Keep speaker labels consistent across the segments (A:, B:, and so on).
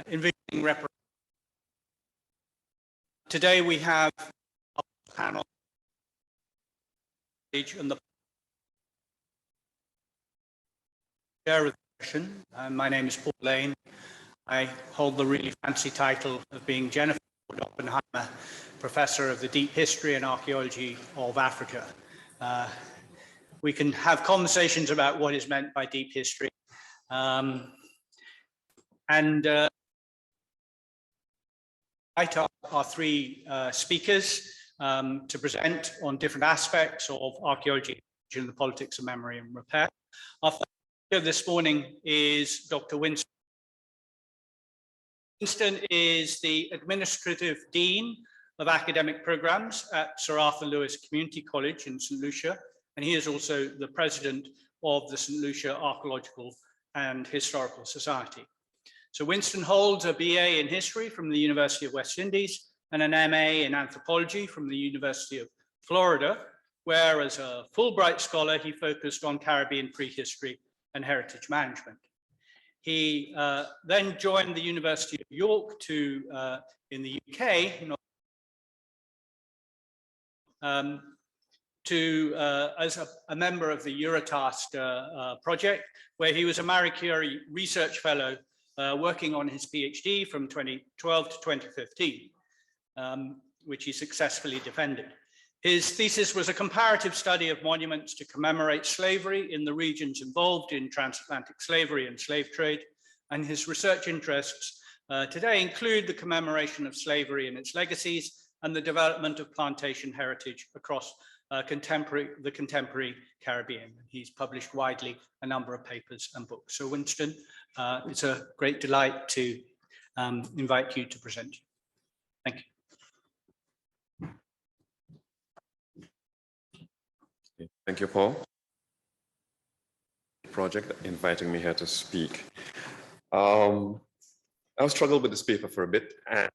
A: Envisioning reparations. Today we have a panel and the chair of the session. My name is Paul Lane. I hold the really fancy title of being Jennifer Oppenheimer, Professor of the Deep History and Archaeology of Africa. We can have conversations about what is meant by deep history. Our three speakers to present on different aspects of archaeology and the politics of memory and repair. Our first speaker this morning is Dr. Winston. Winston is the Administrative Dean of Academic Programs at Sir Arthur Lewis Community College in St. Lucia, and he is also the President of the St. Lucia Archaeological and Historical Society. So Winston holds a BA in History from the University of West Indies and an MA in Anthropology from the University of Florida, where as a Fulbright scholar, he focused on Caribbean prehistory and heritage management. He then joined the University of York in the UK as a member of the Eurotast project, where he was a Marie Curie Research Fellow working on his PhD from 2012 to 2015, which he successfully defended. His thesis was a comparative study of monuments to commemorate slavery in the regions involved in transatlantic slavery and slave trade, and his research interests today include the commemoration of slavery and its legacies and the development of plantation heritage across the contemporary Caribbean. He's published widely a number of papers and books. So Winston, it's a great delight to invite you to present. Thank you.
B: Thank you, Paul. Project inviting me here to speak. I've struggled with this paper for a bit, and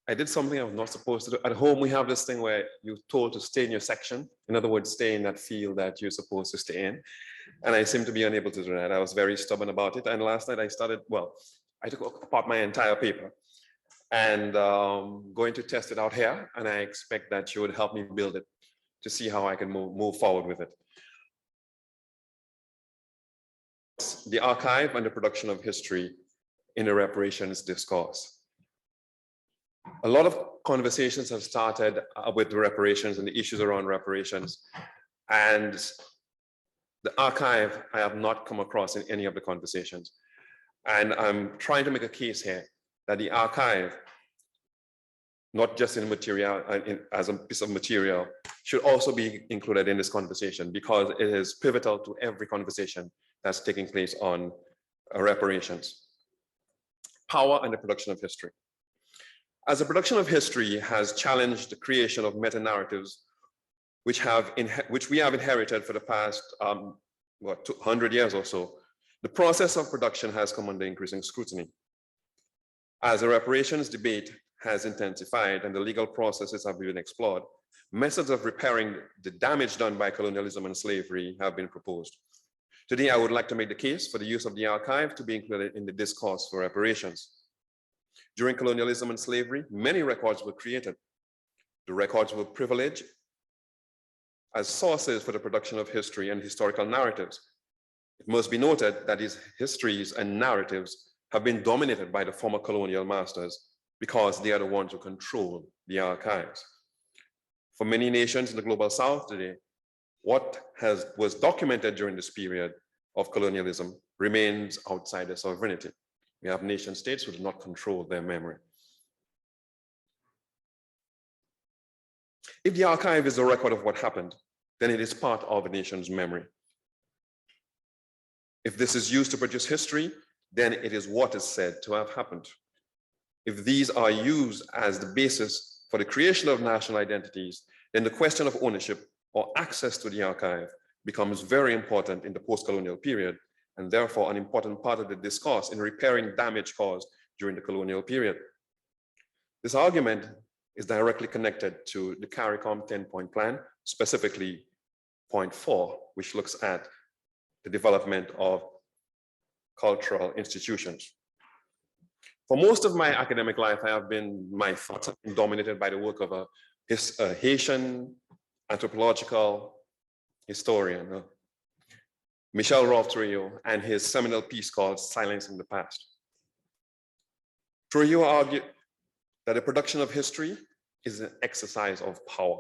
B: I did something I was not supposed to do. At home, we have this thing where you're told to stay in your section. In other words, stay in that field that you're supposed to stay in. And I seem to be unable to do that. I was very stubborn about it. And last night I took apart my entire paper and going to test it out here. And I expect that you would help me build it to see how I can move forward with it. The archive and the production of history in the reparations discourse. A lot of conversations have started with the reparations and the issues around reparations. And the archive, I have not come across in any of the conversations. And I'm trying to make a case here that the archive, not just in material, as a piece of material, should also be included in this conversation because it is pivotal to every conversation that's taking place on reparations. Power and the production of history. As the production of history has challenged the creation of meta-narratives, which we have inherited for the past 200 years or so, the process of production has come under increasing scrutiny. As the reparations debate has intensified and the legal processes have been explored, methods of repairing the damage done by colonialism and slavery have been proposed. Today, I would like to make the case for the use of the archive to be included in the discourse for reparations. During colonialism and slavery, many records were created. The records were privileged as sources for the production of history and historical narratives. It must be noted that these histories and narratives have been dominated by the former colonial masters because they are the ones who control the archives. For many nations in the global south today, what was documented during this period of colonialism remains outside their sovereignty. We have nation states who do not control their memory. If the archive is a record of what happened, then it is part of a nation's memory. If this is used to produce history, then it is what is said to have happened. If these are used as the basis for the creation of national identities, then the question of ownership or access to the archive becomes very important in the post-colonial period, and therefore an important part of the discourse in repairing damage caused during the colonial period. This argument is directly connected to the CARICOM 10-point plan, specifically point 4, which looks at the development of cultural institutions. For most of my academic life, my thoughts have been dominated by the work of a Haitian anthropological historian, Michel Trujillo, and his seminal piece called Silencing the Past. Trujillo argued that the production of history is an exercise of power.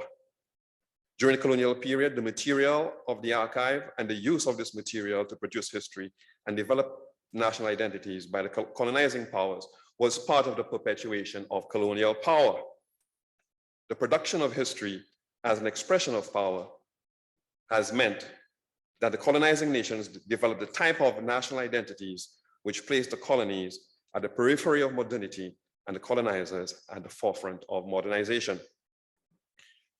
B: During the colonial period, the material of the archive and the use of this material to produce history and develop national identities by the colonizing powers was part of the perpetuation of colonial power. The production of history as an expression of power has meant that the colonizing nations developed the type of national identities which placed the colonies at the periphery of modernity and the colonizers at the forefront of modernization.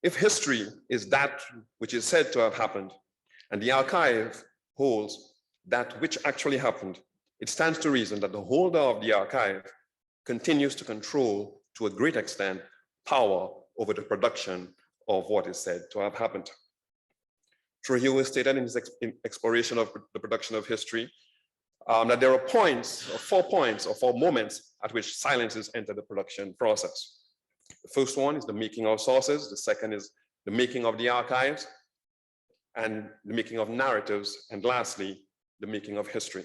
B: If history is that which is said to have happened, and the archive holds that which actually happened, it stands to reason that the holder of the archive continues to control, to a great extent, power over the production of what is said to have happened. Trujillo stated in his exploration of the production of history that there are points, or 4 points, or 4 moments at which silences enter the production process. The first one is the making of sources. The second is the making of the archives, and the making of narratives, and lastly, the making of history.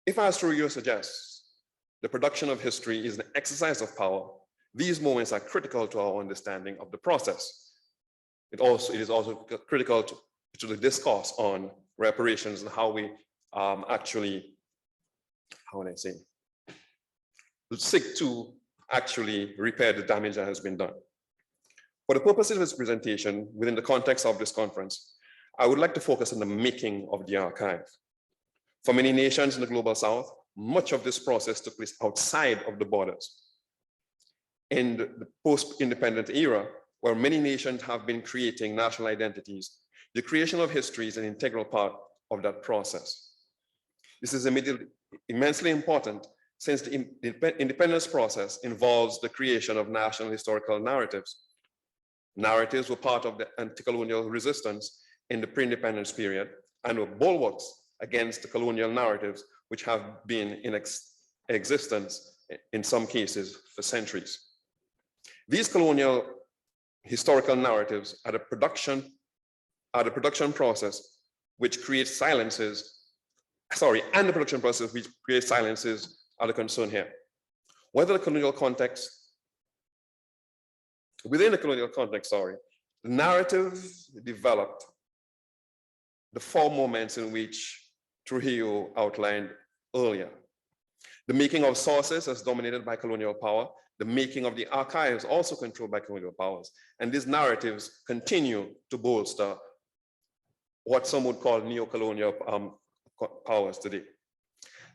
B: If, as Trujillo suggests, the production of history is an exercise of power, these moments are critical to our understanding of the process. It is also critical to the discourse on reparations and how we actually, how would I say, seek to actually repair the damage that has been done. For the purposes of this presentation, within the context of this conference, I would like to focus on the making of the archive. For many nations in the global south, much of this process took place outside of the borders. In the post-independent era, where many nations have been creating national identities, the creation of history is an integral part of that process. This is immensely important since the independence process involves the creation of national historical narratives. Narratives were part of the anti-colonial resistance in the pre-independence period and were bulwarks against the colonial narratives which have been in existence in some cases for centuries. These colonial historical narratives are the production process which creates silences, and the production process which creates silences are the concern here. Whether the colonial context, within the colonial context, the narrative developed the 4 moments in which Trujillo outlined earlier. The making of sources is dominated by colonial power. The making of the archives also controlled by colonial powers. And these narratives continue to bolster what some would call neo-colonial powers today.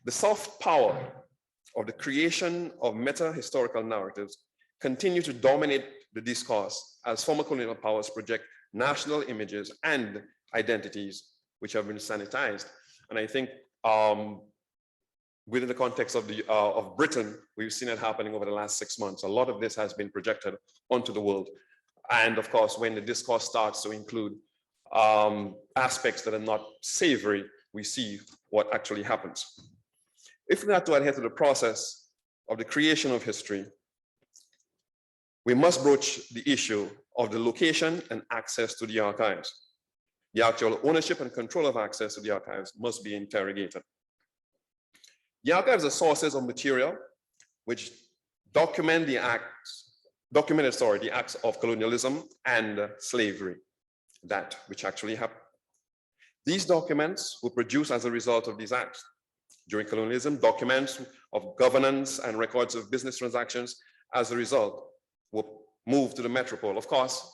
B: The soft power of the creation of meta-historical narratives continue to dominate the discourse as former colonial powers project national images and identities which have been sanitized. And I think within the context of Britain, we've seen it happening over the last 6 months. A lot of this has been projected onto the world. And of course, when the discourse starts to include aspects that are not savory, we see what actually happens. If we have to adhere to the process of the creation of history, we must broach the issue of the location and access to the archives. The actual ownership and control of access to the archives must be interrogated. The archives are sources of material which document the acts of colonialism and slavery, that which actually happened. These documents were produced as a result of these acts. During colonialism, documents of governance and records of business transactions as a result were moved to the metropole. Of course,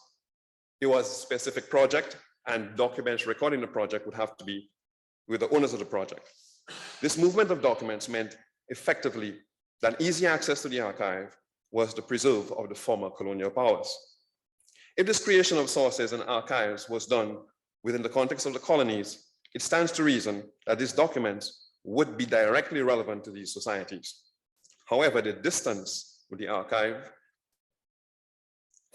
B: it was a specific project and documents recording the project would have to be with the owners of the project. This movement of documents meant effectively that easy access to the archive was the preserve of the former colonial powers. If this creation of sources and archives was done within the context of the colonies, it stands to reason that these documents would be directly relevant to these societies. However, the distance with the archive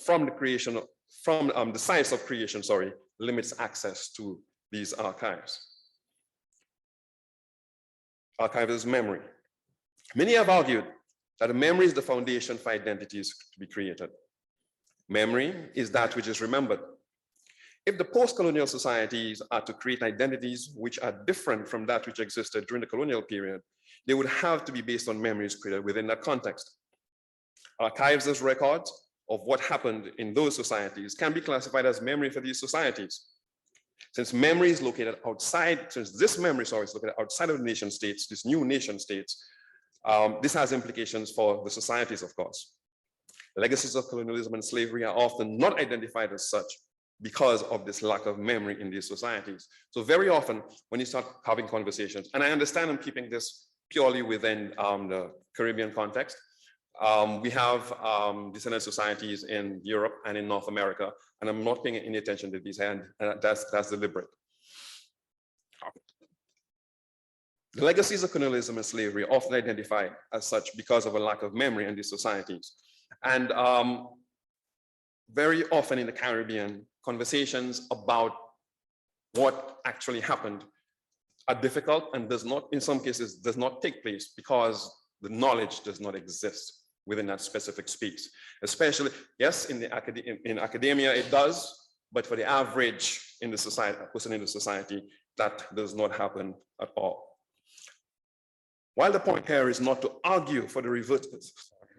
B: from the creation of, from the sites of creation, sorry, limits access to these archives. Archivist memory. Many have argued that memory is the foundation for identities to be created. Memory is that which is remembered. If the post-colonial societies are to create identities which are different from that which existed during the colonial period, they would have to be based on memories created within that context. Archives as records of what happened in those societies can be classified as memory for these societies. Since memory is located outside, since this memory, sorry, is located outside of the nation states, these new nation states, this has implications for the societies, of course. Legacies of colonialism and slavery are often not identified as such because of this lack of memory in these societies. So very often when you start having conversations, and I understand I'm keeping this purely within the Caribbean context, we have descendant societies in Europe and in North America, and I'm not paying any attention to these, and that's deliberate. The legacies of colonialism and slavery are often identified as such because of a lack of memory in these societies. And very often in the Caribbean, conversations about what actually happened are difficult and does not, in some cases, does not take place because the knowledge does not exist within that specific space. Especially, yes, in academia it does, but for the average in the society, person in the society, that does not happen at all. While the point here is not to argue for the revert,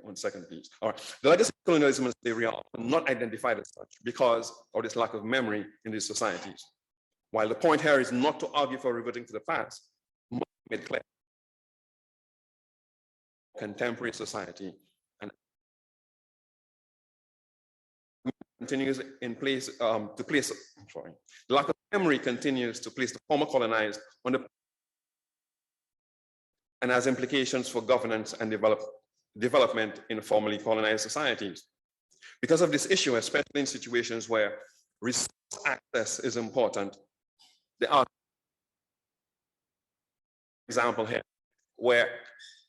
B: one second, please. All right. The legacy of colonialism and slavery are not identified as such because of this lack of memory in these societies. While the point here is not to argue for reverting to the past, made clear. Contemporary society and continues in place the lack of memory continues to place the former colonized on the and has implications for governance and development in formerly colonized societies. Because of this issue, especially in situations where resource access is important, there are example here where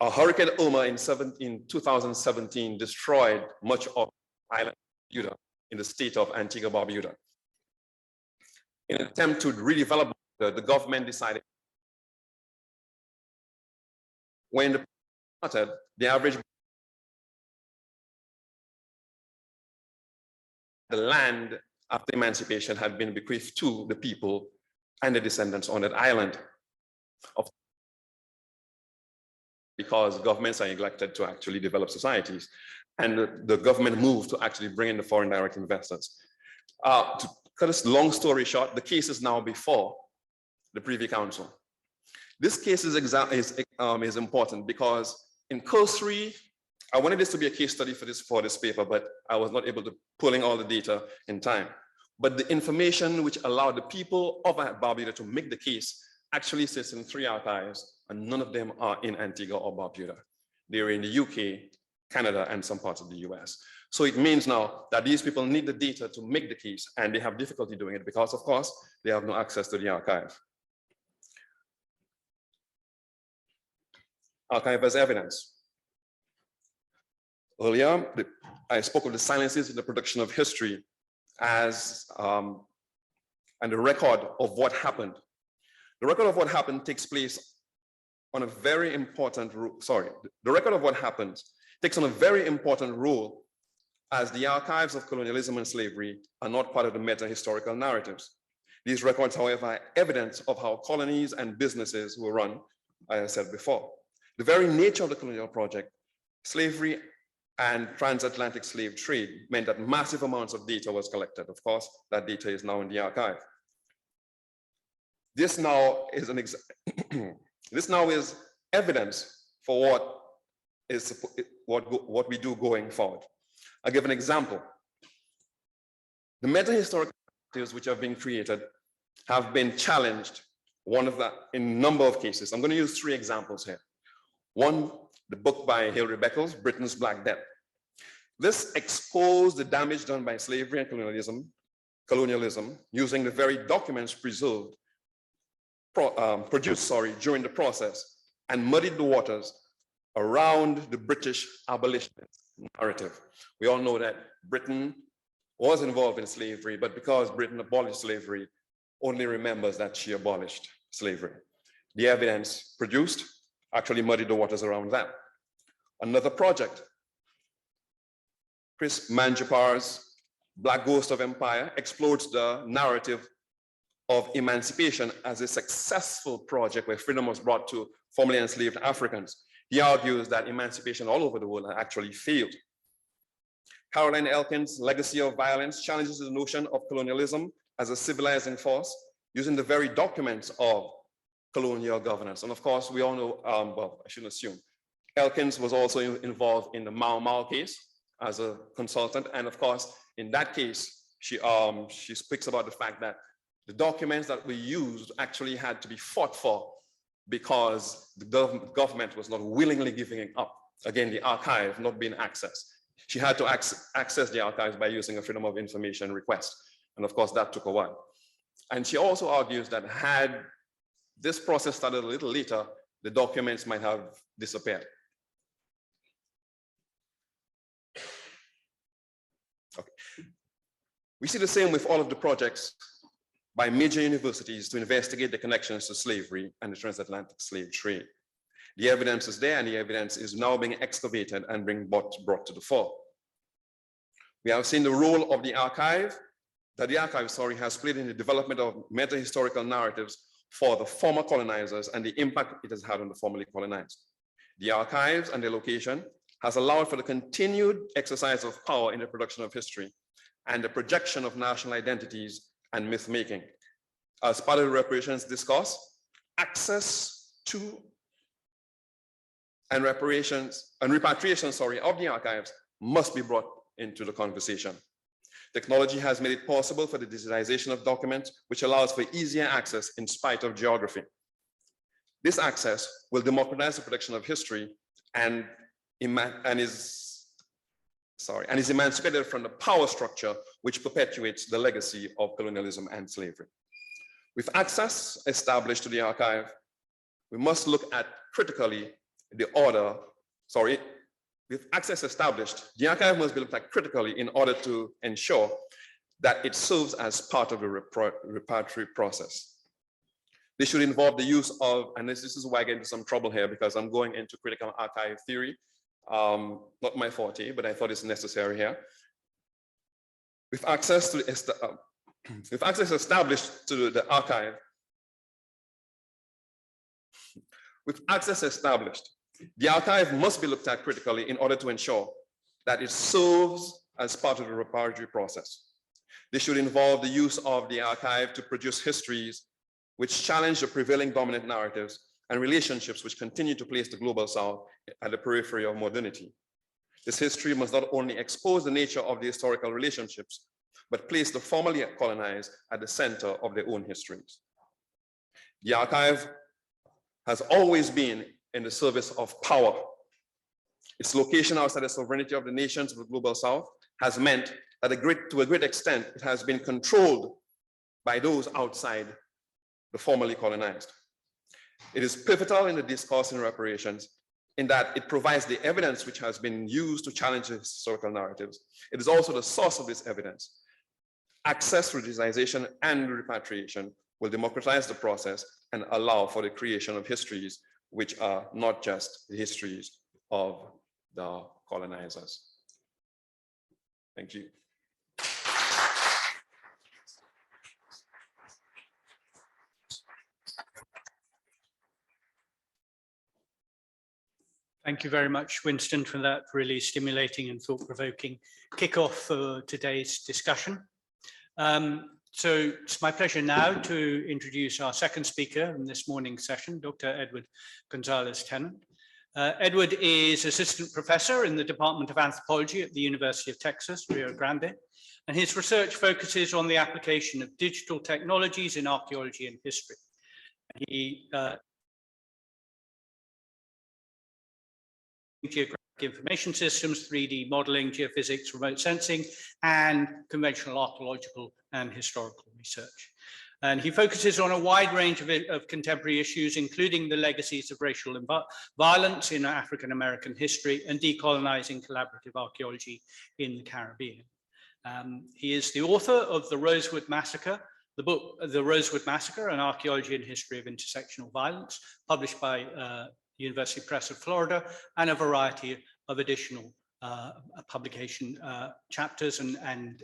B: a Hurricane Irma in 2017 destroyed much of island Bermuda in the state of Antigua Barbuda. In an attempt to redevelop, the government decided when the started, the average the land after emancipation had been bequeathed to the people and the descendants on that island. Because governments are elected to actually develop societies, and the government moved to actually bring in the foreign direct investors. To cut a long story short, the case is now before the Privy Council. This case is important because in cursory, I wanted this to be a case study for this paper, but I was not able to pull in all the data in time. But the information which allowed the people of Barbuda to make the case actually sits in 3 archives, and none of them are in Antigua or Barbuda. They're in the UK, Canada, and some parts of the US. So it means now that these people need the data to make the case, and they have difficulty doing it because, of course, they have no access to the archive. Archive as evidence. Earlier, I spoke of the silences in the production of history as and the record of what happened. The record of what happened takes place on a very important the record of what happened takes on a very important role, as the archives of colonialism and slavery are not part of the meta-historical narratives. These records, however, are evidence of how colonies and businesses were run, as I said before. The very nature of the colonial project, slavery and transatlantic slave trade, meant that massive amounts of data was collected. Of course, that data is now in the archive. This now is this now is evidence for what we do going forward. I'll give an example. The meta-historical narratives which have been created have been challenged, in a number of cases. I'm going to use 3 examples here. One, the book by Hilary Beckles, Britain's Black Death. This exposed the damage done by slavery and colonialism using the very documents produced during the process, and muddied the waters around the British abolitionists narrative. We all know that Britain was involved in slavery, but because Britain abolished slavery, only remembers that she abolished slavery. The evidence produced actually muddied the waters around that. Another project, Chris Manjupar's Black Ghost of Empire, explores the narrative of emancipation as a successful project where freedom was brought to formerly enslaved Africans. He argues that emancipation all over the world actually failed. Caroline Elkin's Legacy of Violence challenges the notion of colonialism as a civilizing force using the very documents of colonial governance. And of course, we all know, well, I shouldn't assume, Elkins was also involved in the Mau Mau case as a consultant. And of course, in that case, she speaks about the fact that the documents that we used actually had to be fought for because the government was not willingly giving it up. Again, the archive not being accessed. She had to access the archives by using a Freedom of Information request. And of course, that took a while. And she also argues that had this process started a little later, the documents might have disappeared. Okay. We see the same with all of the projects by major universities to investigate the connections to slavery and the transatlantic slave trade. The evidence is there, and the evidence is now being excavated and being brought to the fore. We have seen the role of the archive, that the archive, has played in the development of meta-historical narratives for the former colonizers and the impact it has had on the formerly colonized. The archives and their location has allowed for the continued exercise of power in the production of history and the projection of national identities and myth-making. As part of the reparations discourse, access to and reparation of the archives must be brought into the conversation. Technology has made it possible for the digitization of documents, which allows for easier access in spite of geography. This access will democratize the production of history and is emancipated from the power structure which perpetuates the legacy of colonialism and slavery. With access established to the archive, we must look at critically with access established, the archive must be looked at critically in order to ensure that it serves as part of the reparatory process. This should involve the use of, and this is why I get into some trouble here because I'm going into critical archive theory, not my forte, but I thought it's necessary here. With access established to the archive, the archive must be looked at critically in order to ensure that it serves as part of the reparatory process. This should involve the use of the archive to produce histories which challenge the prevailing dominant narratives and relationships which continue to place the global South at the periphery of modernity. This history must not only expose the nature of the historical relationships, but place the formerly colonized at the center of their own histories. The archive has always been in the service of power. Its location outside the sovereignty of the nations of the global South has meant that to a great extent, it has been controlled by those outside the formerly colonized. It is pivotal in the discourse in reparations in that it provides the evidence which has been used to challenge the historical narratives. It is also the source of this evidence. Access to digitization and repatriation will democratize the process and allow for the creation of histories which are not just the histories of the colonizers. Thank you.
A: Thank you very much, Winston, for that really stimulating and thought-provoking kickoff for today's discussion. So it's my pleasure now to introduce our second speaker in this morning's session, Dr. Edward Gonzalez-Tennant. Edward is assistant professor in the Department of Anthropology at the University of Texas, Rio Grande, and his research focuses on the application of digital technologies in archaeology and history. He geographic information systems, 3D modeling, geophysics, remote sensing, and conventional archaeological and historical research. And he focuses on a wide range of contemporary issues, including the legacies of racial violence in African-American history and decolonizing collaborative archaeology in the Caribbean. He is the author of The Rosewood Massacre, the book, The Rosewood Massacre, An Archaeology and History of Intersectional Violence, published by University Press of Florida, and a variety of additional publication chapters and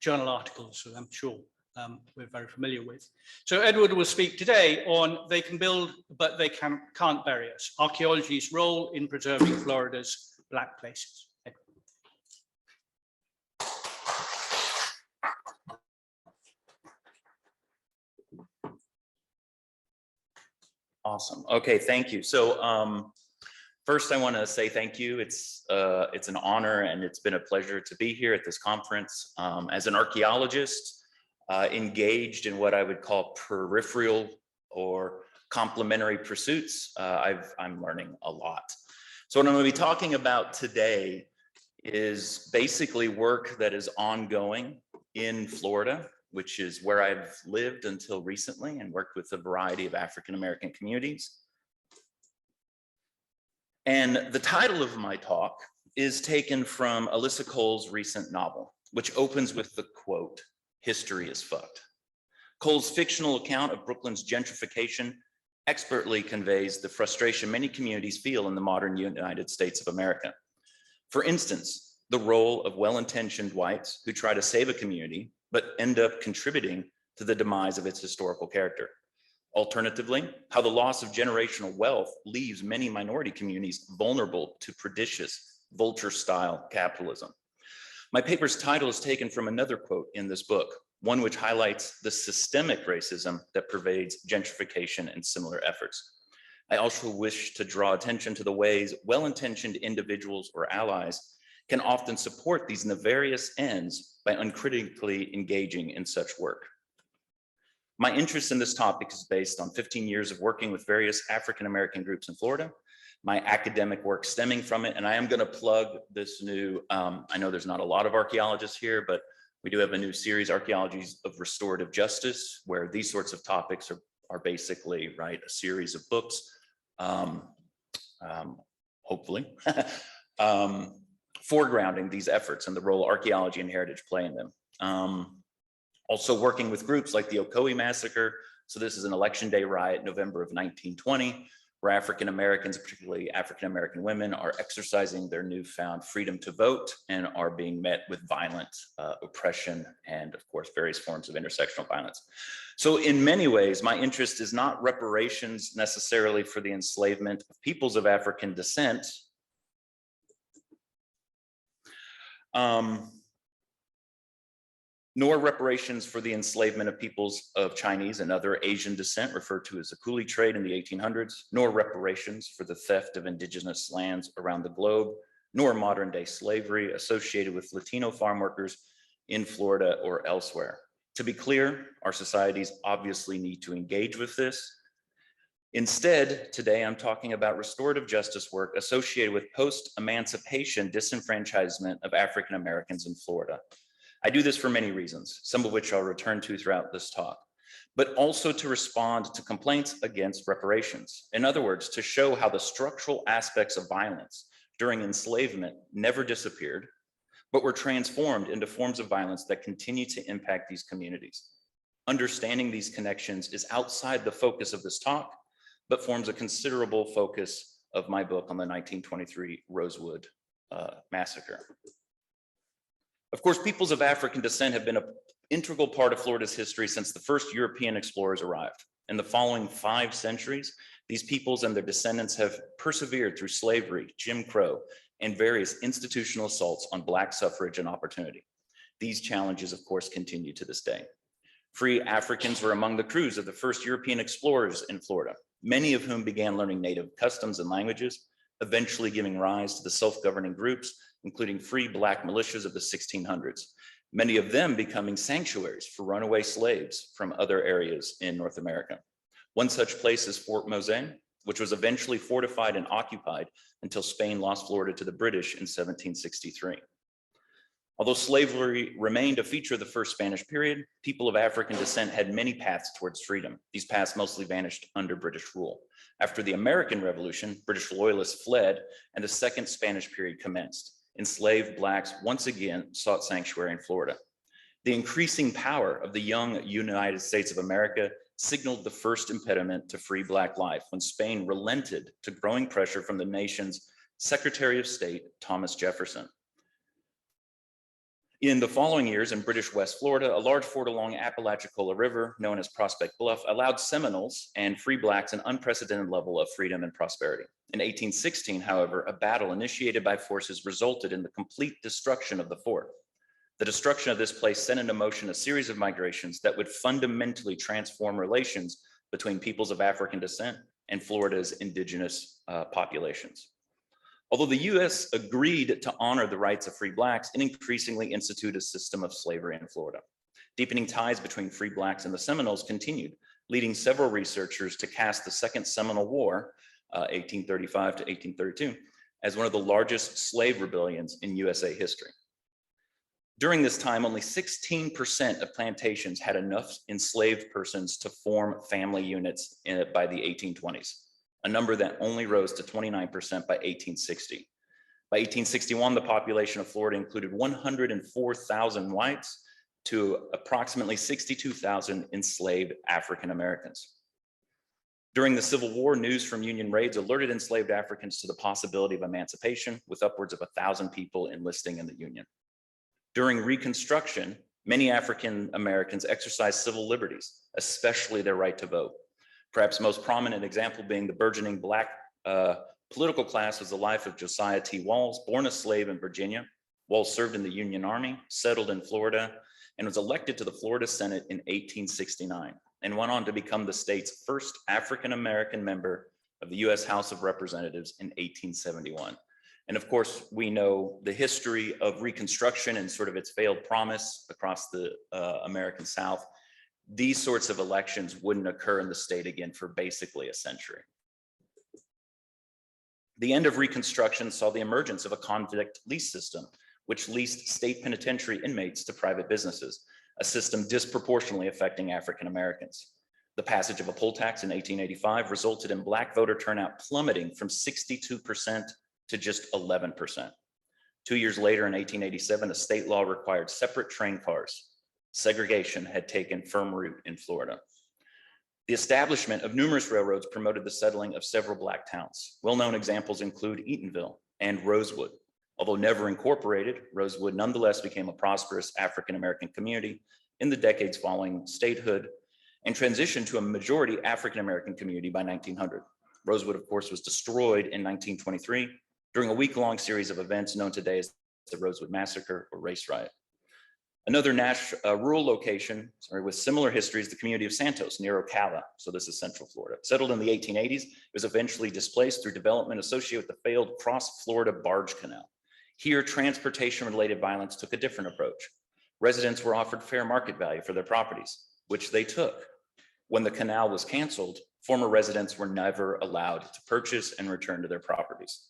A: journal articles that I'm sure we're very familiar with. So Edward will speak today on They Can Build, but They Can't Bury Us, Archaeology's Role in Preserving Florida's Black Places.
C: Awesome. Okay, thank you. So first I want to say thank you. It's an honor and it's been a pleasure to be here at this conference. As an archaeologist engaged in what I would call peripheral or complementary pursuits, I'm learning a lot. So what I'm going to be talking about today is basically work that is ongoing in Florida, which is where I've lived until recently and worked with a variety of African-American communities. And the title of my talk is taken from Alyssa Cole's recent novel, which opens with the quote, "History is fucked." Cole's fictional account of Brooklyn's gentrification expertly conveys the frustration many communities feel in the modern United States of America. For instance, the role of well-intentioned whites who try to save a community but end up contributing to the demise of its historical character. Alternatively, how the loss of generational wealth leaves many minority communities vulnerable to prodigious vulture-style capitalism. My paper's title is taken from another quote in this book, one which highlights the systemic racism that pervades gentrification and similar efforts. I also wish to draw attention to the ways well-intentioned individuals or allies can often support these nefarious ends by uncritically engaging in such work. My interest in this topic is based on 15 years of working with various African-American groups in Florida, my academic work stemming from it, and I am going to plug this new, I know there's not a lot of archaeologists here, but we do have a new series, Archaeologies of Restorative Justice, where these sorts of topics are basically, right, a series of books, hopefully, foregrounding these efforts and the role archaeology and heritage play in them. Also working with groups like the Ocoee Massacre. So this is an election day riot, November of 1920, where African-Americans, particularly African-American women, are exercising their newfound freedom to vote and are being met with violent oppression and, of course, various forms of intersectional violence. So in many ways, my interest is not reparations necessarily for the enslavement of peoples of African descent, nor reparations for the enslavement of peoples of Chinese and other Asian descent, referred to as the coolie trade in the 1800s, nor reparations for the theft of indigenous lands around the globe, nor modern day slavery associated with Latino farm workers in Florida or elsewhere. To be clear, our societies obviously need to engage with this. Instead, today I'm talking about restorative justice work associated with post-emancipation disenfranchisement of African Americans in Florida. I do this for many reasons, some of which I'll return to throughout this talk, but also to respond to complaints against reparations. In other words, to show how the structural aspects of violence during enslavement never disappeared, but were transformed into forms of violence that continue to impact these communities. Understanding these connections is outside the focus of this talk, but forms a considerable focus of my book on the 1923 Rosewood Massacre. Of course, peoples of African descent have been an integral part of Florida's history since the first European explorers arrived. In the following 5 centuries, these peoples and their descendants have persevered through slavery, Jim Crow, and various institutional assaults on Black suffrage and opportunity. These challenges, of course, continue to this day. Free Africans were among the crews of the first European explorers in Florida, many of whom began learning native customs and languages, eventually giving rise to the self-governing groups, including free Black militias of the 1600s, many of them becoming sanctuaries for runaway slaves from other areas in North America. One such place is Fort Mose, which was eventually fortified and occupied until Spain lost Florida to the British in 1763. Although slavery remained a feature of the first Spanish period, people of African descent had many paths towards freedom. These paths mostly vanished under British rule. After the American Revolution, British loyalists fled and the second Spanish period commenced. Enslaved Blacks once again sought sanctuary in Florida. The increasing power of the young United States of America signaled the first impediment to free Black life when Spain relented to growing pressure from the nation's Secretary of State, Thomas Jefferson. In the following years in British West Florida, a large fort along Apalachicola River, known as Prospect Bluff, allowed Seminoles and free Blacks an unprecedented level of freedom and prosperity. In 1816, however, a battle initiated by forces resulted in the complete destruction of the fort. The destruction of this place set into motion a series of migrations that would fundamentally transform relations between peoples of African descent and Florida's indigenous populations. Although the US agreed to honor the rights of free Blacks, it increasingly instituted a system of slavery in Florida. Deepening ties between free Blacks and the Seminoles continued, leading several researchers to cast the Second Seminole War, 1835 to 1832, as one of the largest slave rebellions in USA history. During this time, only 16% of plantations had enough enslaved persons to form family units by the 1820s. A number that only rose to 29% by 1860. By 1861, the population of Florida included 104,000 whites to approximately 62,000 enslaved African Americans. During the Civil War, news from Union raids alerted enslaved Africans to the possibility of emancipation, with upwards of 1,000 people enlisting in the Union. During Reconstruction, many African Americans exercised civil liberties, especially their right to vote. Perhaps most prominent example being the burgeoning Black political class was the life of Josiah T. Walls, born a slave in Virginia. Walls served in the Union Army, settled in Florida, and was elected to the Florida Senate in 1869, and went on to become the state's first African-American member of the US House of Representatives in 1871. And of course, we know the history of Reconstruction and sort of its failed promise across the American South. These sorts of elections wouldn't occur in the state again for basically a century. The end of Reconstruction saw the emergence of a convict lease system, which leased state penitentiary inmates to private businesses, a system disproportionately affecting African Americans. The passage of a poll tax in 1885 resulted in Black voter turnout plummeting from 62% to just 11%. 2 years later, in 1887, a state law required separate train cars. Segregation had taken firm root in Florida. The establishment of numerous railroads promoted the settling of several Black towns. Well-known examples include Eatonville and Rosewood. Although never incorporated, Rosewood nonetheless became a prosperous African-American community in the decades following statehood and transitioned to a majority African-American community by 1900. Rosewood, of course, was destroyed in 1923 during a week-long series of events known today as the Rosewood Massacre or Race Riot. Another rural location, with similar history is the community of Santos near Ocala. So this is Central Florida. Settled in the 1880s, it was eventually displaced through development associated with the failed Cross-Florida Barge Canal. Here, transportation-related violence took a different approach. Residents were offered fair market value for their properties, which they took. When the canal was canceled, former residents were never allowed to purchase and return to their properties.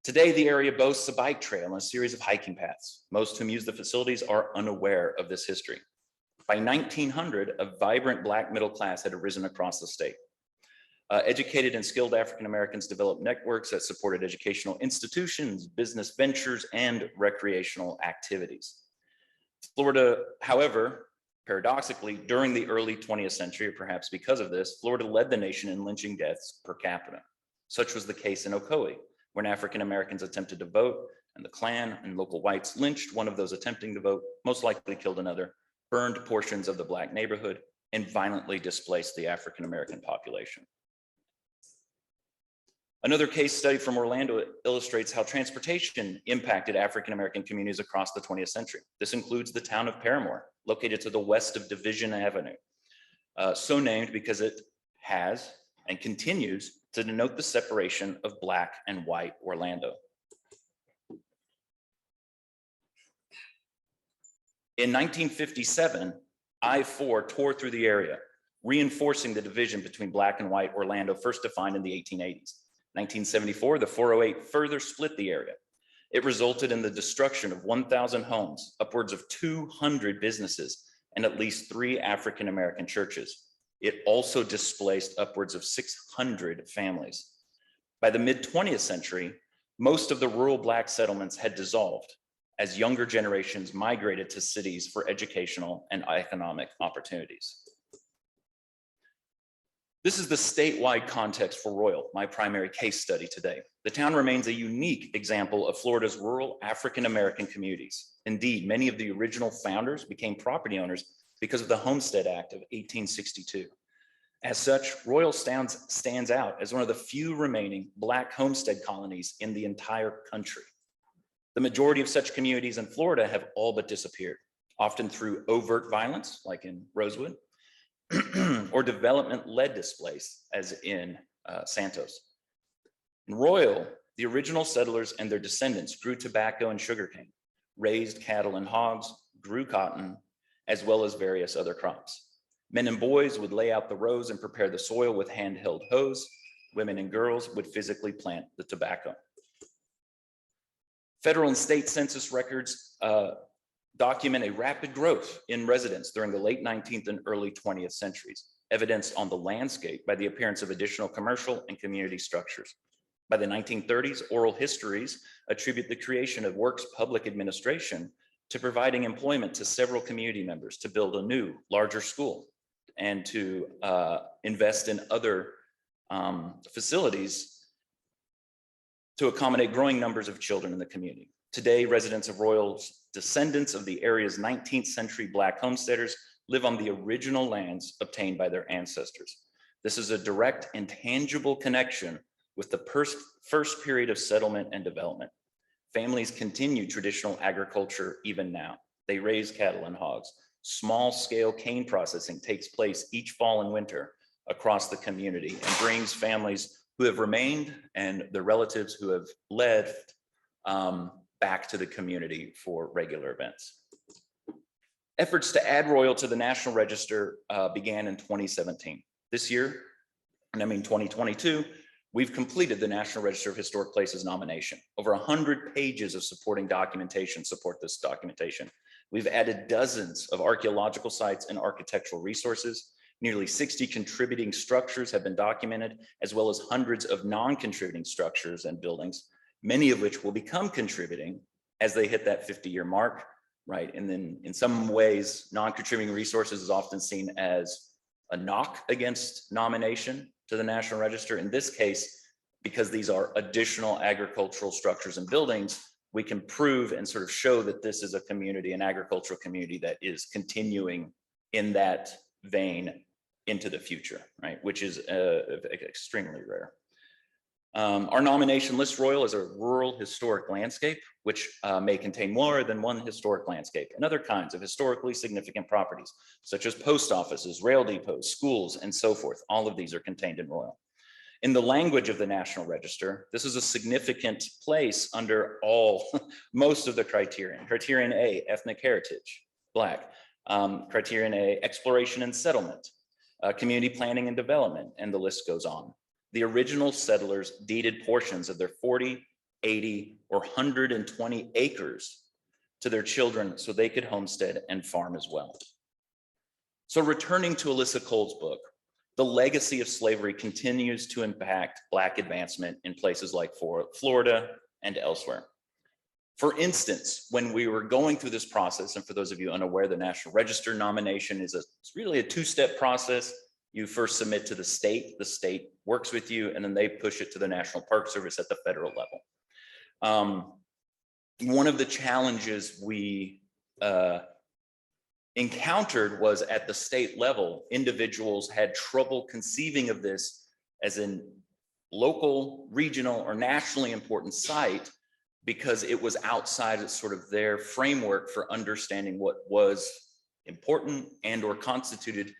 C: Today, the area boasts a bike trail and a series of hiking paths. Most whom use the facilities are unaware of this history. By 1900, a vibrant Black middle class had arisen across the state. Educated and skilled African Americans developed networks that supported educational institutions, business ventures, and recreational activities. Florida, however, paradoxically, during the early 20th century, or perhaps because of this, Florida led the nation in lynching deaths per capita. Such was the case in Ocoee, when African Americans attempted to vote and the Klan and local whites lynched one of those attempting to vote, most likely killed another, burned portions of the Black neighborhood, and violently displaced the African American population. Another case study from Orlando illustrates how transportation impacted African American communities across the 20th century. This includes the town of Paramore, located to the west of Division Avenue, so named because it has and continues to denote the separation of Black and white Orlando. In 1957, I-4 tore through the area, reinforcing the division between Black and white Orlando, first defined in the 1880s. 1974, the 408 further split the area. It resulted in the destruction of 1,000 homes, upwards of 200 businesses, and at least 3 African-American churches. It also displaced upwards of 600 families. By the mid-20th century, most of the rural Black settlements had dissolved as younger generations migrated to cities for educational and economic opportunities. This is the statewide context for Royal, my primary case study today. The town remains a unique example of Florida's rural African-American communities. Indeed, many of the original founders became property owners because of the Homestead Act of 1862. As such, Royal stands out as one of the few remaining Black homestead colonies in the entire country. The majority of such communities in Florida have all but disappeared, often through overt violence, like in Rosewood, or development-led displays, as in Santos. In Royal, the original settlers and their descendants grew tobacco and sugarcane, raised cattle and hogs, grew cotton, as well as various other crops. Men and boys would lay out the rows and prepare the soil with handheld hoes. Women and girls would physically plant the tobacco. Federal and state census records document a rapid growth in residents during the late 19th and early 20th centuries, evidenced on the landscape by the appearance of additional commercial and community structures. By the 1930s, oral histories attribute the creation of Works Public Administration to providing employment to several community members to build a new, larger school and to invest in other facilities to accommodate growing numbers of children in the community. Today, residents of Royal's descendants of the area's 19th century Black homesteaders live on the original lands obtained by their ancestors. This is a direct and tangible connection with the first period of settlement and development. Families continue traditional agriculture even now. They raise cattle and hogs. Small-scale cane processing takes place each fall and winter across the community and brings families who have remained and their relatives who have left back to the community for regular events. Efforts to add Royal to the National Register began in 2017. This year, and I mean 2022, we've completed the National Register of Historic Places nomination. Over 100 pages of supporting documentation support this documentation. We've added dozens of archaeological sites and architectural resources. Nearly 60 contributing structures have been documented, as well as hundreds of non-contributing structures and buildings, many of which will become contributing as they hit that 50-year mark, right? And then in some ways, non-contributing resources is often seen as a knock against nomination to the National Register. In this case, because these are additional agricultural structures and buildings, we can prove and sort of show that this is a community, an agricultural community that is continuing in that vein into the future, right? Which is extremely rare. Our nomination lists Royal as a rural historic landscape, which may contain more than one historic landscape and other kinds of historically significant properties, such as post offices, rail depots, schools, and so forth. All of these are contained in Royal. In the language of the National Register, this is a significant place under most of the criterion. Criterion A, ethnic heritage, Black. Criterion A, exploration and settlement, community planning and development, and the list goes on. The original settlers deeded portions of their 40, 80, or 120 acres to their children so they could homestead and farm as well. So returning to Alyssa Cole's book, the legacy of slavery continues to impact Black advancement in places like Florida and elsewhere. For instance, when we were going through this process, and for those of you unaware, the National Register nomination is it's really a two-step process. You first submit to the state works with you, and then they push it to the National Park Service at the federal level. One of the challenges we encountered was at the state level, individuals had trouble conceiving of this as a local, regional, or nationally important site because it was outside of sort of their framework for understanding what was important and or constituted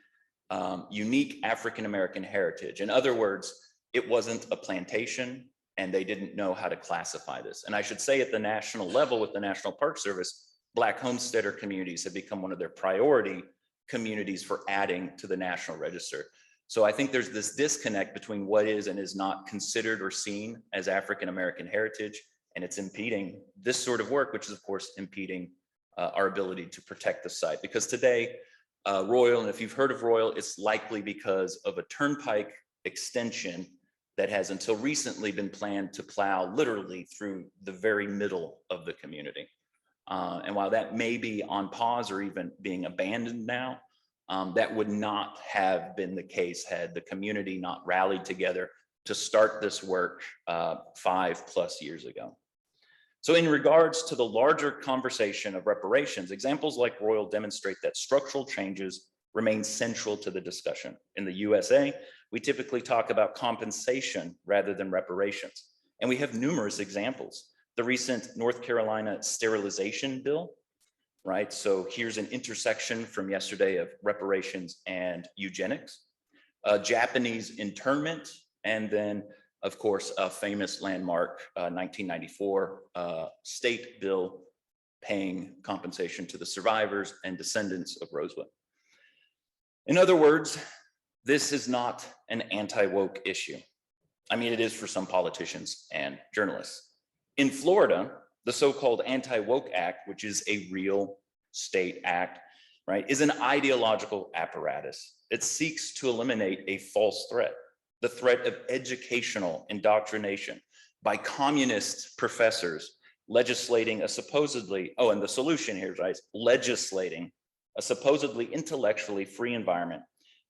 C: unique African-American heritage. In other words, it wasn't a plantation and they didn't know how to classify this. And I should say at the national level with the National Park Service, Black homesteader communities have become one of their priority communities for adding to the National Register. So I think there's this disconnect between what is and is not considered or seen as African-American heritage And it's impeding this sort of work, which is of course impeding our ability to protect the site. Because today, Royal, and if you've heard of Royal, it's likely because of a turnpike extension that has until recently been planned to plow literally through the very middle of the community. And while that may be on pause or even being abandoned now, that would not have been the case had the community not rallied together to start this work 5+ years ago. So in regards to the larger conversation of reparations, examples like Royal demonstrate that structural changes remain central to the discussion. In the USA, we typically talk about compensation rather than reparations. And we have numerous examples. The recent North Carolina sterilization bill, right? So here's an intersection from yesterday of reparations and eugenics, Japanese internment, and then of course, a famous landmark 1994 state bill paying compensation to the survivors and descendants of Rosewood. In other words, this is not an anti-woke issue. I mean, it is for some politicians and journalists. In Florida, the so-called Anti-Woke Act, which is a real state act, right, is an ideological apparatus. It seeks to eliminate a false threat, the threat of educational indoctrination by communist professors legislating a supposedly, oh, and the solution here, right, legislating a supposedly intellectually free environment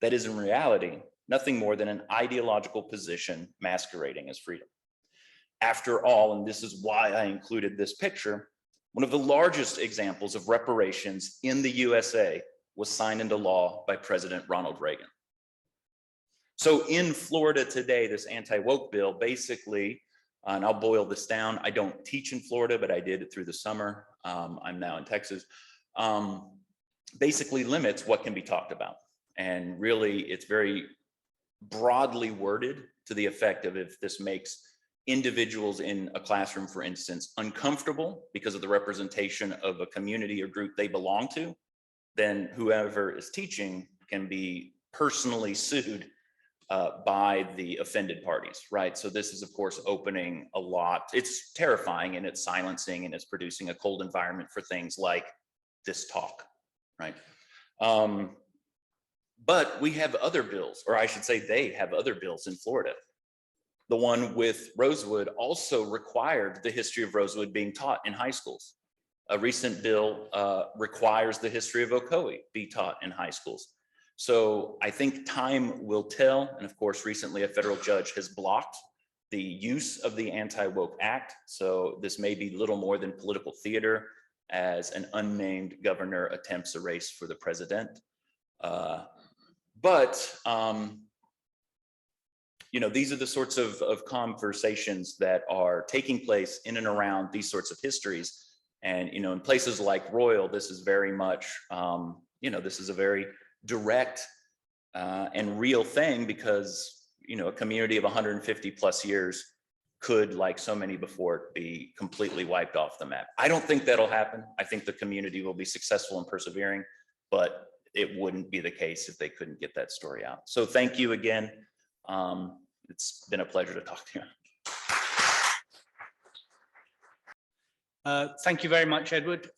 C: that is in reality nothing more than an ideological position masquerading as freedom. After all, and this is why I included this picture, one of the largest examples of reparations in the USA was signed into law by President Ronald Reagan. So in Florida today, this anti-woke bill basically, and I'll boil this down, I don't teach in Florida, but I did it through the summer. I'm now in Texas. Basically limits what can be talked about. And really, it's very broadly worded to the effect of if this makes individuals in a classroom, for instance, uncomfortable because of the representation of a community or group they belong to, then whoever is teaching can be personally sued by the offended parties, right? So this is, of course, opening a lot. It's terrifying and it's silencing and it's producing a cold environment for things like this talk, right? But we have other bills, or I should say they have other bills in Florida. The one with Rosewood also required the history of Rosewood being taught in high schools. A recent bill requires the history of Ocoee be taught in high schools. So I think time will tell. And of course, recently a federal judge has blocked the use of the Anti-Woke Act. So this may be little more than political theater as an unnamed governor attempts a race for the president. You know, these are the sorts of conversations that are taking place in and around these sorts of histories. And, you know, in places like Royal, this is very much, you know, this is a very direct and real thing because, you know, a community of 150+ years could, like so many before it, be completely wiped off the map. I don't think that'll happen. I think the community will be successful in persevering, but it wouldn't be the case if they couldn't get that story out. So thank you again. It's been a pleasure to talk to you.
A: Thank you very much, Edward,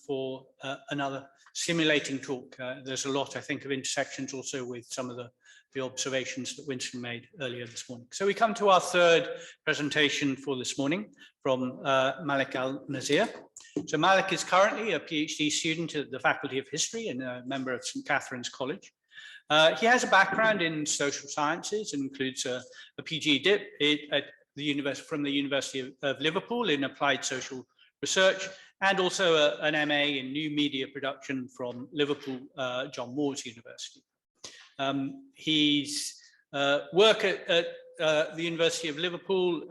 A: for another stimulating talk. There's a lot, I think, of intersections also with some of the observations that Winston made earlier this morning. So we come to our third presentation for this morning from Malik Al-Nazir. So Malik is currently a PhD student at the Faculty of History and a member of St. Catherine's College. He has a background in social sciences and includes a PG dip from the University of Liverpool in applied social research, and also an MA in new media production from Liverpool John Moores University. His work at the University of Liverpool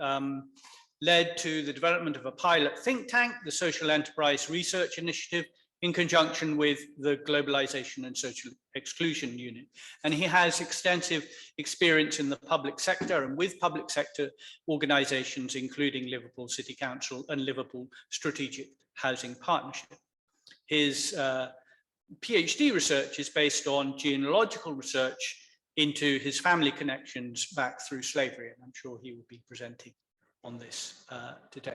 A: led to the development of a pilot think tank, the Social Enterprise Research Initiative, in conjunction with the Globalization and Social Exclusion Unit. And he has extensive experience in the public sector and with public sector organizations, including Liverpool City Council and Liverpool Strategic Housing Partnership. His PhD research is based on genealogical research into his family connections back through slavery, and I'm sure he will be presenting on this today.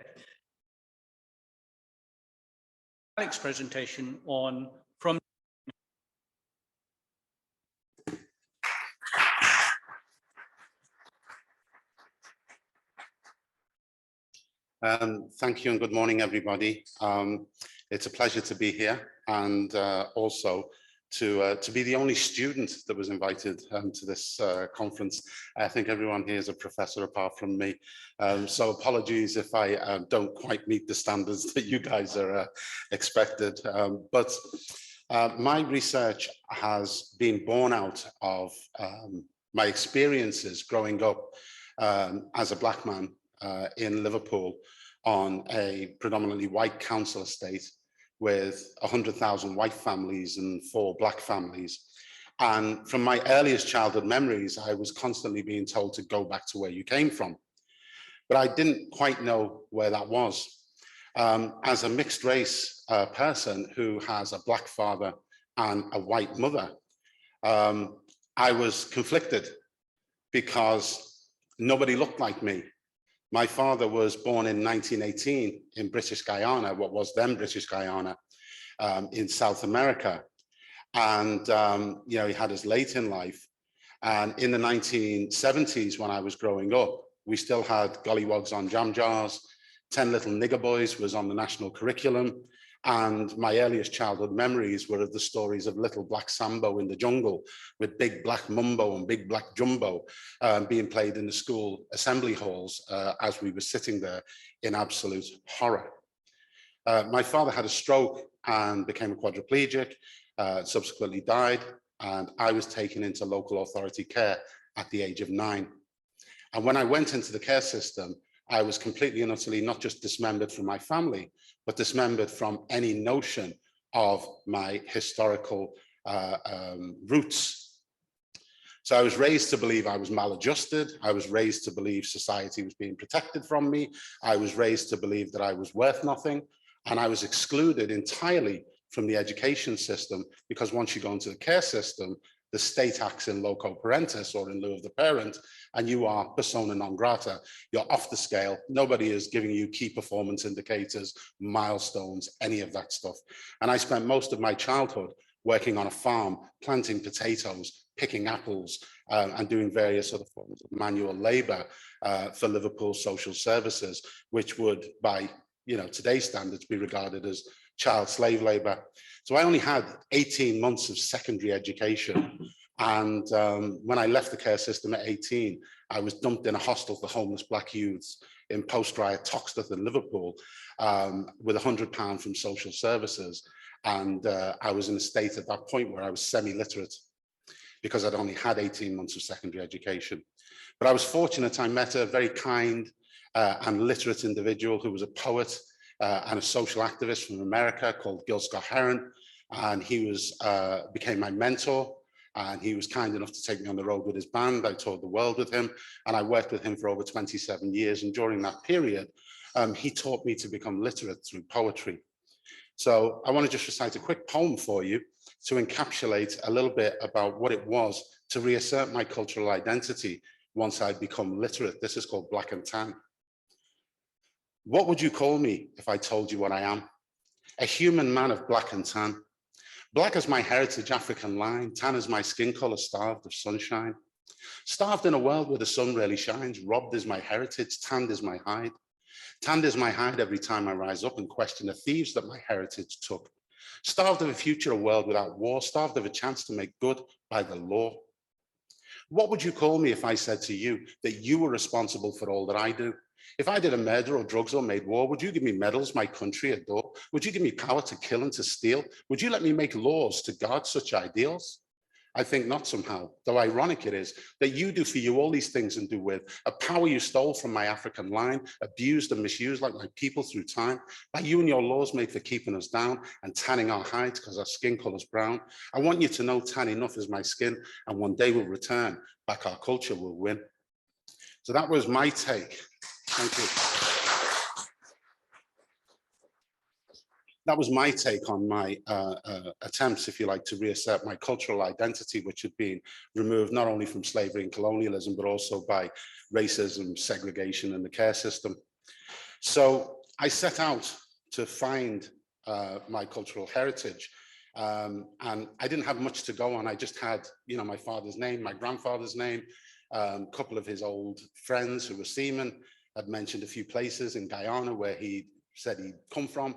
A: Alex's presentation on from
D: Thank you and good morning, everybody. It's a pleasure to be here and also to be the only student that was invited to this conference. I think everyone here is a professor apart from me. So apologies if I don't quite meet the standards that you guys are expected. But my research has been born out of my experiences growing up as a black man in Liverpool on a predominantly white council estate with 100,000 white families and 4 black families. And from my earliest childhood memories, I was constantly being told to go back to where you came from. But I didn't quite know where that was. As a mixed race person who has a black father and a white mother, I was conflicted because nobody looked like me. My father was born in 1918 in British Guyana, what was then British Guyana, in South America. And, you know, he had us late in life. And in the 1970s, when I was growing up, we still had gollywogs on jam jars. 10 Little Nigger Boys was on the national curriculum. And my earliest childhood memories were of the stories of Little Black Sambo in the jungle with Big Black Mumbo and Big Black Jumbo being played in the school assembly halls as we were sitting there in absolute horror. My father had a stroke and became a quadriplegic, subsequently died, and I was taken into local authority care at the age of 9. And when I went into the care system, I was completely and utterly not just dismembered from my family, but dismembered from any notion of my historical roots. So I was raised to believe I was maladjusted. I was raised to believe society was being protected from me. I was raised to believe that I was worth nothing. And I was excluded entirely from the education system because once you go into the care system, the state acts in loco parentis or in lieu of the parent, and you are persona non grata. You're off the scale. Nobody is giving you key performance indicators, milestones, any of that stuff. And I spent most of my childhood working on a farm, planting potatoes, picking apples, and doing various other forms of manual labor for Liverpool Social Services, which would, by today's standards, be regarded as child slave labor. So I only had 18 months of secondary education. And when I left the care system at 18, I was dumped in a hostel for homeless black youths in post-riot Toxteth in Liverpool with £100 from social services. And I was in a state at that point where I was semi-literate because I'd only had 18 months of secondary education. But I was fortunate. I met a very kind and literate individual who was a poet and a social activist from America called Gil Scott-Heron. And he became my mentor. And he was kind enough to take me on the road with his band. I toured the world with him, and I worked with him for over 27 years. And during that period, he taught me to become literate through poetry. So I want to just recite a quick poem for you to encapsulate a little bit about what it was to reassert my cultural identity once I'd become literate. This is called Black and Tan. What would you call me if I told you what I am? A human man of black and tan. Black as my heritage African line, tan as my skin color, starved of sunshine. Starved in a world where the sun rarely shines, robbed is my heritage, tanned is my hide. Tanned is my hide every time I rise up and question the thieves that my heritage took. Starved of a future, a world without war, starved of a chance to make good by the law. What would you call me if I said to you that you were responsible for all that I do? If I did a murder or drugs or made war, would you give me medals my country adore? Would you give me power to kill and to steal? Would you let me make laws to guard such ideals? I think not somehow, though ironic it is, that you do for you all these things and do with a power you stole from my African line, abused and misused like my people through time, by you and your laws made for keeping us down and tanning our hides because our skin color's brown. I want you to know tan enough is my skin, and one day we'll return, back our culture will win. So that was my take. Thank you. that was my take on my attempts, if you like, to reassert my cultural identity, which had been removed not only from slavery and colonialism, but also by racism, segregation, and the care system. So I set out to find my cultural heritage. And I didn't have much to go on. I just had, you know, my father's name, my grandfather's name, a couple of his old friends who were seamen. I'd mentioned a few places in Guyana where he said he'd come from.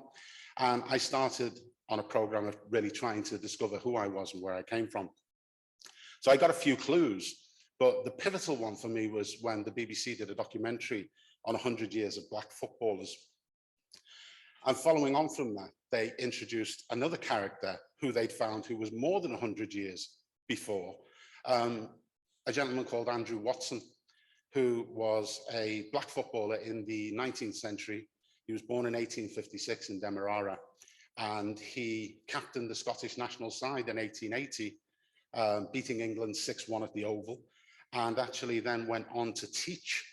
D: And I started on a program of really trying to discover who I was and where I came from. So I got a few clues, but the pivotal one for me was when the BBC did a documentary on 100 years of black footballers. And following on from that, they introduced another character who they'd found who was more than 100 years before, a gentleman called Andrew Watson, who was a black footballer in the 19th century. He was born in 1856 in Demerara, and he captained the Scottish national side in 1880, beating England 6-1 at the Oval, and actually then went on to teach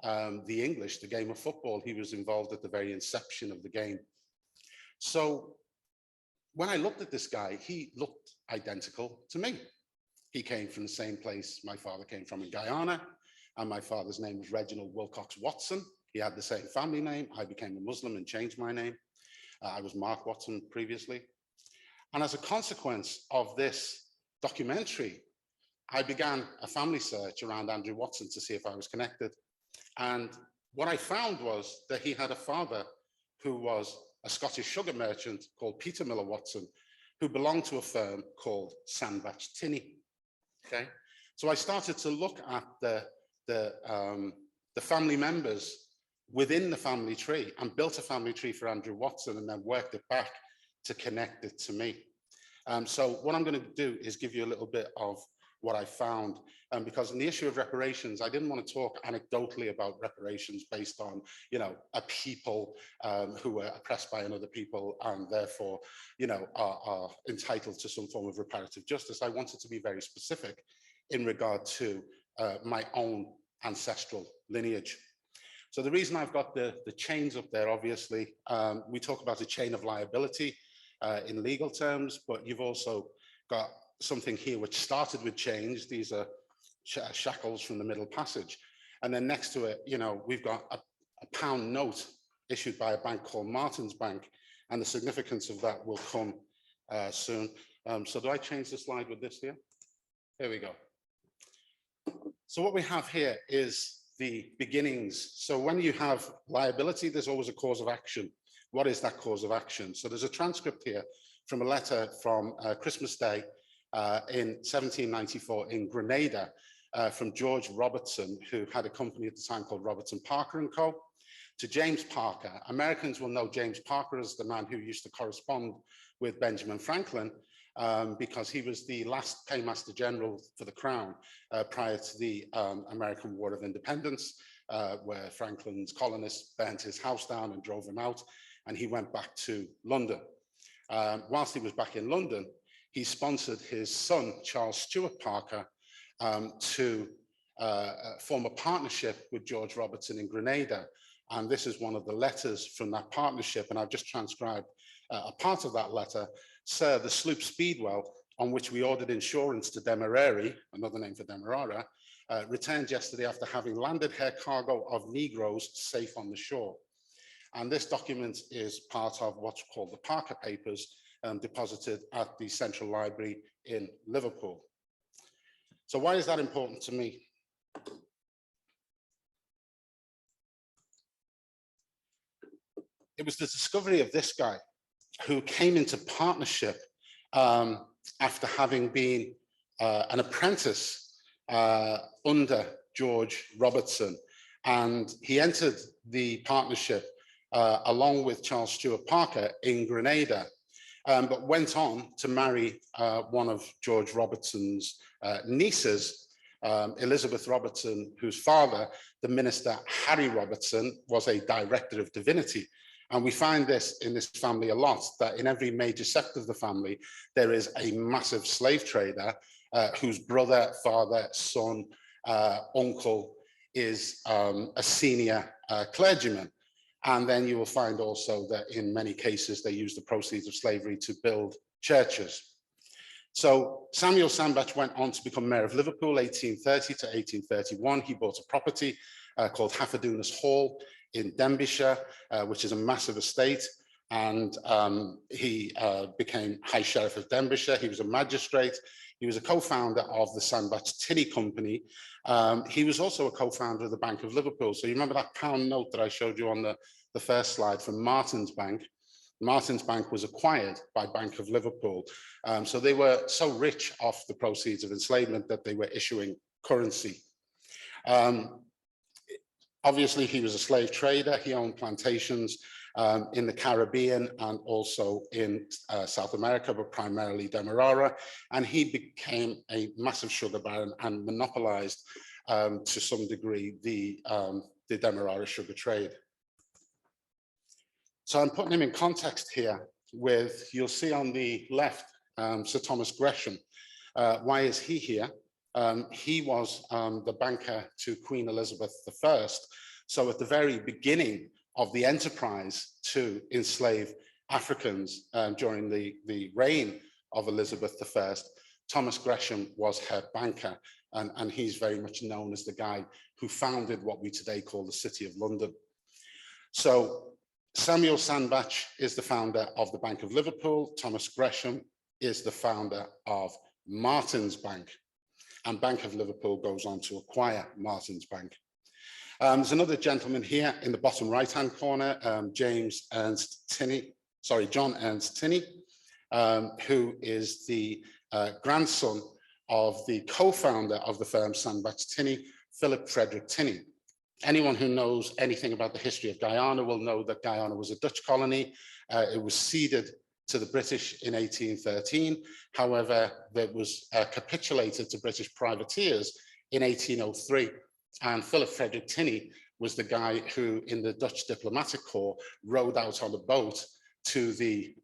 D: the English the game of football. He was involved at the very inception of the game. So when I looked at this guy, he looked identical to me. He came from the same place my father came from in Guyana, and my father's name was Reginald Wilcox Watson. He had the same family name. I became a Muslim and changed my name. I was Mark Watson previously. And as a consequence of this documentary, I began a family search around Andrew Watson to see if I was connected. And what I found was that he had a father who was a Scottish sugar merchant called Peter Miller Watson, who belonged to a firm called Sandbach Tinney. Okay, so I started to look at the family members within the family tree and built a family tree for Andrew Watson and then worked it back to connect it to me. So what I'm going to do is give you a little bit of what I found, because in the issue of reparations, I didn't want to talk anecdotally about reparations based on, you know, a people who were oppressed by another people and therefore, you know, are entitled to some form of reparative justice. I wanted to be very specific in regard to my own ancestral lineage. So the reason I've got the chains up there, obviously, we talk about a chain of liability in legal terms, but you've also got something here which started with chains. These are shackles from the Middle Passage. And then next to it, you know, we've got a pound note issued by a bank called Martin's Bank. And the significance of that will come soon. So do I change the slide with this here? Here we go. So what we have here is the beginnings. So when you have liability, there's always a cause of action. What is that cause of action? So there's a transcript here from a letter from Christmas Day in 1794 in Grenada from George Robertson, who had a company at the time called Robertson Parker and Co., to James Parker. Americans will know James Parker as the man who used to correspond with Benjamin Franklin because he was the last paymaster general for the Crown prior to the American War of Independence, where Franklin's colonists burnt his house down and drove him out, and he went back to London. Whilst he was back in London, he sponsored his son, Charles Stewart Parker, to form a partnership with George Robertson in Grenada. And this is one of the letters from that partnership. And I've just transcribed a part of that letter. Sir, the sloop Speedwell, on which we ordered insurance to Demerara, another name for Demerara, returned yesterday after having landed her cargo of Negroes safe on the shore. And this document is part of what's called the Parker Papers, deposited at the Central Library in Liverpool. So why is that important to me? It was the discovery of this guy who came into partnership after having been an apprentice under George Robertson. And he entered the partnership along with Charles Stewart Parker in Grenada, but went on to marry one of George Robertson's nieces, Elizabeth Robertson, whose father, the minister Harry Robertson, was a director of divinity. And we find this in this family a lot, that in every major sect of the family, there is a massive slave trader whose brother, father, son, uncle is a senior clergyman. And then you will find also that in many cases, they used the proceeds of slavery to build churches. So Samuel Sandbach went on to become mayor of Liverpool, 1830 to 1831. He bought a property called Haffadunas Hall in Denbighshire, which is a massive estate. And he became High Sheriff of Denbighshire. He was a magistrate. He was a co-founder of the Sandbach Tinny Company. He was also a co-founder of the Bank of Liverpool. So you remember that pound note that I showed you on the first slide from Martin's Bank? Martin's Bank was acquired by Bank of Liverpool. So they were so rich off the proceeds of enslavement that they were issuing currency. Obviously, he was a slave trader. He owned plantations in the Caribbean and also in South America, but primarily Demerara. And he became a massive sugar baron and monopolized to some degree the Demerara sugar trade. So I'm putting him in context here with, you'll see on the left, Sir Thomas Gresham. Why is he here? He was the banker to Queen Elizabeth I. So at the very beginning of the enterprise to enslave Africans during the reign of Elizabeth I, Thomas Gresham was her banker, and he's very much known as the guy who founded what we today call the City of London. So Samuel Sandbach is the founder of the Bank of Liverpool. Thomas Gresham is the founder of Martin's Bank, and Bank of Liverpool goes on to acquire Martin's Bank. There's another gentleman here in the bottom right-hand corner, John Ernst Tinny, who is the grandson of the co-founder of the firm Sandbach Tinny, Philip Frederick Tinny. Anyone who knows anything about the history of Guyana will know that Guyana was a Dutch colony. It was ceded to the British in 1813. However, it was capitulated to British privateers in 1803. And Philip Frederick Tinny was the guy who, in the Dutch diplomatic corps, rowed out on a boat to the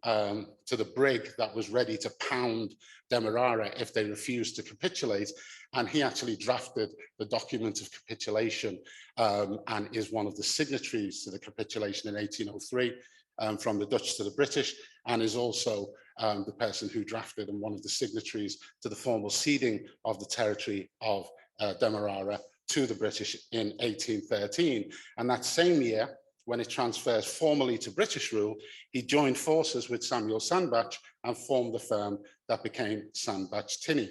D: brig that was ready to pound Demerara if they refused to capitulate. And he actually drafted the document of capitulation and is one of the signatories to the capitulation in 1803 from the Dutch to the British, and is also the person who drafted and one of the signatories to the formal ceding of the territory of Demerara to the British in 1813. And that same year, when it transfers formally to British rule, he joined forces with Samuel Sandbach and formed the firm that became Sandbach Tinny.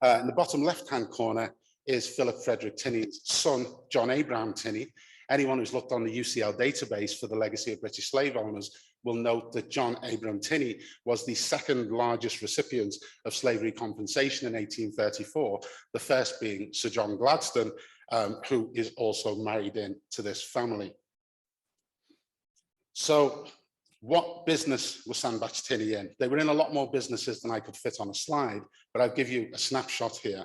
D: In the bottom left-hand corner is Philip Frederick Tinny's son, John Abraham Tinny. Anyone who's looked on the UCL database for the legacy of British slave owners will note that John Abraham Tinny was the second largest recipient of slavery compensation in 1834, the first being Sir John Gladstone, who is also married in to this family. So what business was Sandbach Tinny in? They were in a lot more businesses than I could fit on a slide, but I'll give you a snapshot here.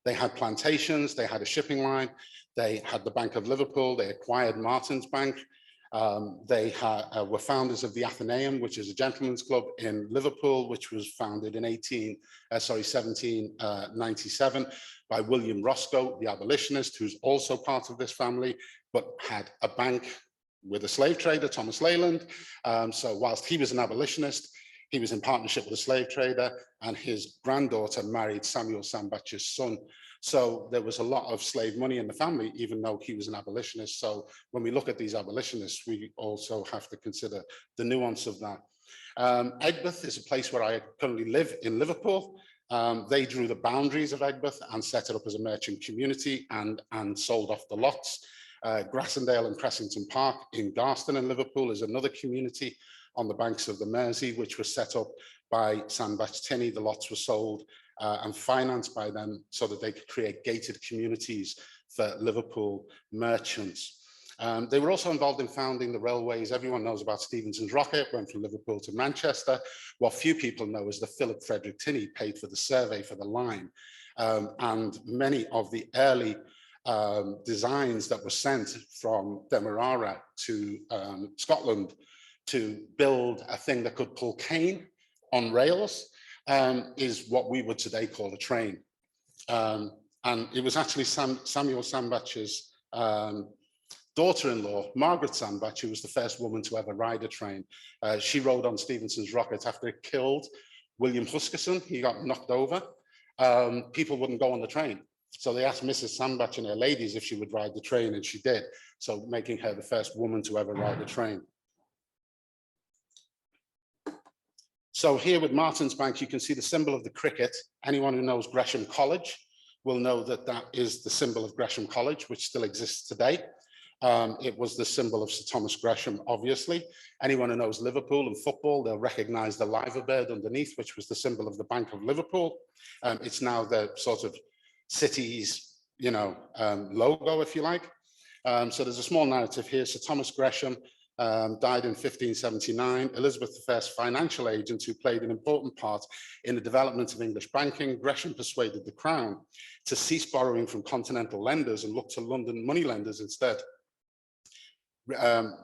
D: They had plantations, they had a shipping line, they had the Bank of Liverpool, they acquired Martin's Bank, they were founders of the Athenaeum, which is a gentleman's club in Liverpool, which was founded in 1797 by William Roscoe, the abolitionist, who's also part of this family, but had a bank with a slave trader, Thomas Leyland. So whilst he was an abolitionist, he was in partnership with a slave trader, and his granddaughter married Samuel Sandbach's son. So there was a lot of slave money in the family, even though he was an abolitionist. So when we look at these abolitionists, we also have to consider the nuance of that. Egbert is a place where I currently live in Liverpool. They drew the boundaries of Egbert and set it up as a merchant community and sold off the lots. Grassendale and Cressington Park in Garston in Liverpool is another community on the banks of the Mersey, which was set up by Sandbach Tinny. The lots were sold and financed by them so that they could create gated communities for Liverpool merchants. They were also involved in founding the railways. Everyone knows about Stephenson's rocket, went from Liverpool to Manchester. What few people know is that Philip Frederick Tinny paid for the survey for the line. And many of the early designs that were sent from Demerara to Scotland to build a thing that could pull cane on rails is what we would today call a train. And it was actually Samuel Sandbach's daughter-in-law, Margaret Sandbach, who was the first woman to ever ride a train. She rode on Stephenson's rocket after it killed William Huskisson. He got knocked over. People wouldn't go on the train. So they asked Mrs. Sandbach and her ladies if she would ride the train, and she did. So making her the first woman to ever ride a train. So here with Martin's Bank, you can see the symbol of the cricket. Anyone who knows Gresham College will know that that is the symbol of Gresham College, which still exists today. It was the symbol of Sir Thomas Gresham, obviously. Anyone who knows Liverpool and football, they'll recognize the liver bird underneath, which was the symbol of the Bank of Liverpool. It's now the sort of city's, logo, if you like. So there's a small narrative here. Sir Thomas Gresham died in 1579. Elizabeth I's financial agent, who played an important part in the development of English banking. Gresham persuaded the Crown to cease borrowing from continental lenders and look to London moneylenders instead.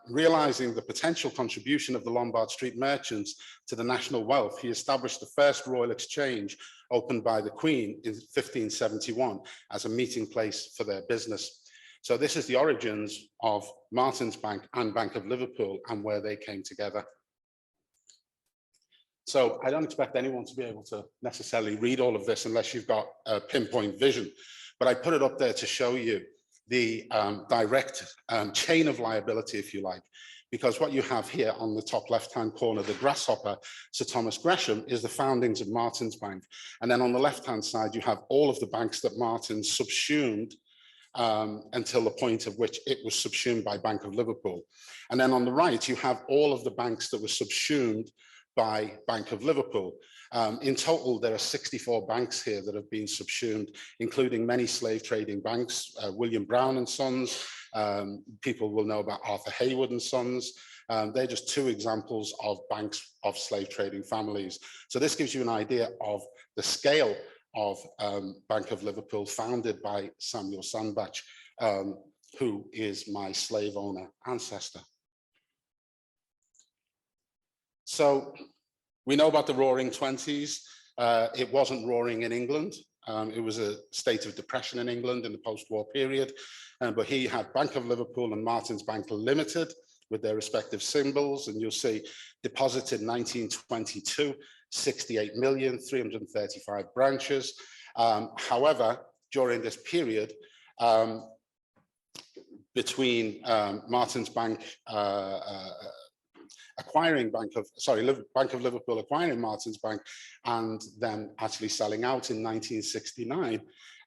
D: Realizing the potential contribution of the Lombard Street merchants to the national wealth, he established the first Royal Exchange, opened by the Queen in 1571 as a meeting place for their business. So this is the origins of Martin's Bank and Bank of Liverpool and where they came together. So I don't expect anyone to be able to necessarily read all of this unless you've got a pinpoint vision, but I put it up there to show you the direct chain of liability, if you like, because what you have here on the top left-hand corner, the grasshopper, Sir Thomas Gresham, is the foundings of Martin's Bank. And then on the left-hand side, you have all of the banks that Martin subsumed until the point at which it was subsumed by Bank of Liverpool. And then on the right, you have all of the banks that were subsumed by Bank of Liverpool. In total, there are 64 banks here that have been subsumed, including many slave trading banks, William Brown and Sons. People will know about Arthur Haywood and Sons. They're just two examples of banks of slave trading families. So this gives you an idea of the scale of Bank of Liverpool, founded by Samuel Sandbach, who is my slave owner ancestor. So we know about the Roaring '20s. It wasn't roaring in England. It was a state of depression in England in the post-war period. But he had Bank of Liverpool and Martin's Bank Limited with their respective symbols. And you'll see deposited in 1922, 68 million, 335 branches. However, during this period, between Martin's Bank acquiring Bank of Liverpool acquiring Martin's Bank and then actually selling out in 1969.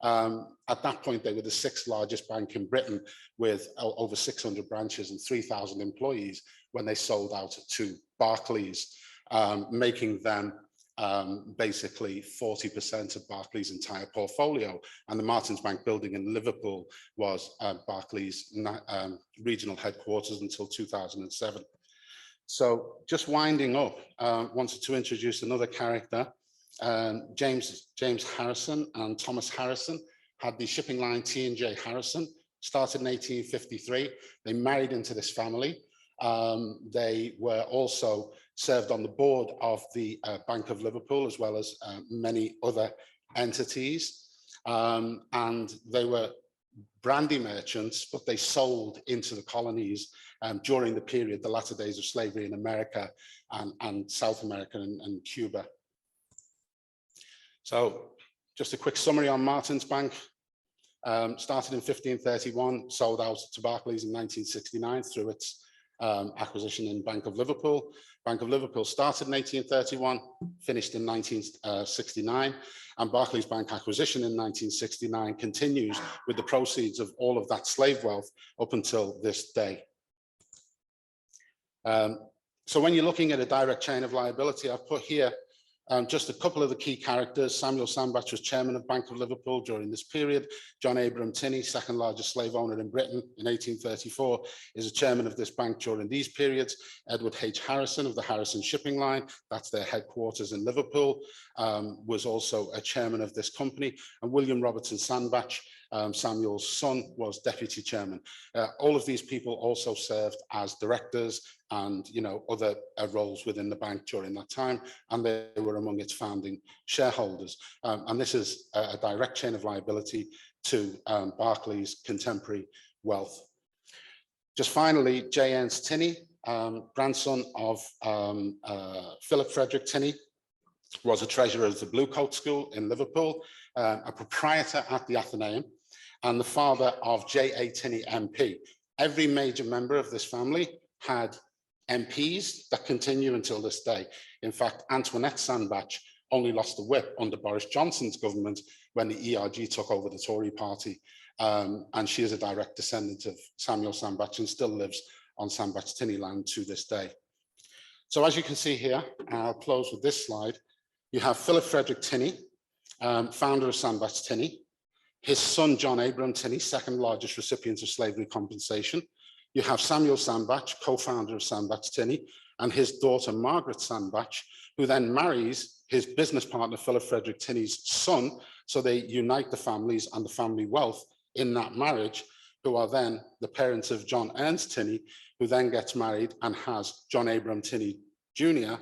D: At that point, they were the 6th largest bank in Britain with over 600 branches and 3,000 employees when they sold out to Barclays, making them basically 40% of Barclays' entire portfolio. And the Martin's Bank building in Liverpool was Barclays' regional headquarters until 2007. So just winding up, wanted to introduce another character. James Harrison and Thomas Harrison had the shipping line T&J Harrison, started in 1853. They married into this family. They were also served on the board of the Bank of Liverpool, as well as many other entities. And they were brandy merchants, but they sold into the colonies during the period, the latter days of slavery in America and South America and Cuba. So just a quick summary on Martin's Bank. Started in 1531, sold out to Barclays in 1969 through its acquisition in Bank of Liverpool. Bank of Liverpool started in 1831, finished in 1969, and Barclays Bank acquisition in 1969 continues with the proceeds of all of that slave wealth up until this day. So when you're looking at a direct chain of liability, I've put here just a couple of the key characters. Samuel Sandbach was chairman of Bank of Liverpool during this period. John Abram Tinney, 2nd largest slave owner in Britain in 1834, is a chairman of this bank during these periods. Edward H. Harrison of the Harrison Shipping Line, that's their headquarters in Liverpool, was also a chairman of this company. And William Robertson Sandbach, Samuel's son, was deputy chairman. All of these people also served as directors and other roles within the bank during that time, and they were among its founding shareholders. And this is a direct chain of liability to Barclays' contemporary wealth. Just finally, J. Ernst Tinney, grandson of Philip Frederick Tinney, was a treasurer of the Blue Coat School in Liverpool, a proprietor at the Athenaeum, and the father of J.A. Tinney MP. Every major member of this family had MPs that continue until this day. In fact, Antoinette Sandbach only lost the whip under Boris Johnson's government when the ERG took over the Tory party. And she is a direct descendant of Samuel Sandbach and still lives on Sandbach Tinney land to this day. So as you can see here, I'll close with this slide. You have Philip Frederick Tinney, founder of Sandbach Tinney, his son John Abram Tinney, second largest recipient of slavery compensation. You have Samuel Sandbach, co-founder of Sandbach Tinney, and his daughter Margaret Sandbach, who then marries his business partner Philip Frederick Tinney's son. So they unite the families and the family wealth in that marriage, who are then the parents of John Ernst Tinney, who then gets married and has John Abram Tinney Jr.,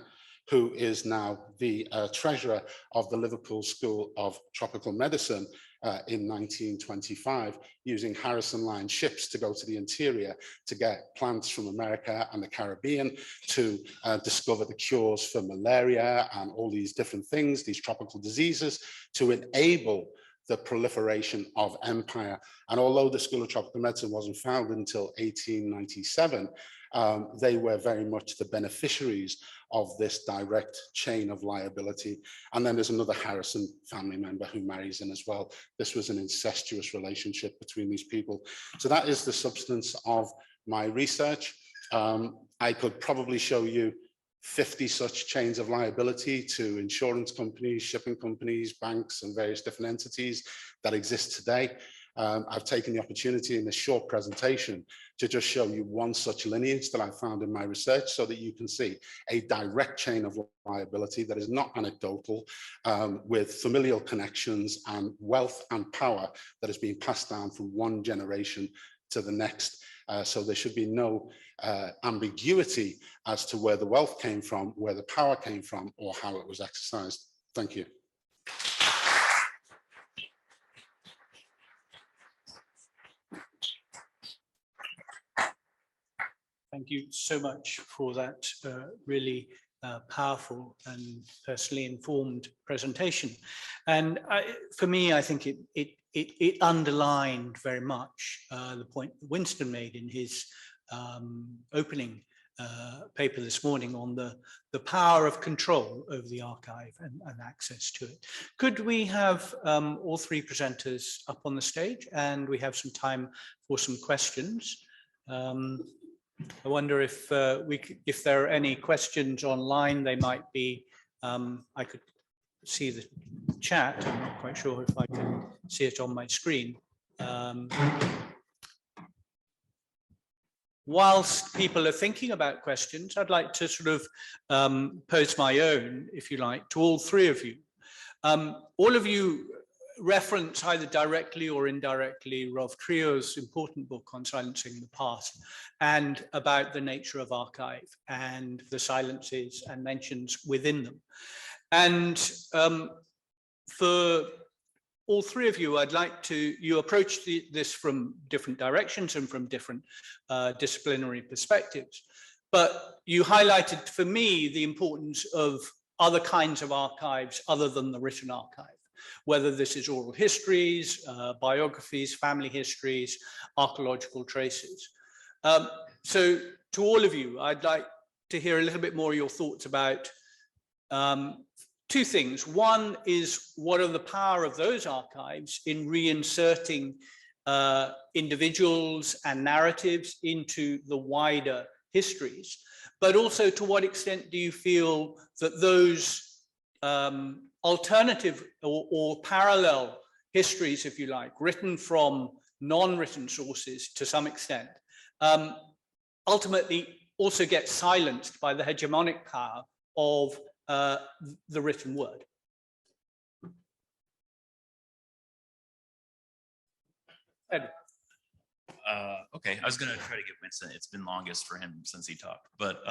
D: who is now the treasurer of the Liverpool School of Tropical Medicine in 1925, using Harrison Line ships to go to the interior to get plants from America and the Caribbean to discover the cures for malaria and all these different things, these tropical diseases, to enable the proliferation of empire. And although the School of Tropical Medicine wasn't founded until 1897, they were very much the beneficiaries of this direct chain of liability. And then there's another Harrison family member who marries in as well. This was an incestuous relationship between these people. So that is the substance of my research. I could probably show you 50 such chains of liability to insurance companies, shipping companies, banks, and various different entities that exist today. I've taken the opportunity in this short presentation to just show you one such lineage that I found in my research so that you can see a direct chain of liability that is not anecdotal, with familial connections and wealth and power that is being passed down from one generation to the next. So there should be no ambiguity as to where the wealth came from, where the power came from, or how it was exercised. Thank you.
A: Thank you so much for that really powerful and personally informed presentation. And for me, I think it underlined very much the point that Winston made in his opening paper this morning on the power of control over the archive and access to it. Could we have all three presenters up on the stage, and we have some time for some questions. I wonder if if there are any questions online. They might be, I could see the chat. I'm not quite sure if I can see it on my screen. Whilst people are thinking about questions, I'd like to sort of pose my own, if you like, to all three of you. All of you reference either directly or indirectly Rolf Trio's important book on silencing the past and about the nature of archive and the silences and mentions within them. And for all three of you, I'd like to, you approach this from different directions and from different disciplinary perspectives, but you highlighted for me the importance of other kinds of archives other than the written archive, whether this is oral histories, biographies, family histories, archaeological traces. So to all of you, I'd like to hear a little bit more of your thoughts about two things. One is, what are the power of those archives in reinserting individuals and narratives into the wider histories? But also, to what extent do you feel that those alternative or parallel histories, if you like, written from non-written sources to some extent, ultimately also get silenced by the hegemonic power of the written word? Ed.
E: Okay, I was going to try to get Winston. It's been longest for him since he talked. But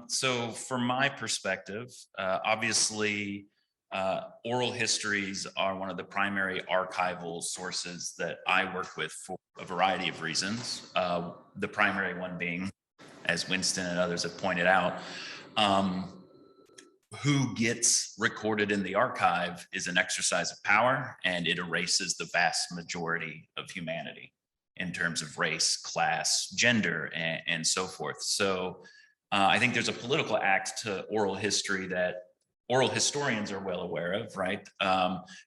E: so from my perspective, obviously, Oral histories are one of the primary archival sources that I work with for a variety of reasons. The primary one being, as Winston and others have pointed out, who gets recorded in the archive is an exercise of power, and it erases the vast majority of humanity in terms of race, class, gender, and so forth. So I think there's a political act to oral history that oral historians are well aware of, right?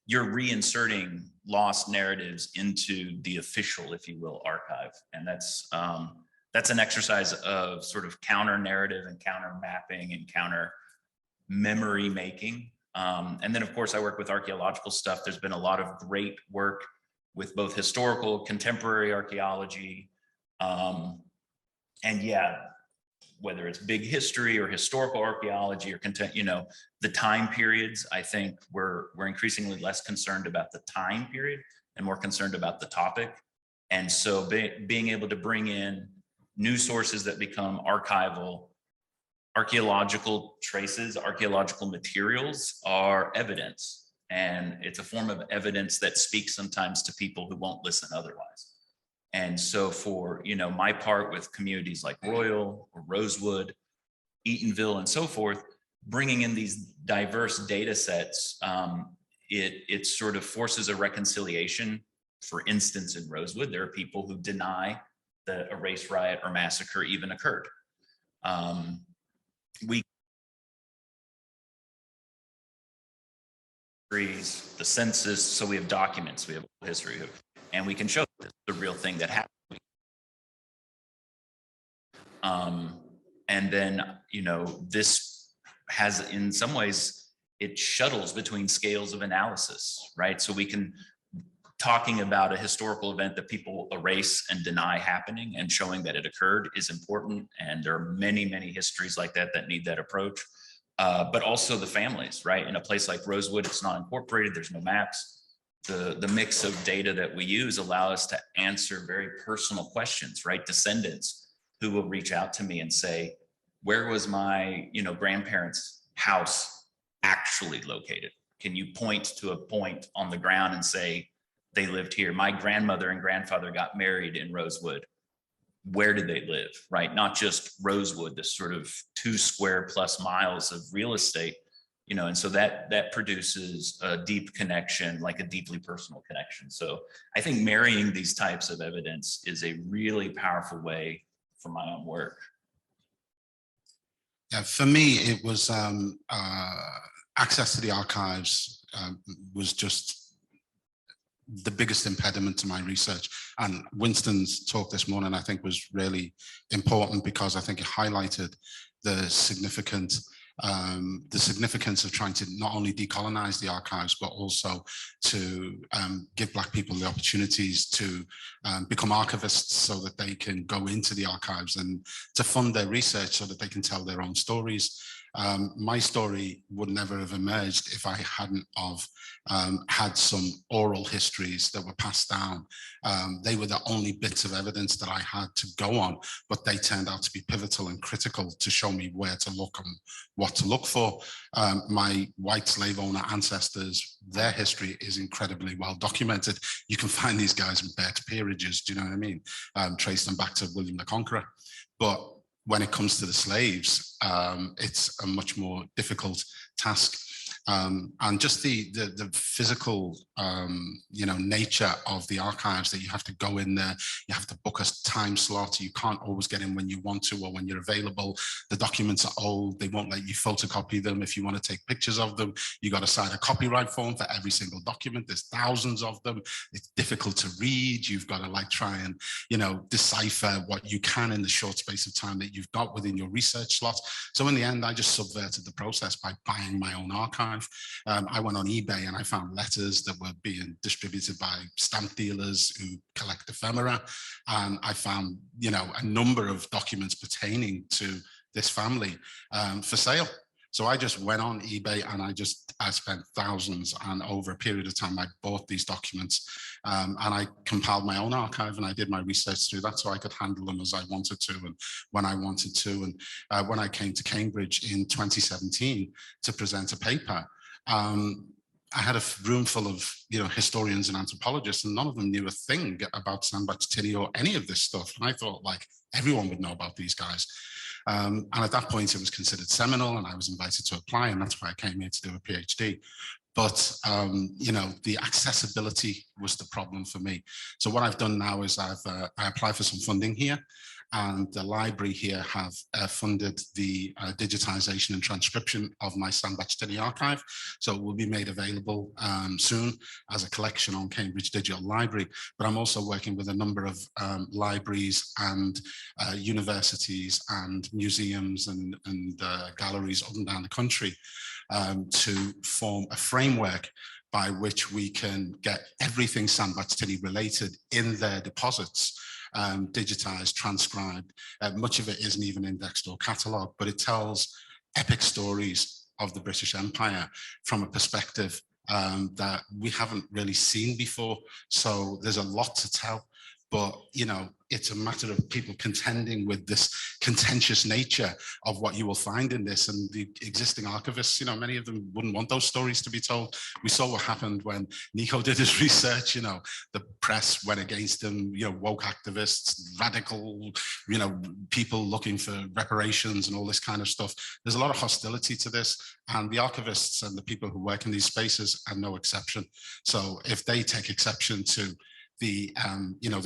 E: You're reinserting lost narratives into the official, if you will, archive. And that's an exercise of sort of counter narrative and counter mapping and counter memory making. And then of course I work with archaeological stuff. There's been a lot of great work with both historical, contemporary archaeology. And yeah, whether it's big history or historical archaeology or the time periods, I think we're increasingly less concerned about the time period and more concerned about the topic. And so being able to bring in new sources that become archival, archaeological traces, archaeological materials are evidence. And it's a form of evidence that speaks sometimes to people who won't listen otherwise. And so for, my part with communities like Royal or Rosewood, Eatonville, and so forth, bringing in these diverse data sets, it sort of forces a reconciliation. For instance, in Rosewood, there are people who deny that a race riot or massacre even occurred. The census, so we have documents, we have history, and we can show the real thing that happened. And then, this has, in some ways, it shuttles between scales of analysis, right? So we can, talking about a historical event that people erase and deny happening and showing that it occurred is important. And there are many, many histories like that need that approach. But also the families, right? In a place like Rosewood, it's not incorporated, there's no maps. The mix of data that we use allow us to answer very personal questions, right? Descendants who will reach out to me and say, where was my, grandparents' house actually located? Can you point to a point on the ground and say, they lived here? My grandmother and grandfather got married in Rosewood. Where did they live, right? Not just Rosewood, this sort of 2 square plus miles of real estate, and so that produces a deep connection, like a deeply personal connection. So I think marrying these types of evidence is a really powerful way for my own work.
D: Yeah, for me, it was access to the archives was just the biggest impediment to my research. And Winston's talk this morning, I think, was really important because I think it highlighted the significance of trying to not only decolonize the archives, but also to give Black people the opportunities to become archivists so that they can go into the archives and to fund their research so that they can tell their own stories. My story would never have emerged if I hadn't of had some oral histories that were passed down. They were the only bits of evidence that I had to go on, but they turned out to be pivotal and critical to show me where to look and what to look for. My white slave owner ancestors, their history is incredibly well documented. You can find these guys in birth peerages, do you know what I mean? Trace them back to William the Conqueror. But when it comes to the slaves, it's a much more difficult task. And just the physical, nature of the archives, that you have to go in there, you have to book a time slot, you can't always get in when you want to or when you're available. The documents are old, they won't let you photocopy them. If you want to take pictures of them, you got to sign a copyright form for every single document. There's thousands of them. It's difficult to read. You've got to try and, decipher what you can in the short space of time that you've got within your research slot. So in the end, I just subverted the process by buying my own archive. I went on eBay and I found letters that were being distributed by stamp dealers who collect ephemera. And I found, a number of documents pertaining to this family for sale. So I just went on eBay and I spent thousands, and over a period of time, I bought these documents and I compiled my own archive and I did my research through that so I could handle them as I wanted to and when I wanted to. And when I came to Cambridge in 2017 to present a paper, I had a room full of, historians and anthropologists, and none of them knew a thing about San-Bach-Tini or any of this stuff. And I thought, like, everyone would know about these guys. And at that point, it was considered seminal, and I was invited to apply, and that's why I came here to do a PhD. But, the accessibility was the problem for me. So what I've done now is I applied for some funding here, and the library here have funded the digitization and transcription of my San-Bach-Tini archive. So it will be made available soon as a collection on Cambridge Digital Library. But I'm also working with a number of libraries and universities and museums and galleries up and down the country to form a framework by which we can get everything San-Bach-Tini related in their deposits, digitized, transcribed. Much of it isn't even indexed or catalogued, but it tells epic stories of the British Empire from a perspective that we haven't really seen before. So there's a lot to tell, but it's a matter of people contending with this contentious nature of what you will find in this. And the existing archivists, many of them wouldn't want those stories to be told. We saw what happened when Nico did his research. The press went against him, woke activists, radical, people looking for reparations and all this kind of stuff. There's a lot of hostility to this, and the archivists and the people who work in these spaces are no exception. So if they take exception to the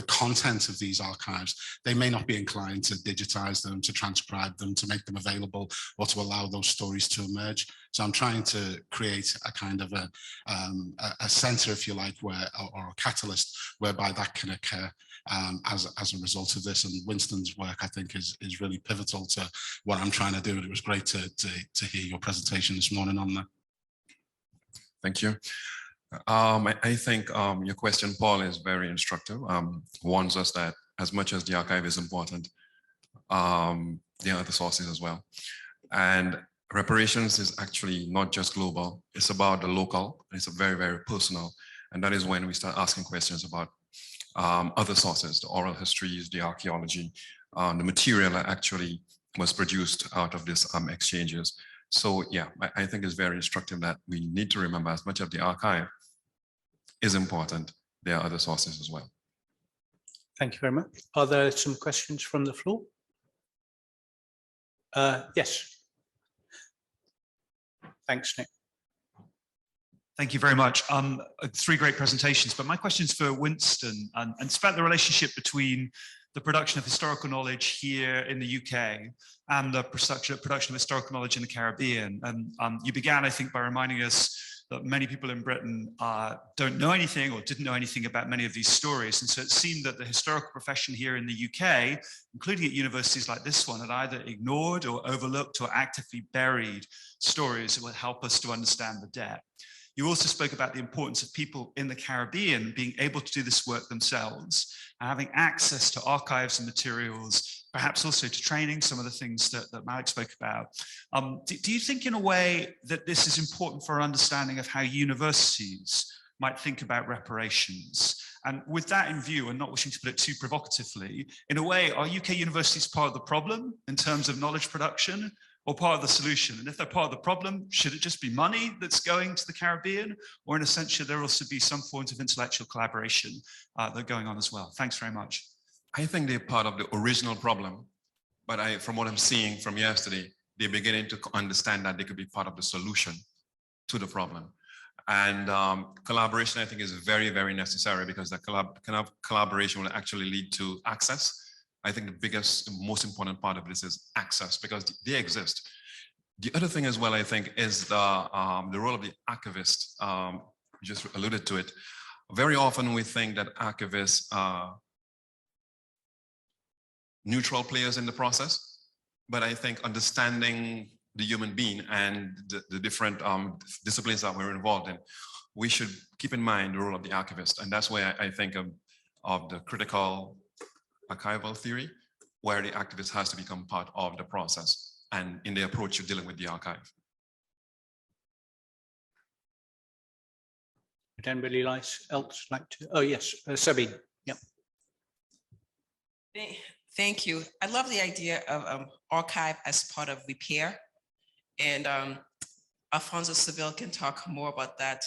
D: content of these archives, they may not be inclined to digitize them, to transcribe them, to make them available, or to allow those stories to emerge. So I'm trying to create a kind of a center, if you like, or a catalyst whereby that can occur as a result of this. And Winston's work, I think, is really pivotal to what I'm trying to do. And it was great to hear your presentation this morning on that.
B: Thank you. I think your question, Paul, is very instructive. Warns us that as much as the archive is important, there are other sources as well. And reparations is actually not just global, it's about the local, it's a very, very personal. And that is when we start asking questions about other sources, the oral histories, the archaeology, the material that actually was produced out of these exchanges. So yeah, I think it's very instructive that we need to remember as much of the archive is important, there are other sources as well.
A: Thank you very much. Are there some questions from the floor? Yes. Thanks, Nick.
F: Thank you very much. 3 great presentations, but my question is for Winston, and it's about the relationship between the production of historical knowledge here in the UK and the production of historical knowledge in the Caribbean. And you began, I think, by reminding us that many people in Britain don't know anything or didn't know anything about many of these stories. And so it seemed that the historical profession here in the UK, including at universities like this one, had either ignored or overlooked or actively buried stories that would help us to understand the debt. You also spoke about the importance of people in the Caribbean being able to do this work themselves and having access to archives and materials, perhaps also to training, some of the things that Malik spoke about. Do you think in a way that this is important for our understanding of how universities might think about reparations? And with that in view, and not wishing to put it too provocatively, in a way, are UK universities part of the problem in terms of knowledge production, or part of the solution? And if they're part of the problem, should it just be money that's going to the Caribbean? Or in a sense, should there also be some forms of intellectual collaboration that are going on as well? Thanks very much.
B: I think they're part of the original problem, but from what I'm seeing from yesterday, they're beginning to understand that they could be part of the solution to the problem. And collaboration, I think, is very, very necessary, because that kind of collaboration will actually lead to access. I think the biggest, most important part of this is access, because they exist. The other thing as well, I think, is the role of the archivist. You just alluded to it. Very often we think that archivists are neutral players in the process, but I think understanding the human being and the different disciplines that we're involved in, we should keep in mind the role of the archivist. And that's why I think of the critical archival theory, where the activist has to become part of the process and in the approach to dealing with the archive.
A: Would anybody else like to? Oh, yes, Sabine. Yep.
G: Thank you. I love the idea of archive as part of repair. And Alfonso Seville can talk more about that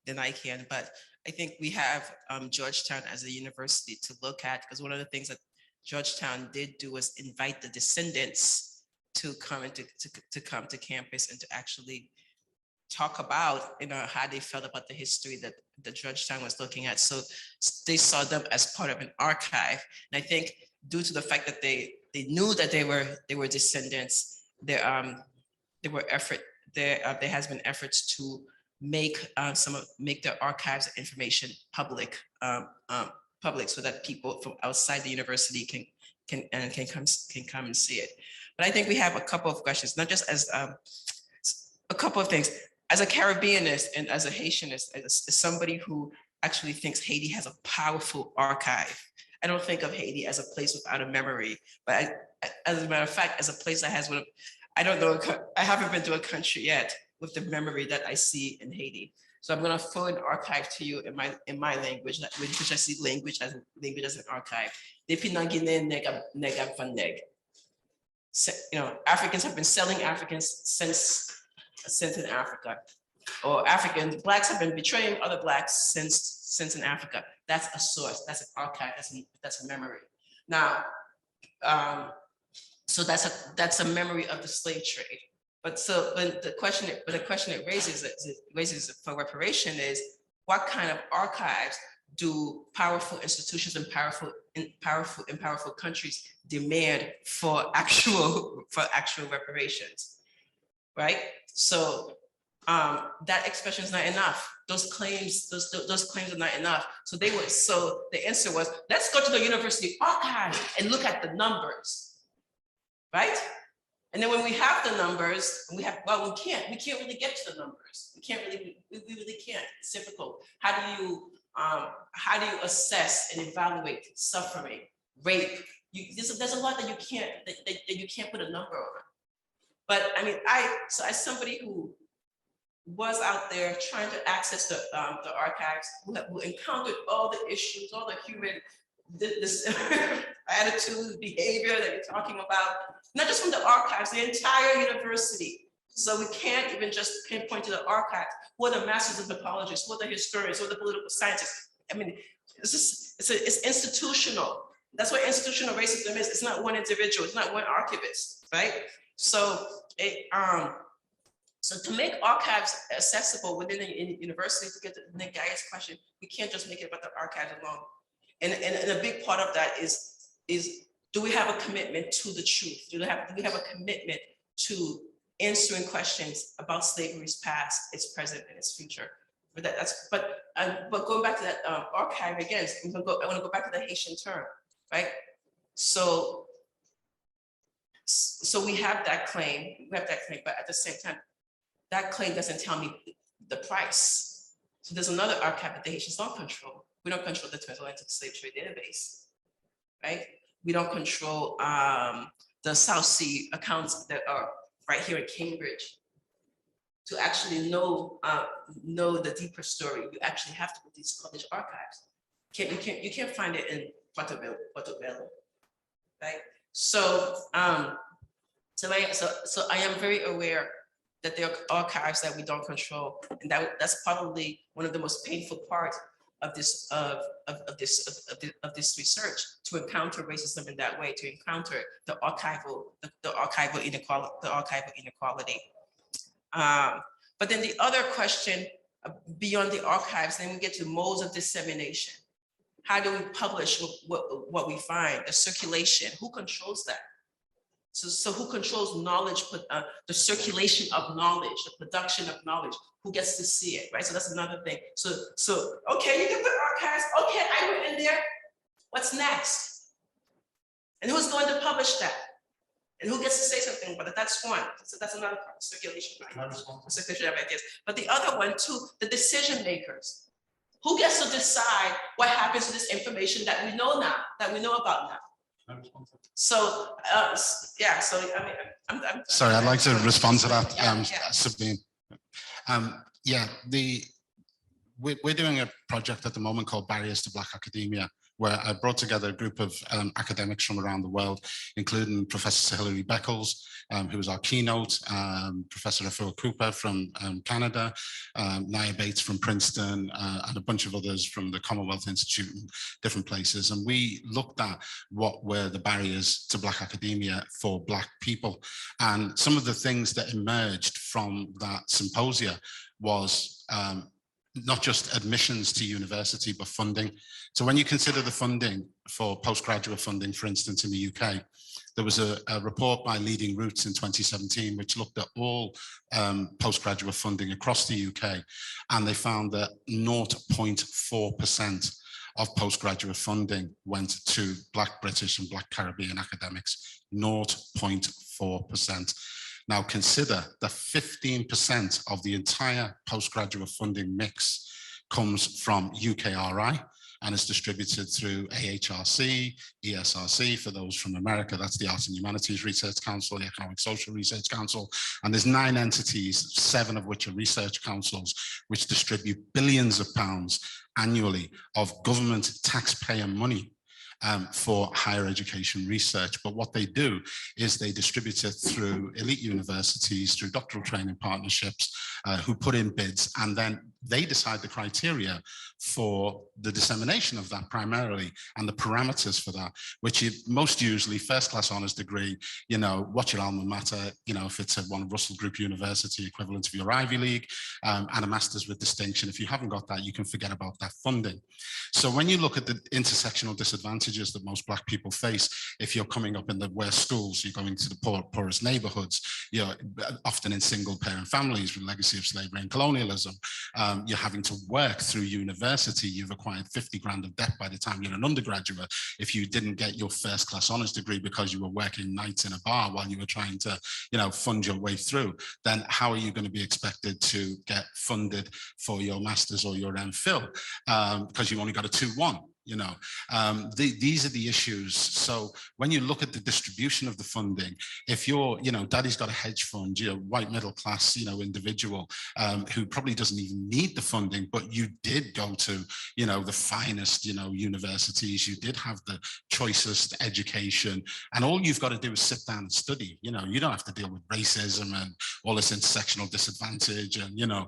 G: than I can, but I think we have Georgetown as a university to look at, because one of the things that Georgetown did do was invite the descendants to come come to campus and to actually talk about, how they felt about the history that Georgetown was looking at. So they saw them as part of an archive. And I think due to the fact that they knew that they were descendants, there has been efforts to make the archives information public, so that people from outside the university can come and see it. But I think we have a couple of questions, not just as a couple of things. As a Caribbeanist and as a Haitianist, as somebody who actually thinks Haiti has a powerful archive, I don't think of Haiti as a place without a memory, but as a matter of fact, as a place that has I don't know, I haven't been to a country yet with the memory that I see in Haiti. So I'm going to throw an archive to you in my language, which I see language as an archive. Africans have been selling Africans since in Africa, or Blacks have been betraying other Blacks since in Africa. That's a source. That's an archive. That's a memory. Now, so that's a memory of the slave trade. But the question it raises for reparation is, what kind of archives do powerful institutions and powerful countries demand for actual reparations, right? So that expression is not enough. Those claims are not enough. So the answer was, let's go to the university archive and look at the numbers, right? And then when we have the numbers, we can't really get to the numbers. We really can't. It's difficult. How do you assess and evaluate suffering, rape? There's a lot that you can't put a number on. But I mean, so as somebody who was out there trying to access the archives, who encountered all the issues, all the human this attitude, behavior that you're talking about, not just from the archives, the entire university. So we can't even just pinpoint to the archives. Who are the masters of anthropologists? Who are the historians? Who are the political scientists? I mean, it's institutional. That's what institutional racism is. It's not one individual. It's not one archivist, right? So so to make archives accessible within the university, to get to Nick Guy's question, we can't just make it about the archives alone. And a big part of that is do we have a commitment to the truth? Do we have a commitment to answering questions about slavery's past, its present, and its future? But going back to that archive again, I want to go back to the Haitian term, right? So we have that claim, but at the same time, that claim doesn't tell me the price. So there's another archive that the Haitians don't control. We don't control the transatlantic slave trade database, right? We don't control the South Sea accounts that are right here in Cambridge. To actually know the deeper story, you actually have to put these college archives. You can't find it in Portobello, right? So I am very aware that there are archives that we don't control, and that's probably one of the most painful parts of this research, to encounter racism in that way, to encounter the archival inequality. But then the other question beyond the archives, then we get to modes of dissemination. How do we publish what we find? The circulation, who controls that? So who controls knowledge, the circulation of knowledge, the production of knowledge, who gets to see it, right? So that's another thing. So okay, you can put archives, okay, I went in there, what's next? And who's going to publish that? And who gets to say something about it? That's one. So that's another part, circulation, right? Circulation of ideas. But the other one too, the decision makers. Who gets to decide what happens to this information that we know now, that we know about now? So yeah, so I mean, I'm
D: sorry, I'd like to respond to that,
G: Sabine.
D: Yeah, we're doing a project at the moment called Barriers to Black Academia, where I brought together a group of academics from around the world, including Professor Sir Hilary Beckles, who was our keynote, Professor Afua Cooper from Canada, Nia Bates from Princeton, and a bunch of others from the Commonwealth Institute and different places. And we looked at what were the barriers to Black academia for Black people. And some of the things that emerged from that symposia was not just admissions to university, but funding. So when you consider the funding for postgraduate funding, for instance, in the UK, there was a report by Leading Roots in 2017, which looked at all postgraduate funding across the UK, and they found that 0.4% of postgraduate funding went to Black British and Black Caribbean academics, 0.4%. Now consider that 15% of the entire postgraduate funding mix comes from UKRI and is distributed through AHRC, ESRC, for those from America, that's the Arts and Humanities Research Council, the Economic Social Research Council, and there's 9 entities, 7 of which are research councils, which distribute billions of pounds annually of government taxpayer money for higher education research. But what they do is they distribute it through elite universities, through doctoral training partnerships, who put in bids, and then they decide the criteria for the dissemination of that primarily, and the parameters for that, which is most usually first-class honours degree, you know, what's your alma mater, you know, if it's a one Russell Group University equivalent of your Ivy League, and a master's with distinction. If you haven't got that, you can forget about that funding. So when you look at the intersectional disadvantages that most Black people face, if you're coming up in the worst schools, you're going to the poorest neighbourhoods, you're often in single parent families with legacy of slavery and colonialism, you're having to work through university, you've acquired 50 grand of debt by the time you're an undergraduate. If you didn't get your first class honours degree because you were working nights in a bar while you were trying to, you know, fund your way through, then how are you going to be expected to get funded for your master's or your MPhil? Because you only got a 2-1. You know, these are the issues. So when you look at the distribution of the funding, if you're, you know, daddy's got a hedge fund, you know, white middle class, you know, individual who probably doesn't even need the funding, but you did go to, you know, the finest, you know, universities, you did have the choicest education, and all you've got to do is sit down and study. You know, you don't have to deal with racism and all this intersectional disadvantage and, you know,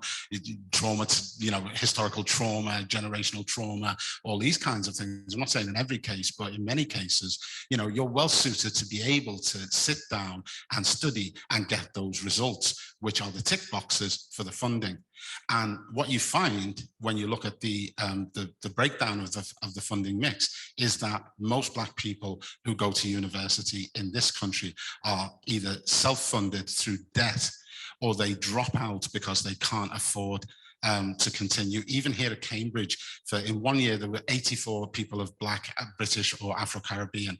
D: trauma, you know, historical trauma, generational trauma, all these kinds of things. I'm not saying in every case, but in many cases, you know, you're well suited to be able to sit down and study and get those results, which are the tick boxes for the funding. And what you find when you look at the breakdown of the funding mix is that most Black people who go to university in this country are either self-funded through debt, or they drop out because they can't afford to continue. Even here at Cambridge, in 1 year, there were 84 people of Black, British or Afro-Caribbean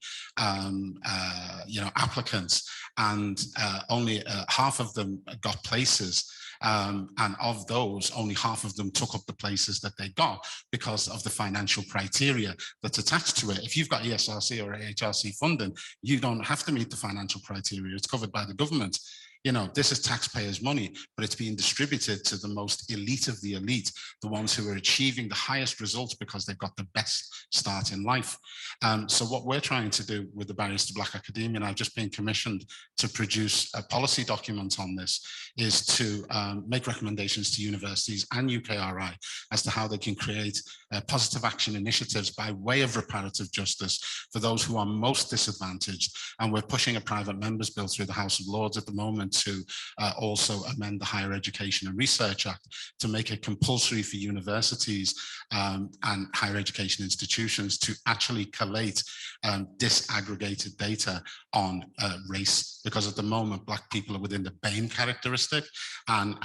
D: you know, applicants, and only half of them got places. And of those, only half of them took up the places that they got because of the financial criteria that's attached to it. If you've got ESRC or AHRC funding, you don't have to meet the financial criteria. It's covered by the government. You know, this is taxpayers' money, but it's being distributed to the most elite of the elite, the ones who are achieving the highest results because they've got the best start in life. So what we're trying to do with the Barriers to Black Academia, and I've just been commissioned to produce a policy document on this, is to make recommendations to universities and UKRI as to how they can create positive action initiatives by way of reparative justice for those who are most disadvantaged. And we're pushing a private members bill through the House of Lords at the moment to also amend the Higher Education and Research Act to make it compulsory for universities and higher education institutions to actually collate disaggregated data on race, because at the moment Black people are within the BAME characteristic, and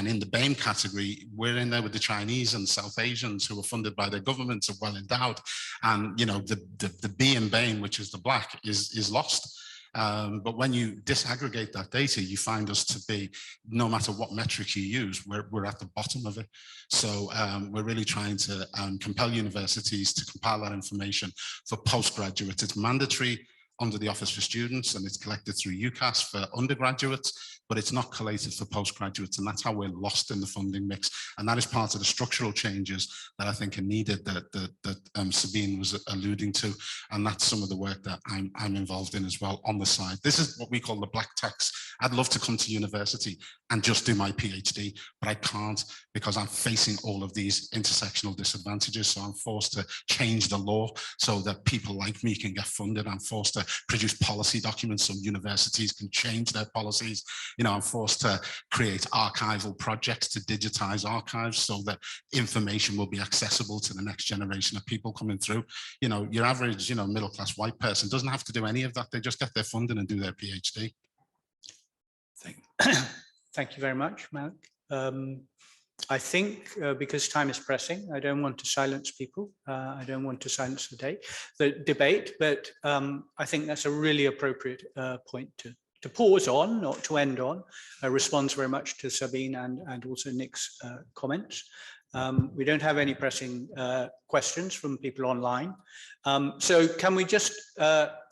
D: in the BAME category we're in there with the Chinese and South Asians who are funded by their governments, are well endowed, and you know the B in BAME, which is the Black, is lost. But when you disaggregate that data, you find us to be, no matter what metric you use, we're at the bottom of it. So we're really trying to compel universities to compile that information for postgraduates. It's mandatory under the Office for Students, and it's collected through UCAS for undergraduates, but it's not collated for postgraduates, and that's how we're lost in the funding mix. And that is part of the structural changes that I think are needed that Sabine was alluding to, and that's some of the work that I'm involved in as well on the side. This is what we call the black tax. I'd love to come to university and just do my PhD, but I can't because I'm facing all of these intersectional disadvantages. So I'm forced to change the law so that people like me can get funded. I'm forced to produce policy documents so universities can change their policies. You know, I'm forced to create archival projects to digitize archives so that information will be accessible to the next generation of people coming through. You know, your average, you know, middle-class white person doesn't have to do any of that. They just get their funding and do their PhD.
A: Thank you very much, Malik. I think because time is pressing, I don't want to silence people. I don't want to silence the debate, but I think that's a really appropriate point to pause on, not to end on. Responds very much to Sabine and also Nick's comments. We don't have any pressing questions from people online. So can we just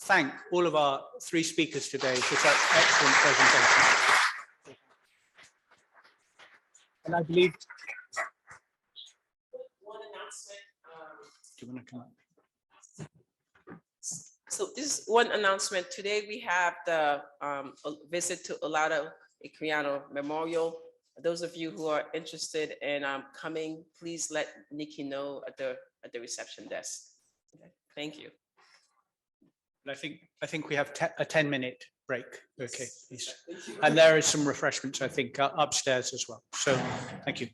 A: thank all of our three speakers today for such excellent presentations. And I believe.
G: One announcement.
A: Do you want to come up?
G: So this is one announcement. Today we have the visit to Olaudah Equiano Memorial. Those of you who are interested in coming, please let Nikki know at the reception desk. Okay. Thank you.
A: I think we have a 10-minute break. Okay, please. And there is some refreshments, I think, upstairs as well. So thank you.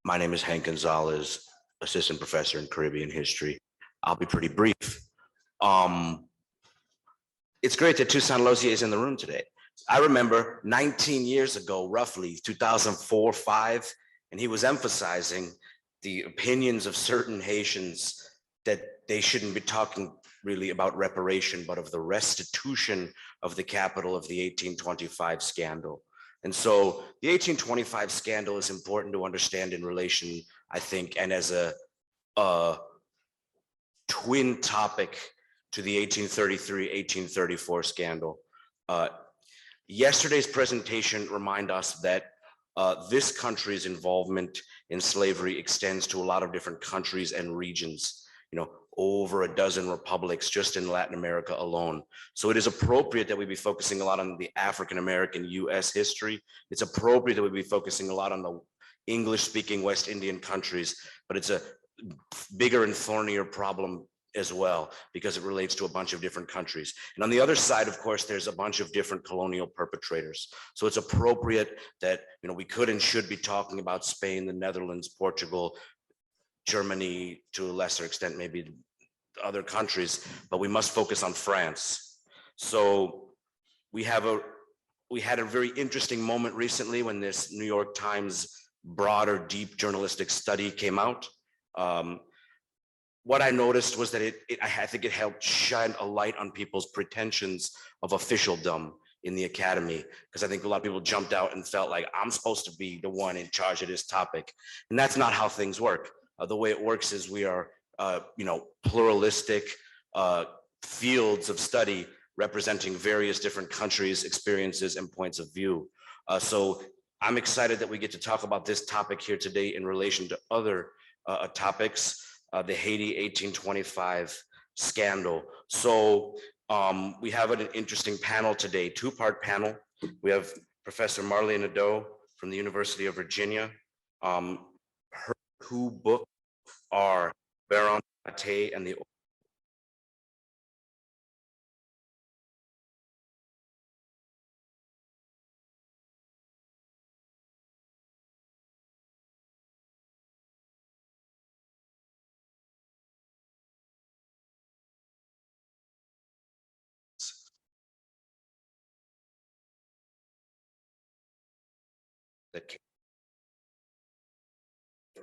H: My name is Hank Gonzalez, assistant professor in Caribbean history. I'll be pretty brief. It's great that Toussaint Lousier is in the room today. I remember 19 years ago, roughly 2004-05, and he was emphasizing the opinions of certain Haitians that they shouldn't be talking really about reparation, but of the restitution of the capital of the 1825 scandal. And so the 1825 scandal is important to understand in relation, I think, and as a twin topic to the 1833-1834 scandal. Yesterday's presentation reminded us that this country's involvement in slavery extends to a lot of different countries and regions, you know, over a dozen republics just in Latin America alone. So it is appropriate that we be focusing a lot on the African-American US history. It's appropriate that we be focusing a lot on the English-speaking West Indian countries, but it's a bigger and thornier problem as well, because it relates to a bunch of different countries. And on the other side, of course, there's a bunch of different colonial perpetrators. So it's appropriate that, you know, we could and should be talking about Spain, the Netherlands, Portugal, Germany, to a lesser extent, maybe other countries, but we must focus on France. So we had a very interesting moment recently when this New York Times broader, deep journalistic study came out. What I noticed was that I think it helped shine a light on people's pretensions of officialdom in the academy, because I think a lot of people jumped out and felt like I'm supposed to be the one in charge of this topic. And that's not how things work. The way it works is we are, you know, pluralistic fields of study representing various different countries, experiences, and points of view. So I'm excited that we get to talk about this topic here today in relation to other topics. The Haiti 1825 scandal. So we have an interesting panel today, two-part panel. We have Professor Marlene Nadeau from the University of Virginia. Her two books are Baron Pate and the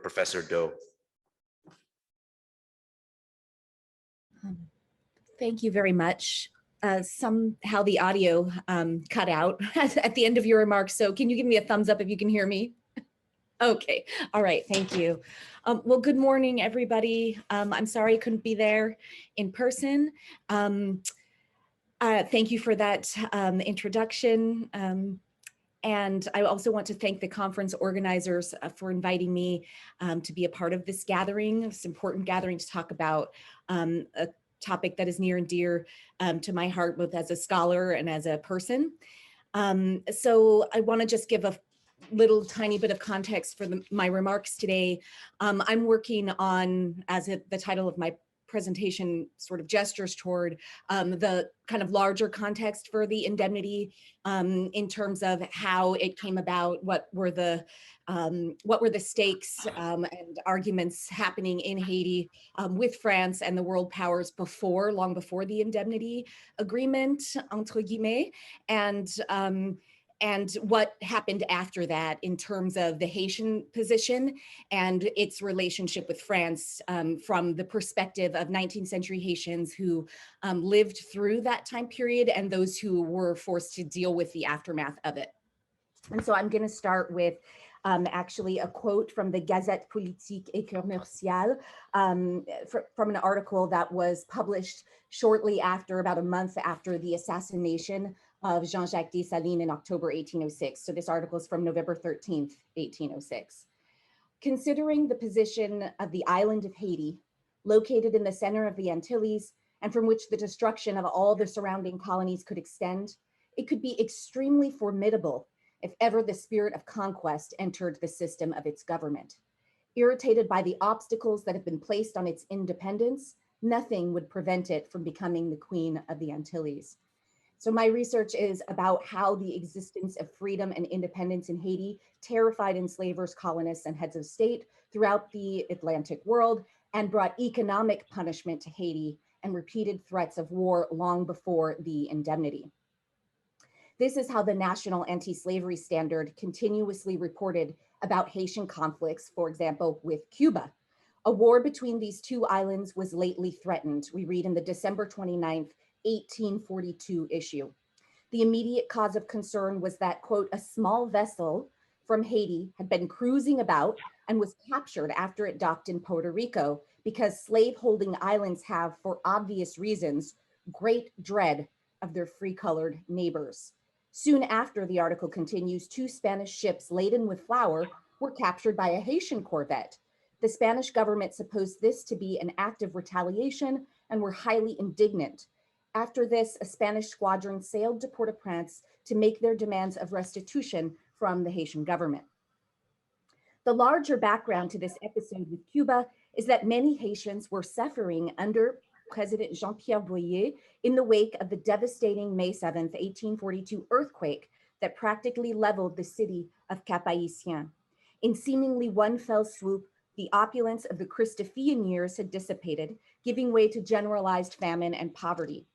H: Professor Doe.
I: Thank you very much. Somehow the audio cut out at the end of your remarks. So can you give me a thumbs up if you can hear me? Okay. All right. Thank you. Well, good morning, everybody. I'm sorry I couldn't be there in person. Thank you for that introduction. And I also want to thank the conference organizers for inviting me to be a part of this gathering, this important gathering to talk about a topic that is near and dear to my heart, both as a scholar and as a person. So I want to just give a little tiny bit of context for my remarks today. I'm working on, as the title of my presentation sort of gestures toward, the kind of larger context for the indemnity in terms of how it came about, what were the stakes and arguments happening in Haiti with France and the world powers long before the indemnity agreement, entre guillemets, and what happened after that in terms of the Haitian position and its relationship with France from the perspective of 19th century Haitians who lived through that time period and those who were forced to deal with the aftermath of it. And so I'm going to start with actually a quote from the Gazette Politique et Commerciale from an article that was published shortly after, about a month after the assassination of Jean-Jacques Dessalines in October 1806. So this article is from November 13th, 1806. Considering the position of the island of Haiti, located in the center of the Antilles, and from which the destruction of all the surrounding colonies could extend, it could be extremely formidable if ever the spirit of conquest entered the system of its government. Irritated by the obstacles that have been placed on its independence, nothing would prevent it from becoming the queen of the Antilles. So my research is about how the existence of freedom and independence in Haiti terrified enslavers, colonists, and heads of state throughout the Atlantic world and brought economic punishment to Haiti and repeated threats of war long before the indemnity. This is how the National Anti-Slavery Standard continuously reported about Haitian conflicts, for example, with Cuba. A war between these two islands was lately threatened, we read in the December 29th, 1842 issue. The immediate cause of concern was that, quote, a small vessel from Haiti had been cruising about and was captured after it docked in Puerto Rico because slave-holding islands have, for obvious reasons, great dread of their free-colored neighbors. Soon after, the article continues, 2 Spanish ships laden with flour were captured by a Haitian corvette. The Spanish government supposed this to be an act of retaliation and were highly indignant. After this, a Spanish squadron sailed to Port-au-Prince to make their demands of restitution from the Haitian government. The larger background to this episode with Cuba is that many Haitians were suffering under President Jean-Pierre Boyer in the wake of the devastating May 7th, 1842 earthquake that practically leveled the city of Cap-Haïtien. In seemingly one fell swoop, the opulence of the Christophian years had dissipated, giving way to generalized famine and poverty.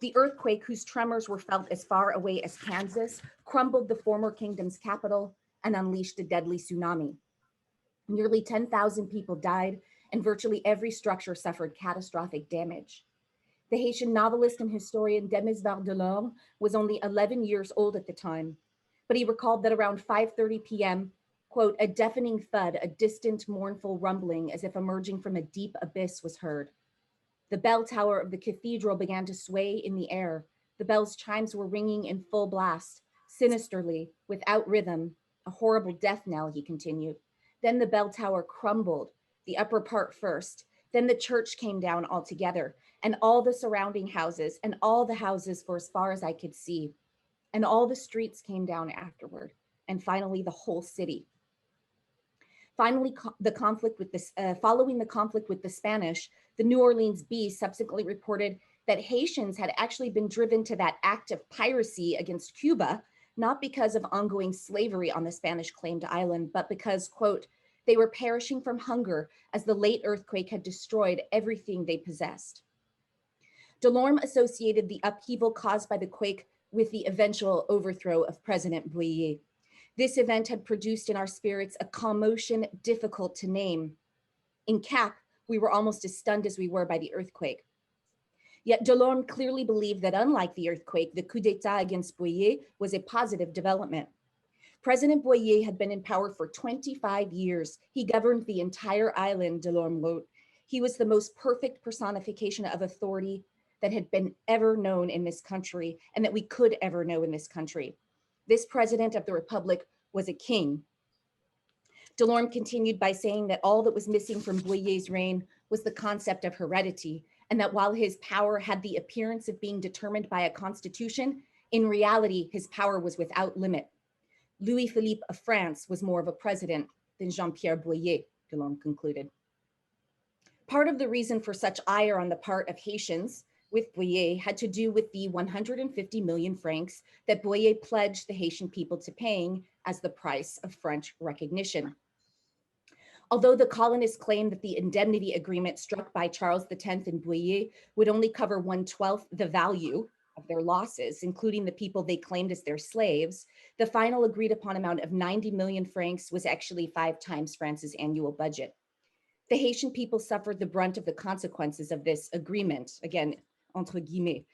I: The earthquake, whose tremors were felt as far away as Kansas, crumbled the former kingdom's capital and unleashed a deadly tsunami. Nearly 10,000 people died, and virtually every structure suffered catastrophic damage. The Haitian novelist and historian Demis Delorme was only 11 years old at the time, but he recalled that around 5:30 p.m., quote, a deafening thud, a distant, mournful rumbling as if emerging from a deep abyss was heard. The bell tower of the cathedral began to sway in the air. The bell's chimes were ringing in full blast, sinisterly, without rhythm, a horrible death knell, he continued. Then the bell tower crumbled, the upper part first. Then the church came down altogether, and all the surrounding houses, and all the houses for as far as I could see. And all the streets came down afterward, and finally the whole city. Following the conflict with the Spanish, the New Orleans Bee subsequently reported that Haitians had actually been driven to that act of piracy against Cuba, not because of ongoing slavery on the Spanish claimed island, but because, quote, they were perishing from hunger as the late earthquake had destroyed everything they possessed. Delorme associated the upheaval caused by the quake with the eventual overthrow of President Boyer. This event had produced in our spirits a commotion difficult to name. In Cap, we were almost as stunned as we were by the earthquake. Yet Delorme clearly believed that unlike the earthquake, the coup d'etat against Boyer was a positive development. President Boyer had been in power for 25 years. He governed the entire island, Delorme wrote. He was the most perfect personification of authority that had been ever known in this country and that we could ever know in this country. This president of the Republic was a king. Delorme continued by saying that all that was missing from Boyer's reign was the concept of heredity, and that while his power had the appearance of being determined by a constitution, in reality, his power was without limit. Louis-Philippe of France was more of a president than Jean-Pierre Boyer, Delorme concluded. Part of the reason for such ire on the part of Haitians with Boyer had to do with the 150 million francs that Boyer pledged the Haitian people to paying as the price of French recognition. Although the colonists claimed that the indemnity agreement struck by Charles X and Boyer would only cover 1/12 the value of their losses, including the people they claimed as their slaves, the final agreed upon amount of 90 million francs was actually 5 times France's annual budget. The Haitian people suffered the brunt of the consequences of this agreement, again, entre guillemets,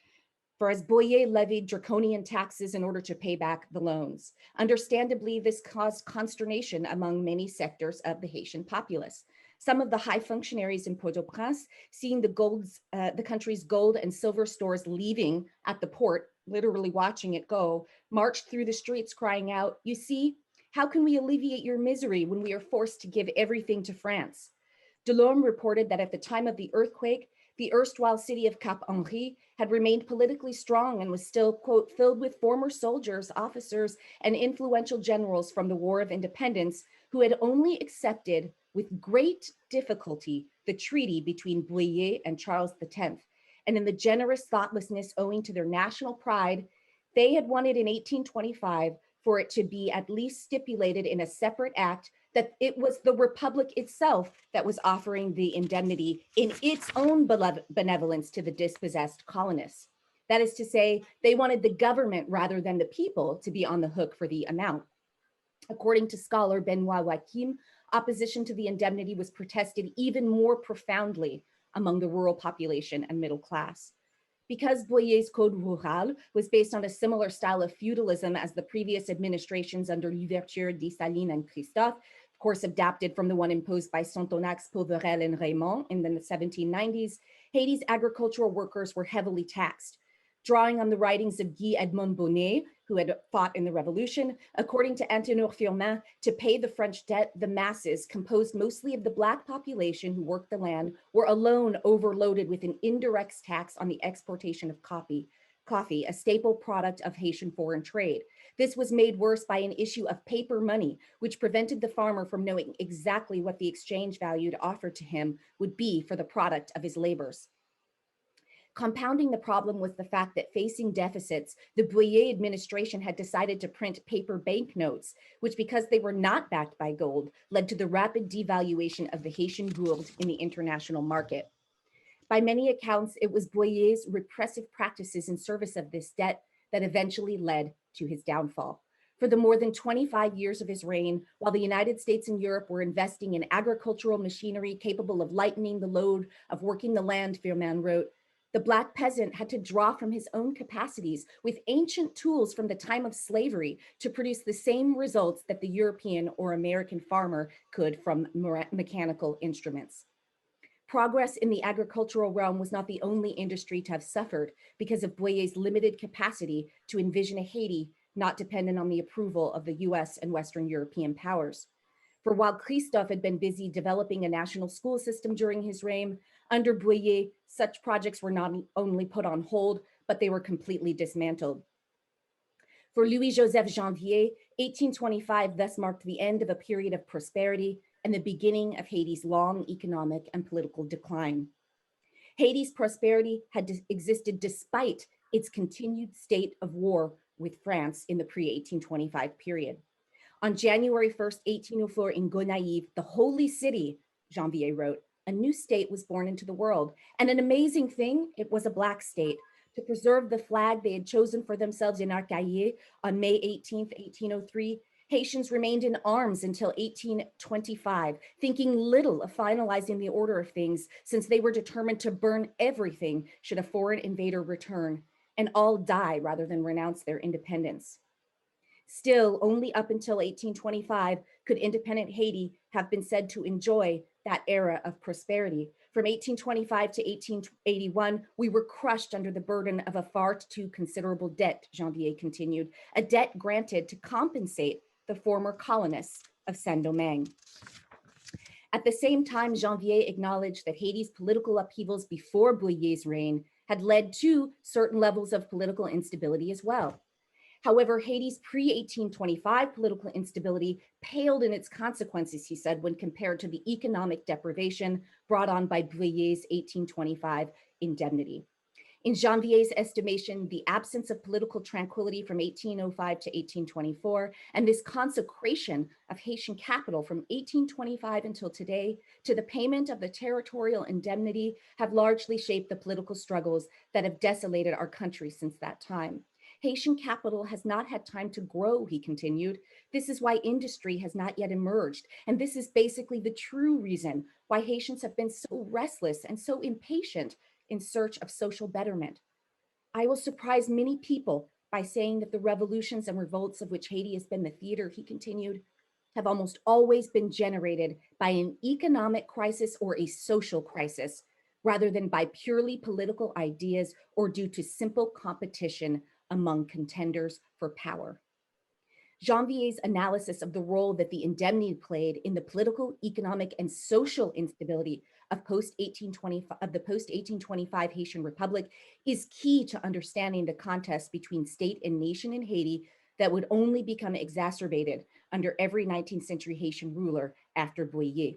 I: for as Boyer levied draconian taxes in order to pay back the loans. Understandably, this caused consternation among many sectors of the Haitian populace. Some of the high functionaries in Port-au-Prince, seeing the country's gold and silver stores leaving at the port, literally watching it go, marched through the streets crying out, "You see, how can we alleviate your misery when we are forced to give everything to France?" Delorme reported that at the time of the earthquake, the erstwhile city of Cap Henri had remained politically strong and was still, quote, filled with former soldiers, officers, and influential generals from the War of Independence who had only accepted with great difficulty the treaty between Boyer and Charles X. And in the generous thoughtlessness owing to their national pride, they had wanted in 1825 for it to be at least stipulated in a separate act that it was the Republic itself that was offering the indemnity in its own benevolence to the dispossessed colonists. That is to say, they wanted the government rather than the people to be on the hook for the amount. According to scholar Benoit Wakim, opposition to the indemnity was protested even more profoundly among the rural population and middle class. Because Boyer's Code Rural was based on a similar style of feudalism as the previous administrations under Louverture, Dessalines, and Christophe, of course adapted from the one imposed by Sontonax, Pauverel, and Raymond in the 1790s, Haiti's agricultural workers were heavily taxed. Drawing on the writings of Guy Edmond Bonnet, who had fought in the revolution, according to Antenor Firmin, to pay the French debt, the masses, composed mostly of the Black population who worked the land, were alone overloaded with an indirect tax on the exportation of coffee, a staple product of Haitian foreign trade. This was made worse by an issue of paper money, which prevented the farmer from knowing exactly what the exchange value offered to him would be for the product of his labors. Compounding the problem was the fact that facing deficits, the Boyer administration had decided to print paper banknotes, which, because they were not backed by gold, led to the rapid devaluation of the Haitian gourde in the international market. By many accounts, it was Boyer's repressive practices in service of this debt that eventually led to his downfall. For the more than 25 years of his reign, while the United States and Europe were investing in agricultural machinery capable of lightening the load of working the land, Firmin wrote, the Black peasant had to draw from his own capacities with ancient tools from the time of slavery to produce the same results that the European or American farmer could from mechanical instruments. Progress in the agricultural realm was not the only industry to have suffered because of Boyer's limited capacity to envision a Haiti not dependent on the approval of the US and Western European powers. For while Christophe had been busy developing a national school system during his reign, under Boyer, such projects were not only put on hold, but they were completely dismantled. For Louis-Joseph Janvier, 1825 thus marked the end of a period of prosperity and the beginning of Haiti's long economic and political decline. Haiti's prosperity had existed despite its continued state of war with France in the pre-1825 period. On January 1st, 1804 in Gonaïves, the holy city, Janvier wrote, a new state was born into the world. And an amazing thing, it was a Black state. To preserve the flag they had chosen for themselves in Arcaillé on May 18th, 1803, Haitians remained in arms until 1825, thinking little of finalizing the order of things since they were determined to burn everything should a foreign invader return and all die rather than renounce their independence. Still, only up until 1825 could independent Haiti have been said to enjoy that era of prosperity. From 1825 to 1881, we were crushed under the burden of a far too considerable debt, Janvier continued, a debt granted to compensate the former colonists of Saint-Domingue. At the same time, Janvier acknowledged that Haiti's political upheavals before Bouyer's reign had led to certain levels of political instability as well. However, Haiti's pre-1825 political instability paled in its consequences, he said, when compared to the economic deprivation brought on by Bouyer's 1825 indemnity. In Janvier's estimation, the absence of political tranquility from 1805 to 1824 and this consecration of Haitian capital from 1825 until today to the payment of the territorial indemnity have largely shaped the political struggles that have desolated our country since that time. Haitian capital has not had time to grow, he continued. This is why industry has not yet emerged. And this is basically the true reason why Haitians have been so restless and so impatient in search of social betterment. I will surprise many people by saying that the revolutions and revolts of which Haiti has been the theater, he continued, have almost always been generated by an economic crisis or a social crisis, rather than by purely political ideas or due to simple competition among contenders for power. Janvier's analysis of the role that the indemnity played in the political, economic, and social instability of the post-1825 Haitian Republic is key to understanding the contest between state and nation in Haiti that would only become exacerbated under every 19th century Haitian ruler after Boyer.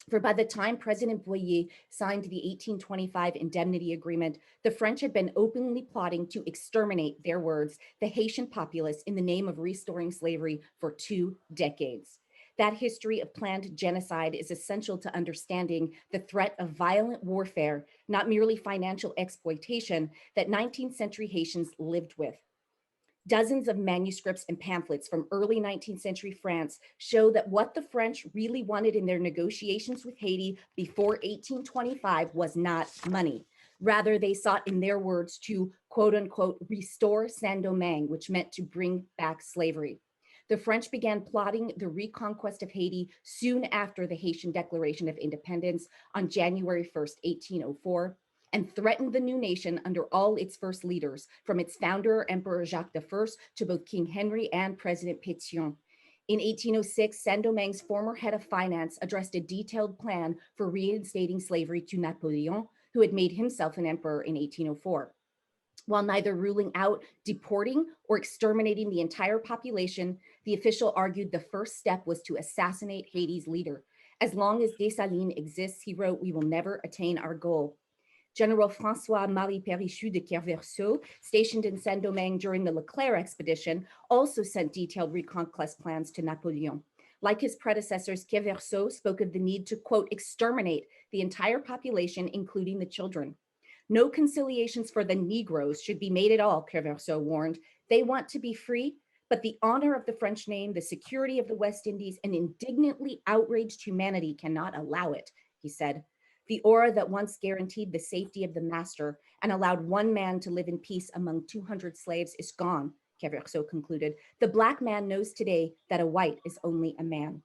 I: For by the time President Boyer signed the 1825 indemnity agreement, the French had been openly plotting to exterminate, their words, the Haitian populace in the name of restoring slavery for 2 decades. That history of planned genocide is essential to understanding the threat of violent warfare, not merely financial exploitation, that 19th century Haitians lived with. Dozens of manuscripts and pamphlets from early 19th century France show that what the French really wanted in their negotiations with Haiti before 1825 was not money. Rather, they sought, in their words, to quote unquote, restore Saint-Domingue, which meant to bring back slavery. The French began plotting the reconquest of Haiti soon after the Haitian Declaration of Independence on January 1st, 1804, and threatened the new nation under all its first leaders, from its founder, Emperor Jacques I, to both King Henry and President Pétion. In 1806, Saint-Domingue's former head of finance addressed a detailed plan for reinstating slavery to Napoleon, who had made himself an emperor in 1804. While neither ruling out deporting or exterminating the entire population, the official argued the first step was to assassinate Haiti's leader. As long as Dessalines exists, he wrote, we will never attain our goal. General François-Marie Périchou de Kerverseau, stationed in Saint-Domingue during the Leclerc expedition, also sent detailed reconquest plans to Napoleon. Like his predecessors, Kerverseau spoke of the need to, quote, exterminate the entire population, including the children. No conciliations for the Negroes should be made at all, Kerverseau warned. They want to be free, but the honor of the French name, the security of the West Indies, and indignantly outraged humanity cannot allow it, he said. The aura that once guaranteed the safety of the master and allowed one man to live in peace among 200 slaves is gone, Kerverseau concluded. The Black man knows today that a white is only a man.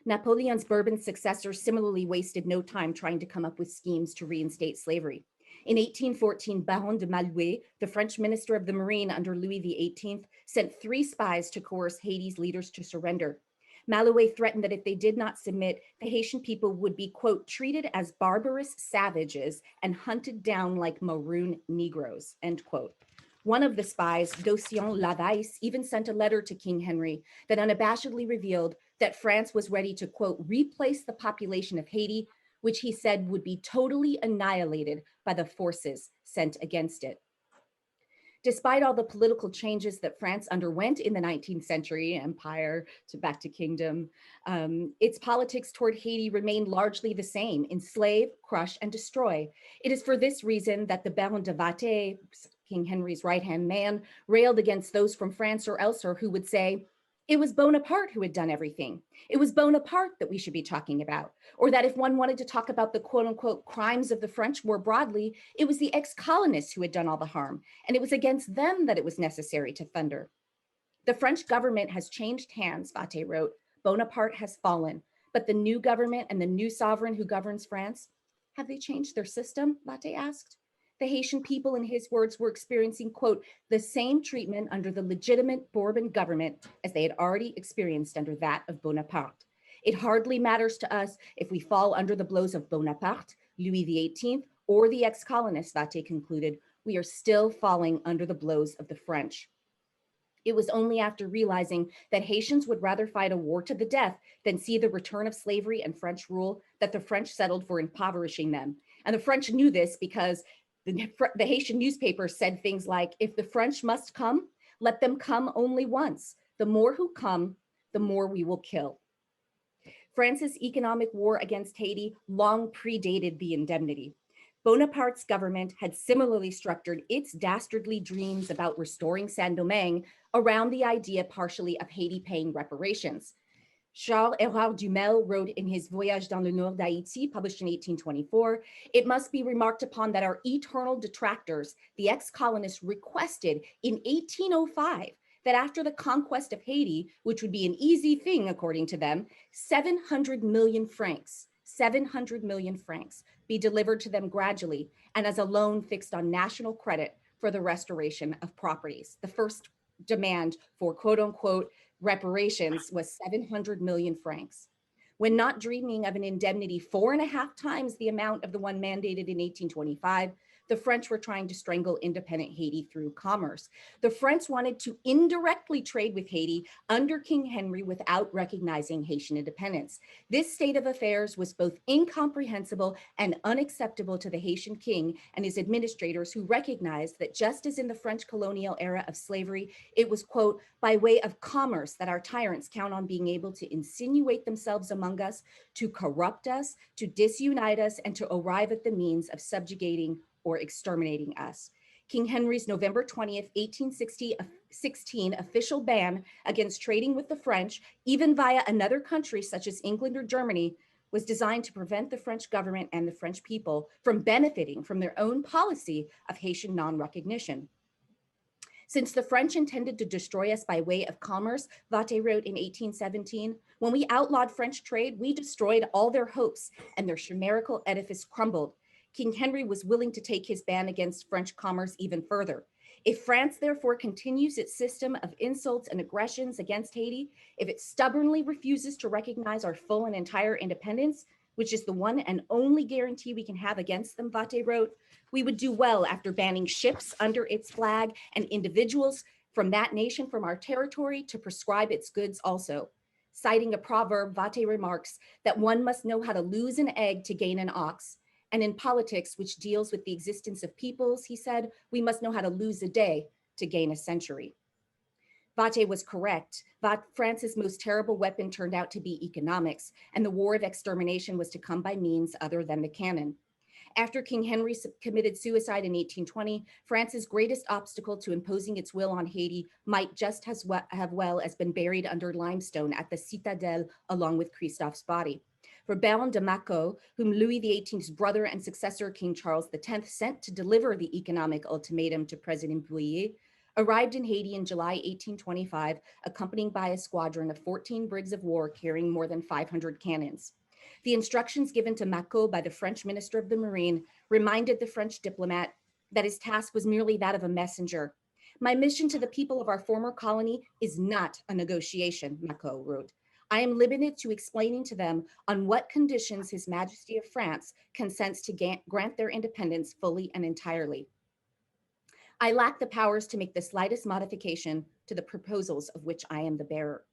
I: Napoleon's Bourbon successors similarly wasted no time trying to come up with schemes to reinstate slavery. In 1814, Baron de Malouet, the French minister of the Marine under Louis XVIII, sent 3 spies to coerce Haiti's leaders to surrender. Malouet threatened that if they did not submit, the Haitian people would be, quote, treated as barbarous savages and hunted down like maroon Negroes, end quote. One of the spies, Daucion Lavaisse, even sent a letter to King Henry that unabashedly revealed that France was ready to, quote, replace the population of Haiti, which he said would be totally annihilated by the forces sent against it. Despite all the political changes that France underwent in the 19th century, empire to back to kingdom, its politics toward Haiti remained largely the same: enslave, crush, and destroy. It is for this reason that the Baron de Vathey, King Henry's right-hand man, railed against those from France or elsewhere who would say, it was Bonaparte who had done everything. It was Bonaparte that we should be talking about. Or that if one wanted to talk about the quote unquote crimes of the French more broadly, it was the ex-colonists who had done all the harm. And it was against them that it was necessary to thunder. The French government has changed hands, Vatte wrote. Bonaparte has fallen, but the new government and the new sovereign who governs France, have they changed their system? Vatte asked. The Haitian people, in his words, were experiencing, quote, the same treatment under the legitimate Bourbon government as they had already experienced under that of Bonaparte. It hardly matters to us if we fall under the blows of Bonaparte, Louis XVIII, or the ex-colonists, Vatte concluded. We are still falling under the blows of the French. It was only after realizing that Haitians would rather fight a war to the death than see the return of slavery and French rule that the French settled for impoverishing them. And the French knew this because the Haitian newspapers said things like, if the French must come, let them come only once. The more who come, the more we will kill. France's economic war against Haiti long predated the indemnity. Bonaparte's government had similarly structured its dastardly dreams about restoring Saint-Domingue around the idea partially of Haiti paying reparations. Charles Hérard Dumel wrote in his Voyage dans le Nord d'Haïti, published in 1824, it must be remarked upon that our eternal detractors, the ex-colonists, requested in 1805 that after the conquest of Haiti, which would be an easy thing according to them, 700 million francs be delivered to them gradually and as a loan fixed on national credit for the restoration of properties. The first demand for quote unquote reparations was 700 million francs. When not dreaming of an indemnity 4.5 times the amount of the one mandated in 1825, the French were trying to strangle independent Haiti through commerce. The French wanted to indirectly trade with Haiti under King Henry without recognizing Haitian independence. This state of affairs was both incomprehensible and unacceptable to the Haitian king and his administrators, who recognized that just as in the French colonial era of slavery, it was, quote, by way of commerce that our tyrants count on being able to insinuate themselves among us, to corrupt us, to disunite us, and to arrive at the means of subjugating or exterminating us. King Henry's November 20th, 1816 official ban against trading with the French, even via another country such as England or Germany, was designed to prevent the French government and the French people from benefiting from their own policy of Haitian non-recognition. Since the French intended to destroy us by way of commerce, Vatte wrote in 1817, when we outlawed French trade, we destroyed all their hopes and their chimerical edifice crumbled. King Henry was willing to take his ban against French commerce even further. If France, therefore, continues its system of insults and aggressions against Haiti, if it stubbornly refuses to recognize our full and entire independence, which is the one and only guarantee we can have against them, Vatte wrote, we would do well after banning ships under its flag and individuals from that nation from our territory to prescribe its goods also. Citing a proverb, Vatte remarks that one must know how to lose an egg to gain an ox. And in politics, which deals with the existence of peoples, he said, we must know how to lose a day to gain a century. Vatte was correct. France's most terrible weapon turned out to be economics, and the war of extermination was to come by means other than the cannon. After King Henry committed suicide in 1820, France's greatest obstacle to imposing its will on Haiti might just as well as been buried under limestone at the Citadelle along with Christophe's body. For Baron de Macquot, whom Louis XVIII's brother and successor King Charles X sent to deliver the economic ultimatum to President Boyer, arrived in Haiti in July 1825, accompanied by a squadron of 14 brigs of war carrying more than 500 cannons. The instructions given to Macquot by the French Minister of the Marine reminded the French diplomat that his task was merely that of a messenger. My mission to the people of our former colony is not a negotiation, Macquot wrote. I am limited to explaining to them on what conditions His Majesty of France consents to grant their independence fully and entirely. I lack the powers to make the slightest modification to the proposals of which I am the bearer.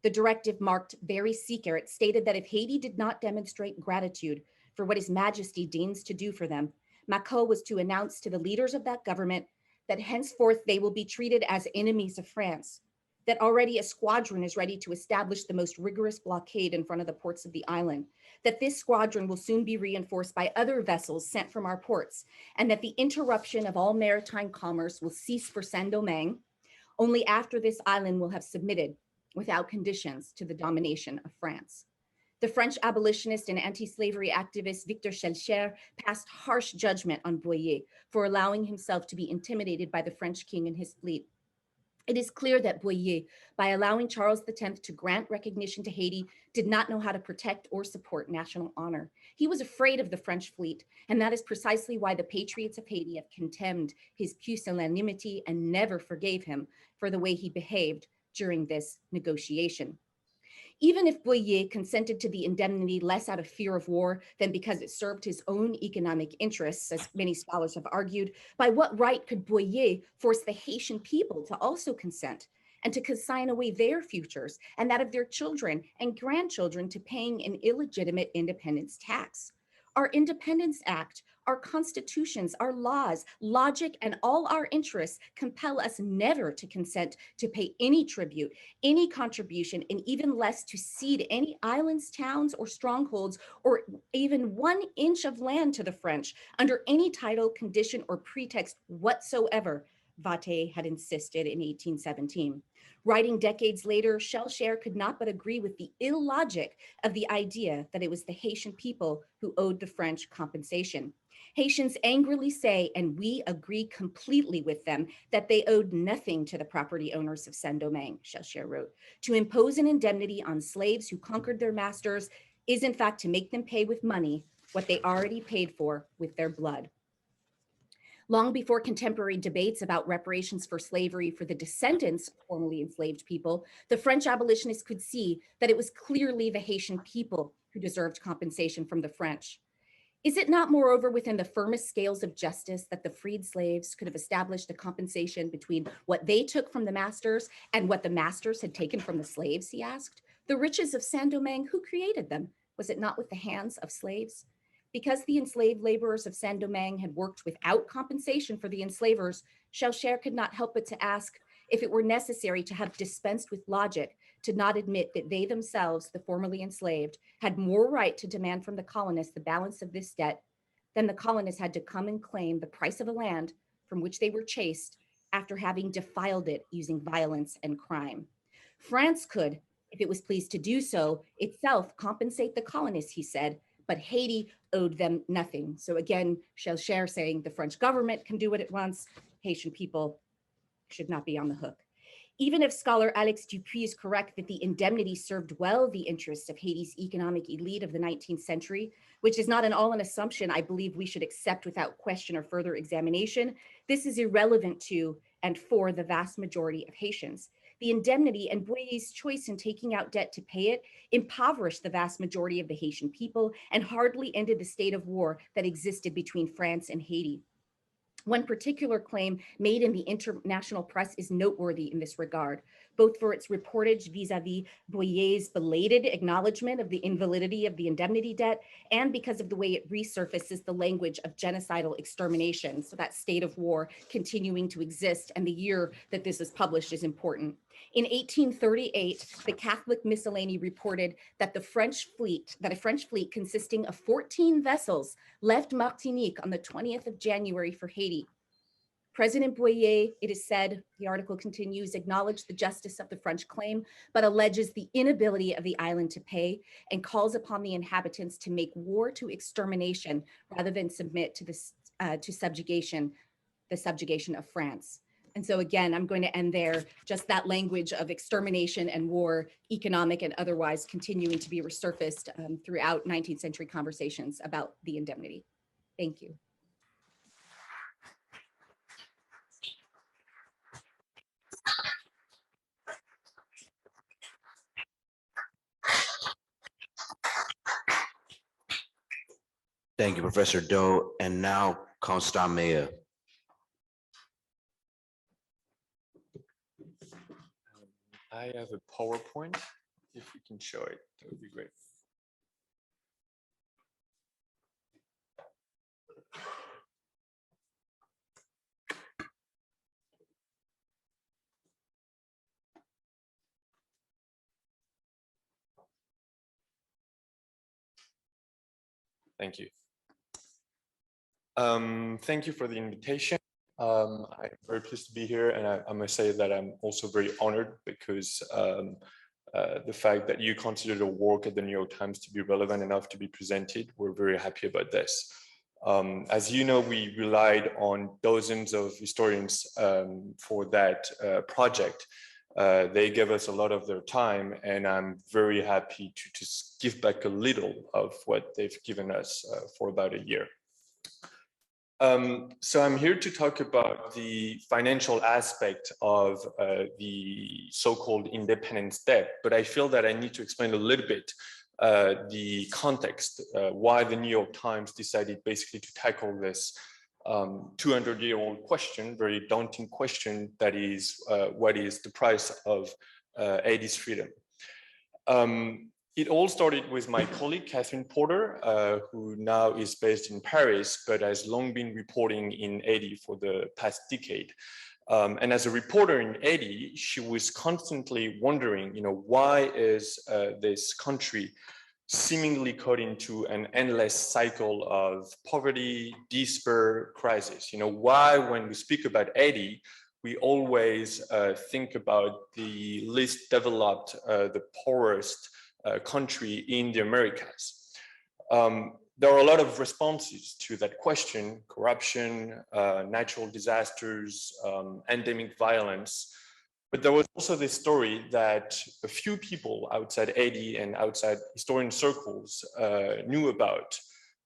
I: The directive, marked very secret, stated that if Haiti did not demonstrate gratitude for what His Majesty deigns to do for them, Macquot was to announce to the leaders of that government that henceforth they will be treated as enemies of France, that already a squadron is ready to establish the most rigorous blockade in front of the ports of the island, that this squadron will soon be reinforced by other vessels sent from our ports, and that the interruption of all maritime commerce will cease for Saint-Domingue only after this island will have submitted without conditions to the domination of France. The French abolitionist and anti-slavery activist Victor Schellcher passed harsh judgment on Boyer for allowing himself to be intimidated by the French king and his fleet. It is clear that Boyer, by allowing Charles X to grant recognition to Haiti, did not know how to protect or support national honor. He was afraid of the French fleet, and that is precisely why the patriots of Haiti have contemned his pusillanimity and never forgave him for the way he behaved during this negotiation. Even if Boyer consented to the indemnity less out of fear of war than because it served his own economic interests, as many scholars have argued, by what right could Boyer force the Haitian people to also consent and to consign away their futures and that of their children and grandchildren to paying an illegitimate independence tax? Our Independence Act, our constitutions, our laws, logic, and all our interests compel us never to consent to pay any tribute, any contribution, and even less to cede any islands, towns, or strongholds, or even 1 inch of land to the French under any title, condition, or pretext whatsoever, Vatte had insisted in 1817. Writing decades later, Schellscher could not but agree with the illogic of the idea that it was the Haitian people who owed the French compensation. Haitians angrily say, and we agree completely with them, that they owed nothing to the property owners of Saint-Domingue, Schellscher wrote. To impose an indemnity on slaves who conquered their masters is in fact to make them pay with money what they already paid for with their blood. Long before contemporary debates about reparations for slavery for the descendants of formerly enslaved people, the French abolitionists could see that it was clearly the Haitian people who deserved compensation from the French. Is it not, moreover, within the firmest scales of justice that the freed slaves could have established a compensation between what they took from the masters and what the masters had taken from the slaves, he asked? The riches of Saint-Domingue, who created them? Was it not with the hands of slaves? Because the enslaved laborers of Saint-Domingue had worked without compensation for the enslavers, Schellscher could not help but to ask if it were necessary to have dispensed with logic to not admit that they themselves, the formerly enslaved, had more right to demand from the colonists the balance of this debt than the colonists had to come and claim the price of a land from which they were chased after having defiled it using violence and crime. France could, if it was pleased to do so, itself compensate the colonists, he said, but Haiti owed them nothing. So again, Schellscher saying the French government can do what it wants, Haitian people should not be on the hook. Even if scholar Alex Dupuis is correct that the indemnity served well the interests of Haiti's economic elite of the 19th century, which is not at all an assumption I believe we should accept without question or further examination, this is irrelevant to and for the vast majority of Haitians. The indemnity and Boyer's choice in taking out debt to pay it impoverished the vast majority of the Haitian people and hardly ended the state of war that existed between France and Haiti. One particular claim made in the international press is noteworthy in this regard, both for its reportage vis-a-vis Boyer's belated acknowledgement of the invalidity of the indemnity debt, and because of the way it resurfaces the language of genocidal extermination. So that state of war continuing to exist, and the year that this is published is important. In 1838, the Catholic Miscellany reported that a French fleet consisting of 14 vessels left Martinique on the 20th of January for Haiti. President Boyer, it is said, the article continues, acknowledged the justice of the French claim, but alleges the inability of the island to pay and calls upon the inhabitants to make war to extermination rather than submit to this the subjugation of France. And so again, I'm going to end there, just that language of extermination and war, economic and otherwise, continuing to be resurfaced throughout 19th century conversations about the indemnity. Thank you.
H: Thank you, Professor Doe. And now, Constant Meyer.
B: I have a PowerPoint. If we can show it, that would be great. Thank you. Thank you for the invitation. I'm very pleased to be here, and I must say that I'm also very honored because the fact that you consider the work at the New York Times to be relevant enough to be presented, we're very happy about this. As you know, we relied on dozens of historians for that project. They gave us a lot of their time, and I'm very happy to just give back a little of what they've given us for about a year. So I'm here to talk about the financial aspect of the so-called independence debt, but I feel that I need to explain a little bit the context, why the New York Times decided basically to tackle this 200-year-old question, very daunting question, that is, what is the price of Haiti's freedom? It all started with my colleague, Catherine Porter, who now is based in Paris, but has long been reporting in Haiti for the past decade. And as a reporter in Haiti, she was constantly wondering, why is this country seemingly caught into an endless cycle of poverty, despair, crisis? Why, when we speak about Haiti, we always think about the least developed, the poorest country in the Americas. There are a lot of responses to that question: corruption, natural disasters, endemic violence. But there was also this story that a few people outside Haiti and outside historian circles knew about.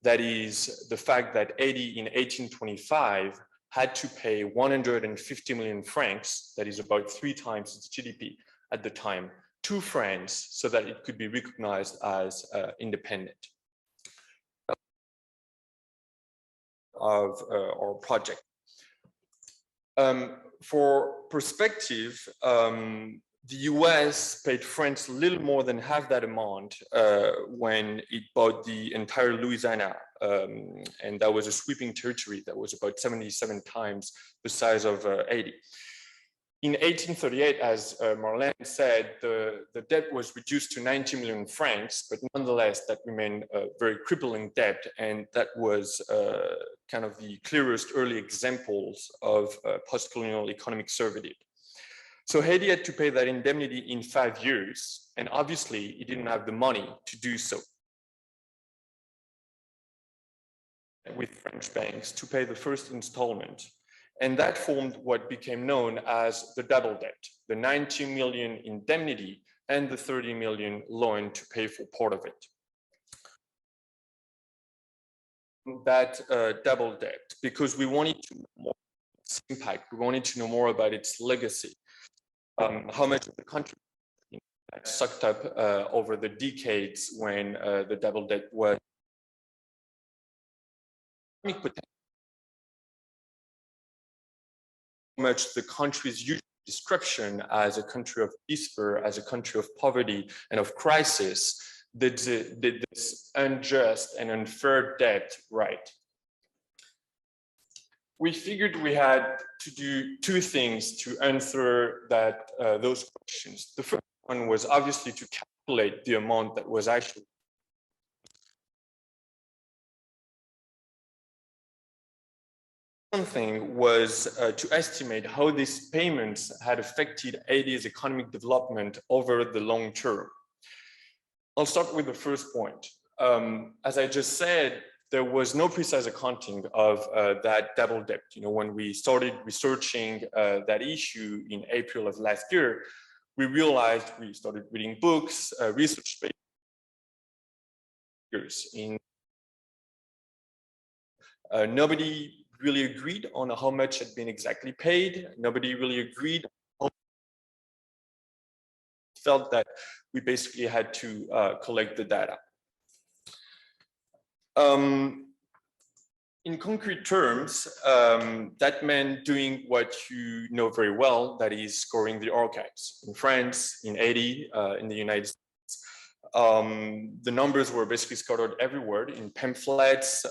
B: That is the fact that Haiti in 1825 had to pay 150 million francs, that is about 3 times its GDP at the time, to France so that it could be recognized as independent of our project. For perspective, the US paid France a little more than half that amount when it bought the entire Louisiana, and that was a sweeping territory that was about 77 times the size of Haiti. In 1838, as Marlene said, the debt was reduced to 90 million francs, but nonetheless, that remained a very crippling debt, and that was kind of the clearest early examples of post-colonial economic servitude. So Haiti had to pay that indemnity in 5 years, and obviously, it didn't have the money to do so with French banks to pay the first installment. And that formed what became known as the double debt, the 90 million indemnity and the 30 million loan to pay for part of it. That double debt, because we wanted to know more about its impact, we wanted to know more about its legacy, how much of the country sucked up over the decades when the double debt was much the country's usual description as a country of despair, as a country of poverty and of crisis, did this unjust and unfair debt right. We figured we had to do 2 things to answer those questions. The first one was obviously to calculate the amount that was actually thing was to estimate how these payments had affected Haiti's economic development over the long term. I'll start with the first point. As I just said, there was no precise accounting of that double debt. When we started researching that issue in April of last year, we realized we started reading books, research papers. Nobody really agreed on how much had been exactly paid. Nobody really agreed. Felt that we basically had to collect the data. In concrete terms, that meant doing what you know very well, that is scoring the archives in France, in Haiti, in the United States. The numbers were basically scattered everywhere, in pamphlets,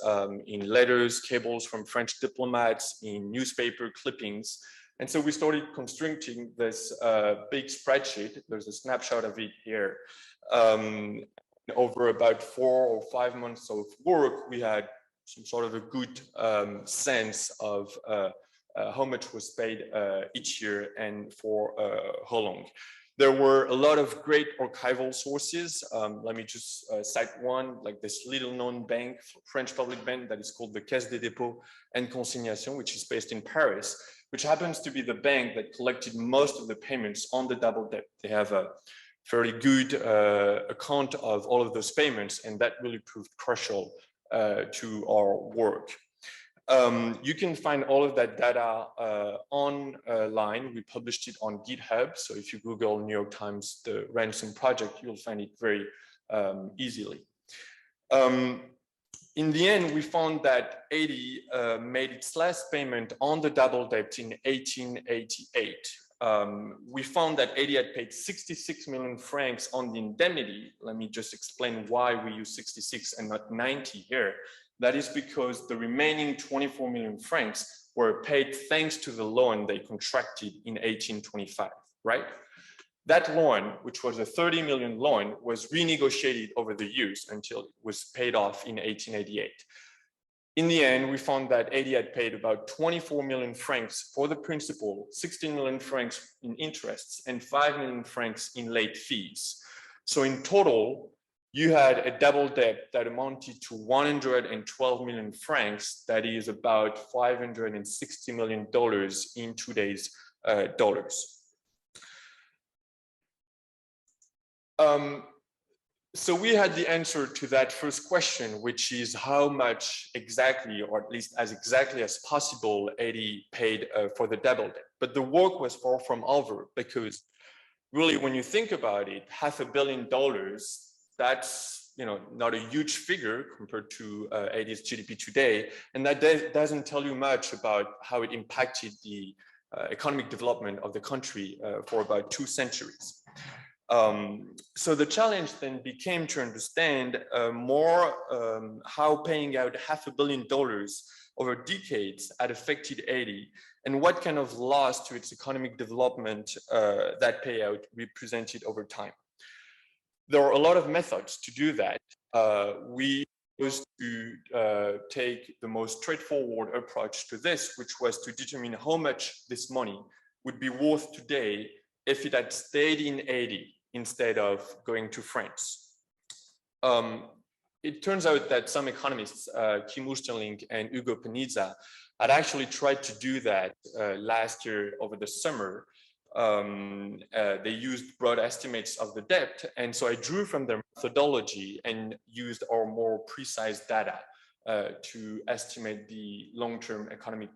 B: in letters, cables from French diplomats, in newspaper clippings. And so we started constructing this big spreadsheet. There's a snapshot of it here. Over about 4 or 5 months of work, we had some sort of a good sense of how much was paid each year and for how long. There were a lot of great archival sources. Let me just cite one, like this little known bank, French public bank that is called the Caisse des dépôts and consignation, which is based in Paris, which happens to be the bank that collected most of the payments on the double debt. They have a fairly good account of all of those payments, and that really proved crucial to our work. You can find all of that data online. We published it on GitHub. So if you Google New York Times, the ransom project, you'll find it very easily. In the end, we found that Haiti made its last payment on the double debt in 1888. We found that Haiti had paid 66 million francs on the indemnity. Let me just explain why we use 66 and not 90 here. That is because the remaining 24 million francs were paid thanks to the loan they contracted in 1825, right? That loan, which was a 30 million loan, was renegotiated over the years until it was paid off in 1888. In the end, we found that Haiti had paid about 24 million francs for the principal, 16 million francs in interests, and 5 million francs in late fees. So in total, you had a double debt that amounted to 112 million francs, that is about $560 million in today's dollars. So we had the answer to that first question, which is how much exactly, or at least as exactly as possible, Haiti paid for the double debt. But the work was far from over, because really, when you think about it, $500 million, that's not a huge figure compared to Haiti's GDP today, and that doesn't tell you much about how it impacted the economic development of the country for about 2 centuries. So the challenge then became to understand more how paying out $500 million over decades had affected Haiti, and what kind of loss to its economic development that payout represented over time. There are a lot of methods to do that. We chose to take the most straightforward approach to this, which was to determine how much this money would be worth today if it had stayed in Haiti instead of going to France. It turns out that some economists, Kim Oosterling and Hugo Penizza, had actually tried to do that last year over the summer. They used broad estimates of the debt, and so I drew from their methodology and used our more precise data to estimate the long-term economic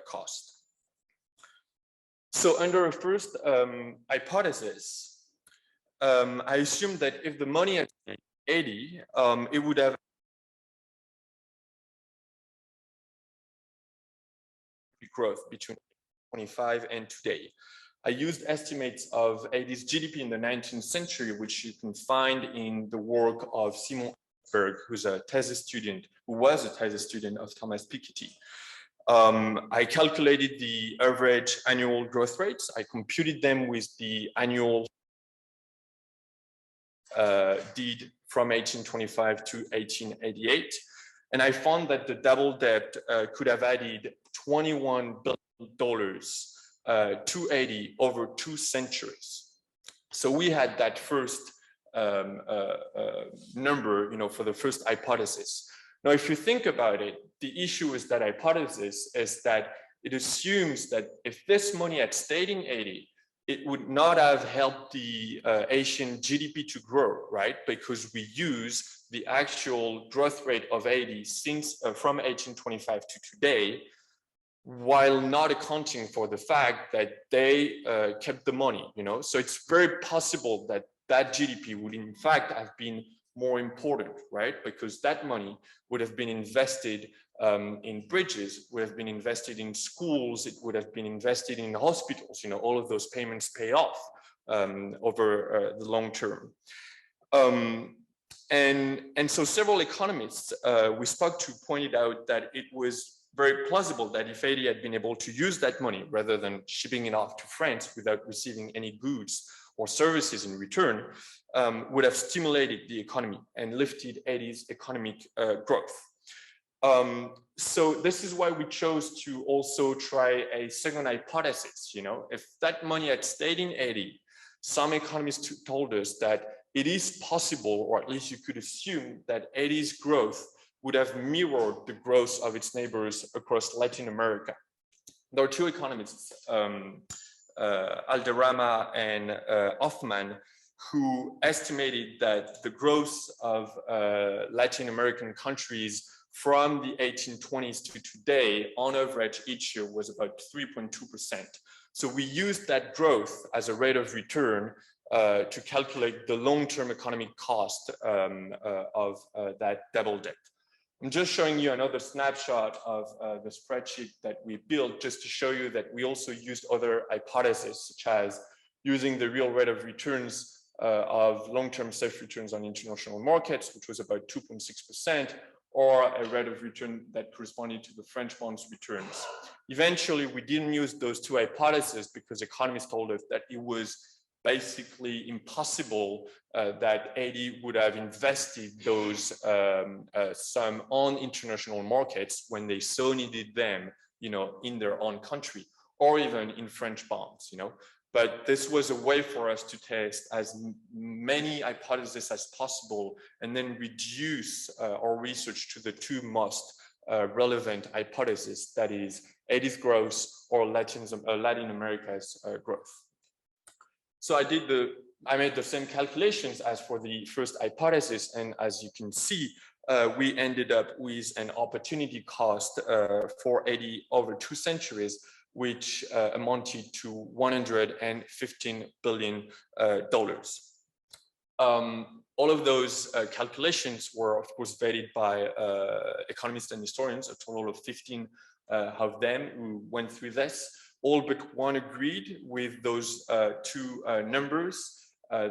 B: cost. So under a first hypothesis, I assumed that if the money had stayed in Haiti, it would have growth between 25 and today. I used estimates of Haiti's GDP in the 19th century, which you can find in the work of Simon Berg, who was a thesis student of Thomas Piketty. I calculated the average annual growth rates. I computed them with the annual deed from 1825 to 1888. And I found that the double debt could have added $21 billion to Haiti over 2 centuries. So we had that first number, for the first hypothesis. Now, if you think about it, the issue with that hypothesis is that it assumes that if this money had stayed in Haiti, it would not have helped the Haitian GDP to grow, right? Because we use the actual growth rate of Haiti since from 1825 to today, while not accounting for the fact that they kept the money, So it's very possible that that GDP would in fact have been more important, right? Because that money would have been invested in bridges, would have been invested in schools, it would have been invested in hospitals, all of those payments pay off over the long term. And so several economists we spoke to pointed out that it was very plausible that if Haiti had been able to use that money rather than shipping it off to France without receiving any goods or services in return, would have stimulated the economy and lifted Haiti's economic growth. So this is why we chose to also try a second hypothesis. If that money had stayed in Haiti, some economists told us that it is possible, or at least you could assume, that Haiti's growth would have mirrored the growth of its neighbors across Latin America. There are two economists, Alderrama and Hoffman, who estimated that the growth of Latin American countries from the 1820s to today, on average each year, was about 3.2%. So we used that growth as a rate of return to calculate the long-term economic cost of that double debt. I'm just showing you another snapshot of the spreadsheet that we built, just to show you that we also used other hypotheses, such as using the real rate of returns of long-term safe returns on international markets, which was about 2.6%, or a rate of return that corresponded to the French bonds returns. Eventually, we didn't use those two hypotheses because economists told us that it was basically impossible that Haiti would have invested those sum on international markets when they so needed them, in their own country, or even in French bonds, But this was a way for us to test as many hypotheses as possible and then reduce our research to the two most relevant hypotheses, that is Haiti's growth or Latin America's growth. So I made the same calculations as for the first hypothesis, and as you can see, we ended up with an opportunity cost for Haiti over 2 centuries, which amounted to $115 billion. All of those calculations were, of course, vetted by economists and historians, a total of 15 of them who went through this. All but one agreed with those two numbers.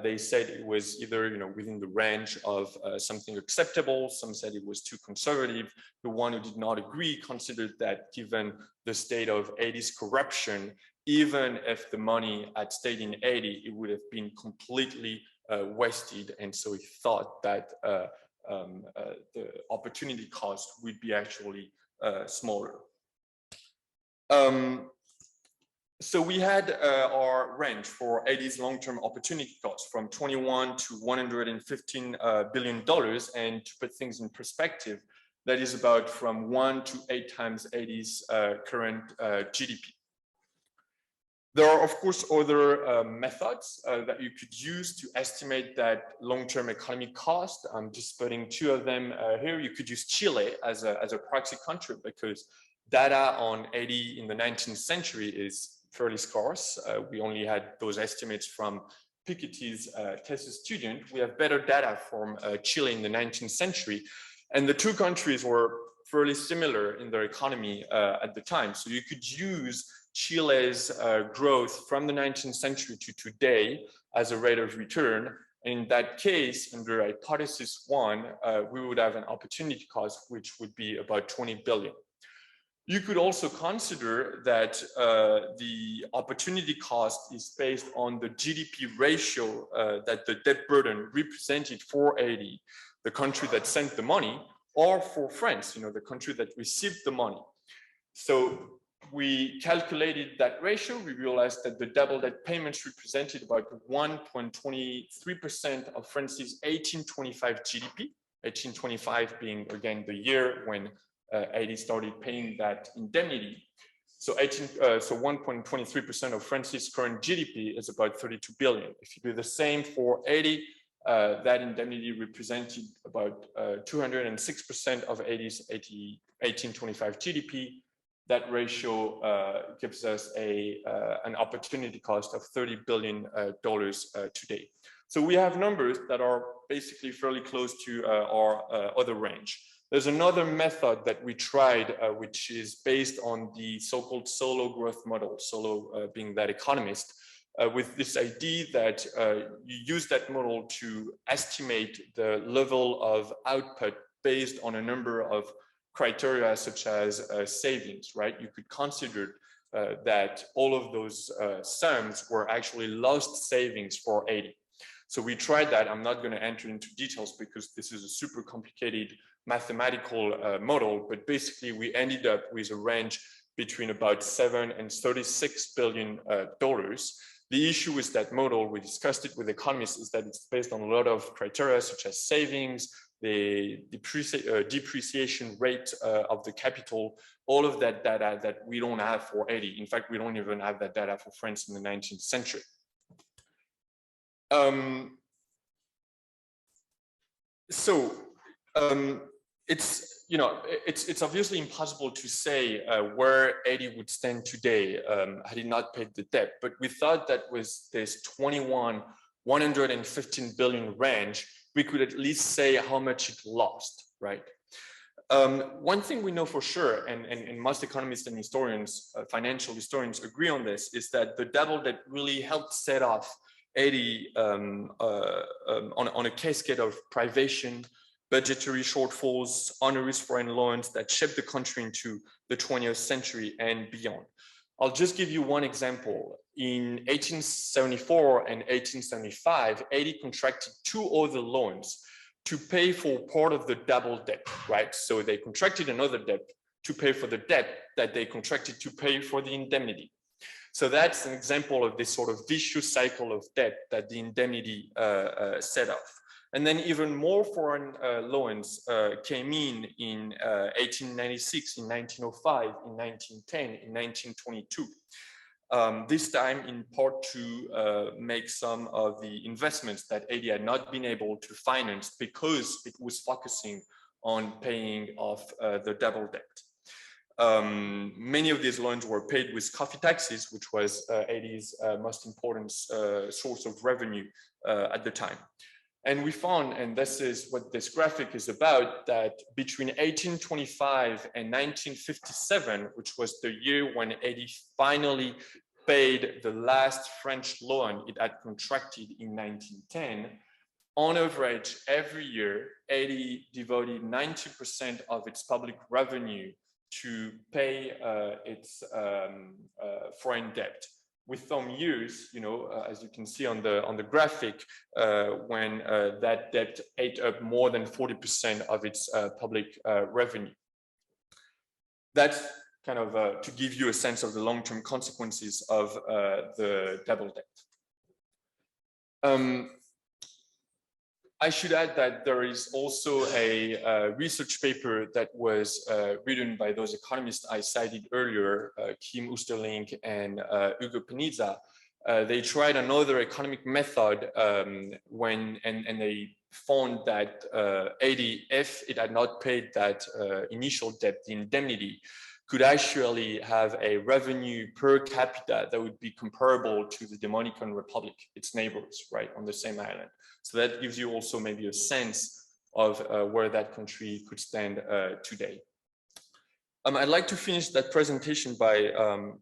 B: They said it was either within the range of something acceptable. Some said it was too conservative. The one who did not agree considered that given the state of Haiti's corruption, even if the money had stayed in Haiti, it would have been completely wasted. And so he thought that the opportunity cost would be actually smaller. So we had our range for Haiti's long-term opportunity cost from 21 to $115 billion. And to put things in perspective, that is about from 1 to 8 times Haiti's current GDP. There are, of course, other methods that you could use to estimate that long-term economic cost. I'm just putting 2 of them here. You could use Chile as a proxy country, because data on Haiti in the 19th century is fairly scarce. We only had those estimates from Piketty's thesis student. We have better data from Chile in the 19th century. And the 2 countries were fairly similar in their economy at the time. So you could use Chile's growth from the 19th century to today as a rate of return. And in that case, under hypothesis 1, we would have an opportunity cost, which would be about 20 billion. You could also consider that the opportunity cost is based on the GDP ratio that the debt burden represented for Haiti, the country that sent the money, or for France, the country that received the money. So we calculated that ratio. We realized that the double debt payments represented about 1.23% of France's 1825 GDP, 1825 being, again, the year when Haiti started paying that indemnity. So 1.23% of France's current GDP is about 32 billion. If you do the same for Haiti, that indemnity represented about 206% of Haiti's 1825 GDP. That ratio gives us an opportunity cost of $30 billion today. So we have numbers that are basically fairly close to our other range. There's another method that we tried, which is based on the so-called solo growth model, Solo being that economist, with this idea that you use that model to estimate the level of output based on a number of criteria such as savings, right? You could consider that all of those sums were actually lost savings for Haiti. So we tried that. I'm not going to enter into details because this is a super complicated mathematical model, but basically we ended up with a range between about $7 and $36 billion. The issue with that model, we discussed it with economists, is that it's based on a lot of criteria such as savings, the depreciation rate of the capital, all of that data that we don't have for Haiti. In fact, we don't even have that data for France in the 19th century. It's obviously impossible to say where Haiti would stand today had it not paid the debt, but we thought that with this 115 billion range, we could at least say how much it lost, right? One thing we know for sure, and most economists and historians, financial historians agree on this, is that the double debt really helped set off Haiti on a cascade of privation, budgetary shortfalls, onerous foreign loans that shaped the country into the 20th century and beyond. I'll just give you one example. In 1874 and 1875, Haiti contracted two other loans to pay for part of the double debt, right? So they contracted another debt to pay for the debt that they contracted to pay for the indemnity. So that's an example of this sort of vicious cycle of debt that the indemnity set off. And then even more foreign loans came in 1896, in 1905, in 1910, in 1922. This time in part to make some of the investments that Haiti had not been able to finance because it was focusing on paying off the double debt. Many of these loans were paid with coffee taxes, which was Haiti's most important source of revenue at the time. And we found, and this is what this graphic is about, that between 1825 and 1957, which was the year when Haiti finally paid the last French loan it had contracted in 1910, on average, every year, Haiti devoted 90% of its public revenue to pay its foreign debt. With some years, as you can see on the graphic, when that debt ate up more than 40% of its public revenue. That's kind of to give you a sense of the long-term consequences of the double debt. I should add that there is also a research paper that was written by those economists I cited earlier, Kim Oosterlink and Hugo Penizza. They tried another economic method and they found that Haiti, if it had not paid that initial debt, the indemnity, could actually have a revenue per capita that would be comparable to the Dominican Republic, its neighbors, right, on the same island. So that gives you also maybe a sense of where that country could stand today. I'd like to finish that presentation by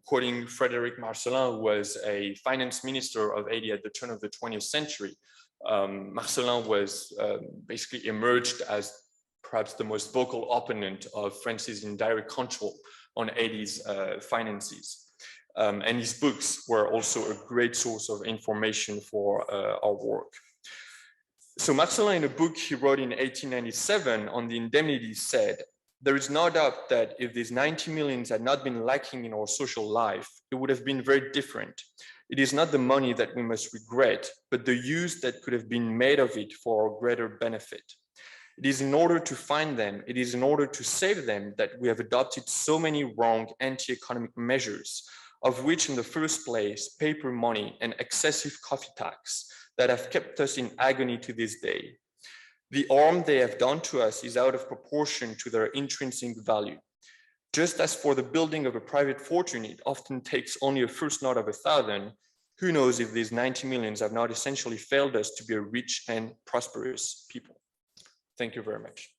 B: quoting Frédéric Marcellin, who was a finance minister of Haiti at the turn of the 20th century. Marcellin was basically emerged as perhaps the most vocal opponent of France's indirect control on Haiti's finances. And his books were also a great source of information for our work. So Marcellin, in a book he wrote in 1897 on the indemnity, said, "There is no doubt that if these 90 millions had not been lacking in our social life, it would have been very different. It is not the money that we must regret, but the use that could have been made of it for our greater benefit. It is in order to find them, it is in order to save them that we have adopted so many wrong anti-economic measures, of which in the first place, paper money and excessive coffee tax that have kept us in agony to this day. The harm they have done to us is out of proportion to their intrinsic value. Just as for the building of a private fortune, it often takes only a first note of 1,000, who knows if these 90 millions have not essentially failed us to be a rich and prosperous people." Thank you very much.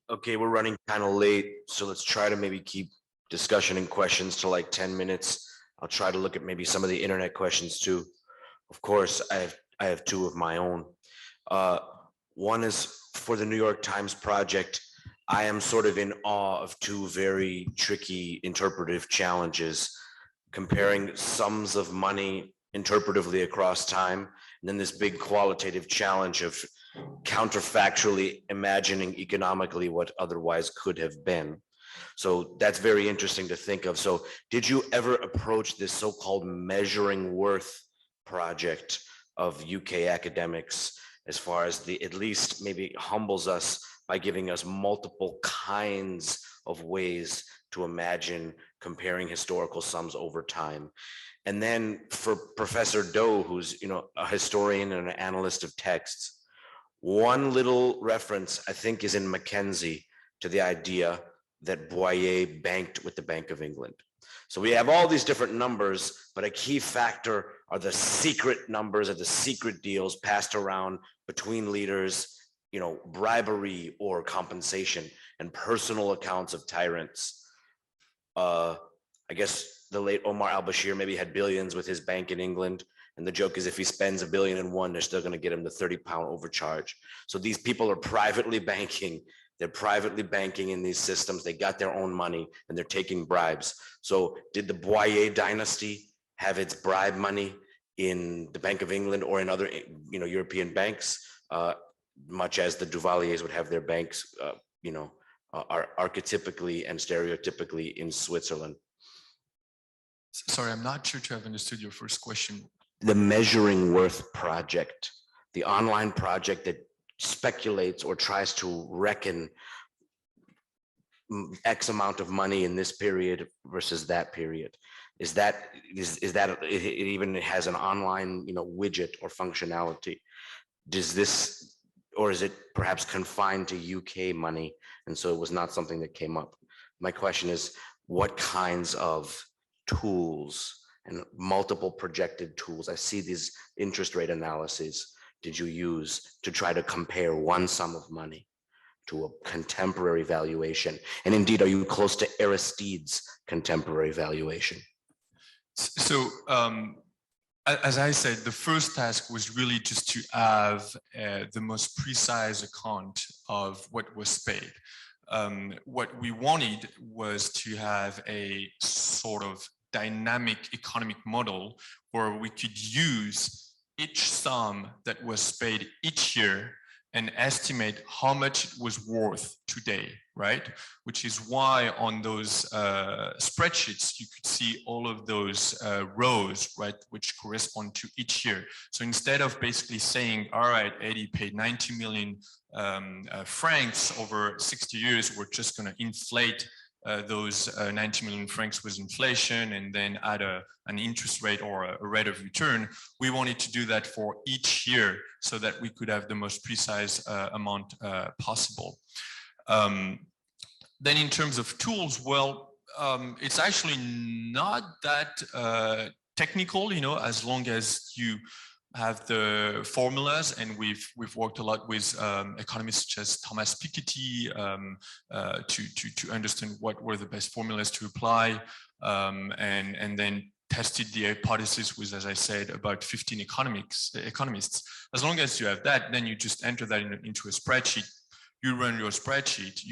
H: Okay, we're running kind of late, so let's try to maybe keep discussion and questions to like 10 minutes. I'll try to look at maybe some of the internet questions too. Of course, I have two of my own. One is for the New York Times project. I am sort of in awe of two very tricky interpretive challenges, comparing sums of money interpretively across time, and then this big qualitative challenge of counterfactually imagining economically what otherwise could have been. So that's very interesting to think of. So did you ever approach this so-called measuring worth project of UK academics, as far as at least maybe humbles us by giving us multiple kinds of ways to imagine comparing historical sums over time? And then for Professor Doe, who's a historian and an analyst of texts, one little reference I think is in Mackenzie to the idea that Boyer banked with the Bank of England. So we have all these different numbers, but a key factor are the secret numbers of the secret deals passed around between leaders, bribery or compensation, and personal accounts of tyrants. I guess the late Omar al-Bashir maybe had billions with his bank in England. And the joke is if he spends $1 billion, they're still going to get him the 30-pound overcharge. So these people are privately banking. They're privately banking in these systems. They got their own money and they're taking bribes. So did the Boyer dynasty have its bribe money in the Bank of England or in other European banks, much as the Duvaliers would have their banks, are archetypically and stereotypically in Switzerland?
J: Sorry, I'm not sure to have understood your first question.
H: The Measuring Worth project, the online project that speculates or tries to reckon X amount of money in this period versus that period. Is that it even has an online widget or functionality? Does this, or is it perhaps confined to UK money and so it was not something that came up? My question is, what kinds of tools and multiple projected tools, I see these interest rate analyses, did you use to try to compare one sum of money to a contemporary valuation? And indeed, are you close to Aristide's contemporary valuation?
J: So as I said, the first task was really just to have the most precise account of what was paid. What we wanted was to have a sort of dynamic economic model where we could use each sum that was paid each year and estimate how much it was worth today, right? Which is why on those spreadsheets, you could see all of those rows, right, which correspond to each year. So instead of basically saying, all right, Eddie paid 90 million francs over 60 years, we're just going to inflate those 90 million francs with inflation and then add an interest rate or a rate of return. We wanted to do that for each year so that we could have the most precise amount possible. Then in terms of tools, well, it's actually not that technical, as long as you have the formulas, and we've worked a lot with economists such as Thomas Piketty to understand what were the best formulas to apply, and then tested the hypothesis with, as I said, about 15 economists. As long as you have that, then you just enter that into a spreadsheet. You run your spreadsheet.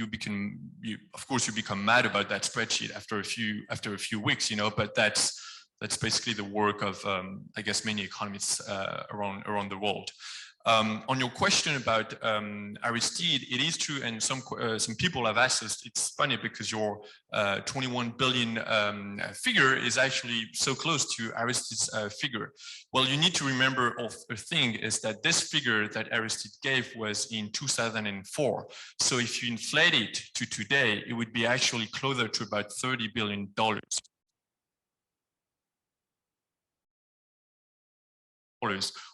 J: Of course, you become mad about that spreadsheet after a few weeks, but that's basically the work of, I guess, many economists around the world. On your question about Aristide, it is true, and some people have asked us, it's funny because your 21 billion figure is actually so close to Aristide's figure. Well, you need to remember a thing is that this figure that Aristide gave was in 2004. So if you inflate it to today, it would be actually closer to about $30 billion.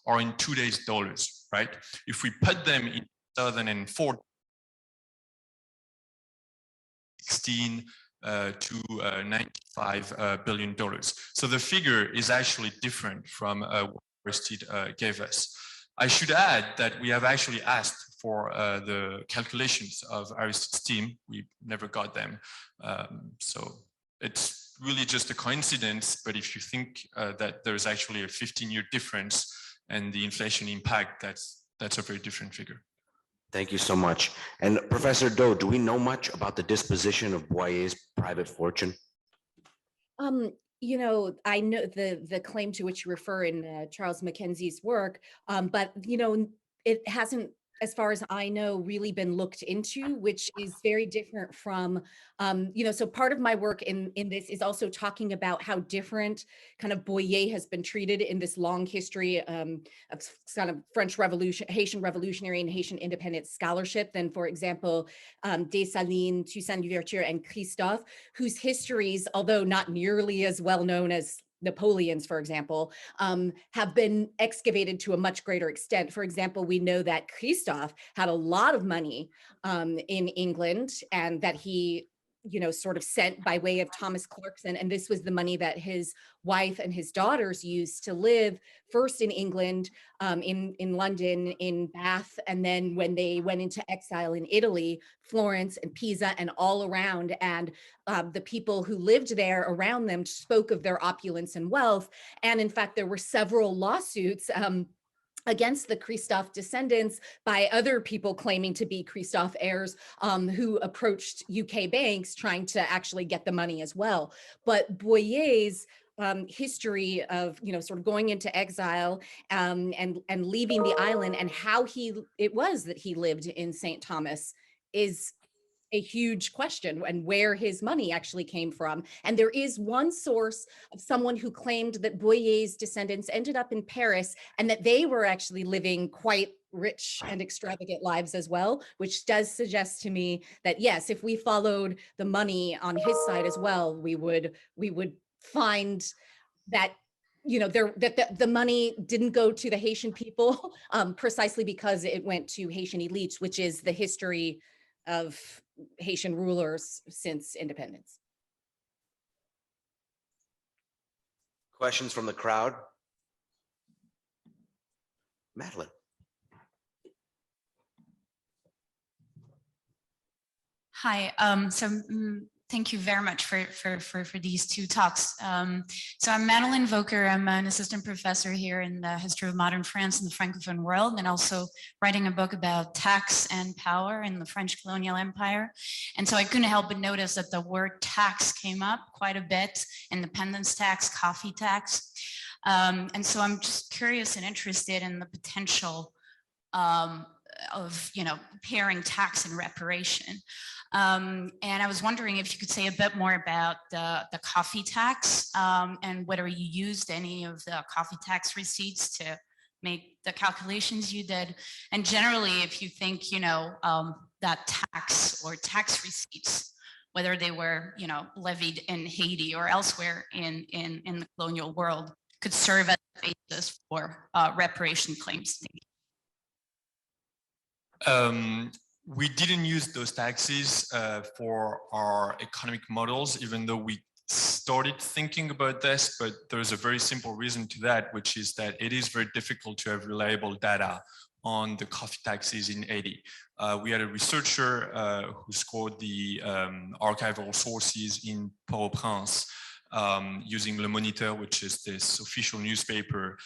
J: Or in today's dollars, right? If we put them in 2004, 16 to $95 billion. So the figure is actually different from what Aristide gave us. I should add that we have actually asked for the calculations of Aristide's team. We never got them. So it's really just a coincidence, but if you think that there's actually a 15-year difference and the inflation impact, that's a very different figure.
H: Thank you so much. And Professor Doe, do we know much about the disposition of Boyer's private fortune?
I: You know, I know the claim to which you refer in Charles Mackenzie's work, but you know, it hasn't, as far as I know, really been looked into, which is very different from, you know, so part of my work in this is also talking about how different kind of Boyer has been treated in this long history of kind of French Revolution, Haitian revolutionary and Haitian independence scholarship than, for example, Dessalines, Toussaint Louverture, and Christophe, whose histories, although not nearly as well known as Napoleon's, for example, have been excavated to a much greater extent. For example, we know that Christophe had a lot of money in England, and that he, you know, sort of sent by way of Thomas Clarkson. And this was the money that his wife and his daughters used to live first in England, in London, in Bath, and then when they went into exile in Italy, Florence and Pisa and all around. And the people who lived there around them spoke of their opulence and wealth. And in fact, there were several lawsuits against the Christophe descendants by other people claiming to be Christophe heirs, who approached UK banks trying to actually get the money as well. But Boyer's history of, you know, sort of going into exile and leaving the island, and how it was that he lived in St. Thomas, is a huge question, and where his money actually came from. And there is one source of someone who claimed that Boyer's descendants ended up in Paris, and that they were actually living quite rich and extravagant lives as well, which does suggest to me that yes, if we followed the money on his side as well, we would find that, you know, that the money didn't go to the Haitian people precisely because it went to Haitian elites, which is the history of Haitian rulers since independence.
H: Questions from the crowd? Madeline.
K: Hi, thank you very much for these two talks. So I'm Madeline Vauquer. I'm an assistant professor here in the history of modern France and the Francophone world, and also writing a book about tax and power in the French colonial empire. And so I couldn't help but notice that the word tax came up quite a bit: independence tax, coffee tax. And so I'm just curious and interested in the potential of, you know, pairing tax and reparation. And I was wondering if you could say a bit more about the coffee tax, and whether you used any of the coffee tax receipts to make the calculations you did. And generally, if you think, you know, that tax or tax receipts, whether they were, you know, levied in Haiti or elsewhere in the colonial world, could serve as a basis for reparation claims.
J: We didn't use those taxes for our economic models, even though we started thinking about this, but there's a very simple reason to that, which is that it is very difficult to have reliable data on the coffee taxes in Haiti. We had a researcher who scored the archival sources in Port-au-Prince using Le Moniteur, which is this official newspaper.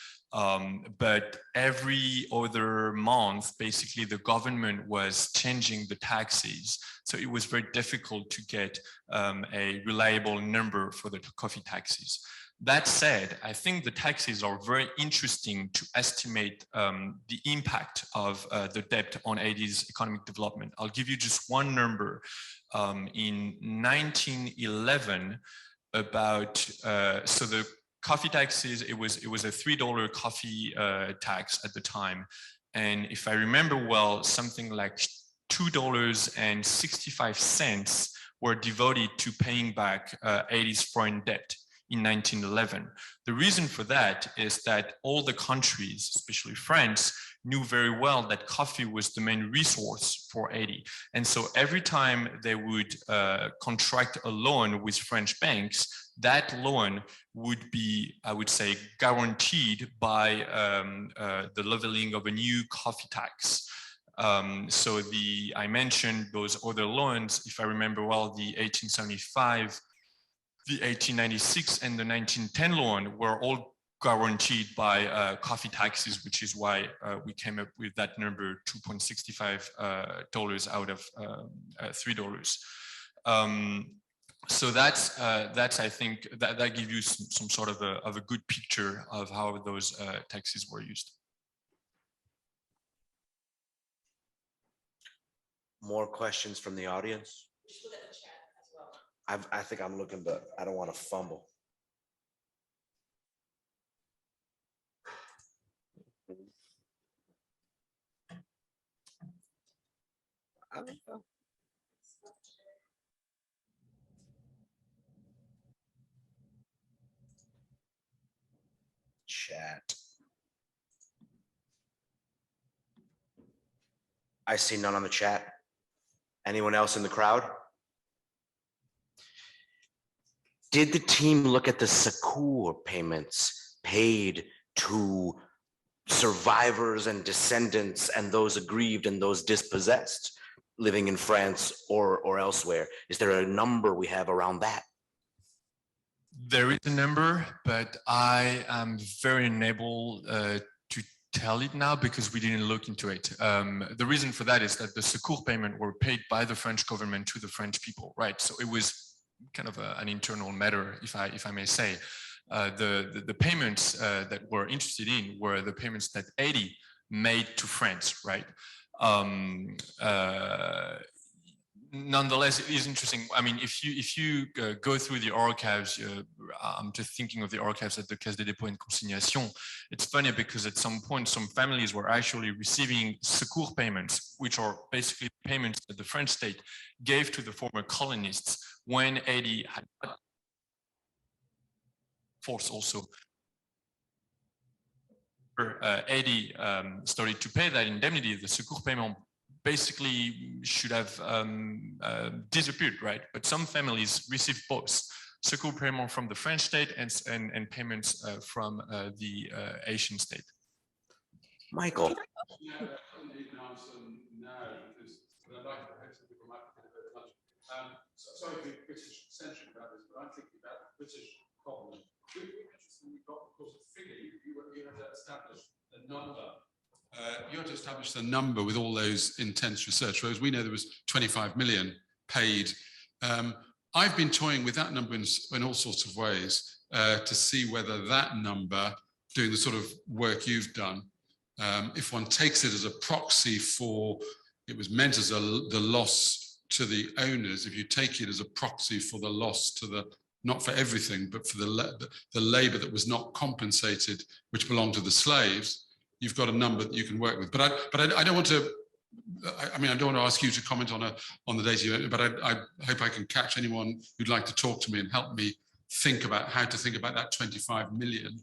J: But every other month, basically, the government was changing the taxes. So it was very difficult to get a reliable number for the coffee taxes. That said, I think the taxes are very interesting to estimate the impact of the debt on Haiti's economic development. I'll give you just one number. In 1911, so the coffee taxes, it was a $3 coffee tax at the time. And if I remember well, something like $2.65 were devoted to paying back Haiti's foreign debt in 1911. The reason for that is that all the countries, especially France, knew very well that coffee was the main resource for Haiti. And so every time they would contract a loan with French banks, that loan would be, I would say, guaranteed by the leveling of a new coffee tax. So I mentioned those other loans, if I remember well, the 1875, the 1896 and the 1910 loan were all guaranteed by coffee taxes, which is why we came up with that number, $2.65 out of $3. So that's I think that gives you some sort of a good picture of how those taxes were used.
H: More questions from the audience? I think I'm looking, but I don't want to fumble. Chat. I see none on the chat. Anyone else in the crowd? Did the team look at the succour payments paid to survivors and descendants and those aggrieved and those dispossessed living in France or elsewhere? Is there a number we have around that?
J: There is a number, but I am very unable to tell it now because we didn't look into it. The reason for that is that the succour payment were paid by the French government to the French people, right? So it was kind of an internal matter, if I may say. The payments that we're interested in were the payments that Haiti made to France, right? Nonetheless, it is interesting. I mean, if you go through the archives, I'm just thinking of the archives at the Caisse des dépôts et consignations. It's funny because at some point, some families were actually receiving secours payments, which are basically payments that the French state gave to the former colonists when Haiti had force also. Haiti started to pay that indemnity, the secours payment basically should have disappeared, right? But some families received both secours payment from the French state and payments from the Haitian state.
H: Michael.
L: Sorry to be British centric about this, but I'm thinking about the British problem. We've got, of course, a figure. You have to establish the number. You have to establish the number with all those intense research, whereas we know there was 25 million paid. I've been toying with that number in all sorts of ways to see whether that number, doing the sort of work you've done, if one takes it as a proxy for, it was meant as the loss to the owners, if you take it as a proxy for the loss to the, not for everything, but for the labor that was not compensated, which belonged to the slaves, you've got a number that you can work with. But I don't want to, I mean, I don't want to ask you to comment on the data, but I hope I can catch anyone who'd like to talk to me and help me think about how to think about that 25 million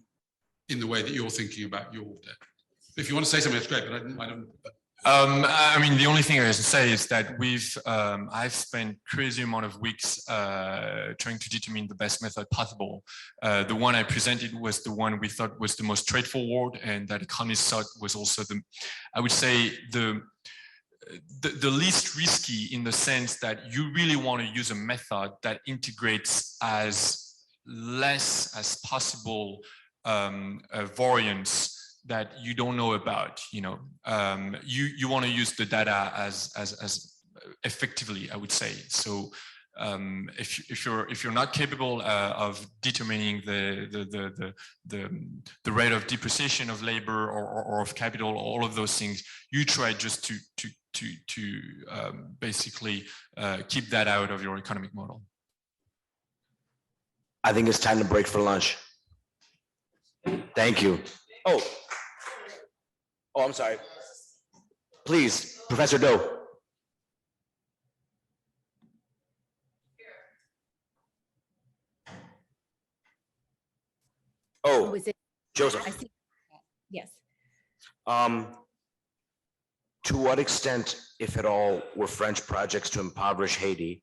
L: in the way that you're thinking about your debt. If you want to say something, that's great, but I don't.
J: I mean, the only thing I have to say is that I've spent crazy amount of weeks trying to determine the best method possible. The one I presented was the one we thought was the most straightforward, and that economists thought was also I would say the least risky, in the sense that you really want to use a method that integrates as less as possible variance that you don't know about. You know, you want to use the data as effectively, I would say. So if you're not capable of determining the rate of depreciation of labor or of capital, all of those things, you try just to basically keep that out of your economic model.
H: I think it's time to break for lunch. Thank you. Oh, I'm sorry. Please, Professor Doe. Oh,
I: Was it
H: Joseph.
I: I see. Yes.
H: To what extent, if at all, were French projects to impoverish Haiti,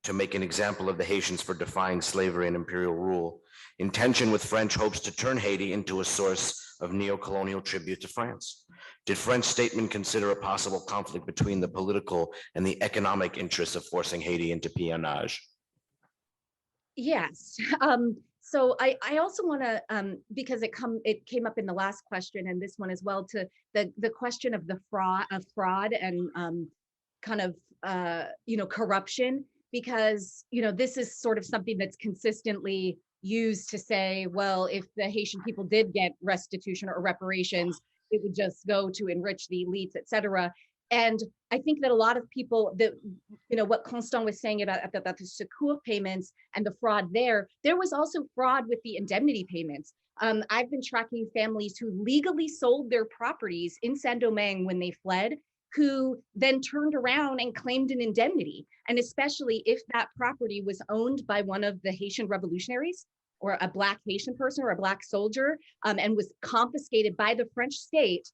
H: to make an example of the Haitians for defying slavery and imperial rule, in tension with French hopes to turn Haiti into a source of neo-colonial tribute to France? Did French statesmen consider a possible conflict between the political and the economic interests of forcing Haiti into peonage?
I: Yes. So I also want to, because it came up in the last question and this one as well, to the question of the fraud and kind of corruption. because, you know, this is sort of something that's consistently used to say, well, if the Haitian people did get restitution or reparations, it would just go to enrich the elites, et cetera. And I think that a lot of people that, you know, what Constant was saying about the secours payments and the fraud there was also fraud with the indemnity payments. I've been tracking families who legally sold their properties in Saint-Domingue when they fled, who then turned around and claimed an indemnity. And especially if that property was owned by one of the Haitian revolutionaries or a Black Haitian person or a Black soldier, and was confiscated by the French state,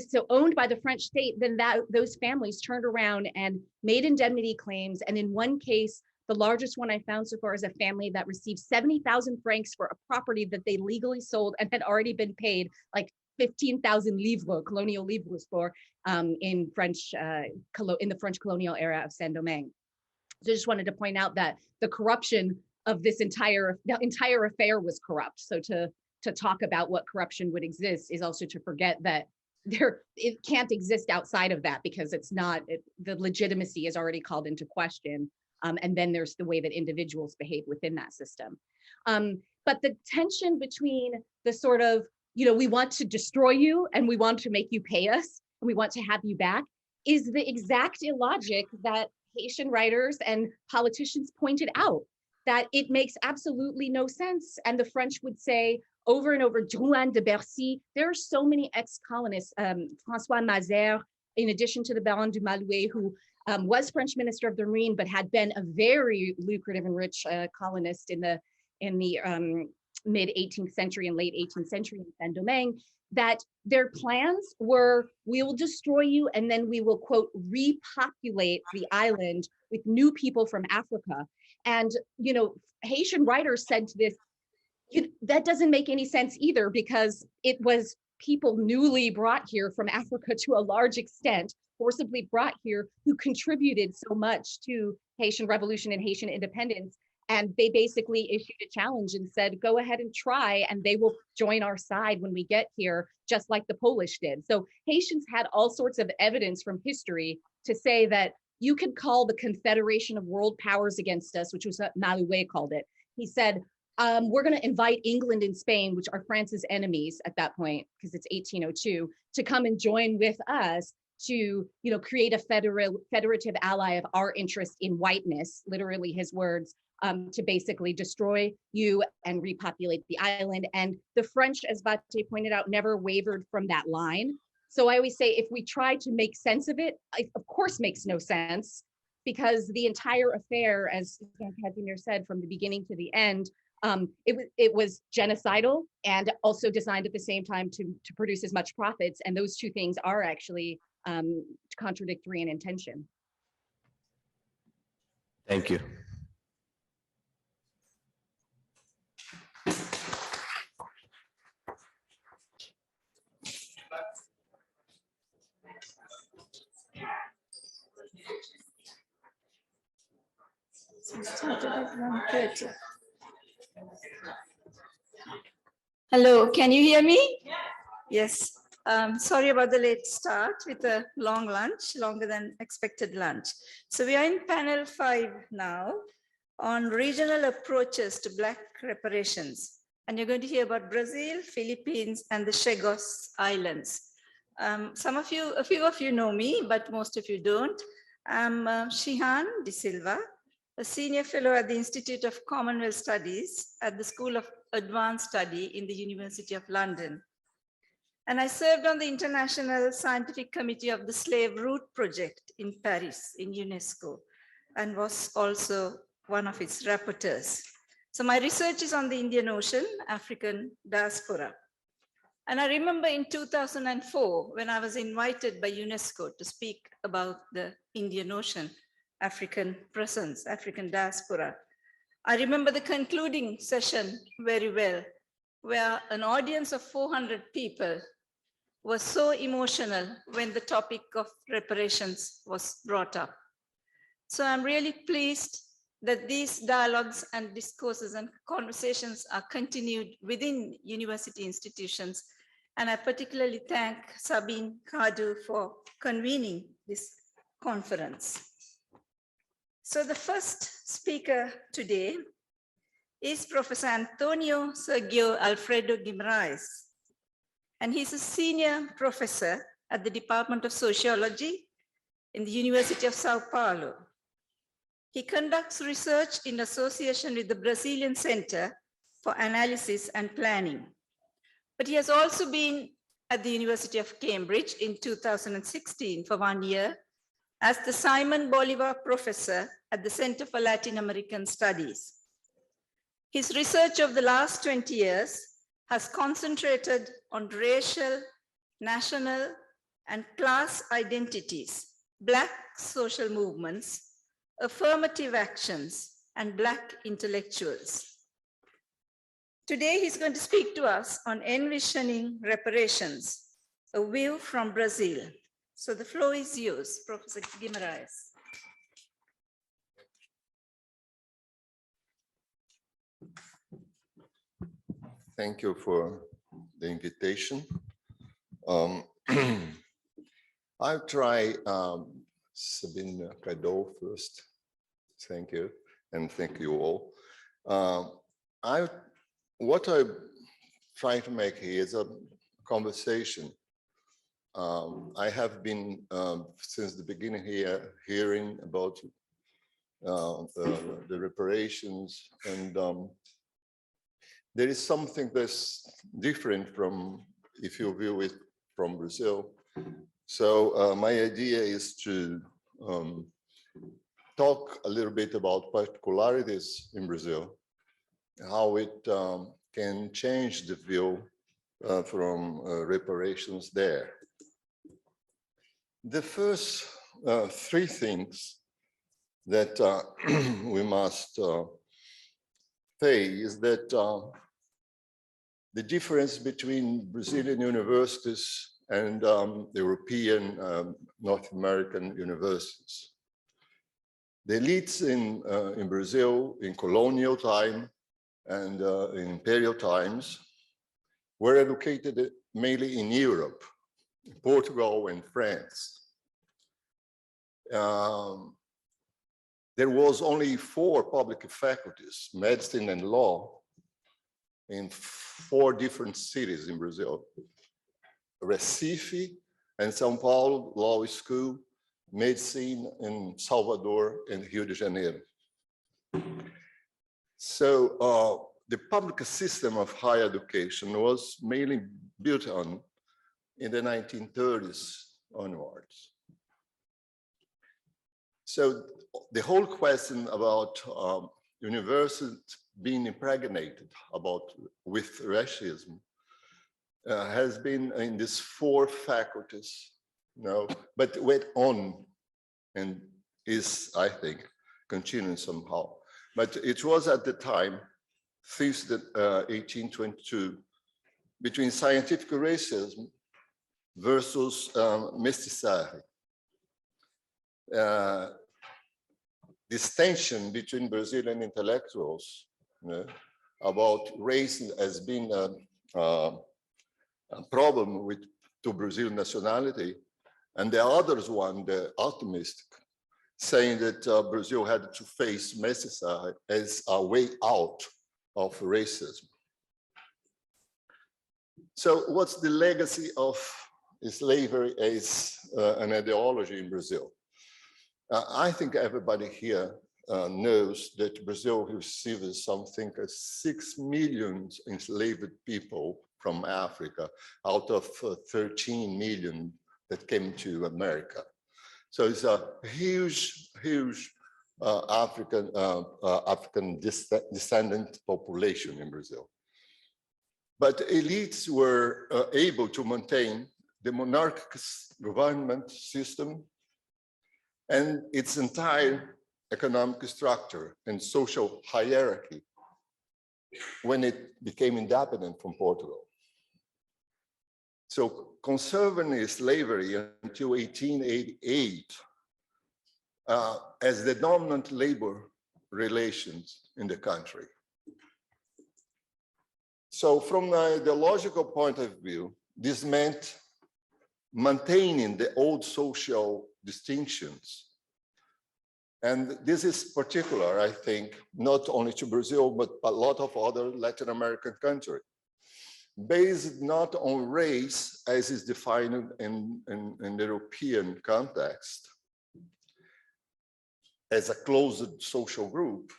I: so owned by the French state, then those families turned around and made indemnity claims. And in one case, the largest one I found so far is a family that received 70,000 francs for a property that they legally sold and had already been paid like 15,000 livres, colonial livres, for in the French colonial era of Saint-Domingue. So I just wanted to point out that the corruption of this entire affair was corrupt. So to talk about what corruption would exist is also to forget that it can't exist outside of that, because it's not, the legitimacy is already called into question. And then there's the way that individuals behave within that system. But the tension between the sort of, you know, we want to destroy you and we want to make you pay us and we want to have you back, is the exact illogic that Haitian writers and politicians pointed out, that it makes absolutely no sense. And the French would say over and over, Drouin de Bercy, there are so many ex-colonists, François Mazer, in addition to the Baron du Malouet, who was French Minister of the Marine, but had been a very lucrative and rich colonist in the mid 18th century and late 18th century in Saint-Domingue, that their plans were, we will destroy you and then we will, quote, repopulate the island with new people from Africa. And, you know, Haitian writers said to this, that doesn't make any sense either, because it was people newly brought here from Africa to a large extent, forcibly brought here, who contributed so much to Haitian revolution and Haitian independence. And they basically issued a challenge and said, go ahead and try, and they will join our side when we get here, just like the Polish did. So Haitians had all sorts of evidence from history to say that you could call the Confederation of World Powers against us, which was what Malouet called it. He said, we're going to invite England and Spain, which are France's enemies at that point, because it's 1802, to come and join with us to, you know, create a federative ally of our interest in whiteness, literally his words, to basically destroy you and repopulate the island. And the French, as Bate pointed out, never wavered from that line. So I always say, if we try to make sense of it, it of course makes no sense, because the entire affair, as Casimir said, from the beginning to the end, it was genocidal and also designed at the same time to produce as much profits. And those two things are actually contradictory in intention.
H: Thank you.
M: Hello, can you hear me? Yes. Sorry about the late start with a long lunch, longer than expected lunch. So we are in panel 5 now on regional approaches to Black reparations. And you're going to hear about Brazil, Philippines, and the Chagos Islands. A few of you know me, but most of you don't. I'm Shihan De Silva, a senior fellow at the Institute of Commonwealth Studies at the School of Advanced Study in the University of London. And I served on the International Scientific Committee of the Slave Route Project in Paris, in UNESCO, and was also one of its rapporteurs. So my research is on the Indian Ocean, African diaspora. And I remember in 2004, when I was invited by UNESCO to speak about the Indian Ocean, African presence, African diaspora. I remember the concluding session very well, where an audience of 400 people was so emotional when the topic of reparations was brought up. So I'm really pleased that these dialogues and discourses and conversations are continued within university institutions. And I particularly thank Sabine Kadu for convening this conference. So the first speaker today is Professor Antonio Sergio Alfredo Guimaraes, and he's a senior professor at the Department of Sociology in the University of Sao Paulo. He conducts research in association with the Brazilian Center for Analysis and Planning. But he has also been at the University of Cambridge in 2016 for 1 year as the Simon Bolivar Professor at the Center for Latin American Studies. His research of the last 20 years has concentrated on racial, national, and class identities, Black social movements, affirmative actions, and Black intellectuals. Today, he's going to speak to us on envisioning reparations, a view from Brazil. So the floor is yours, Professor Guimaraes.
N: Thank you for the invitation. I'll try Sabine Cadot first. Thank you, and thank you all. What I try to make here is a conversation. I have been since the beginning here hearing about the reparations, and there is something that's different from if you view it from Brazil. So my idea is to talk a little bit about particularities in Brazil, how it can change the view from reparations there. The first three things that we must say is that the difference between Brazilian universities and European, North American universities. The elites in Brazil in colonial time and in imperial times were educated mainly in Europe, Portugal and France. There was only 4 public faculties, medicine and law, in 4 different cities in Brazil. Recife and São Paulo Law School, medicine in Salvador and Rio de Janeiro. So the public system of higher education was mainly built on in the 1930s onwards. So the whole question about universities being impregnated with racism has been in these 4 faculties, but went on and is, I think, continuing somehow. But it was at the time, since 1822, between scientific racism versus mestiçagem. This tension between Brazilian intellectuals about race as being a problem to Brazilian nationality, and the others one, the optimist, saying that Brazil had to face mestiçagem as a way out of racism. So what's the legacy of slavery as an ideology in Brazil? I think everybody here knows that Brazil receives something like 6 million enslaved people from Africa out of 13 million that came to America. So it's a huge African descendant population in Brazil. But elites were able to maintain the monarchical government system and its entire economic structure and social hierarchy when it became independent from Portugal. So conserving slavery until 1888 as the dominant labor relations in the country. So from an ideological point of view, this meant maintaining the old social distinctions And this is particular, I think, not only to Brazil, but a lot of other Latin American countries, based not on race as is defined in the European context, as a closed social group,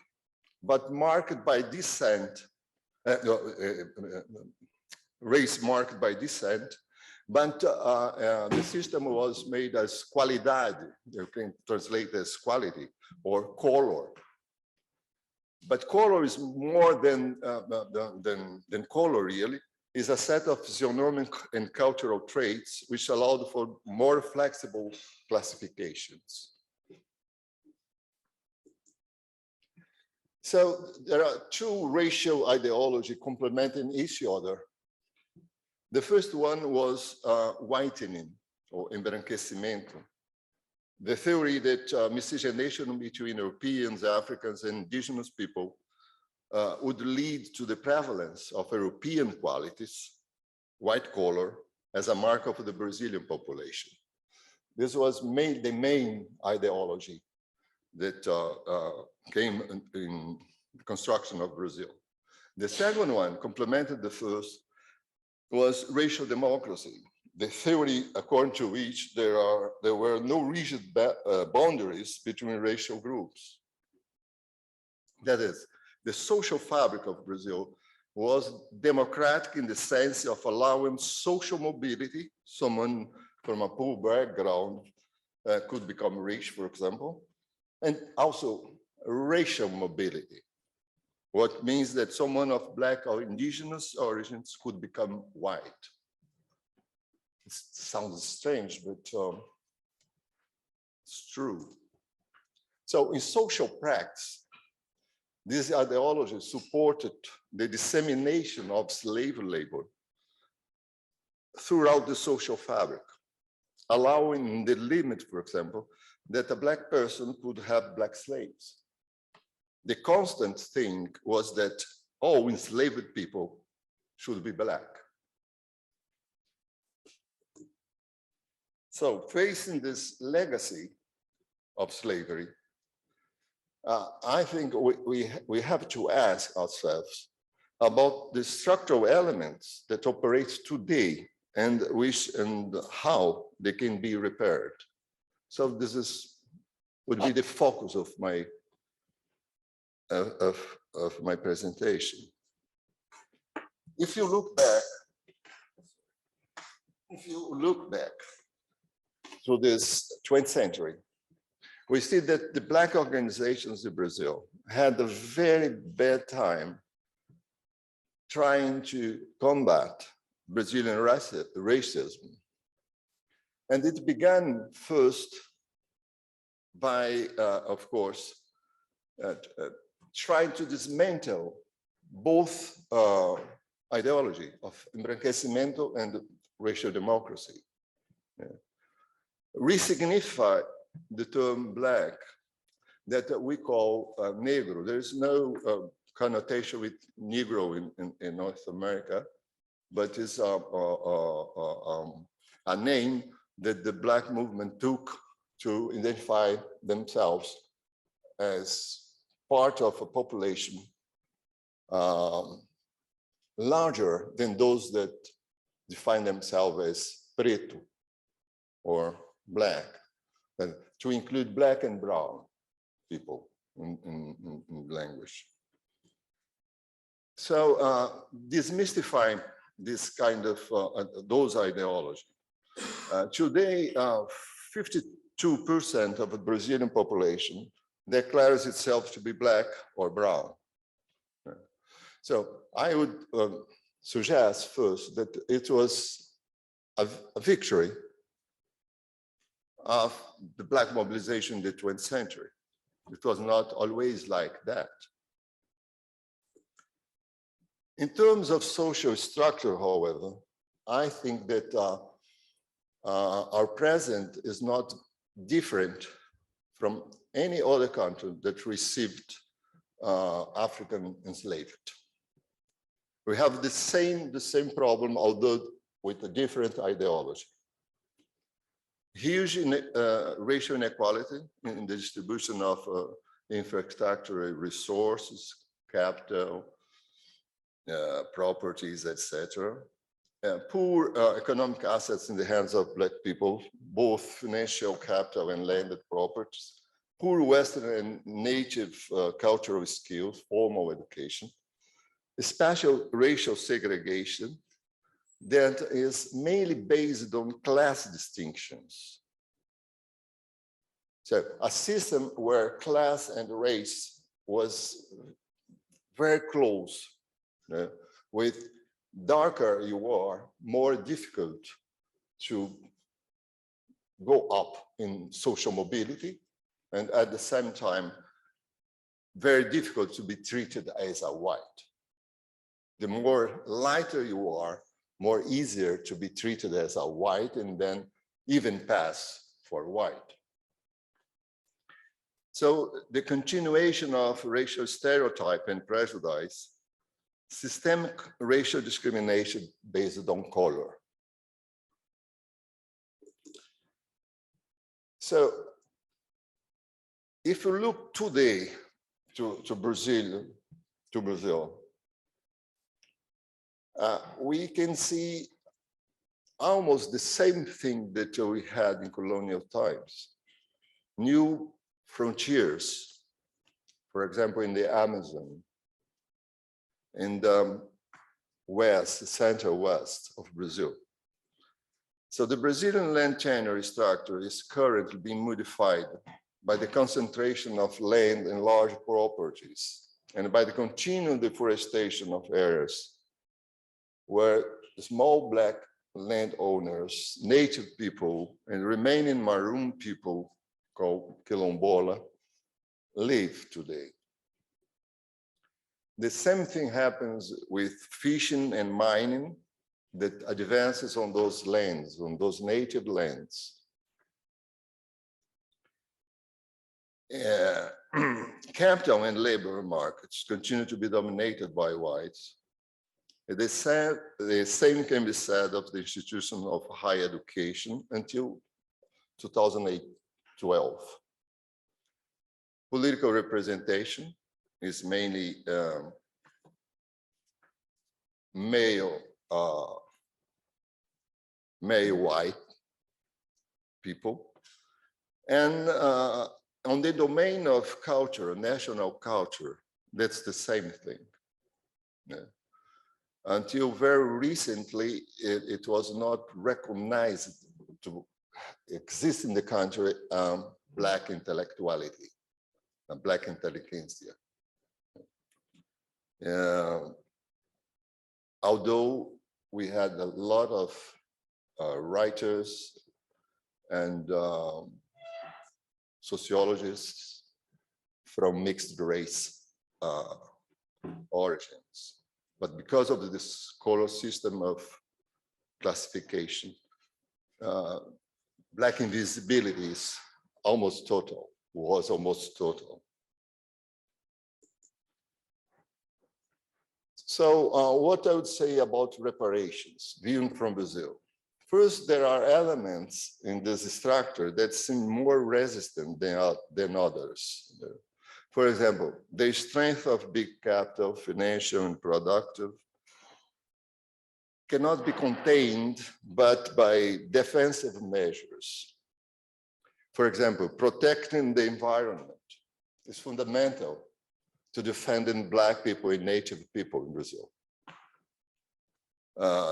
N: but marked by descent, race marked by descent, but the system was made as qualidade, you can translate as quality, or color. But color is more than color, really. Is a set of physiognomic and cultural traits which allowed for more flexible classifications. So there are two racial ideologies complementing each other. The first one was whitening, or embranquecimento, the theory that miscegenation between Europeans, Africans, and indigenous people would lead to the prevalence of European qualities, white collar, as a mark of the Brazilian population. This was the main ideology that came in the construction of Brazil. The second one, complemented the first, was racial democracy, the theory according to which there were no rigid boundaries between racial groups. That is, the social fabric of Brazil was democratic in the sense of allowing social mobility. Someone from a poor background could become rich, for example, and also racial mobility, what means that someone of Black or indigenous origins could become white. It sounds strange, but it's true. So in social practice, this ideology supported the dissemination of slave labor throughout the social fabric, allowing the limit, for example, that a Black person could have Black slaves. The constant thing was that all enslaved people should be Black. So facing this legacy of slavery, I think we have to ask ourselves about the structural elements that operate today and how they can be repaired. So this would be the focus of my presentation. If you look back to this 20th century, we see that the Black organizations in Brazil had a very bad time trying to combat Brazilian racism. And it began first by, of course, trying to dismantle both ideology of embranquecimento and racial democracy. Resignify the term Black that we call negro. There is no connotation with Negro in North America, but it's a name that the Black movement took to identify themselves as part of a population larger than those that define themselves as preto or Black, and to include Black and brown people in language. So demystifying this kind of those ideologies. Today, 52% of the Brazilian population declares itself to be Black or brown. So I would suggest first that it was a victory of the Black mobilization in the 20th century. It was not always like that. In terms of social structure, however, I think that our present is not different from any other country that received African enslaved. We have the same problem, although with a different ideology. huge racial inequality in the distribution of infrastructure resources, capital, properties, etc. Poor economic assets in the hands of Black people, both financial capital and landed properties, poor Western and native cultural skills, formal education, spatial racial segregation that is mainly based on class distinctions. So a system where class and race was very close, with darker you are, more difficult to go up in social mobility, and at the same time, very difficult to be treated as a white. The more lighter you are, more easier to be treated as a white and then even pass for white. So the continuation of racial stereotype and prejudice, systemic racial discrimination based on color. So if you look today to Brazil, we can see almost the same thing that we had in colonial times. New frontiers, for example, in the Amazon, in the west, central west of Brazil. So the Brazilian land tenure structure is currently being modified by the concentration of land and large properties, and by the continued deforestation of areas where small Black landowners, native people, and remaining maroon people called Quilombola live today. The same thing happens with fishing and mining that advances on those lands, on those native lands. Capital and labor markets continue to be dominated by whites. The same can be said of the institution of higher education until 2012. Political representation is mainly male white people. And on the domain of culture, national culture, that's the same thing. Yeah. Until very recently, it was not recognized to exist in the country, Black intellectuality, Black intelligentsia. Although we had a lot of writers and sociologists from mixed race origins. But because of this color system of classification, Black invisibility is almost total, was almost total. So what I would say about reparations, viewing from Brazil. First, there are elements in this structure that seem more resistant than others. For example, the strength of big capital, financial and productive, cannot be contained but by defensive measures. For example, protecting the environment is fundamental to defending Black people and native people in Brazil.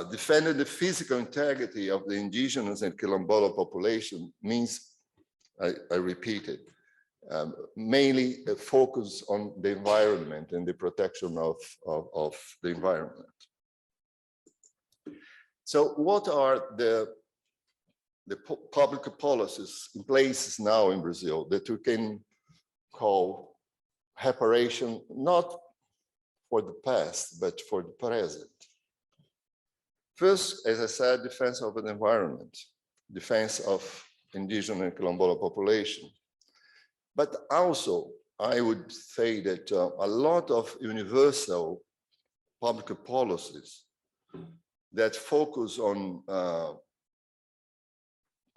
N: Defending the physical integrity of the indigenous and Quilombola population means, I repeat it, mainly a focus on the environment and the protection of the environment. So what are the public policies in place now in Brazil that we can call reparation, not for the past, but for the present? First, as I said, defense of the environment, defense of indigenous and Quilombola population. But also, I would say that a lot of universal public policies that focus on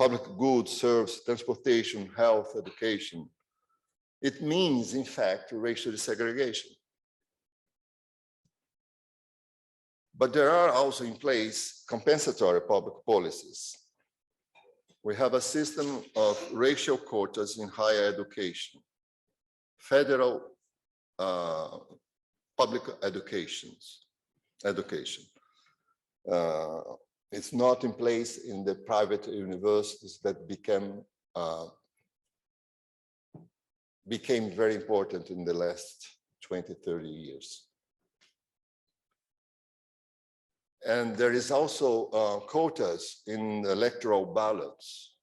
N: public goods, service, transportation, health, education. It means, in fact, racial segregation. But there are also in place compensatory public policies. We have a system of racial quotas in higher education, federal public education. It's not in place in the private universities that became very important in the last 20, 30 years. And there is also quotas in electoral ballots,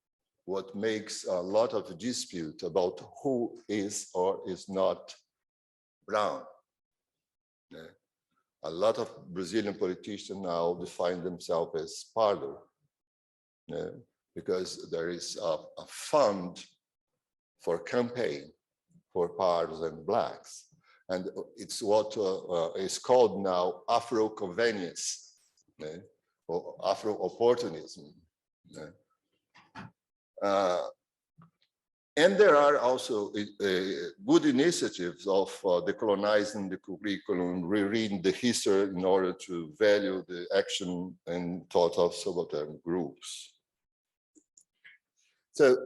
N: what makes a lot of dispute about who is or is not brown. Yeah. A lot of Brazilian politicians now define themselves as pardo, yeah, because there is a fund for campaign for pardos and blacks. And it's what is called now Afro-convenience. Or Afro-opportunism. And there are also good initiatives of decolonizing the curriculum, rereading the history in order to value the action and thought of subaltern groups. So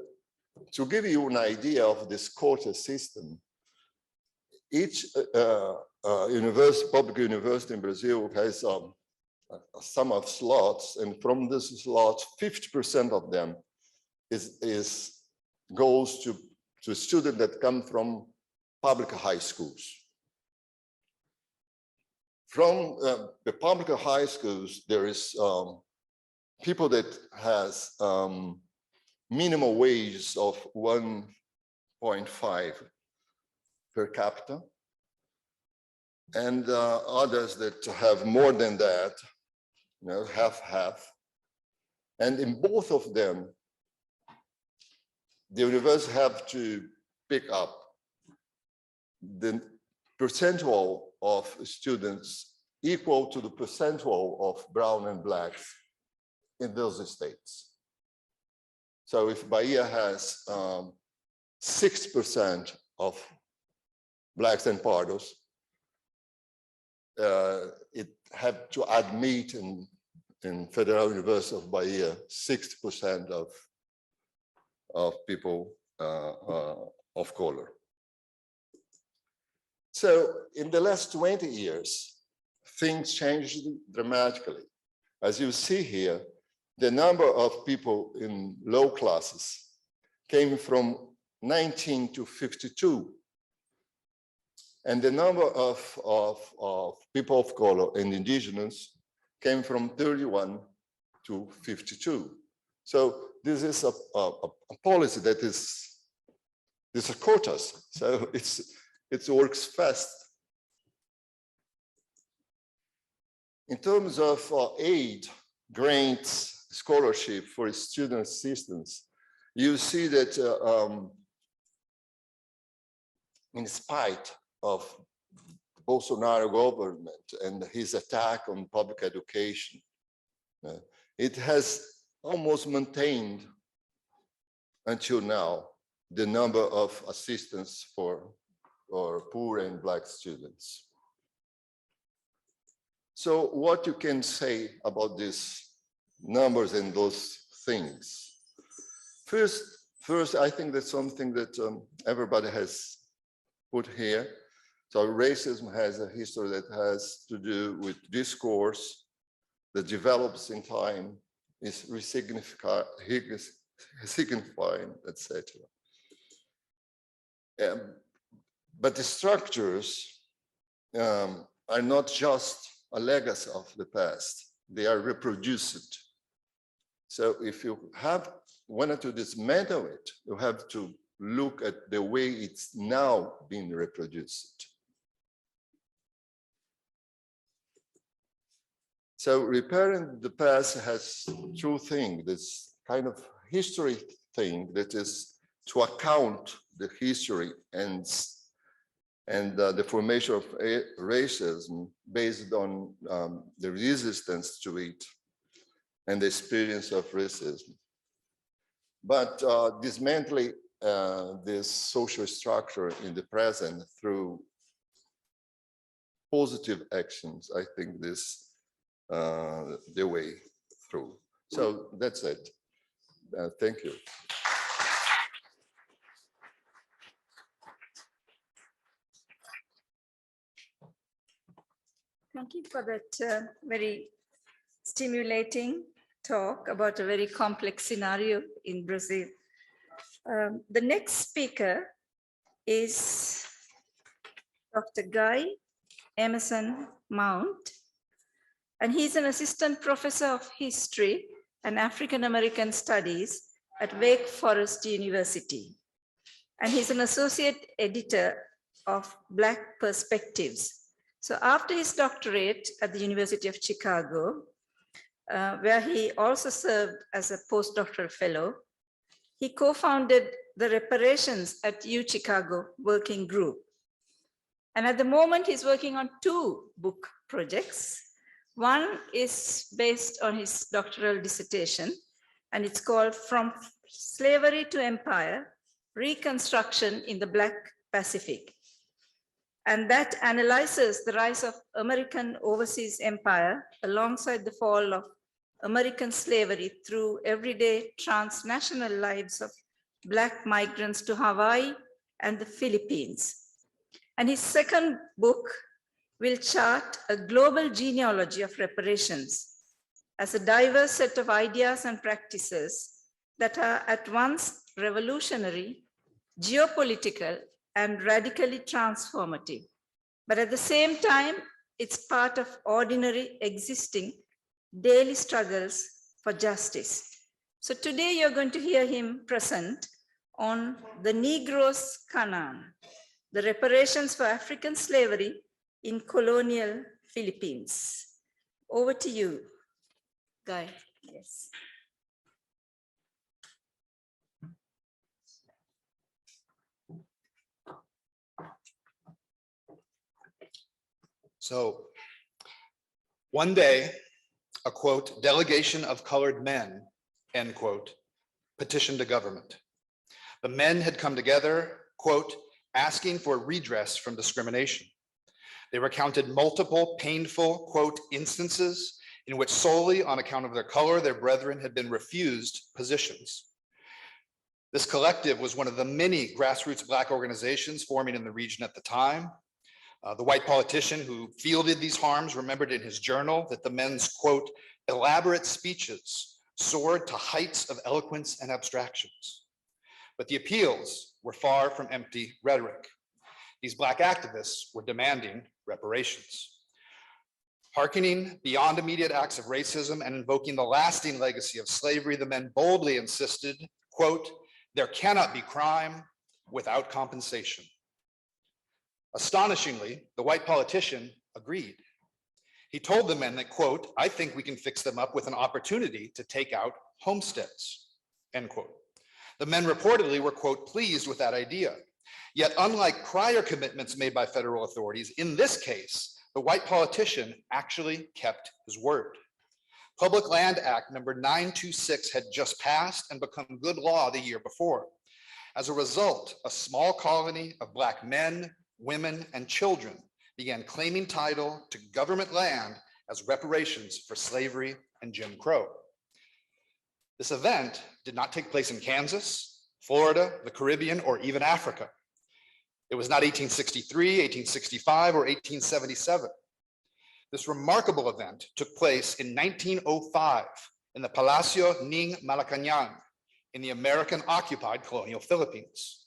N: to give you an idea of this quota system, each public university in Brazil has a sum of slots, and from these slots, 50% of them goes to students that come from public high schools. From the public high schools, there is people that has minimum wages of 1.5 per capita, and others that have more than that, you know, half. And in both of them, the universities have to pick up the percentual of students equal to the percentual of brown and blacks in those states. So if Bahia has 6% of blacks and pardos, it had to admit in Federal University of Bahia 60% of people of color. So in the last 20 years, things changed dramatically. As you see here, the number of people in low classes came from 19 to 52. And the number of people of color and indigenous came from 31 to 52. So this is a policy that is a quotas. So it works fast. In terms of aid, grants, scholarship for student assistance, you see that in spite of Bolsonaro government and his attack on public education, it has almost maintained until now the number of assistance for poor and black students. So what you can say about these numbers and those things? First, I think that's something that everybody has put here. So racism has a history that has to do with discourse that develops in time, is resignifying, etc. But the structures are not just a legacy of the past, they are reproduced. So if you wanted to dismantle it, you have to look at the way it's now being reproduced. So repairing the past has two things, this kind of history thing that is to account the history and the formation of racism based on the resistance to it and the experience of racism. But dismantling this social structure in the present through positive actions, I think this the way through. So that's it. Thank you.
M: Thank you for that very stimulating talk about a very complex scenario in Brazil. The next speaker is Dr. Guy Emerson Mount, and he's an assistant professor of history and African American studies at Wake Forest University. And he's an associate editor of Black Perspectives. So after his doctorate at the University of Chicago, where he also served as a postdoctoral fellow, he co-founded the Reparations at UChicago Working Group. And at the moment, he's working on 2 book projects. One is based on his doctoral dissertation, and it's called From Slavery to Empire, Reconstruction in the Black Pacific. And that analyzes the rise of American overseas empire alongside the fall of American slavery through everyday transnational lives of Black migrants to Hawaii and the Philippines. And his second book will chart a global genealogy of reparations as a diverse set of ideas and practices that are at once revolutionary, geopolitical, and radically transformative. But at the same time, it's part of ordinary existing daily struggles for justice. So today you're going to hear him present on the Negroes Canaan, the reparations for African slavery in colonial Philippines. Over to you, Guy. Yes.
O: So one day, a quote, delegation of colored men, end quote, petitioned the government. The men had come together, quote, asking for redress from discrimination. They recounted multiple painful, quote, instances in which solely on account of their color, their brethren had been refused positions. This collective was one of the many grassroots Black organizations forming in the region at the time. The white politician who fielded these harms remembered in his journal that the men's, quote, elaborate speeches soared to heights of eloquence and abstractions. But the appeals were far from empty rhetoric. These Black activists were demanding reparations. Hearkening beyond immediate acts of racism and invoking the lasting legacy of slavery, the men boldly insisted, quote, there cannot be crime without compensation. Astonishingly, the white politician agreed. He told the men that, quote, I think we can fix them up with an opportunity to take out homesteads, end quote. The men reportedly were, quote, pleased with that idea. Yet unlike prior commitments made by federal authorities, in this case, the white politician actually kept his word. Public Land Act number 926 had just passed and become good law the year before. As a result, a small colony of Black men, women, and children began claiming title to government land as reparations for slavery and Jim Crow. This event did not take place in Kansas, Florida, the Caribbean, or even Africa. It was not 1863, 1865, or 1877. This remarkable event took place in 1905 in the Palacio Ning Malacañang in the American-occupied colonial Philippines.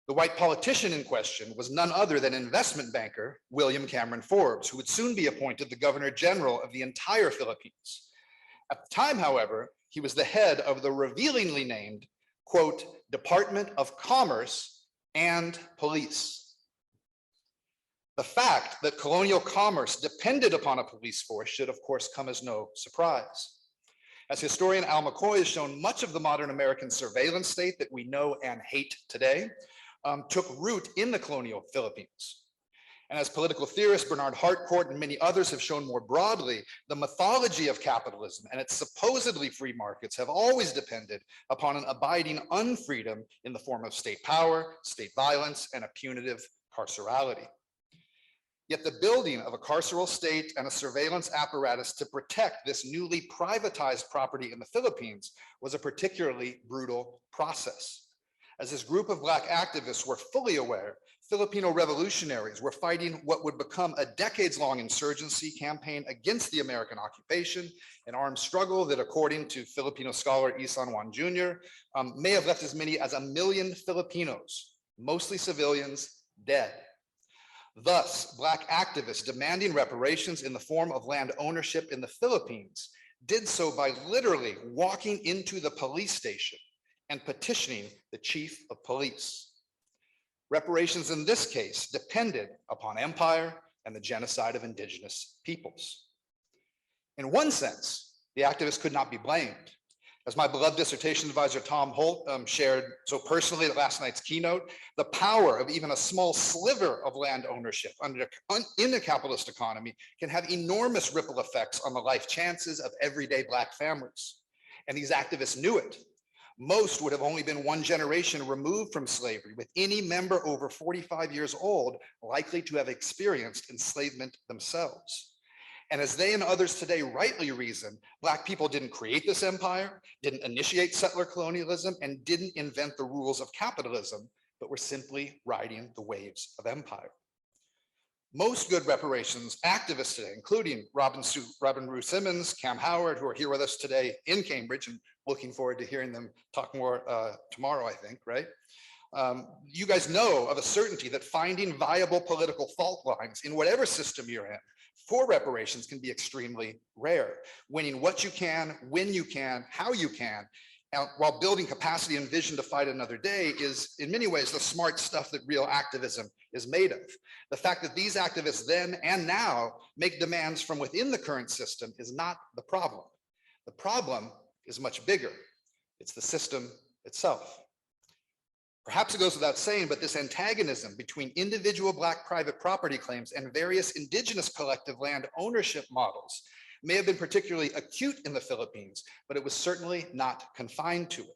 O: The white politician in question was none other than investment banker William Cameron Forbes, who would soon be appointed the Governor General of the entire Philippines. At the time, however, he was the head of the revealingly named, quote, Department of Commerce and Police. The fact that colonial commerce depended upon a police force should, of course, come as no surprise. As historian Al McCoy has shown, much of the modern American surveillance state that we know and hate today took root in the colonial Philippines. And as political theorist Bernard Harcourt and many others have shown more broadly, the mythology of capitalism and its supposedly free markets have always depended upon an abiding unfreedom in the form of state power, state violence, and a punitive carcerality. Yet the building of a carceral state and a surveillance apparatus to protect this newly privatized property in the Philippines was a particularly brutal process. As this group of Black activists were fully aware, Filipino revolutionaries were fighting what would become a decades-long insurgency campaign against the American occupation, an armed struggle that, according to Filipino scholar Isan Juan Jr., may have left as many as 1 million Filipinos, mostly civilians, dead. Thus, Black activists demanding reparations in the form of land ownership in the Philippines did so by literally walking into the police station and petitioning the chief of police. Reparations in this case depended upon empire and the genocide of indigenous peoples. In one sense, the activists could not be blamed. As my beloved dissertation advisor Tom Holt shared so personally at last night's keynote, the power of even a small sliver of land ownership in the capitalist economy can have enormous ripple effects on the life chances of everyday Black families. And these activists knew it. Most would have only been one generation removed from slavery, with any member over 45 years old likely to have experienced enslavement themselves. And as they and others today rightly reason, Black people didn't create this empire, didn't initiate settler colonialism, and didn't invent the rules of capitalism, but were simply riding the waves of empire. Most good reparations activists today, including Robin Rue Simmons, Cam Howard, who are here with us today in Cambridge, and looking forward to hearing them talk more tomorrow, I think, right? You guys know of a certainty that finding viable political fault lines in whatever system you're in for reparations can be extremely rare. Winning what you can, when you can, how you can, while building capacity and vision to fight another day is in many ways the smart stuff that real activism is made of. The fact that these activists then and now make demands from within the current system is not the problem. The problem is much bigger. It's the system itself. Perhaps it goes without saying, but this antagonism between individual Black private property claims and various indigenous collective land ownership models may have been particularly acute in the Philippines, but it was certainly not confined to it.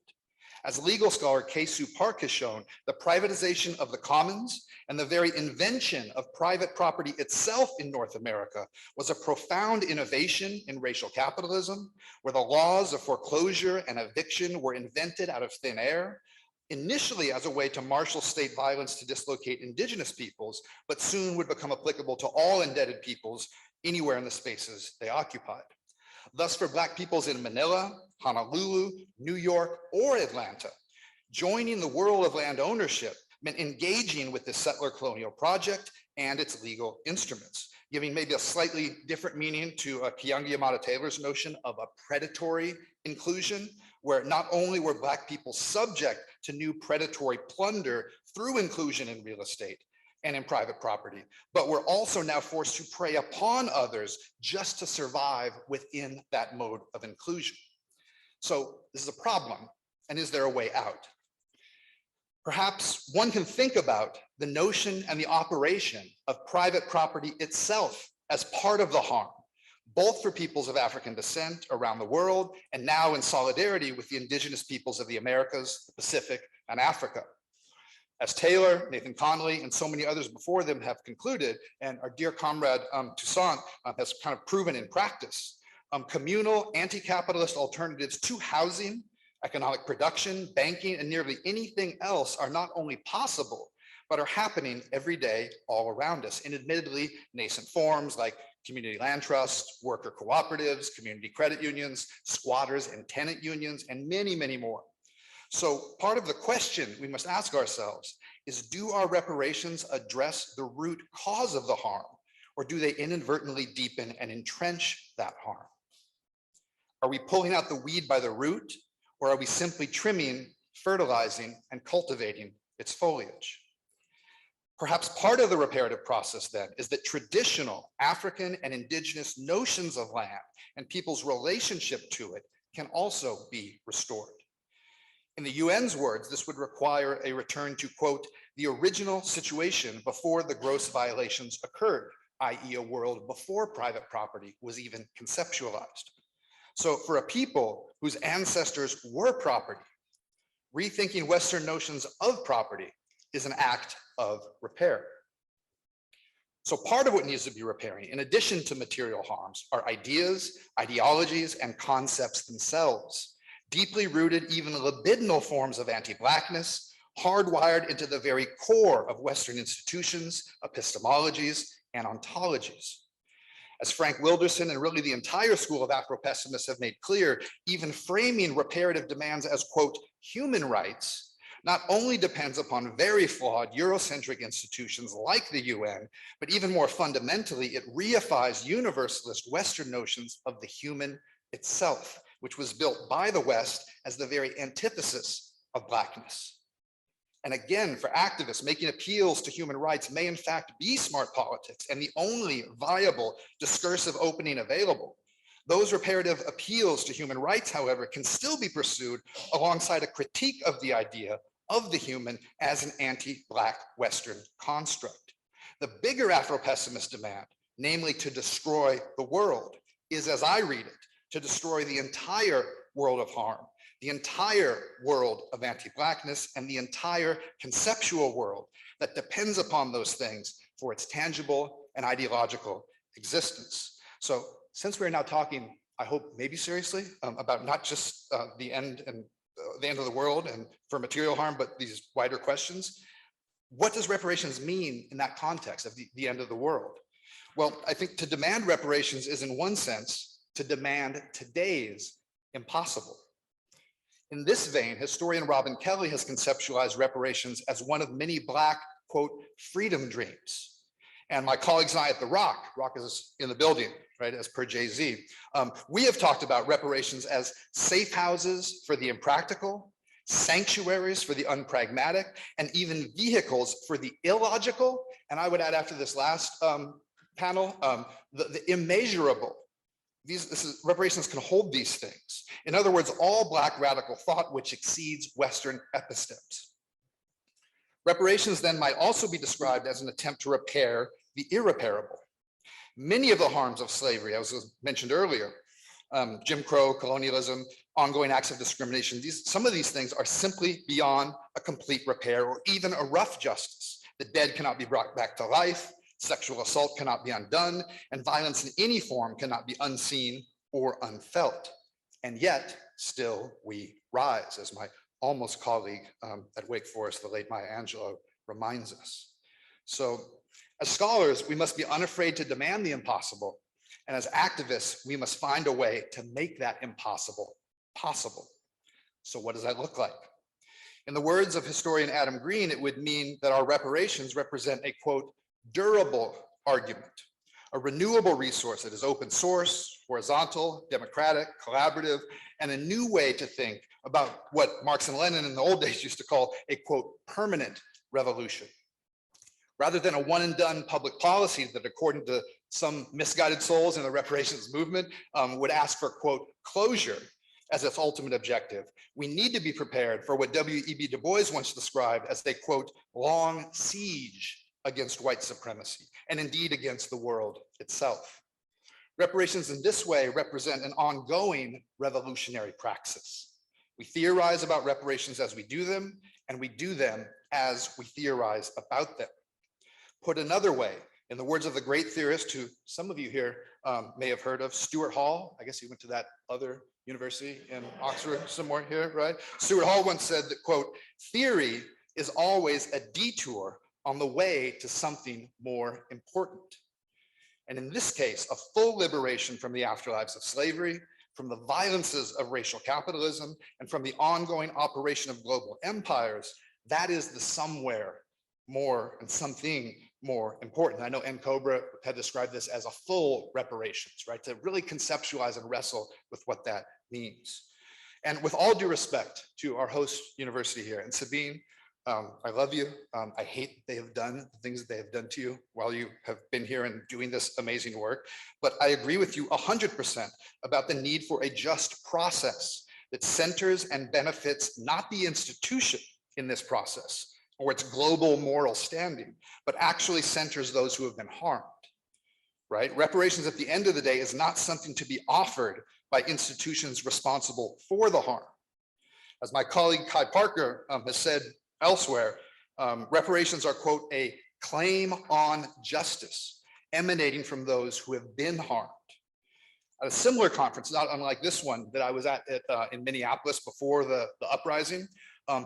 O: As legal scholar Kay-Sue Park has shown, the privatization of the commons and the very invention of private property itself in North America was a profound innovation in racial capitalism, where the laws of foreclosure and eviction were invented out of thin air, initially as a way to marshal state violence to dislocate indigenous peoples, but soon would become applicable to all indebted peoples anywhere in the spaces they occupied. Thus, for Black peoples in Manila, Honolulu, New York, or Atlanta, joining the world of land ownership meant engaging with the settler colonial project and its legal instruments, giving maybe a slightly different meaning to Keeanga-Yamahtta Taylor's notion of a predatory inclusion, where not only were Black people subject to new predatory plunder through inclusion in real estate and in private property, but were also now forced to prey upon others just to survive within that mode of inclusion. So this is a problem, and is there a way out? Perhaps one can think about the notion and the operation of private property itself as part of the harm, both for peoples of African descent around the world, and now in solidarity with the indigenous peoples of the Americas, the Pacific, and Africa. As Taylor, Nathan Connolly, and so many others before them have concluded, and our dear comrade Toussaint has kind of proven in practice, communal anti-capitalist alternatives to housing, economic production, banking, and nearly anything else are not only possible, but are happening every day all around us in admittedly nascent forms like community land trusts, worker cooperatives, community credit unions, squatters and tenant unions, and many, many more. So part of the question we must ask ourselves is, do our reparations address the root cause of the harm, or do they inadvertently deepen and entrench that harm? Are we pulling out the weed by the root, or are we simply trimming, fertilizing, and cultivating its foliage? Perhaps part of the reparative process then is that traditional African and indigenous notions of land and people's relationship to it can also be restored. In the UN's words, this would require a return to, quote, the original situation before the gross violations occurred, i.e. a world before private property was even conceptualized. So for a people whose ancestors were property, rethinking Western notions of property is an act of repair. So part of what needs to be repairing, in addition to material harms, are ideas, ideologies, and concepts themselves, deeply rooted, even libidinal forms of anti-Blackness, hardwired into the very core of Western institutions, epistemologies, and ontologies. As Frank Wilderson and really the entire school of Afro-pessimists have made clear, even framing reparative demands as, quote, human rights, not only depends upon very flawed Eurocentric institutions like the UN, but even more fundamentally, it reifies universalist Western notions of the human itself, which was built by the West as the very antithesis of Blackness. And again, for activists, making appeals to human rights may in fact be smart politics and the only viable discursive opening available. Those reparative appeals to human rights, however, can still be pursued alongside a critique of the idea of the human as an anti-Black Western construct. The bigger Afro-pessimist demand, namely to destroy the world, is, as I read it, to destroy the entire world of harm, the entire world of anti-Blackness, and the entire conceptual world that depends upon those things for its tangible and ideological existence. So since we're now talking, I hope maybe seriously, about not just the end of the world and for material harm, but these wider questions, what does reparations mean in that context of the end of the world? Well, I think to demand reparations is in one sense to demand today's impossible. In this vein, historian Robin Kelly has conceptualized reparations as one of many Black, quote, freedom dreams. And my colleagues and I at the Rock is in the building, right, as per Jay-Z, we have talked about reparations as safe houses for the impractical, sanctuaries for the unpragmatic, and even vehicles for the illogical. And I would add after this last panel, the immeasurable. Reparations can hold these things. In other words, all Black radical thought which exceeds Western epistemes. Reparations then might also be described as an attempt to repair the irreparable. Many of the harms of slavery, as was mentioned earlier, Jim Crow, colonialism, ongoing acts of discrimination, some of these things are simply beyond a complete repair or even a rough justice. The dead cannot be brought back to life, sexual assault cannot be undone, and violence in any form cannot be unseen or unfelt. And yet, still we rise, as my almost colleague at Wake Forest, the late Maya Angelou, reminds us. So as scholars, we must be unafraid to demand the impossible. And as activists, we must find a way to make that impossible possible. So what does that look like? In the words of historian Adam Green, it would mean that our reparations represent a, quote, durable argument, a renewable resource that is open source, horizontal, democratic, collaborative, and a new way to think about what Marx and Lenin in the old days used to call a, quote, permanent revolution. Rather than a one and done public policy that, according to some misguided souls in the reparations movement, would ask for, quote, closure as its ultimate objective, we need to be prepared for what W.E.B. Du Bois once described as a, quote, long siege against white supremacy, and indeed against the world itself. Reparations in this way represent an ongoing revolutionary praxis. We theorize about reparations as we do them, and we do them as we theorize about them. Put another way, in the words of the great theorist who some of you here may have heard of, Stuart Hall, I guess he went to that other university in Oxford somewhere here, right? Stuart Hall once said that, quote, theory is always a detour on the way to something more important. And in this case, a full liberation from the afterlives of slavery, from the violences of racial capitalism, and from the ongoing operation of global empires, that is the somewhere more and something more important. I know NCOBRA had described this as a full reparations, right? To really conceptualize and wrestle with what that means. And with all due respect to our host university here, and Sabine, I love you. I hate they have done the things that they have done to you while you have been here and doing this amazing work. But I agree with you 100% about the need for a just process that centers and benefits not the institution in this process or its global moral standing, but actually centers those who have been harmed, right? Reparations at the end of the day is not something to be offered by institutions responsible for the harm. As my colleague Kai Parker has said elsewhere, reparations are, quote, a claim on justice emanating from those who have been harmed. At a similar conference, not unlike this one that I was at in Minneapolis before the uprising,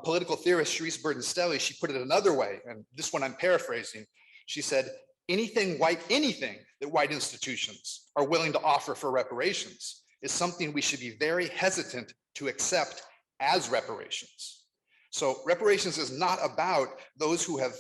O: political theorist Sharice Burden-Stelly, she put it another way, and this one I'm paraphrasing. She said, anything that white institutions are willing to offer for reparations is something we should be very hesitant to accept as reparations. So reparations is not about those who have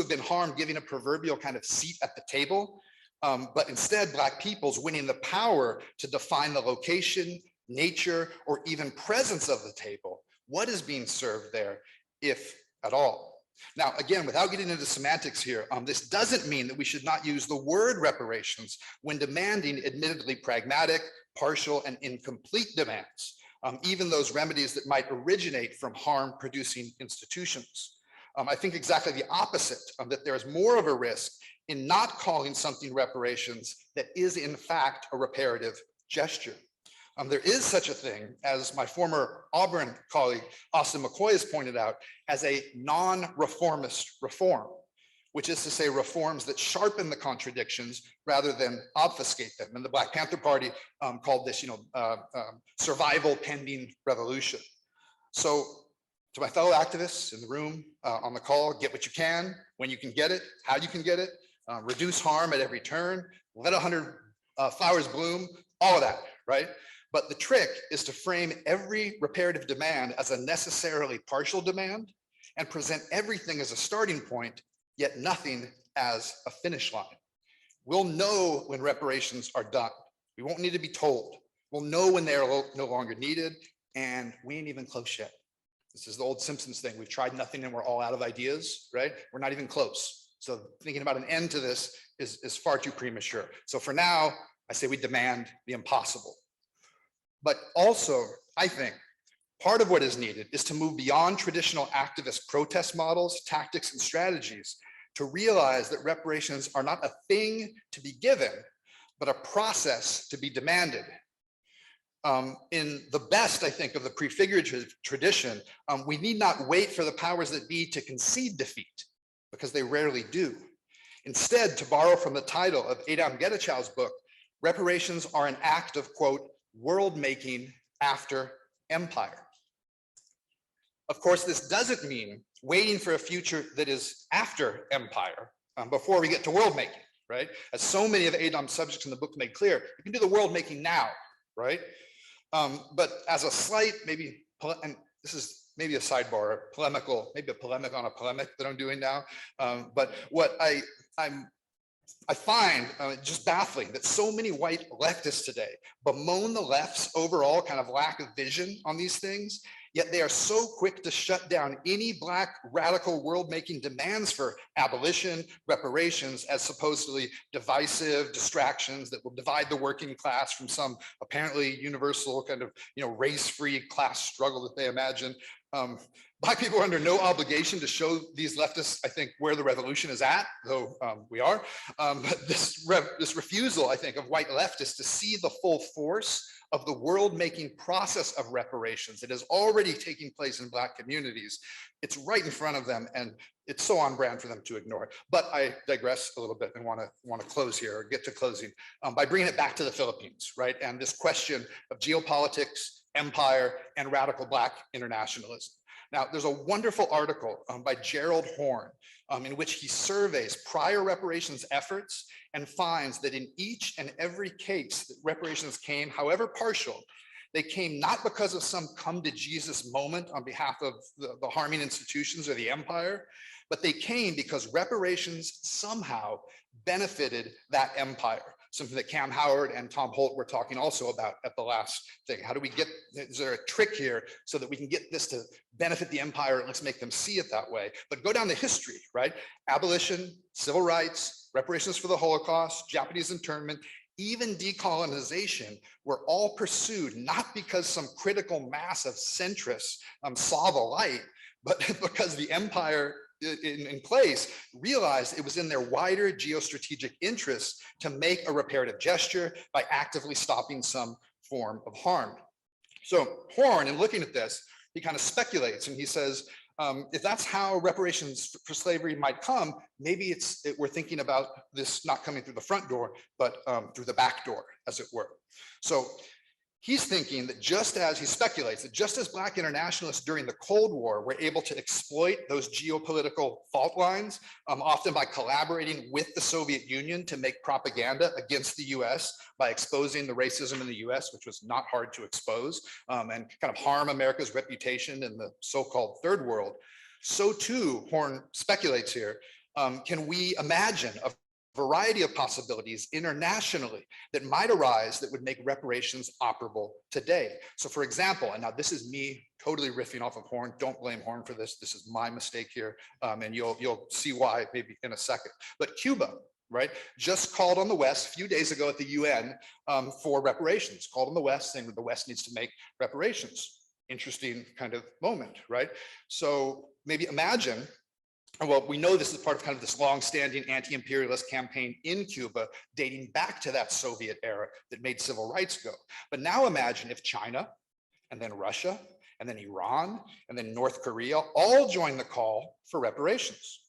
O: been harmed giving a proverbial kind of seat at the table, but instead Black peoples winning the power to define the location, nature, or even presence of the table. What is being served there, if at all? Now, again, without getting into semantics here, this doesn't mean that we should not use the word reparations when demanding admittedly pragmatic, partial, and incomplete demands, even those remedies that might originate from harm-producing institutions. I think exactly the opposite, that there is more of a risk in not calling something reparations that is in fact a reparative gesture. There is such a thing, as my former Auburn colleague, Austin McCoy, has pointed out, as a non-reformist reform, which is to say reforms that sharpen the contradictions rather than obfuscate them. And the Black Panther Party called this, survival pending revolution. So to my fellow activists in the room, on the call, get what you can, when you can get it, how you can get it, reduce harm at every turn, let 100 flowers bloom, all of that, right? But the trick is to frame every reparative demand as a necessarily partial demand and present everything as a starting point, yet nothing as a finish line. We'll know when reparations are done. We won't need to be told. We'll know when they are no longer needed, and we ain't even close yet. This is the old Simpsons thing. We've tried nothing and we're all out of ideas, right? We're not even close. So thinking about an end to this is far too premature. So for now, I say we demand the impossible. But also, I think, part of what is needed is to move beyond traditional activist protest models, tactics, and strategies to realize that reparations are not a thing to be given, but a process to be demanded. In the best, I think, of the prefigurative tradition, we need not wait for the powers that be to concede defeat, because they rarely do. Instead, to borrow from the title of Adam Gedachow's book, reparations are an act of, quote, world making after empire. Of course, this doesn't mean waiting for a future that is after empire before we get to world making, right? As so many of Adam's subjects in the book make clear, you can do the world making now, right? But as a slight, maybe, and this is maybe a sidebar, polemical, maybe a polemic on a polemic that I'm doing now. But what I find just baffling that so many white leftists today bemoan the left's overall kind of lack of vision on these things, yet they are so quick to shut down any Black radical world-making demands for abolition, reparations as supposedly divisive distractions that will divide the working class from some apparently universal kind of race-free class struggle that they imagine. Black people are under no obligation to show these leftists, I think, where the revolution is at, though we are. But this refusal, I think, of white leftists to see the full force of the world-making process of reparations that is already taking place in Black communities, it's right in front of them, and it's so on brand for them to ignore it. But I digress a little bit and want to close here, or get to closing, by bringing it back to the Philippines, right? And this question of geopolitics, empire, and radical Black internationalism. Now, there's a wonderful article by Gerald Horn in which he surveys prior reparations efforts and finds that in each and every case that reparations came, however partial, they came not because of some come to Jesus moment on behalf of the harming institutions or the empire, but they came because reparations somehow benefited that empire. Something that Cam Howard and Tom Holt were talking also about at the last thing. How do we get, is there a trick here so that we can get this to benefit the empire and let's make them see it that way? But go down the history, right? Abolition, civil rights, reparations for the Holocaust, Japanese internment, even decolonization, were all pursued not because some critical mass of centrists saw the light, but because the empire in place realized it was in their wider geostrategic interests to make a reparative gesture by actively stopping some form of harm. So Horn, in looking at this, he kind of speculates and he says, if that's how reparations for slavery might come, maybe we're thinking about this not coming through the front door, but through the back door, as it were. So he's thinking that just as he speculates that just as Black internationalists during the Cold War were able to exploit those geopolitical fault lines, often by collaborating with the Soviet Union to make propaganda against the US by exposing the racism in the US, which was not hard to expose, and kind of harm America's reputation in the so-called third world. So too, Horn speculates here, can we imagine a variety of possibilities internationally that might arise that would make reparations operable today. So for example, and now this is me totally riffing off of Horn, don't blame Horn for this, this is my mistake here, and you'll see why maybe in a second. But Cuba, right, just called on the West a few days ago at the UN for reparations, called on the West saying that the West needs to make reparations. Interesting kind of moment, right? So maybe imagine, well, we know this is part of kind of this long-standing anti-imperialist campaign in Cuba, dating back to that Soviet era that made civil rights go. But now imagine if China, and then Russia, and then Iran, and then North Korea all join the call for reparations.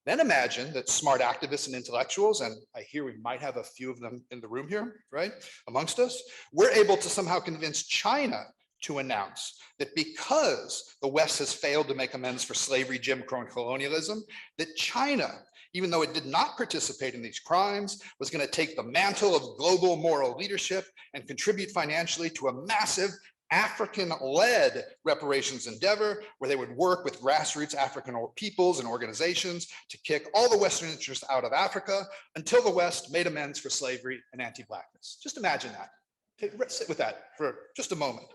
O: Then imagine that smart activists and intellectuals, and I hear we might have a few of them in the room here, right, amongst us, we're able to somehow convince China to announce that because the West has failed to make amends for slavery, Jim Crow, and colonialism, that China, even though it did not participate in these crimes, was going to take the mantle of global moral leadership and contribute financially to a massive African-led reparations endeavor where they would work with grassroots African peoples and organizations to kick all the Western interests out of Africa until the West made amends for slavery and anti-Blackness. Just imagine that. Sit with that for just a moment.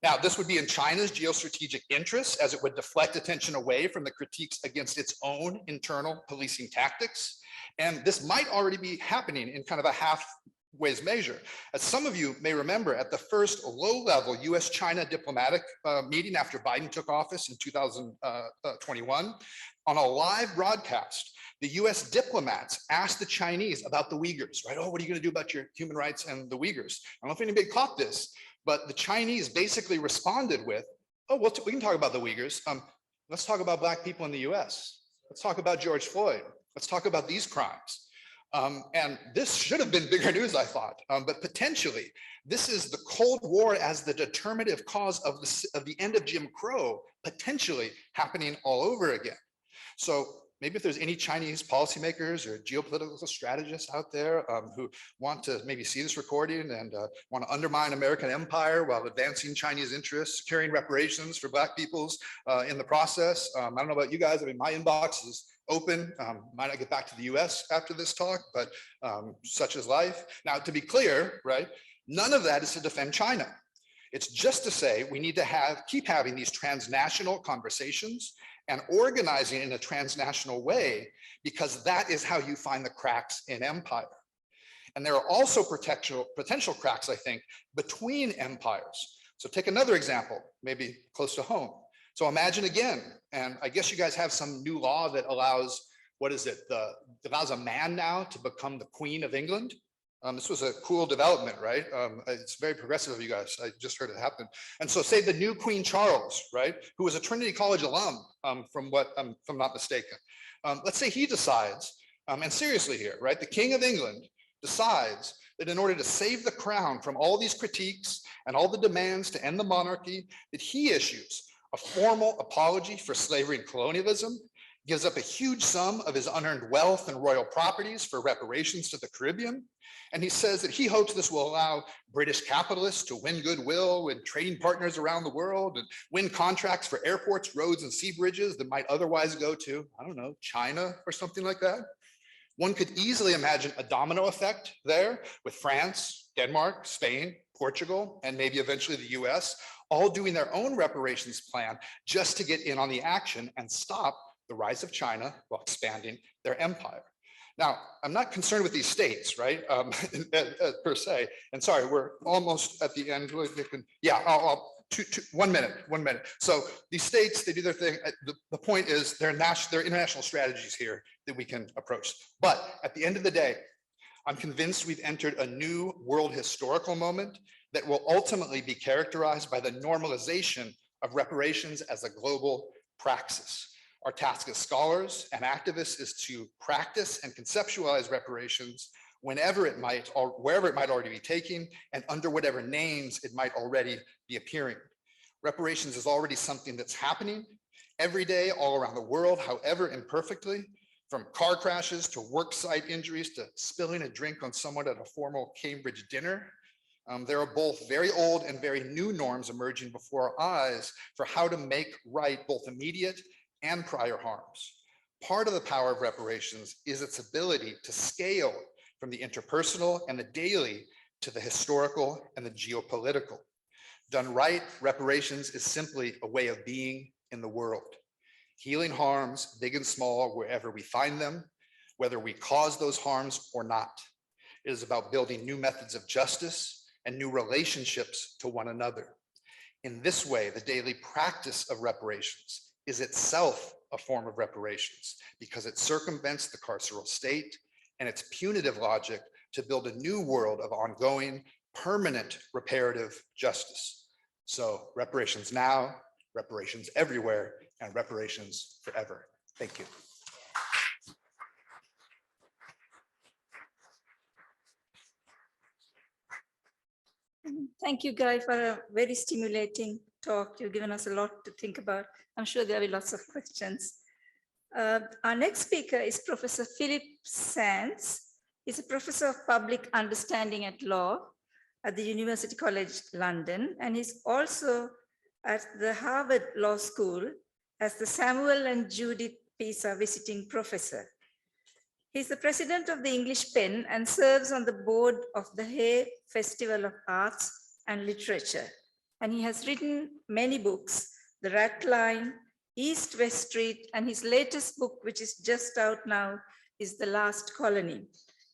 O: Now, this would be in China's geostrategic interests, as it would deflect attention away from the critiques against its own internal policing tactics. And this might already be happening in kind of a half-ways measure. As some of you may remember, at the first low-level US-China diplomatic meeting after Biden took office in 2021, on a live broadcast, the US diplomats asked the Chinese about the Uyghurs, right? Oh, what are you going to do about your human rights and the Uyghurs? I don't know if anybody caught this, but the Chinese basically responded with, oh, well, we can talk about the Uyghurs. Let's talk about Black people in the US. Let's talk about George Floyd. Let's talk about these crimes. And this should have been bigger news, I thought, but potentially this is the Cold War as the determinative cause of the end of Jim Crow potentially happening all over again. So maybe if there's any Chinese policymakers or geopolitical strategists out there who want to maybe see this recording and want to undermine American empire while advancing Chinese interests, securing reparations for Black peoples in the process. I don't know about you guys, I mean, my inbox is open. Might not get back to the US after this talk, but such is life. Now, to be clear, right, none of that is to defend China. It's just to say we need to keep having these transnational conversations and organizing in a transnational way, because that is how you find the cracks in empire. And there are also potential cracks, I think, between empires. So take another example, maybe close to home. So imagine again, and I guess you guys have some new law that allows, what is it, allows a man now to become the Queen of England. This was a cool development, right? It's very progressive of you guys. I just heard it happen. And so say the new Queen Charles, right? Who was a Trinity College alum, from what, if I'm not mistaken. Let's say he decides, and seriously here, right? The King of England decides that in order to save the crown from all these critiques and all the demands to end the monarchy, that he issues a formal apology for slavery and colonialism, gives up a huge sum of his unearned wealth and royal properties for reparations to the Caribbean. And he says that he hopes this will allow British capitalists to win goodwill with trading partners around the world and win contracts for airports, roads, and sea bridges that might otherwise go to, I don't know, China or something like that. One could easily imagine a domino effect there with France, Denmark, Spain, Portugal, and maybe eventually the US, all doing their own reparations plan just to get in on the action and stop the rise of China while expanding their empire. Now, I'm not concerned with these states, right, per se. And sorry, we're almost at the end. Yeah, I'll 1 minute. So these states, they do their thing. The point is there are international strategies here that we can approach. But at the end of the day, I'm convinced we've entered a new world historical moment that will ultimately be characterized by the normalization of reparations as a global praxis. Our task as scholars and activists is to practice and conceptualize reparations wherever it might already be taking and under whatever names it might already be appearing. Reparations is already something that's happening every day all around the world, however imperfectly, from car crashes to worksite injuries to spilling a drink on someone at a formal Cambridge dinner. There are both very old and very new norms emerging before our eyes for how to make right both immediate and prior harms. Part of the power of reparations is its ability to scale from the interpersonal and the daily to the historical and the geopolitical. Done right, reparations is simply a way of being in the world, healing harms, big and small, wherever we find them, whether we cause those harms or not. It is about building new methods of justice and new relationships to one another. In this way, the daily practice of reparations is itself a form of reparations because it circumvents the carceral state and its punitive logic to build a new world of ongoing, permanent reparative justice. So reparations now, reparations everywhere, and reparations forever. Thank you.
M: Thank you, Guy, for a very stimulating talk. You've given us a lot to think about. I'm sure there will be lots of questions. Our next speaker is Professor Philip Sands. He's a professor of public understanding at law at the University College London, and he's also at the Harvard Law School as the Samuel and Judith Pisa visiting professor. He's the president of the English Pen and serves on the board of the Hay Festival of Arts and Literature. And he has written many books, The Rat Line, East West Street, and his latest book, which is just out now, is The Last Colony.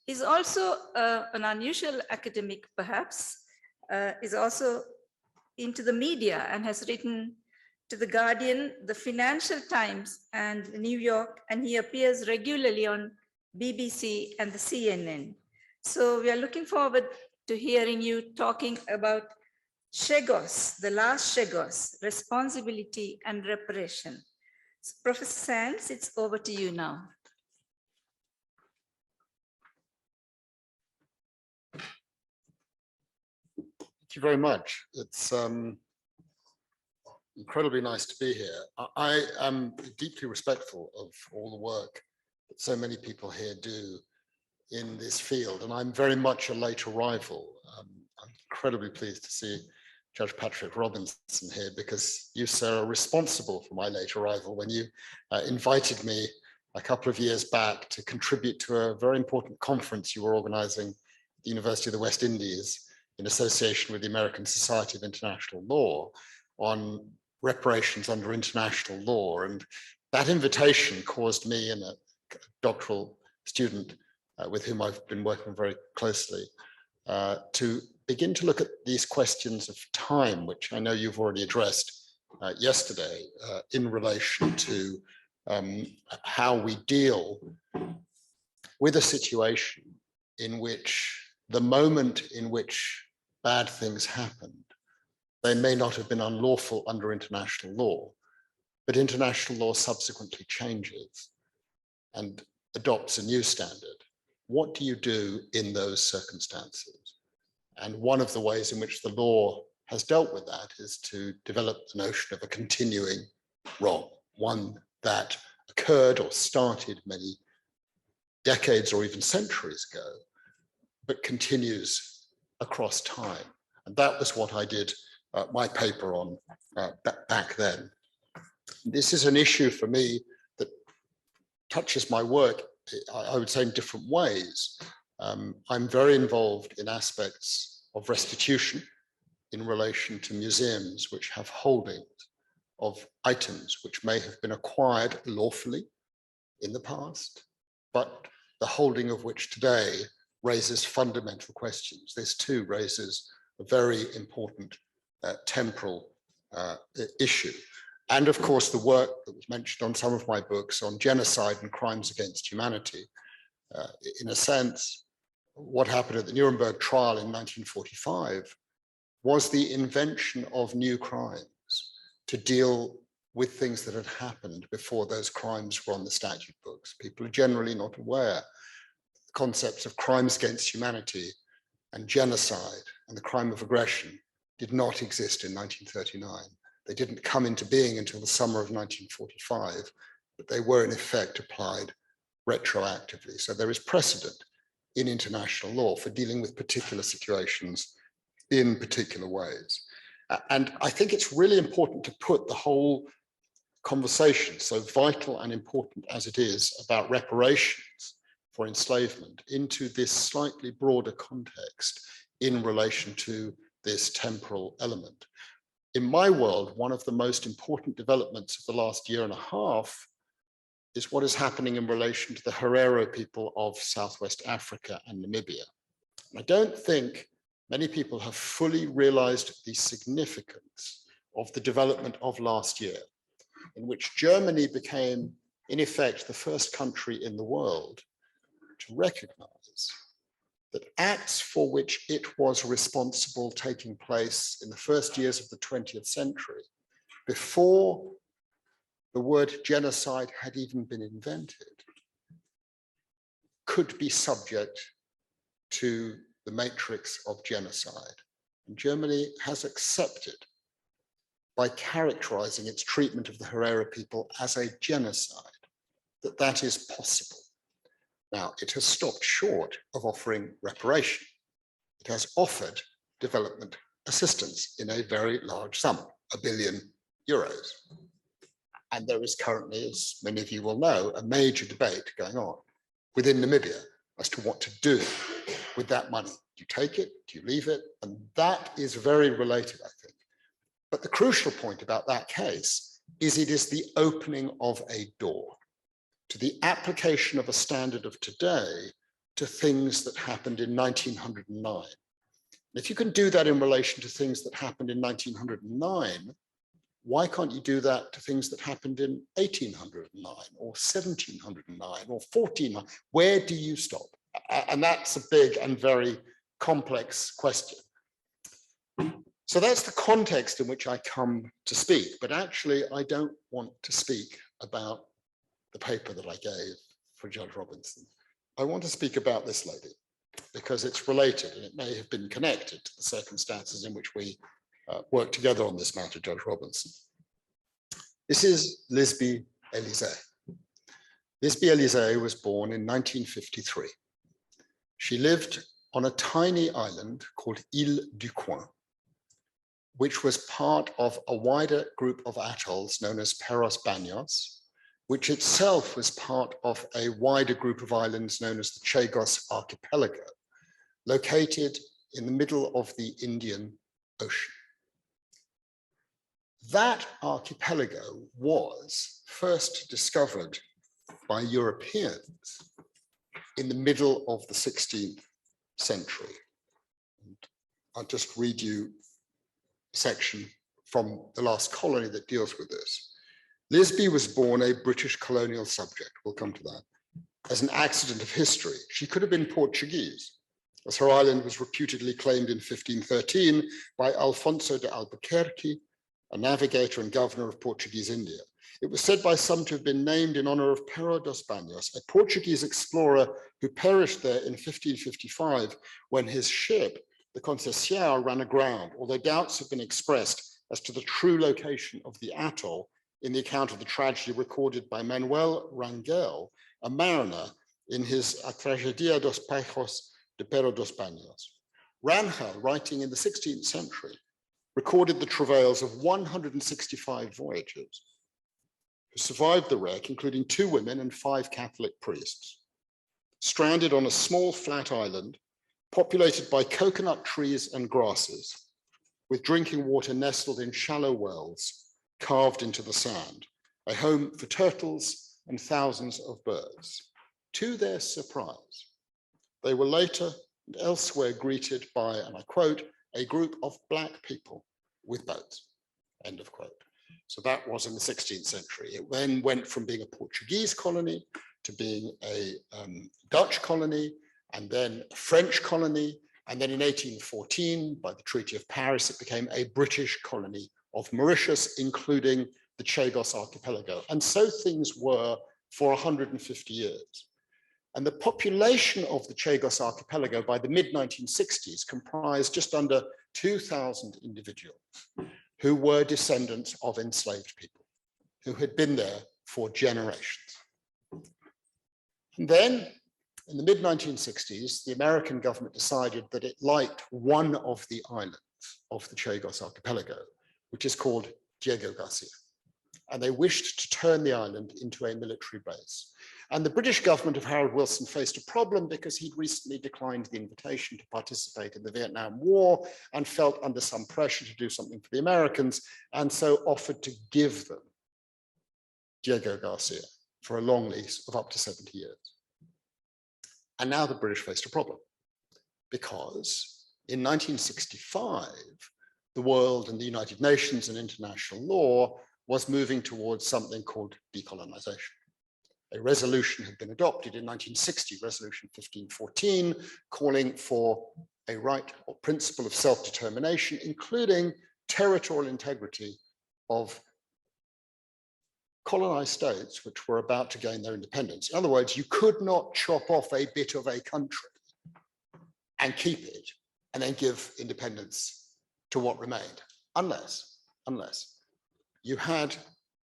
M: He's also an unusual academic, perhaps, is also into the media and has written to The Guardian, The Financial Times, and New York, and he appears regularly on BBC and the CNN. So we are looking forward to hearing you talking about Chagos, the last Chagos, responsibility and reparation. So Professor Sands, it's over to you now.
P: Thank you very much. It's incredibly nice to be here. I am deeply respectful of all the work that so many people here do in this field, and I'm very much a late arrival. I'm incredibly pleased to see Judge Patrick Robinson here because you, sir, are responsible for my late arrival when you invited me a couple of years back to contribute to a very important conference you were organizing at the University of the West Indies in association with the American Society of International Law on reparations under international law. And that invitation caused me and a doctoral student with whom I've been working very closely to begin to look at these questions of time, which I know you've already addressed yesterday in relation to how we deal with a situation in which the moment in which bad things happened, they may not have been unlawful under international law, but international law subsequently changes and adopts a new standard. What do you do in those circumstances? And one of the ways in which the law has dealt with that is to develop the notion of a continuing wrong, one that occurred or started many decades or even centuries ago, but continues across time. And that was what I did my paper on back then. This is an issue for me that touches my work, I would say, in different ways. I'm very involved in aspects of restitution in relation to museums which have holdings of items which may have been acquired lawfully in the past, but the holding of which today raises fundamental questions. This too raises a very important temporal issue. And of course, the work that was mentioned on some of my books on genocide and crimes against humanity. In a sense, what happened at the Nuremberg trial in 1945 was the invention of new crimes to deal with things that had happened before those crimes were on the statute books. People are generally not aware. The concepts of crimes against humanity and genocide and the crime of aggression did not exist in 1939. They didn't come into being until the summer of 1945, but they were in effect applied retroactively. So there is precedent in international law for dealing with particular situations in particular ways. And I think it's really important to put the whole conversation, so vital and important as it is, about reparations for enslavement into this slightly broader context in relation to this temporal element. In my world, one of the most important developments of the last year and a half is what is happening in relation to the Herero people of Southwest Africa and Namibia. I don't think many people have fully realized the significance of the development of last year, in which Germany became, in effect, the first country in the world to recognize that acts for which it was responsible taking place in the first years of the 20th century, before the word genocide had even been invented, could be subject to the matrix of genocide. And Germany has accepted, by characterizing its treatment of the Herero people as a genocide, that that is possible. Now, it has stopped short of offering reparation. It has offered development assistance in a very large sum, €1 billion. And there is currently, as many of you will know, a major debate going on within Namibia as to what to do with that money. Do you take it? Do you leave it? And that is very related, I think. But the crucial point about that case is it is the opening of a door to the application of a standard of today to things that happened in 1909. And if you can do that in relation to things that happened in 1909, why can't you do that to things that happened in 1809 or 1709 or 1400? Where do you stop? And that's a big and very complex question. So that's the context in which I come to speak, but actually I don't want to speak about the paper that I gave for Judge Robinson. I want to speak about this lady because it's related and it may have been connected to the circumstances in which we worked together on this matter, Judge Robinson. This is Lisby Elysée. Lisby Elysée was born in 1953. She lived on a tiny island called Île du Coin, which was part of a wider group of atolls known as Peros Banhos, which itself was part of a wider group of islands known as the Chagos Archipelago, located in the middle of the Indian Ocean. That archipelago was first discovered by Europeans in the middle of the 16th century. And I'll just read you a section from the last colony that deals with this. Lisby was born a British colonial subject, we'll come to that, as an accident of history. She could have been Portuguese, as her island was reputedly claimed in 1513 by Alfonso de Albuquerque, a navigator and governor of Portuguese India. It was said by some to have been named in honor of Pero dos Banhos, a Portuguese explorer who perished there in 1555 when his ship, the Conceição, ran aground, although doubts have been expressed as to the true location of the atoll in the account of the tragedy recorded by Manuel Rangel, a mariner, in his A Tragedia dos Peixos de Pero dos Banhos. Rangel, writing in the 16th century, recorded the travails of 165 voyagers who survived the wreck, including 2 women and 5 Catholic priests, stranded on a small flat island populated by coconut trees and grasses, with drinking water nestled in shallow wells carved into the sand, a home for turtles and thousands of birds. to their surprise, they were later and elsewhere greeted by, and I quote, a group of black people with boats, end of quote. So that was in the 16th century. It then went from being a Portuguese colony to being a Dutch colony, and then a French colony. And then in 1814, by the Treaty of Paris, it became a British colony of Mauritius, including the Chagos archipelago. And so things were for 150 years. And the population of the Chagos archipelago by the mid-1960s comprised just under 2,000 individuals who were descendants of enslaved people who had been there for generations. And then in the mid-1960s, the American government decided that it liked one of the islands of the Chagos archipelago, which is called Diego Garcia. And they wished to turn the island into a military base. And the British government of Harold Wilson faced a problem because he'd recently declined the invitation to participate in the Vietnam War and felt under some pressure to do something for the Americans, and so offered to give them Diego Garcia for a long lease of up to 70 years. And now the British faced a problem because in 1965, the world and the United Nations and international law was moving towards something called decolonization. A resolution had been adopted in 1960, Resolution 1514, calling for a right or principle of self-determination, including territorial integrity of colonized states which were about to gain their independence. In other words, you could not chop off a bit of a country and keep it and then give independence to what remained, unless you had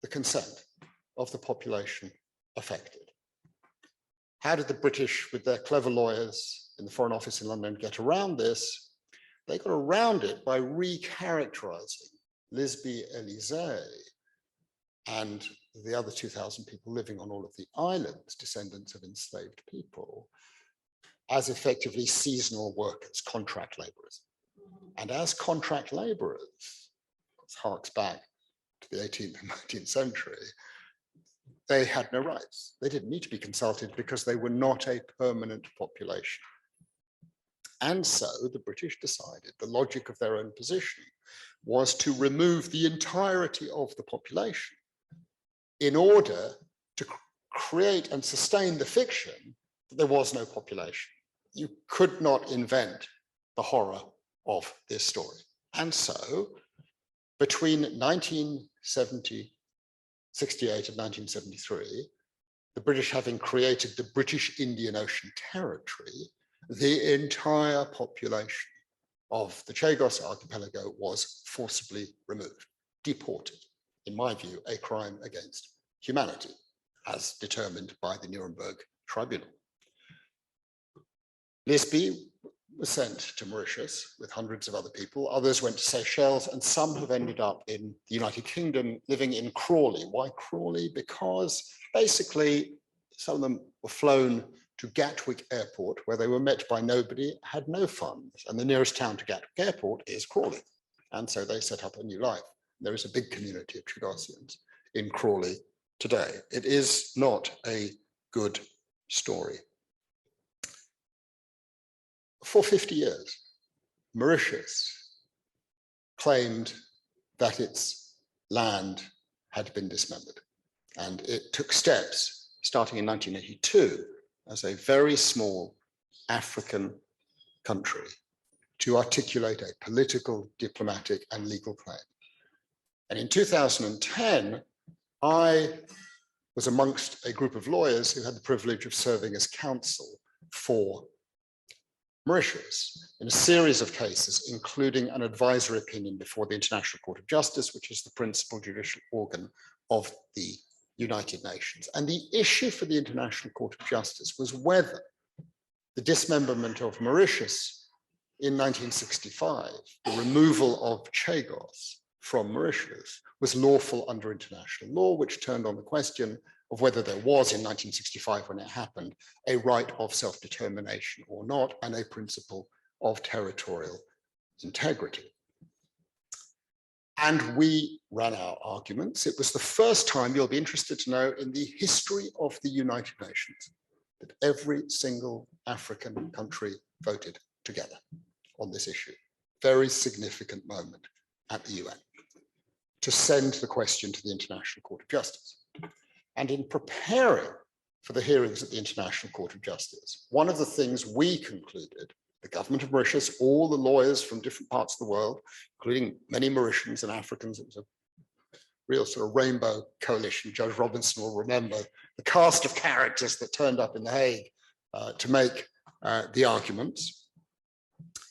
P: the consent of the population affected. How did the British, with their clever lawyers in the Foreign Office in London, get around this? They got around it by recharacterizing Lisby Elysée and the other 2,000 people living on all of the islands, descendants of enslaved people, as effectively seasonal workers, contract laborers. And as contract laborers, this harks back to the 18th and 19th century, they had no rights. They didn't need to be consulted because they were not a permanent population. And so the British decided the logic of their own position was to remove the entirety of the population in order to create and sustain the fiction that there was no population. You could not invent the horror of this story. And so between 1968 and 1973, the British having created the British Indian Ocean Territory, the entire population of the Chagos archipelago was forcibly removed, deported. In my view, a crime against humanity, as determined by the Nuremberg Tribunal. Lisby was sent to Mauritius with hundreds of other people. Others went to Seychelles, and some have ended up in the United Kingdom living in Crawley. Why Crawley? Because basically some of them were flown to Gatwick Airport, where they were met by nobody, had no funds, and the nearest town to Gatwick Airport is Crawley. And so they set up a new life. There is a big community of Chagosians in Crawley today. It is not a good story. For 50 years, Mauritius claimed that its land had been dismembered. And it took steps starting in 1982 as a very small African country to articulate a political, diplomatic, and legal claim. And in 2010, I was amongst a group of lawyers who had the privilege of serving as counsel for Mauritius in a series of cases, including an advisory opinion before the International Court of Justice, which is the principal judicial organ of the United Nations. And the issue for the International Court of Justice was whether the dismemberment of Mauritius in 1965, the removal of Chagos from Mauritius, was lawful under international law, which turned on the question of whether there was in 1965, when it happened, a right of self-determination or not, and a principle of territorial integrity. And we ran our arguments. It was the first time, you'll be interested to know, in the history of the United Nations, that every single African country voted together on this issue. Very significant moment at the UN to send the question to the International Court of Justice. And in preparing for the hearings at the International Court of Justice, one of the things we concluded, the government of Mauritius, all the lawyers from different parts of the world, including many Mauritians and Africans, it was a real sort of rainbow coalition. Judge Robinson will remember the cast of characters that turned up in The Hague to make the arguments.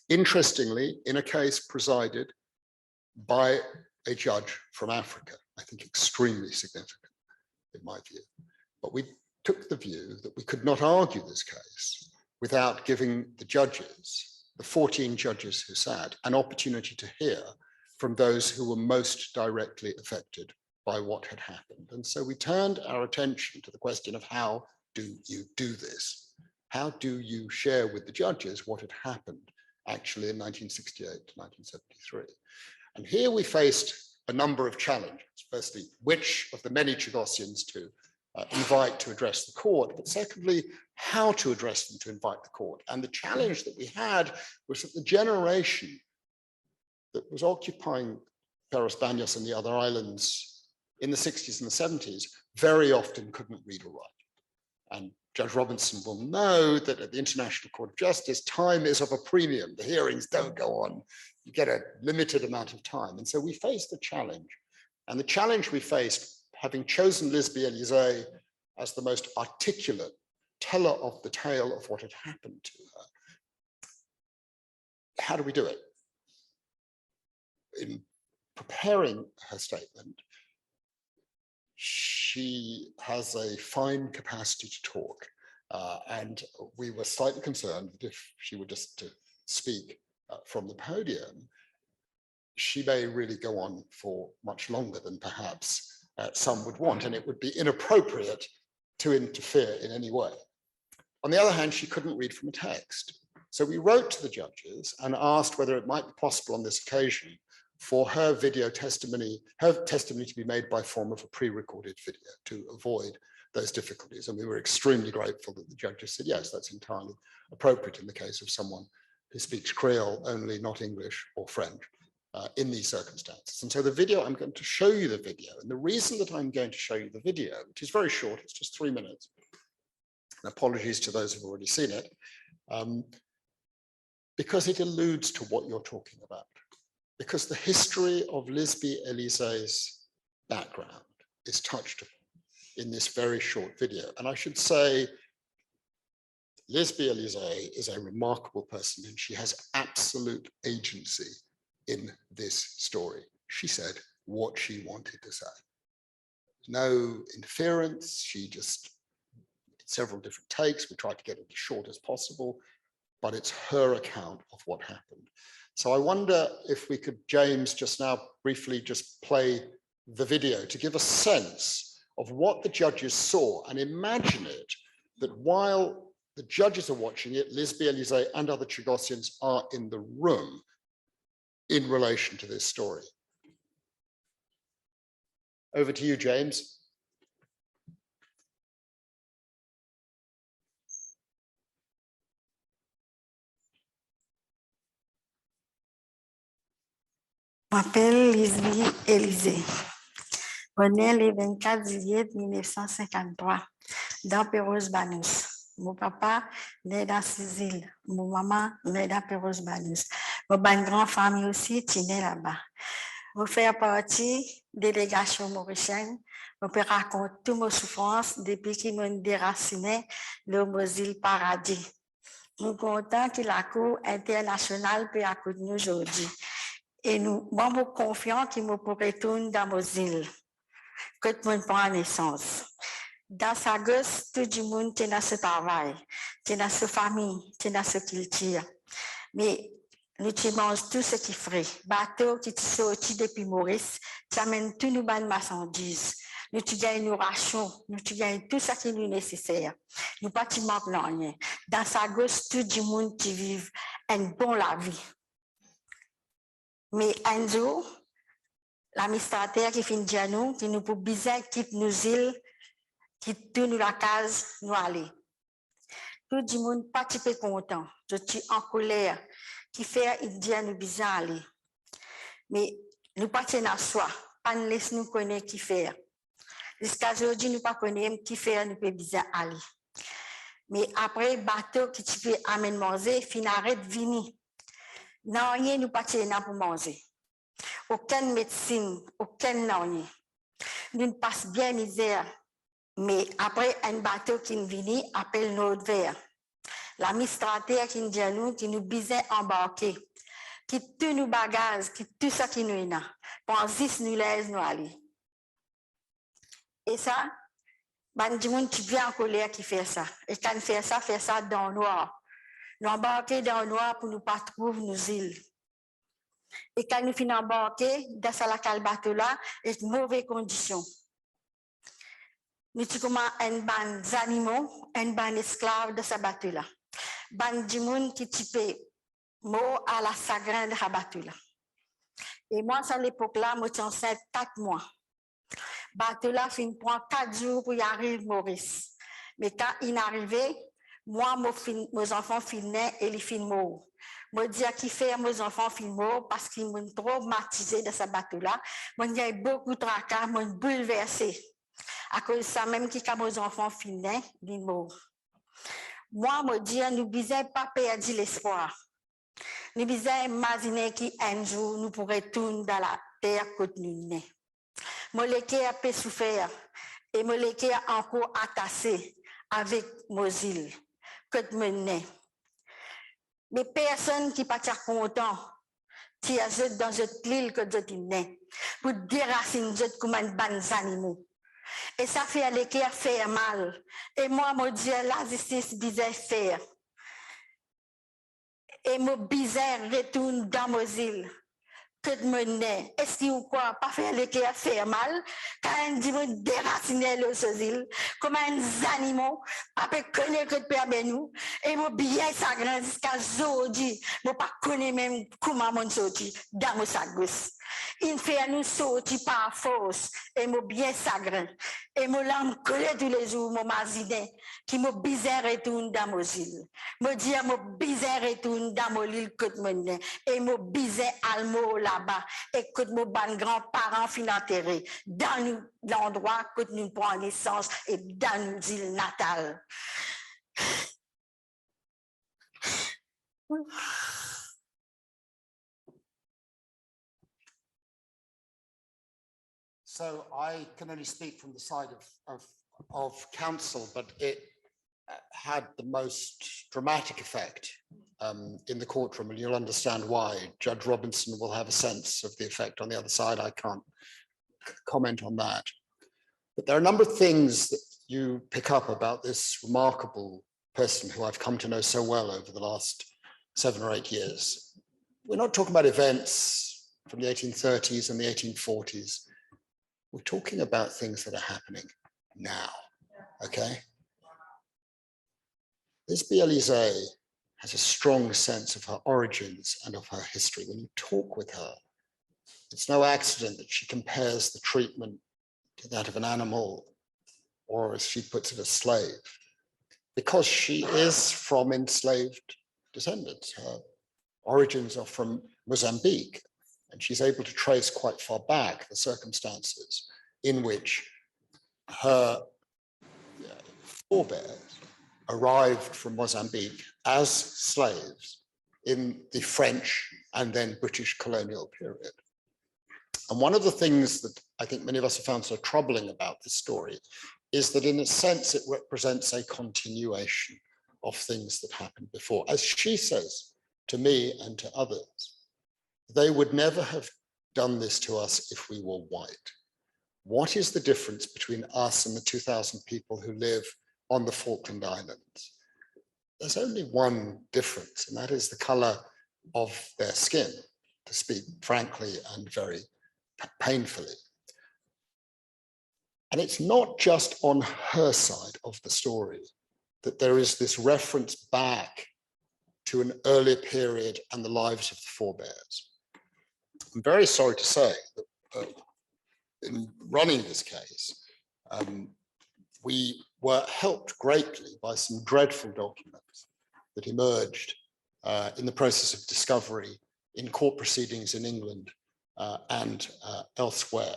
P: Interestingly, in a case presided by a judge from Africa, I think extremely significant in my view. But we took the view that we could not argue this case without giving the judges, the 14 judges who sat, an opportunity to hear from those who were most directly affected by what had happened. And so we turned our attention to the question of how do you do this? How do you share with the judges what had happened actually in 1968 to 1973? And here we faced a number of challenges. Firstly, which of the many Chagossians to invite to address the court, but secondly, how to address them to invite the court. And the challenge that we had was that the generation that was occupying Paros Banhos and the other islands in the 60s and the 70s very often couldn't read or write. And Judge Robinson will know that at the International Court of Justice, time is of a premium. The hearings don't go on. You get a limited amount of time. And so we faced a challenge. And the challenge we faced, having chosen Lisby Elise as the most articulate teller of the tale of what had happened to her, how do we do it? In preparing her statement, she has a fine capacity to talk. And we were slightly concerned that if she were just to speak from the podium, she may really go on for much longer than perhaps some would want, and it would be inappropriate to interfere in any way. On the other hand, she couldn't read from a text. So we wrote to the judges and asked whether it might be possible on this occasion for her testimony to be made by form of a pre-recorded video to avoid those difficulties. And we were extremely grateful that the judges said, yes, that's entirely appropriate in the case of someone who speaks Creole only, not English or French in these circumstances. And so the video, I'm going to show you the video. And the reason that I'm going to show you the video, which is very short, it's just 3 minutes, and apologies to those who've already seen it, because it alludes to what you're talking about. Because the history of Lisby Elise's background is touched upon in this very short video. And I should say, Lisby Elise is a remarkable person, and she has absolute agency in this story. She said what she wanted to say. No interference. She just did several different takes. We tried to get it as short as possible, but it's her account of what happened. So I wonder if we could, James, just now briefly just play the video to give a sense of what the judges saw, and imagine it that while the judges are watching it, Lisby Elise and other Chagossians are in the room in relation to this story. Over to you, James.
Q: Je m'appelle Lisby Elise. Né le 24 juillet 1953 dans Paros Banhos. Mon papa né dans ces îles. Mon maman né dans Paros Banhos. Mon grande famille aussi est née là-bas. Je fais partie de la délégation mauricienne. Je peux raconter toutes mes souffrances depuis que je me déraciné aux îles Paradis. Nous sommes contents que la Cour internationale peut accueillir nous aujourd'hui. Et nous sommes confiants que nous pourrons retourner dans nos îles. Que tout le monde prend naissance. Dans sa gosse, tout le monde est dans ce travail, est dans sa famille, est dans sa culture. Mais nous mangeons tout ce qui est frais. Bateau qui est sorti depuis Maurice, ça amène tout nous bonnes marchandises. Nous gagnons nos rations, nous gagnons tout ce qui est nécessaire. Nous ne manquons rien. Dans sa gosse, tout le monde qui vit une bonne vie. Mais un jour, l'administrateur qui finit à nous, qui nous peut bizarre, quitte nos îles, quitte nous la case, nous aller. tout le monde pas très content, je suis en colère, qui fait Indien nous bizarre. Mais nous pas à soi, pas nous laisse nous connaître qui fait. Jusqu'à aujourd'hui, nous pas connaissons qui fait nous peut bizarre aller. Mais après, bateau qui tu peux amener manger, fin arrête venir. Non, rien nous pas pour manger. Aucune médecine, aucune non. Nous passe bien misère. Mais après, un bateau qui vient, appelle notre verre. L'administrateur qui nous dit à nous, qui nous bisait embarquer, qui tous nos bagages, qui tout ça qui nous est là. Pour 10 nous laisse nous aller. Et ça, ben, du monde qui vient en colère qui fait ça. Et quand il fait ça dans le noir. Nous embarquer dans le noir pour nous pas trouver nos îles. Et quand nous finissons embarquer dans ce bateau là, il y a de mauvaises conditions. Nous avons un ban d'animaux, un ban d'esclaves de ce bateau là. Ban du monde qui type mort à la sagrin de ce bateau là. Et moi, à l'époque là, moi, j'étais enceinte 4 mois. Bateau là, il prend 4 jours pour y arriver, Maurice. Mais quand il est arrivé, moi, mes enfants finaient et ils finissent morts. Moi, je dis à qui fait mes enfants finissent morts parce qu'ils m'ont traumatisé de ce bateau là. Moi, il y a beaucoup de tracas, moi, bouleversé. À cause de ça, même qui quand mes enfants finaient, ils morts. Moi, je dis, nous ne devons pas perdre l'espoir. Nous devons imaginer qu'un jour, nous pourrons tourner dans la terre que nous sommes. Moi, les cœurs peut souffrir et moi, les cœurs encore attaché avec nos îles que nous sommes. Mais personne qui n'est pas content, qui est dans cette île que nous sommes, pour déraciner comme un ban d'animaux. Et ça fait les cœurs faire mal. Et moi, je dis, la justice disait faire. Et mon bizarre retourne dans nos îles. Que de mener. Est-ce qu'il ou quoi, pas faire les cœurs faire mal, quand on dit déraciner les îles, comme un animaux, après connaître que de perdre nous, et mon bien sagrin jusqu'à aujourd'hui, je ne pas connaître même comment on sorti dans mon sagos. Il fait nous sortir par force, et mon bien sagrin, et mon langue collée tous les jours, mon mazidin, qui me bizarre retourne dans nos îles. Me dit, mon bizarre retourne dans mon île que de mener, et mon bizarre almo là-bas, et que nos grands-parents finissent enterrés dans l'endroit que nous prenons naissance et dans nos îles natales.
P: So I can only speak from the side of council, but it had the most dramatic effect in the courtroom, and you'll understand why. Judge Robinson will have a sense of the effect on the other side. I can't comment on that. But there are a number of things that you pick up about this remarkable person who I've come to know so well over the last 7 or 8 years. We're not talking about events from the 1830s and the 1840s. We're talking about things that are happening now, okay? This Elise has a strong sense of her origins and of her history. When you talk with her, it's no accident that she compares the treatment to that of an animal, or as she puts it, a slave, because she is from enslaved descendants. Her origins are from Mozambique, and she's able to trace quite far back the circumstances in which her forebears arrived from Mozambique as slaves in the French and then British colonial period. And one of the things that I think many of us have found so troubling about this story is that in a sense it represents a continuation of things that happened before. As she says to me and to others, they would never have done this to us if we were white. What is the difference between us and the 2,000 people who live on the Falkland Islands? There's only one difference, and that is the color of their skin, to speak frankly and very painfully. And it's not just on her side of the story that there is this reference back to an earlier period and the lives of the forebears. I'm very sorry to say that in running this case, we were helped greatly by some dreadful documents that emerged in the process of discovery in court proceedings in England and elsewhere.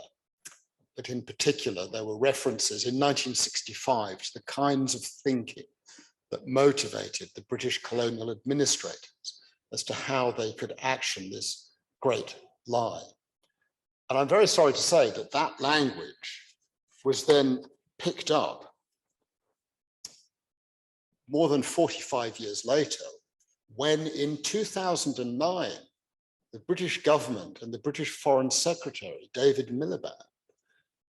P: But in particular, there were references in 1965 to the kinds of thinking that motivated the British colonial administrators as to how they could action this great lie. And I'm very sorry to say that that language was then picked up more than 45 years later, when in 2009, the British government and the British Foreign Secretary, David Miliband,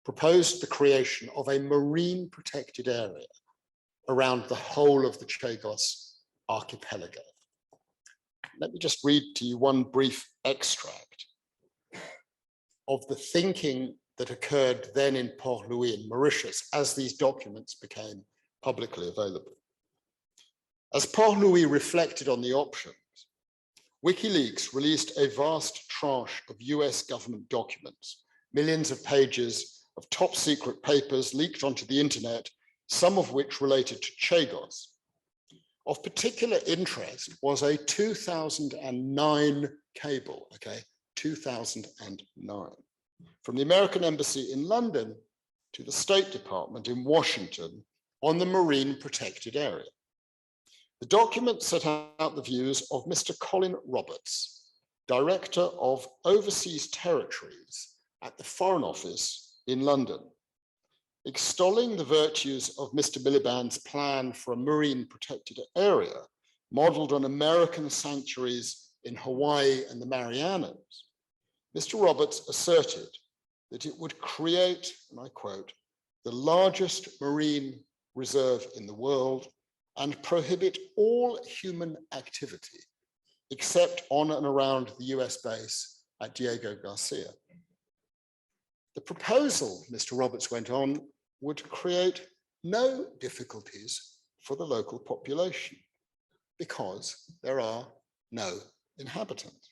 P: proposed the creation of a marine protected area around the whole of the Chagos archipelago. Let me just read to you one brief extract of the thinking that occurred then in Port Louis in Mauritius as these documents became publicly available. As Port Louis reflected on the options, WikiLeaks released a vast tranche of US government documents, millions of pages of top secret papers leaked onto the internet, some of which related to Chagos. Of particular interest was a 2009 cable, 2009, from the American Embassy in London to the State Department in Washington on the marine protected area. The document set out the views of Mr. Colin Roberts, Director of Overseas Territories at the Foreign Office in London, extolling the virtues of Mr. Miliband's plan for a marine protected area modeled on American sanctuaries in Hawaii and the Marianas. Mr. Roberts asserted that it would create, and I quote, the largest marine reserve in the world and prohibit all human activity except on and around the US base at Diego Garcia. The proposal, Mr. Roberts went on, would create no difficulties for the local population because there are no inhabitants.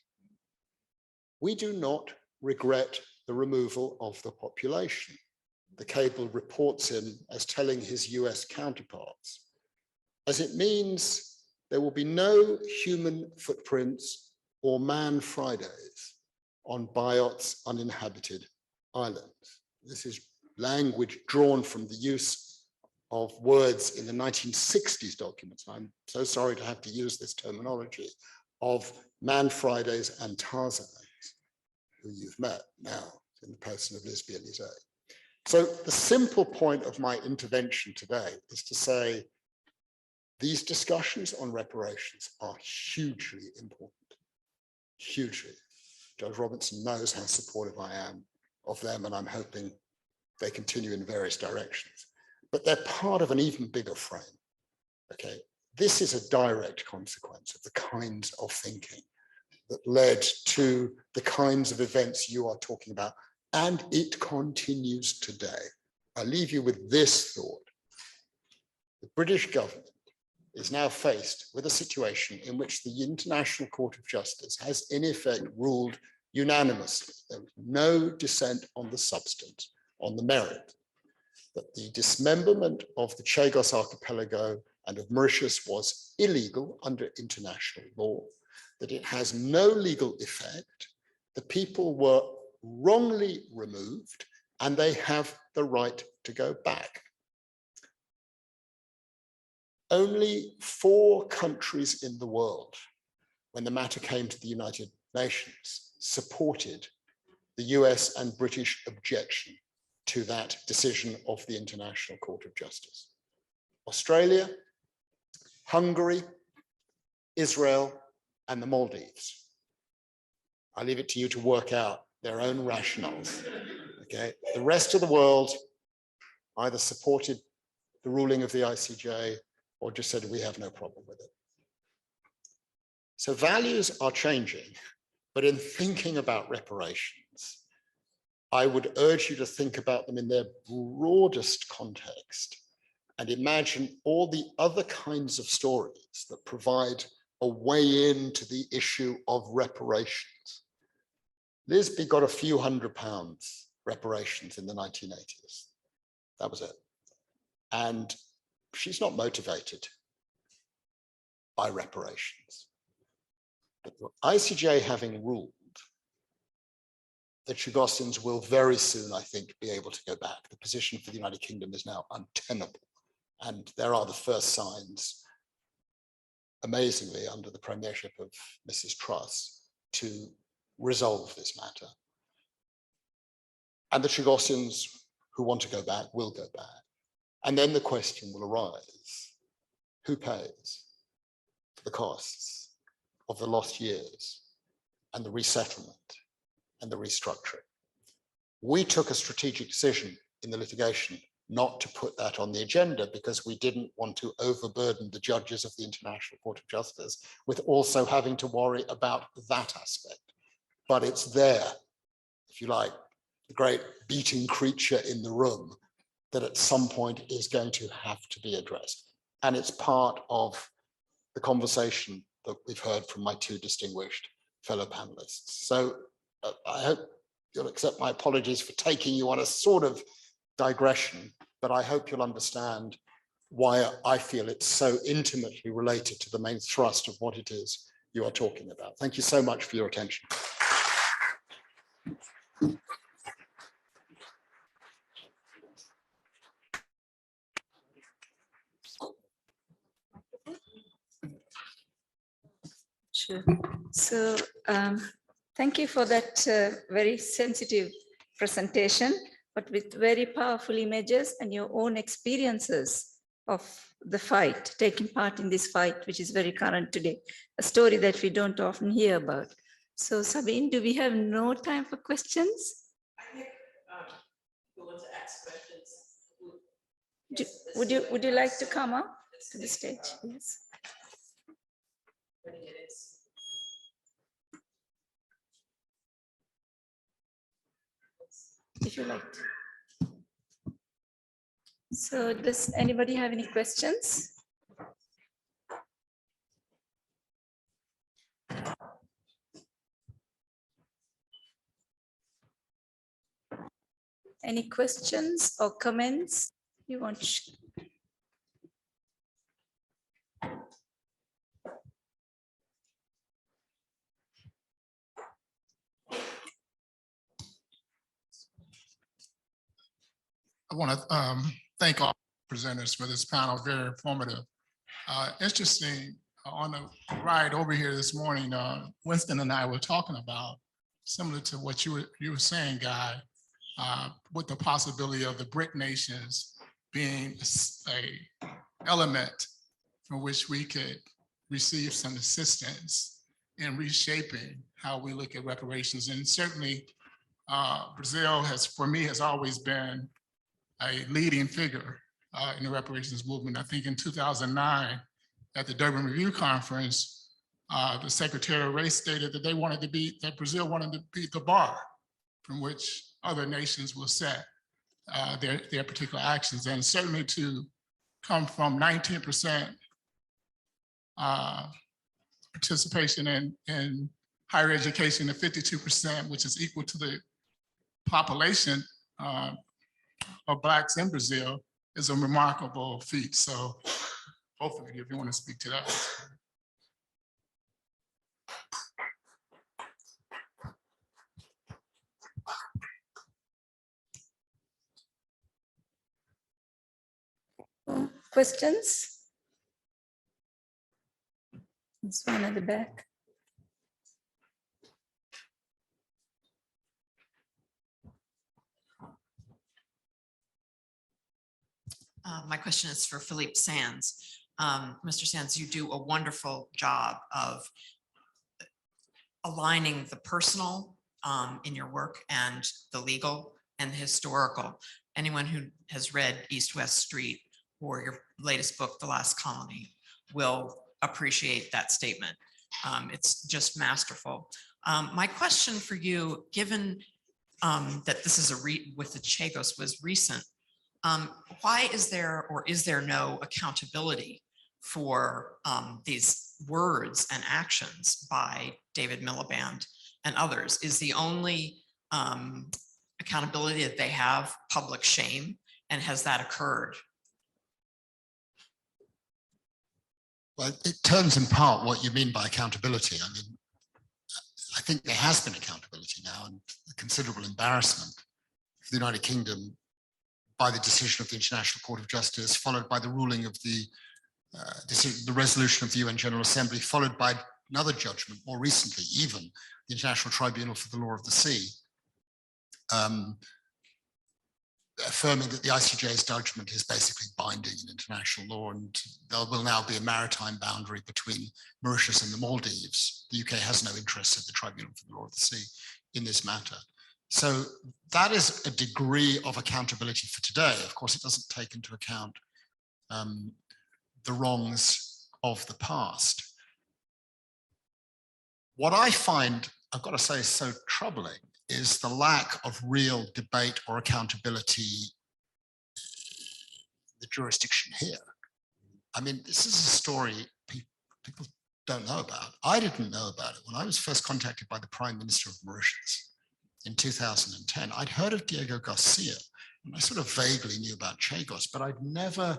P: We do not regret the removal of the population. The cable reports him as telling his US counterparts, as it means there will be no human footprints or man Fridays on Biot's uninhabited islands. This is language drawn from the use of words in the 1960s documents. I'm so sorry to have to use this terminology of man Fridays and Tarzans, who you've met now in the person of Lisby Elise. So the simple point of my intervention today is to say these discussions on reparations are hugely important, hugely. Judge Robinson knows how supportive I am of them, and I'm hoping they continue in various directions. But they're part of an even bigger frame, okay? This is a direct consequence of the kinds of thinking that led to the kinds of events you are talking about, and it continues today. I leave you with this thought. The British government is now faced with a situation in which the International Court of Justice has in effect ruled unanimously, there was no dissent on the substance, on the merit, that the dismemberment of the Chagos archipelago and of Mauritius was illegal under international law, that it has no legal effect, the people were wrongly removed, and they have the right to go back. Only 4 countries in the world, when the matter came to the United Nations, supported the US and British objection to that decision of the International Court of Justice. Australia, Hungary, Israel, and the Maldives. I leave it to you to work out their own rationales, okay? The rest of the world either supported the ruling of the ICJ or just said, we have no problem with it. So values are changing, but in thinking about reparations, I would urge you to think about them in their broadest context and imagine all the other kinds of stories that provide a way into the issue of reparations. Lisby got a few £100 reparations in the 1980s. That was it. And she's not motivated by reparations. But the ICJ having ruled that Chagossians will very soon, I think, be able to go back. The position for the United Kingdom is now untenable. And there are the first signs, amazingly, under the premiership of Mrs. Truss, to resolve this matter. And the Chagossians who want to go back will go back. And then the question will arise, who pays for the costs of the lost years and the resettlement and the restructuring? We took a strategic decision in the litigation not to put that on the agenda because we didn't want to overburden the judges of the International Court of Justice with also having to worry about that aspect. But it's there, if you like, the great beating creature in the room that at some point is going to have to be addressed. And it's part of the conversation that we've heard from my two distinguished fellow panelists. So I hope you'll accept my apologies for taking you on a sort of digression, but I hope you'll understand why I feel it's so intimately related to the main thrust of what it is you are talking about. Thank you so much for your attention.
M: Sure. So thank you for that very sensitive presentation, but with very powerful images and your own experiences of the fight, taking part in this fight, which is very current today, a story that we don't often hear about. So Sabine, do we have no time for questions?
G: I think we want to ask
M: Would
G: questions.
M: you like to come up to the stage? Yes. If you like. So does anybody have any questions? Any questions or comments you want to?
R: I want to thank all presenters for this panel, very informative. Interesting, on the ride over here this morning, Winston and I were talking about, similar to what you were saying, Guy, with the possibility of the BRIC nations being a element from which we could receive some assistance in reshaping how we look at reparations. And certainly Brazil has, for me, has always been a leading figure in the reparations movement. I think in 2009, at the Durban Review Conference, the Secretary of Race stated that that Brazil wanted to beat the bar from which other nations will set their particular actions. And certainly to come from 19% participation in higher education to 52%, which is equal to the population of Blacks in Brazil, is a remarkable feat. So both of you, if you want to speak to that.
M: Questions? There's one at the back.
S: My question is for Philippe Sands. Mr. Sands, you do a wonderful job of aligning the personal in your work and the legal and the historical. Anyone who has read East West Street or your latest book, The Last Colony, will appreciate that statement. It's just masterful. My question for you, given that this is with the Chagos was recent, why is there or is there no accountability for these words and actions by David Miliband and others? Is the only accountability that they have public shame, and has that occurred?
P: Well, it turns in part what you mean by accountability. I mean, I think there has been accountability now, and a considerable embarrassment for the United Kingdom by the decision of the International Court of Justice, followed by the ruling of the resolution of the UN General Assembly, followed by another judgment more recently, even the International Tribunal for the Law of the Sea, affirming that the ICJ's judgment is basically binding in international law, and there will now be a maritime boundary between Mauritius and the Maldives. The UK has no interest in the Tribunal for the Law of the Sea in this matter. So that is a degree of accountability for today. Of course, it doesn't take into account the wrongs of the past. What I find, I've got to say, so troubling is the lack of real debate or accountability in the jurisdiction here. I mean, this is a story people don't know about. I didn't know about it when I was first contacted by the Prime Minister of Mauritius in 2010. I'd heard of Diego Garcia, and I sort of vaguely knew about Chagos, but I'd never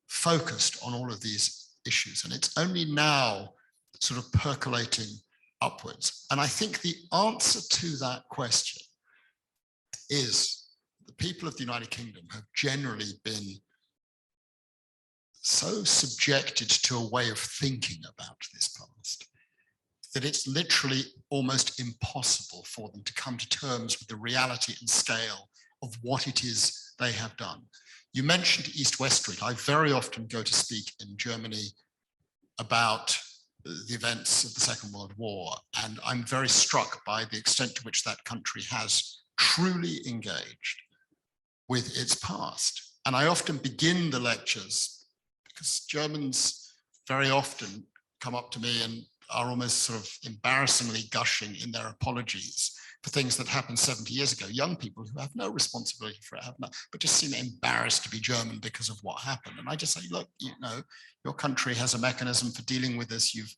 P: focused on all of these issues. And it's only now sort of percolating upwards. And I think the answer to that question is the people of the United Kingdom have generally been so subjected to a way of thinking about this past that it's literally almost impossible for them to come to terms with the reality and scale of what it is they have done. You mentioned East-West Street. I very often go to speak in Germany about the events of the Second World War, and I'm very struck by the extent to which that country has truly engaged with its past. And I often begin the lectures, because Germans very often come up to me and are almost sort of embarrassingly gushing in their apologies for things that happened 70 years ago. Young people who have no responsibility for it, but just seem embarrassed to be German because of what happened. And I just say, look, you know, your country has a mechanism for dealing with this. You've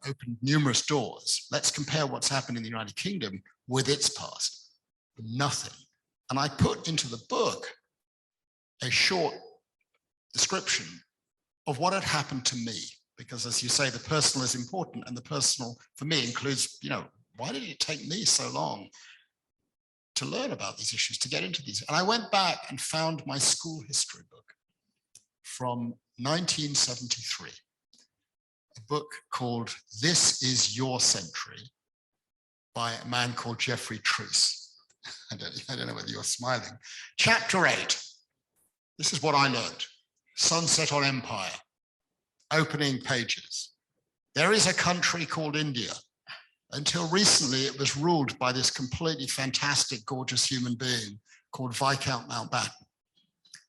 P: opened numerous doors. Let's compare what's happened in the United Kingdom with its past. Nothing. And I put into the book a short description of what had happened to me. Because as you say, the personal is important, and the personal for me includes, you know, why did it take me so long to learn about these issues, to get into these? And I went back and found my school history book from 1973, a book called This Is Your Century by a man called Jeffrey Treese. I don't know whether you're smiling. Chapter 8, this is what I learned. Sunset on Empire. Opening pages. There is a country called India. Until recently, it was ruled by this completely fantastic, gorgeous human being called Viscount Mountbatten.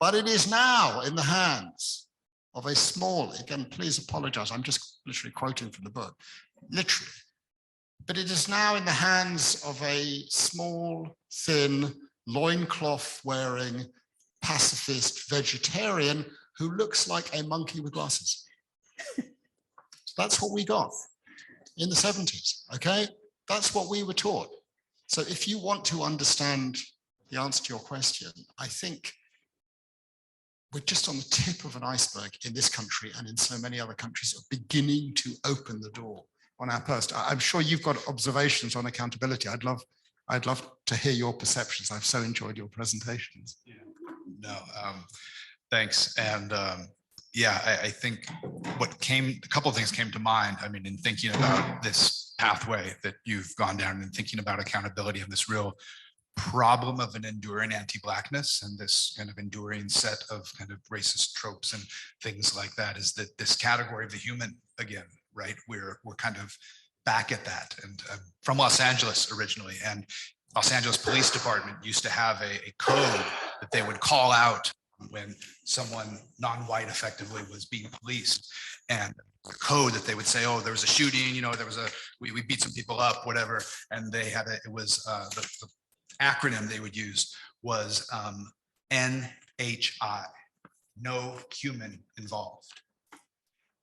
P: But it is now in the hands of a small, again, please apologize, I'm just literally quoting from the book, literally. But it is now in the hands of a small, thin, loincloth-wearing, pacifist vegetarian who looks like a monkey with glasses. That's what we got in the 70s, okay? That's what we were taught. So if you want to understand the answer to your question, I think we're just on the tip of an iceberg in this country and in so many other countries of beginning to open the door on our past. I'm sure you've got observations on accountability. I'd love to hear your perceptions. I've so enjoyed your presentations.
T: Yeah. No, thanks. And yeah, I think a couple of things came to mind. I mean, in thinking about this pathway that you've gone down and thinking about accountability and this real problem of an enduring anti-Blackness and this kind of enduring set of kind of racist tropes and things like that, is that this category of the human again, right? We're kind of back at that. And from Los Angeles originally, and Los Angeles Police Department used to have a code that they would call out when someone non-white effectively was being policed, and a code that they would say, oh, there was a shooting, you know, we beat some people up, whatever. And they had the acronym they would use was NHI, no human involved.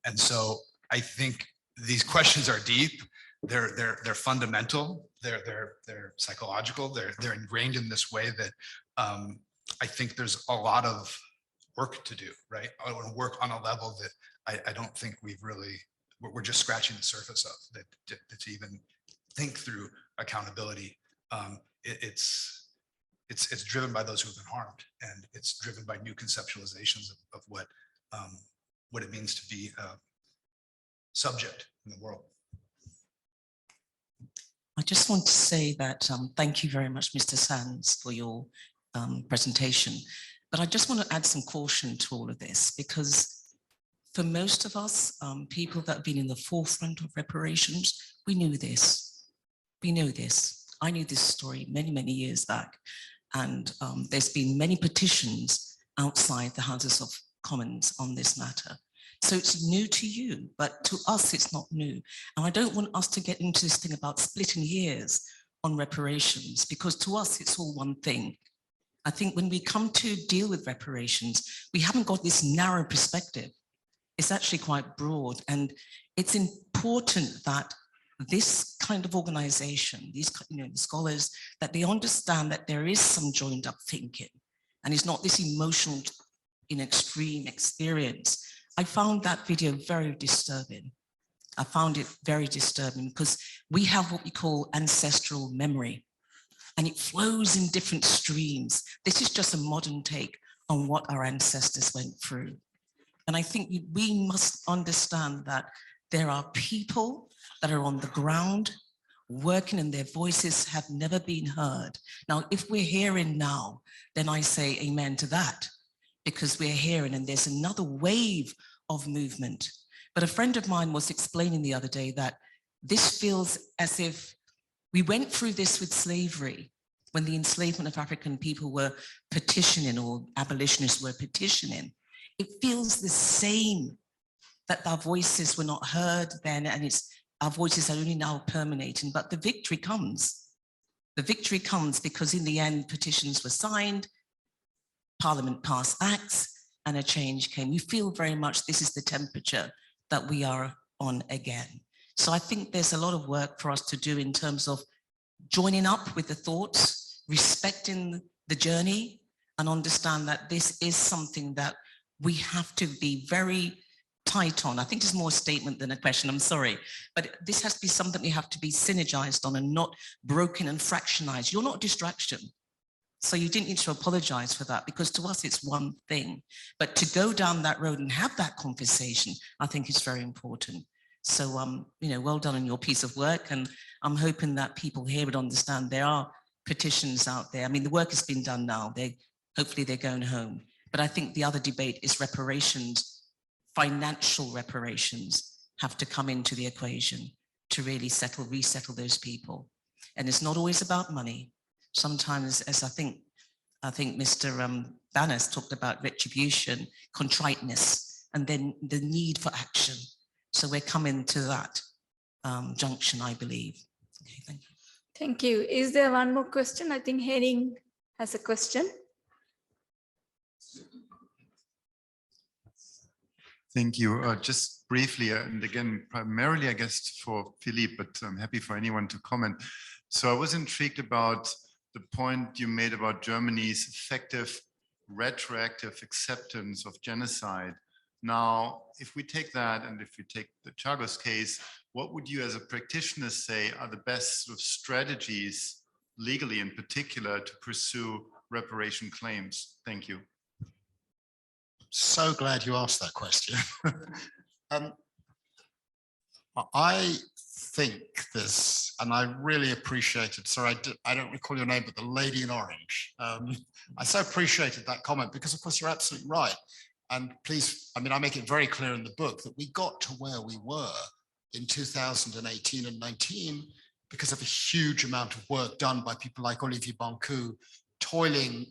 T: And so I think these questions are deep. They're fundamental. They're psychological. They're ingrained in this way that I think there's a lot of work to do, right? I want to work on a level that I don't think we're just scratching the surface of, that to even think through accountability. It's driven by those who have been harmed, and it's driven by new conceptualizations of what it means to be a subject in the world.
U: I just want to say that thank you very much, Mr. Sands, for your presentation. But I just want to add some caution to all of this, because for most of us, people that have been in the forefront of reparations, we knew this. We know this. I knew this story many, many years back. And there's been many petitions outside the Houses of Commons on this matter. So it's new to you, but to us, it's not new. And I don't want us to get into this thing about splitting hairs on reparations, because to us, it's all one thing. I think when we come to deal with reparations, we haven't got this narrow perspective. It's actually quite broad. And it's important that this kind of organization, these scholars, that they understand that there is some joined up thinking, and it's not this emotional, extreme experience. I found that video very disturbing. I found it very disturbing because we have what we call ancestral memory, and it flows in different streams. This is just a modern take on what our ancestors went through. And I think we must understand that there are people that are on the ground working, and their voices have never been heard. Now, if we're hearing now, then I say amen to that, because we're hearing and there's another wave of movement. But a friend of mine was explaining the other day that this feels as if we went through this with slavery, when the enslavement of African people were petitioning, or abolitionists were petitioning. It feels the same, that our voices were not heard then, and our voices are only now permeating, but the victory comes. The victory comes because in the end, petitions were signed, Parliament passed acts, and a change came. You feel very much this is the temperature that we are on again. So I think there's a lot of work for us to do in terms of joining up with the thoughts, respecting the journey, and understand that this is something that we have to be very tight on. I think it's more a statement than a question, I'm sorry. But this has to be something we have to be synergized on and not broken and fractionized. You're not a distraction. So you didn't need to apologize for that, because to us it's one thing. But to go down that road and have that conversation, I think is very important. So, well done on your piece of work. And I'm hoping that people here would understand there are petitions out there. I mean, the work has been done now. Hopefully they're going home. But I think the other debate is reparations. Financial reparations have to come into the equation to really resettle those people. And it's not always about money. Sometimes, as I think Mr. Banas talked about retribution, contriteness, and then the need for action. So we're coming to that junction, I believe. Okay, thank you.
M: Thank you. Is there one more question? I think Henning has a question.
V: Thank you. Just briefly, and again, primarily, I guess, for Philippe, but I'm happy for anyone to comment. So I was intrigued about the point you made about Germany's effective retroactive acceptance of genocide. Now, if we take that, and if we take the Chagos case, what would you as a practitioner say are the best sort of strategies, legally in particular, to pursue reparation claims? Thank you.
P: So glad you asked that question. I think this, and I really appreciated, sorry, I don't recall your name, but the lady in orange. I so appreciated that comment, because of course you're absolutely right. And please, I mean, I make it very clear in the book that we got to where we were in 2018 and 19 because of a huge amount of work done by people like Olivier Bancou, toiling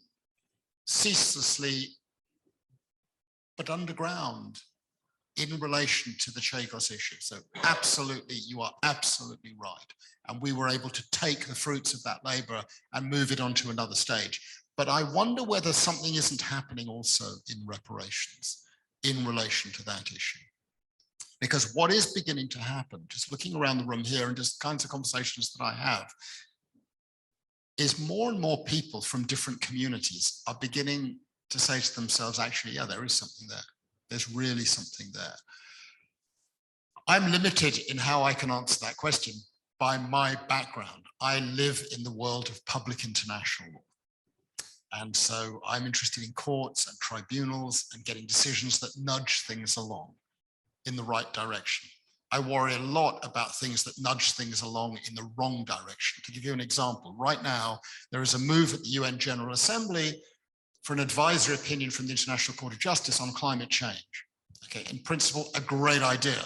P: ceaselessly, but underground, in relation to the Chagos issue. So absolutely, you are absolutely right. And we were able to take the fruits of that labor and move it onto another stage. But I wonder whether something isn't happening also in reparations in relation to that issue. Because what is beginning to happen, just looking around the room here and just kinds of conversations that I have, is more and more people from different communities are beginning to say to themselves, actually, yeah, there is something there. There's really something there. I'm limited in how I can answer that question by my background. I live in the world of public international law. And so I'm interested in courts and tribunals and getting decisions that nudge things along in the right direction. I worry a lot about things that nudge things along in the wrong direction. To give you an example, right now, there is a move at the UN General Assembly for an advisory opinion from the International Court of Justice on climate change. Okay, in principle, a great idea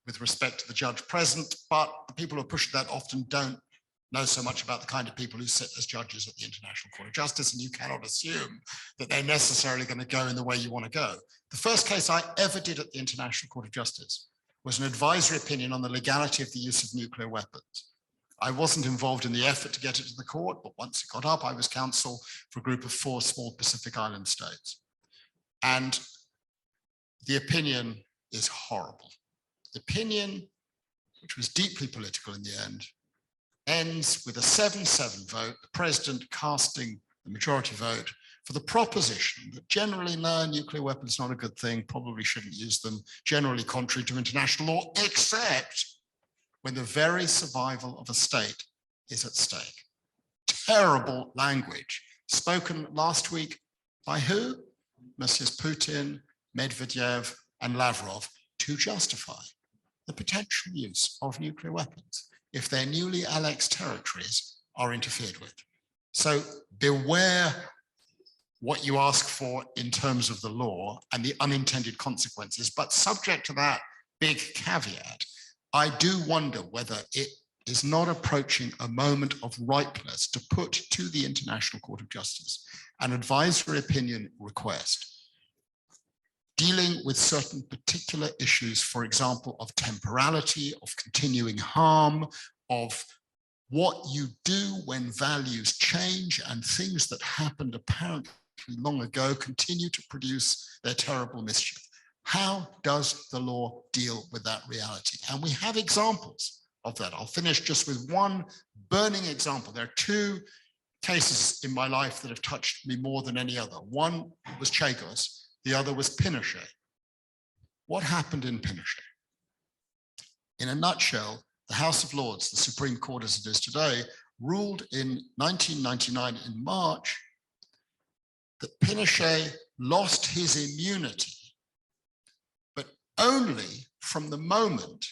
P: with respect to the judge present, but the people who push that often don't know so much about the kind of people who sit as judges at the International Court of Justice, and you cannot assume that they're necessarily going to go in the way you want to go. The first case I ever did at the International Court of Justice was an advisory opinion on the legality of the use of nuclear weapons. I wasn't involved in the effort to get it to the court, but once it got up, I was counsel for a group of 4 small Pacific Island states. And the opinion is horrible. The opinion, which was deeply political in the end, ends with a 7-7 vote, the president casting the majority vote for the proposition that generally, no, nuclear weapons not a good thing, probably shouldn't use them, generally contrary to international law, except when the very survival of a state is at stake. Terrible language, spoken last week by who? Messieurs Putin, Medvedev, and Lavrov, to justify the potential use of nuclear weapons if their newly annexed territories are interfered with. So beware what you ask for in terms of the law and the unintended consequences, but subject to that big caveat, I do wonder whether it is not approaching a moment of ripeness to put to the International Court of Justice an advisory opinion request dealing with certain particular issues, for example, of temporality, of continuing harm, of what you do when values change and things that happened apparently long ago continue to produce their terrible mischief. How does the law deal with that reality? And we have examples of that. I'll finish just with one burning example. There are 2 cases in my life that have touched me more than any other. One was Chagos, the other was Pinochet. What happened in Pinochet? In a nutshell, the House of Lords, the Supreme Court as it is today, ruled in 1999 in March that Pinochet lost his immunity, but only from the moment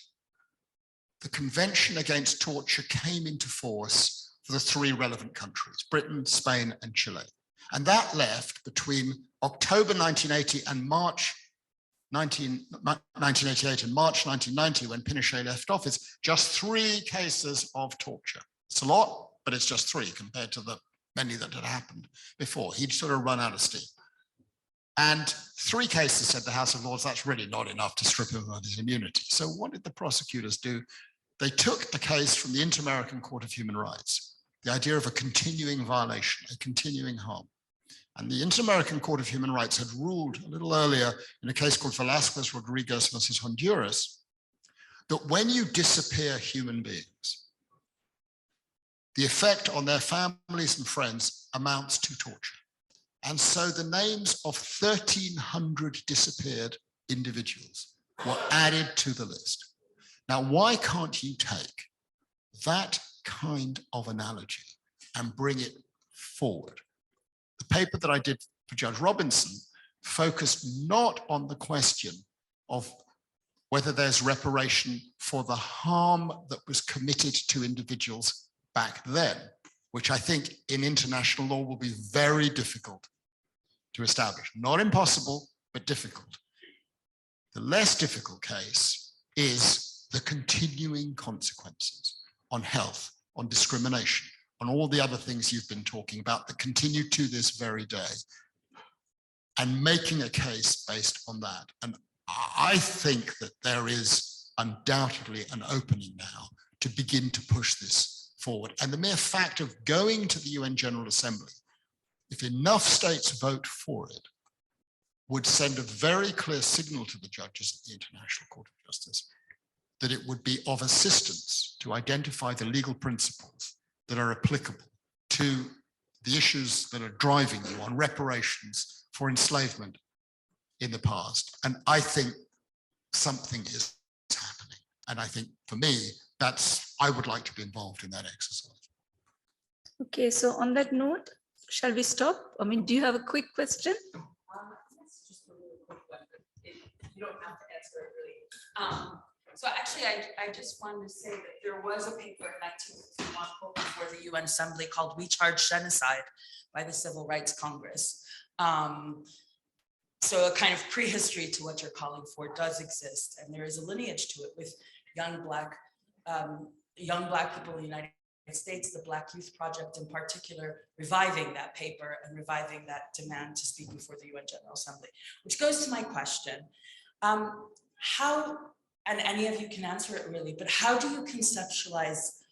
P: the Convention Against Torture came into force for the 3 relevant countries, Britain, Spain, and Chile. And that left between October 1980 and March 1988 and March 1990, when Pinochet left office, just 3 cases of torture. It's a lot, but it's just 3 compared to the many that had happened before. He'd sort of run out of steam. And 3 cases, said the House of Lords, that's really not enough to strip him of his immunity. So what did the prosecutors do? They took a case from the Inter-American Court of Human Rights, the idea of a continuing violation, a continuing harm. And the Inter-American Court of Human Rights had ruled a little earlier in a case called Velasquez Rodriguez versus Honduras, that when you disappear human beings, the effect on their families and friends amounts to torture. And so the names of 1,300 disappeared individuals were added to the list. Now, why can't you take that kind of analogy and bring it forward? The paper that I did for Judge Robinson focused not on the question of whether there's reparation for the harm that was committed to individuals back then, which I think in international law will be very difficult to establish. Not impossible, but difficult. The less difficult case is the continuing consequences on health, on discrimination, on all the other things you've been talking about that continue to this very day, and making a case based on that. And I think that there is undoubtedly an opening now to begin to push this forward. And the mere fact of going to the UN General Assembly, if enough states vote for it, would send a very clear signal to the judges at the International Court of Justice that it would be of assistance to identify the legal principles that are applicable to the issues that are driving you on reparations for enslavement in the past. And I think something is happening. And I think for me, I would like to be involved in that exercise.
M: Okay, so on that note, shall we stop? I mean, do you have a quick question?
C: Yes, just a really quick one. You don't have to answer it really. So actually, I just wanted to say that there was a paper in 1951 put before the UN Assembly called "We Charge Genocide" by the Civil Rights Congress. So a kind of prehistory to what you're calling for does exist, and there is a lineage to it with young black people in the United States, the Black Youth Project in particular, reviving that paper and reviving that demand to speak before the UN General Assembly, which goes to my question. How, and any of you can answer it really, but how do you conceptualize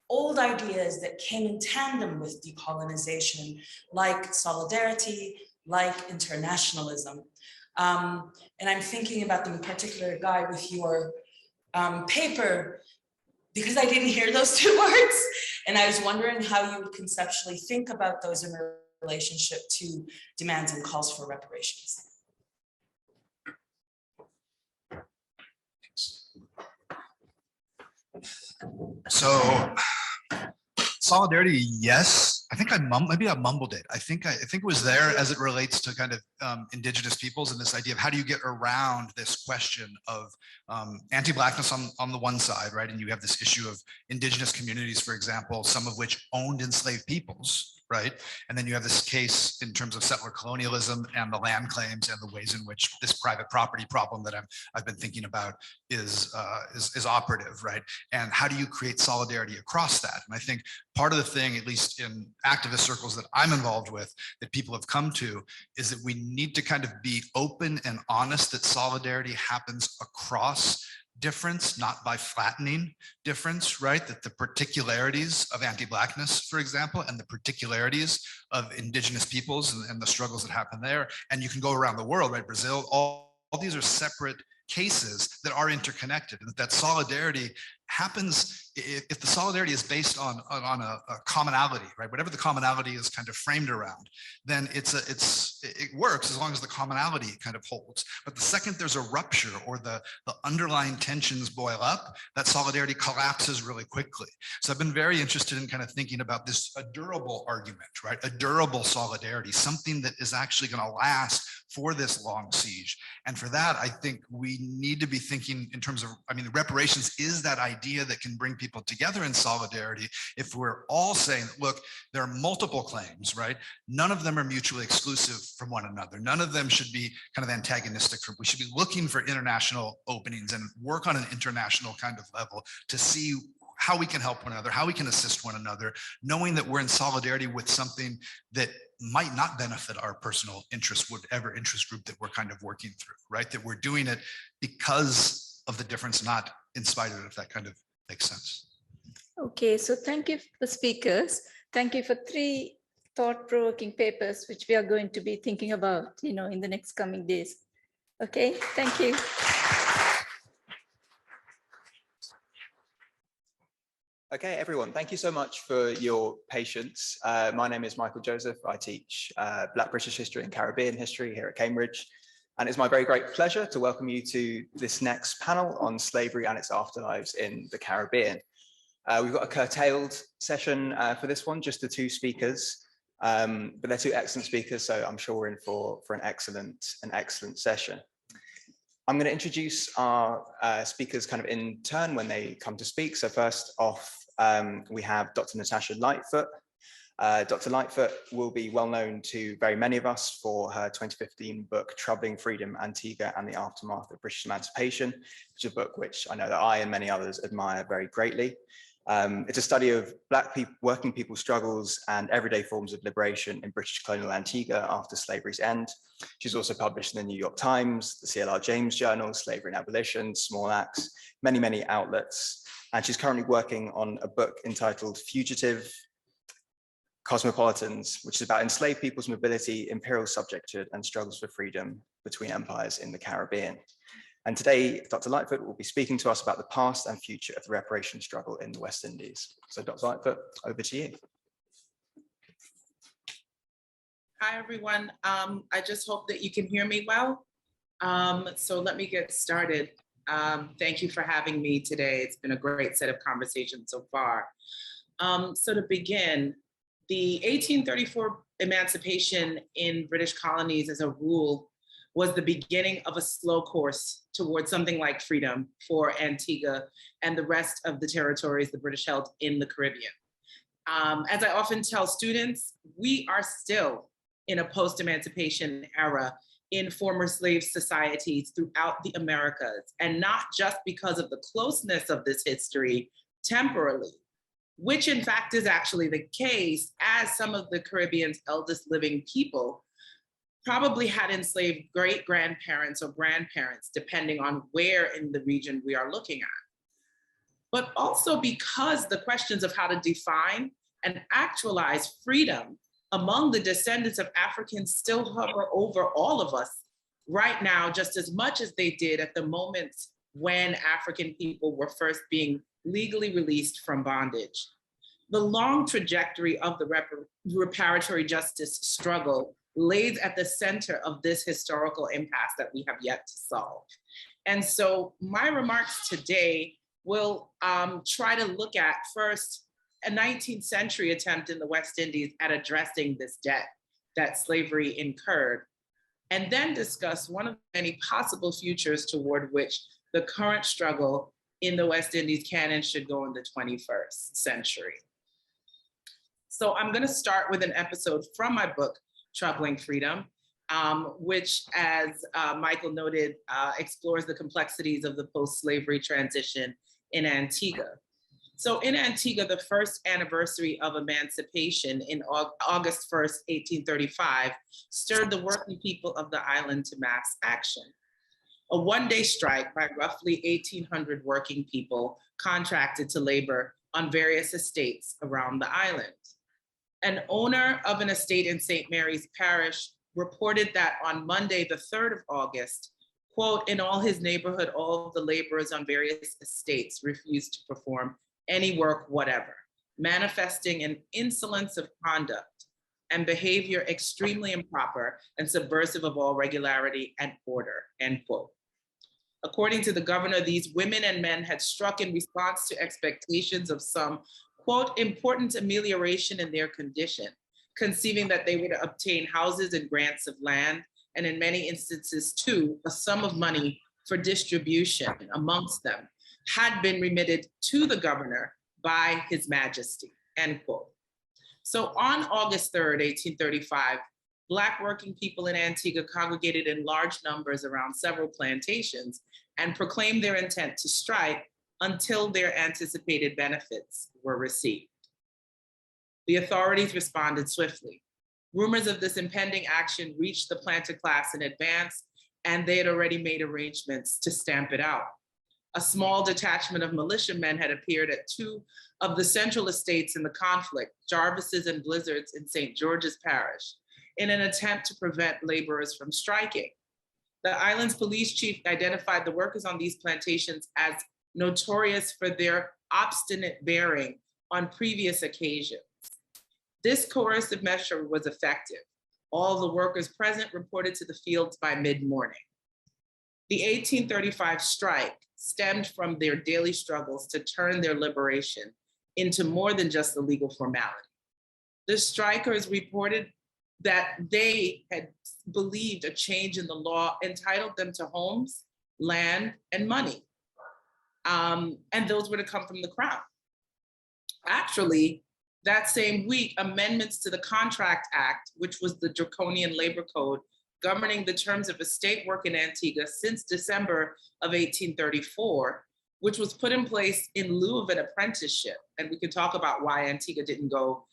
C: old ideas that came in tandem with decolonization, like solidarity, like internationalism? And I'm thinking about them in particular, Guy, with your paper, because I didn't hear those two words. And I was wondering how you would conceptually think about those in relationship to demands and calls for reparations.
O: So solidarity, yes. I think maybe I mumbled it. I think it was there as it relates to kind of indigenous peoples and this idea of how do you get around this question of anti-blackness on the one side, right? And you have this issue of indigenous communities, for example, some of which owned enslaved peoples, right? And then you have this case in terms of settler colonialism and the land claims and the ways in which this private property problem that I've been thinking about is operative, right? And how do you create solidarity across that? And I think part of the thing, at least in activist circles that I'm involved with, that people have come to, is that we need to kind of be open and honest that solidarity happens across difference, not by flattening difference, right? That the particularities of anti-blackness, for example, and the particularities of indigenous peoples and the struggles that happen there, and you can go around the world, right? Brazil, all these are separate cases that are interconnected, and that solidarity happens if the solidarity is based on a commonality, right? Whatever the commonality is kind of framed around, then it works as long as the commonality kind of holds. But the second there's a rupture or the underlying tensions boil up, that solidarity collapses really quickly. So I've been very interested in kind of thinking about this, a durable argument, right? A durable solidarity, something that is actually going to last for this long siege. And for that, I think we need to be thinking in terms of, I mean, reparations is that idea that can bring people together in solidarity. If we're all saying, look, there are multiple claims, right? None of them are mutually exclusive from one another. None of them should be kind of antagonistic. We should be looking for international openings and work on an international kind of level to see how we can help one another, how we can assist one another, knowing that we're in solidarity with something that might not benefit our personal interest, whatever interest group that we're kind of working through, right? That we're doing it because of the difference, not in spite of it, if that kind of makes sense.
M: Okay, so thank you for the speakers. Thank you for 3 thought-provoking papers, which we are going to be thinking about, in the next coming days. Okay, thank you.
E: Okay, everyone, thank you so much for your patience. My name is Michael Joseph. I teach Black British history and Caribbean history here at Cambridge. And it's my very great pleasure to welcome you to this next panel on slavery and its afterlives in the Caribbean. We've got a curtailed session for this one, just the 2 speakers, but they're 2 excellent speakers, so I'm sure we're in for an excellent session. I'm going to introduce our speakers kind of in turn when they come to speak. So first off, we have Dr. Natasha Lightfoot. Dr. Lightfoot will be well known to very many of us for her 2015 book, Troubling Freedom, Antigua and the Aftermath of British Emancipation, which is a book which I know that I and many others admire very greatly. It's a study of Black people, working people's struggles and everyday forms of liberation in British colonial Antigua after slavery's end. She's also published in the New York Times, the CLR James Journal, Slavery and Abolition, Small Axe, many outlets. And she's currently working on a book entitled Fugitive Cosmopolitans, which is about enslaved people's mobility, imperial subjecthood, and struggles for freedom between empires in the Caribbean. And today, Dr. Lightfoot will be speaking to us about the past and future of the reparation struggle in the West Indies. So Dr. Lightfoot, over to you.
D: Hi, everyone. I just hope that you can hear me well. So let me get started. Thank you for having me today. It's been a great set of conversations so far. So to begin, the 1834 emancipation in British colonies as a rule was the beginning of a slow course towards something like freedom for Antigua and the rest of the territories the British held in the Caribbean. As I often tell students, we are still in a post-emancipation era in former slave societies throughout the Americas, and not just because of the closeness of this history temporally, which in fact is actually the case, as some of the Caribbean's eldest living people probably had enslaved great-grandparents or grandparents, depending on where in the region we are looking at. But also because the questions of how to define and actualize freedom among the descendants of Africans still hover over all of us right now, just as much as they did at the moments when African people were first being legally released from bondage. The long trajectory of the reparatory justice struggle lays at the center of this historical impasse that we have yet to solve. And so my remarks today will try to look at first a 19th century attempt in the West Indies at addressing this debt that slavery incurred, and then discuss one of the many possible futures toward which the current struggle in the West Indies can and should go in the 21st century. So I'm going to start with an episode from my book, Troubling Freedom, which, as Michael noted, explores the complexities of the post-slavery transition in Antigua. So in Antigua, the first anniversary of emancipation in August 1st, 1835, stirred the working people of the island to mass action. A one-day strike by roughly 1,800 working people contracted to labor on various estates around the island. An owner of an estate in St. Mary's Parish reported that on Monday, the 3rd of August, quote, in all his neighborhood, all of the laborers on various estates refused to perform any work whatever, manifesting an insolence of conduct and behavior extremely improper and subversive of all regularity and order, end quote. According to the governor, these women and men had struck in response to expectations of some, quote, important amelioration in their condition, conceiving that they would obtain houses and grants of land, and in many instances too, a sum of money for distribution amongst them had been remitted to the governor by His Majesty, end quote. So on August 3rd, 1835, Black working people in Antigua congregated in large numbers around several plantations and proclaimed their intent to strike until their anticipated benefits were received. The authorities responded swiftly. Rumors of this impending action reached the planter class in advance, and they had already made arrangements to stamp it out. A small detachment of militiamen had appeared at two of the central estates in the conflict, Jarvis's and Blizzard's in St. George's Parish, in an attempt to prevent laborers from striking. The island's police chief identified the workers on these plantations as notorious for their obstinate bearing on previous occasions. This coercive measure was effective. All the workers present reported to the fields by mid-morning. The 1835 strike stemmed from their daily struggles to turn their liberation into more than just a legal formality. The strikers reported that they had believed a change in the law entitled them to homes, land, and money. And those were to come from the crown. Actually, that same week, amendments to the Contract Act, which was the draconian labor code governing the terms of estate work in Antigua since December of 1834, which was put in place in lieu of an apprenticeship. And we could talk about why Antigua didn't go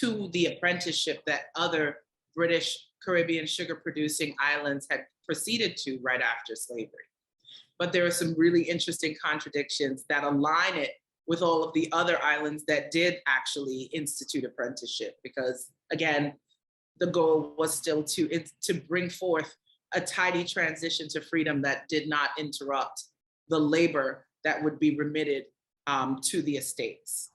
D: to the apprenticeship that other British Caribbean sugar producing islands had proceeded to right after slavery. But there are some really interesting contradictions that align it with all of the other islands that did actually institute apprenticeship, because again, the goal was still to bring forth a tidy transition to freedom that did not interrupt the labor that would be remitted to the estates.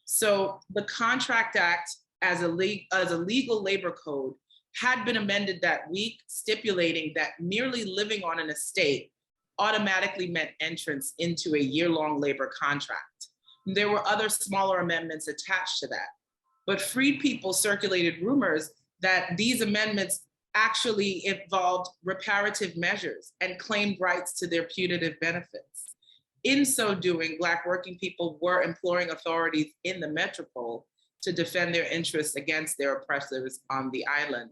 D: So the Contract Act as a legal labor code had been amended that week, stipulating that merely living on an estate automatically meant entrance into a year-long labor contract. There were other smaller amendments attached to that, but freed people circulated rumors that these amendments actually involved reparative measures and claimed rights to their putative benefits. In so doing, Black working people were imploring authorities in the metropole to defend their interests against their oppressors on the island.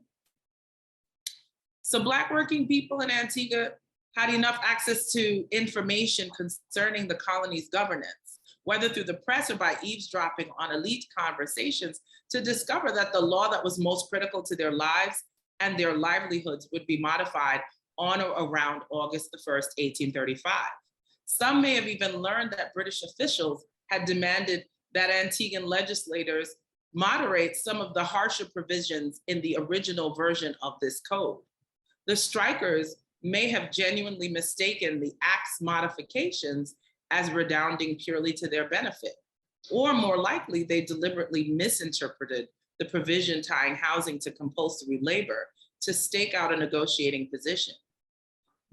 D: So Black working people in Antigua had enough access to information concerning the colony's governance, whether through the press or by eavesdropping on elite conversations, to discover that the law that was most critical to their lives and their livelihoods would be modified on or around August the 1st, 1835. Some may have even learned that British officials had demanded that Antiguan legislators moderate some of the harsher provisions in the original version of this code. The strikers may have genuinely mistaken the Act's modifications as redounding purely to their benefit, or more likely, they deliberately misinterpreted the provision tying housing to compulsory labor to stake out a negotiating position.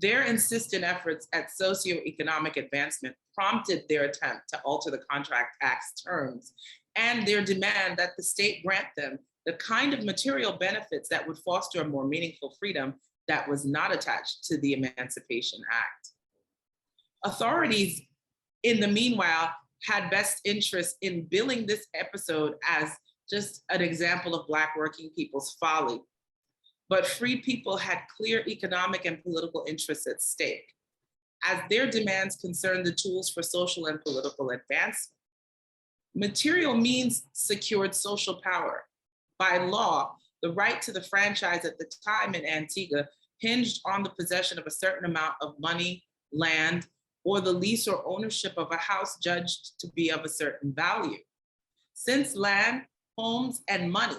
D: Their insistent efforts at socioeconomic advancement prompted their attempt to alter the Contract Act's terms and their demand that the state grant them the kind of material benefits that would foster a more meaningful freedom that was not attached to the Emancipation Act. Authorities, in the meanwhile, had best interest in billing this episode as just an example of Black working people's folly. But free people had clear economic and political interests at stake, as their demands concerned the tools for social and political advancement. Material means secured social power. By law, the right to the franchise at the time in Antigua hinged on the possession of a certain amount of money, land, or the lease or ownership of a house judged to be of a certain value. Since land, homes, and money,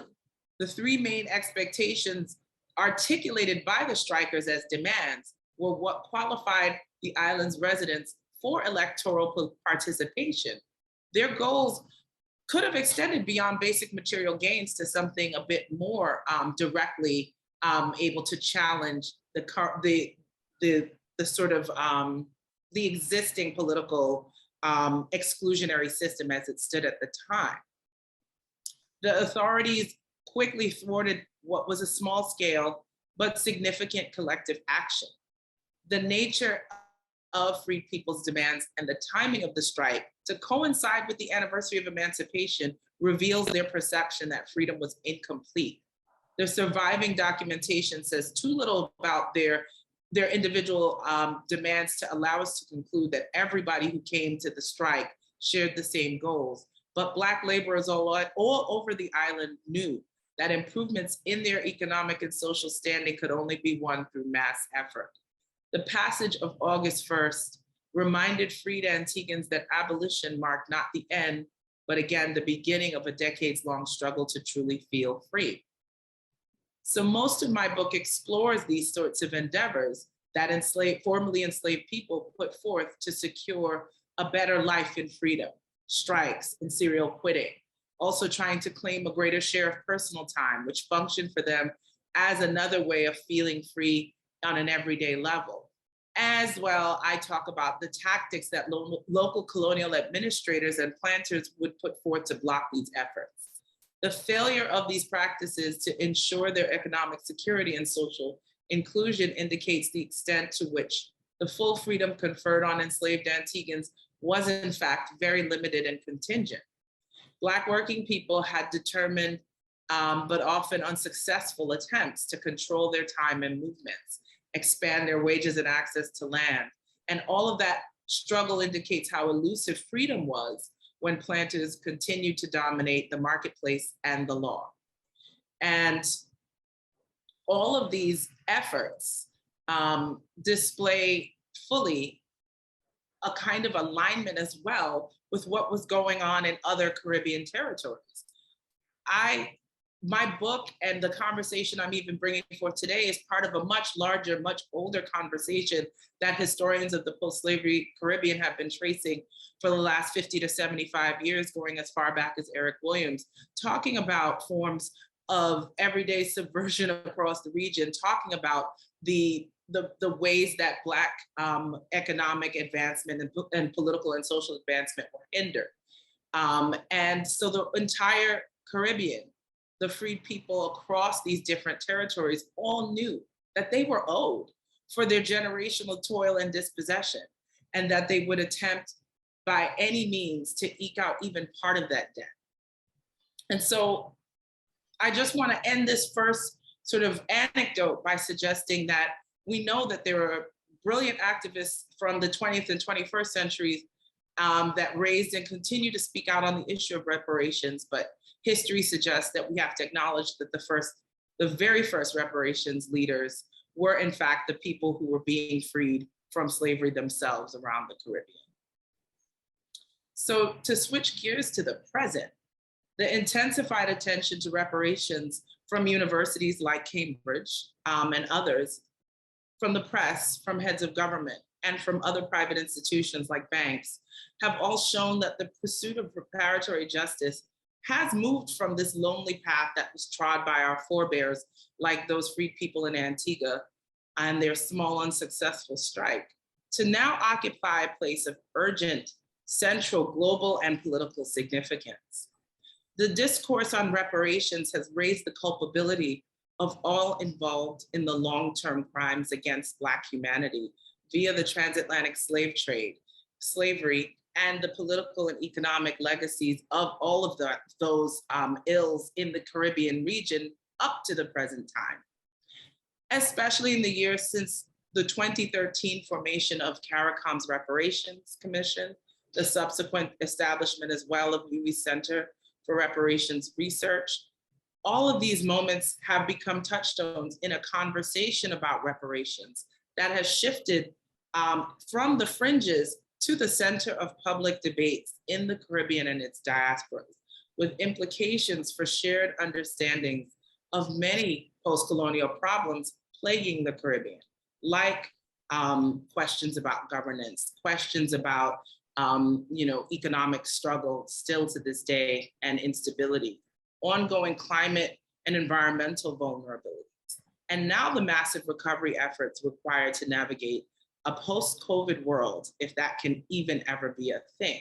D: the three main expectations articulated by the strikers as demands, were what qualified the island's residents for electoral participation. Their goals could have extended beyond basic material gains to something a bit more directly able to challenge the existing political exclusionary system as it stood at the time. The authorities quickly thwarted what was a small scale but significant collective action. The nature of free people's demands and the timing of the strike to coincide with the anniversary of emancipation reveals their perception that freedom was incomplete. The surviving documentation says too little about their individual demands to allow us to conclude that everybody who came to the strike shared the same goals. But Black laborers all over the island knew that improvements in their economic and social standing could only be won through mass effort. The passage of August 1st reminded freed Antiguans that abolition marked not the end, but again, the beginning of a decades-long struggle to truly feel free. So most of my book explores these sorts of endeavors that formerly enslaved people put forth to secure a better life in freedom, strikes and serial quitting, also trying to claim a greater share of personal time, which functioned for them as another way of feeling free on an everyday level. As well, I talk about the tactics that local colonial administrators and planters would put forth to block these efforts. The failure of these practices to ensure their economic security and social inclusion indicates the extent to which the full freedom conferred on enslaved Antiguans was in fact very limited and contingent. Black working people had determined, but often unsuccessful attempts to control their time and movements, expand their wages and access to land. And all of that struggle indicates how elusive freedom was when planters continued to dominate the marketplace and the law. And all of these efforts display fully a kind of alignment as well with what was going on in other Caribbean territories. My book and the conversation I'm even bringing forth today is part of a much larger, much older conversation that historians of the post-slavery Caribbean have been tracing for the last 50 to 75 years, going as far back as Eric Williams, talking about forms of everyday subversion across the region, talking about the ways that Black economic advancement and political and social advancement were hindered. And so the entire Caribbean, the freed people across these different territories all knew that they were owed for their generational toil and dispossession, and that they would attempt by any means to eke out even part of that debt. And so I just want to end this first sort of anecdote by suggesting that we know that there are brilliant activists from the 20th and 21st centuries that raised and continue to speak out on the issue of reparations, but history suggests that we have to acknowledge that the very first reparations leaders were in fact the people who were being freed from slavery themselves around the Caribbean. So to switch gears to the present, the intensified attention to reparations from universities like Cambridge and others, from the press, from heads of government, and from other private institutions like banks, have all shown that the pursuit of reparatory justice has moved from this lonely path that was trod by our forebears, like those freed people in Antigua and their small unsuccessful strike, to now occupy a place of urgent, central, global, and political significance. The discourse on reparations has raised the culpability of all involved in the long-term crimes against Black humanity via the transatlantic slave trade, slavery, and the political and economic legacies of all of those ills in the Caribbean region up to the present time, especially in the years since the 2013 formation of CARICOM's Reparations Commission, the subsequent establishment as well of UWI's Center for Reparations Research. All of these moments have become touchstones in a conversation about reparations that has shifted from the fringes to the center of public debates in the Caribbean and its diasporas, with implications for shared understandings of many post-colonial problems plaguing the Caribbean, like questions about governance, questions about economic struggle still to this day and instability, ongoing climate and environmental vulnerabilities, and now the massive recovery efforts required to navigate a post-COVID world, if that can even ever be a thing.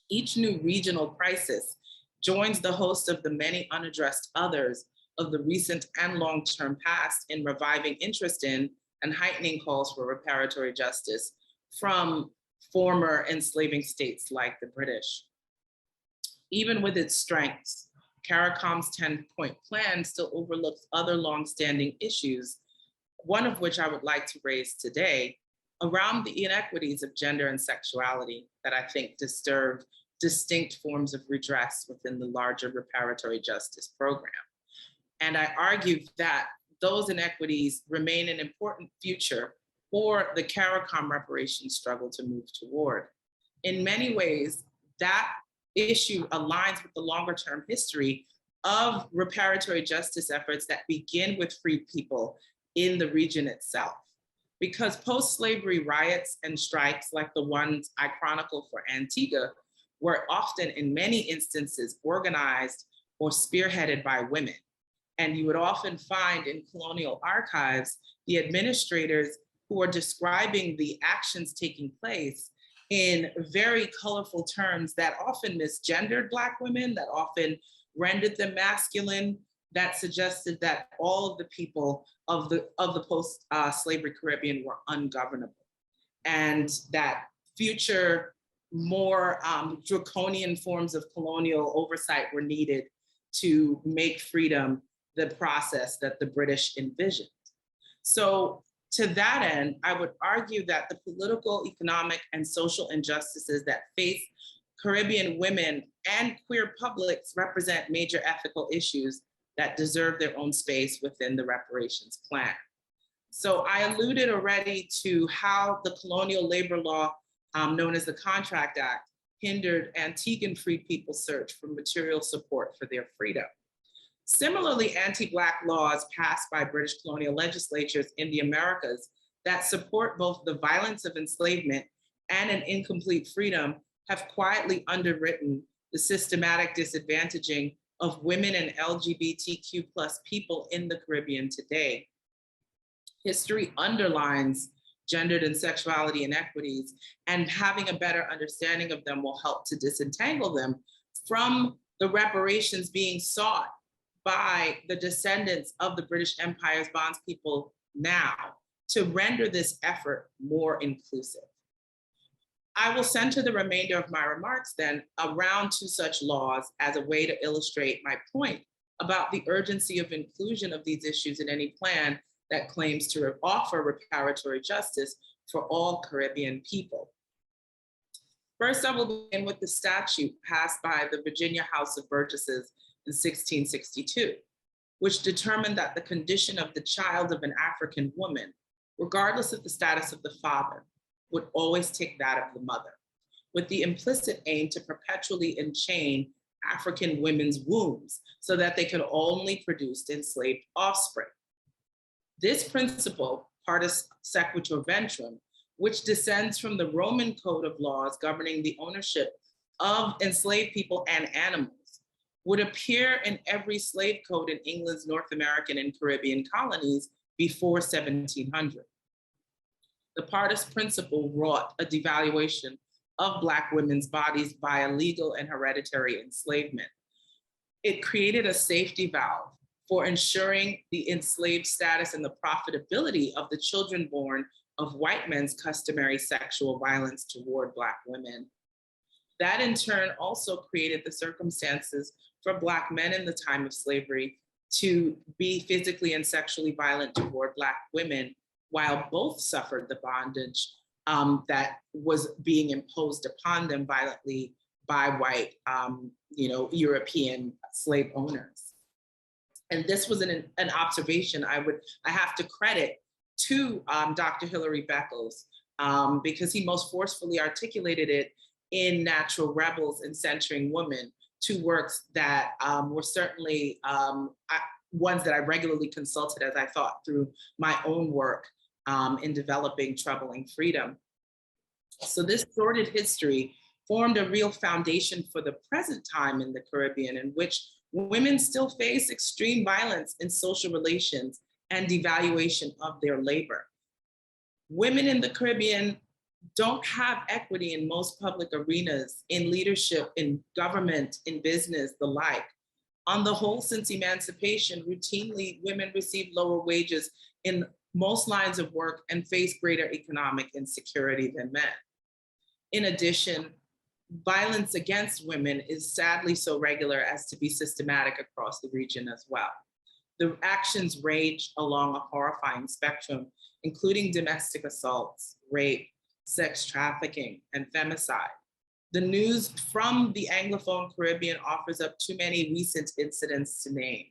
D: Each new regional crisis joins the host of the many unaddressed others of the recent and long-term past in reviving interest in and heightening calls for reparatory justice from former enslaving states like the British. Even with its strengths, CARICOM's 10-point plan still overlooks other longstanding issues, one of which I would like to raise today, around the inequities of gender and sexuality that I think disturb distinct forms of redress within the larger reparatory justice program. And I argue that those inequities remain an important future for the CARICOM reparations struggle to move toward. In many ways, that issue aligns with the longer term history of reparatory justice efforts that begin with freed people in the region itself. Because post-slavery riots and strikes like the ones I chronicle for Antigua were often in many instances organized or spearheaded by women. And you would often find in colonial archives, the administrators who are describing the actions taking place in very colorful terms that often misgendered Black women, that often rendered them masculine, that suggested that all of the people of the post-slavery Caribbean were ungovernable, and that future more draconian forms of colonial oversight were needed to make freedom the process that the British envisioned. So to that end, I would argue that the political, economic, and social injustices that face Caribbean women and queer publics represent major ethical issues that deserve their own space within the reparations plan. So I alluded already to how the colonial labor law known as the Contract Act hindered Antiguan freed people's search for material support for their freedom. Similarly, anti-Black laws passed by British colonial legislatures in the Americas that support both the violence of enslavement and an incomplete freedom have quietly underwritten the systematic disadvantaging of women and LGBTQ plus people in the Caribbean today. History underlines gendered and sexuality inequities, and having a better understanding of them will help to disentangle them from the reparations being sought by the descendants of the British Empire's bondspeople now to render this effort more inclusive. I will center the remainder of my remarks then around two such laws as a way to illustrate my point about the urgency of inclusion of these issues in any plan that claims to offer reparatory justice for all Caribbean people. First, I will begin with the statute passed by the Virginia House of Burgesses in 1662, which determined that the condition of the child of an African woman, regardless of the status of the father, would always take that of the mother, with the implicit aim to perpetually enchain African women's wombs so that they could only produce enslaved offspring. This principle, partus sequitur ventrum, which descends from the Roman code of laws governing the ownership of enslaved people and animals, would appear in every slave code in England's North American and Caribbean colonies before 1700. The partus principle wrought a devaluation of Black women's bodies by illegal and hereditary enslavement. It created a safety valve for ensuring the enslaved status and the profitability of the children born of white men's customary sexual violence toward Black women. That in turn also created the circumstances for Black men in the time of slavery to be physically and sexually violent toward Black women, while both suffered the bondage that was being imposed upon them violently by white, European slave owners. And this was an observation I have to credit to Dr. Hilary Beckles, because he most forcefully articulated it in Natural Rebels and Centering Women, two works that were certainly ones that I regularly consulted as I thought through my own work in developing Troubling Freedom. So this sordid history formed a real foundation for the present time in the Caribbean, in which women still face extreme violence in social relations and devaluation of their labor. Women in the Caribbean don't have equity in most public arenas, in leadership, in government, in business, the like. On the whole, since emancipation, routinely women receive lower wages in most lines of work and face greater economic insecurity than men. In addition, violence against women is sadly so regular as to be systematic across the region as well. The actions range along a horrifying spectrum, including domestic assaults, rape, sex trafficking, and femicide. The news from the Anglophone Caribbean offers up too many recent incidents to name.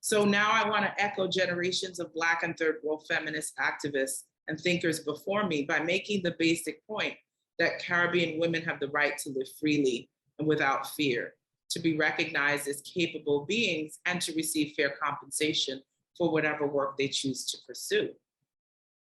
D: So now I want to echo generations of Black and Third World feminist activists and thinkers before me by making the basic point that Caribbean women have the right to live freely and without fear, to be recognized as capable beings, and to receive fair compensation for whatever work they choose to pursue.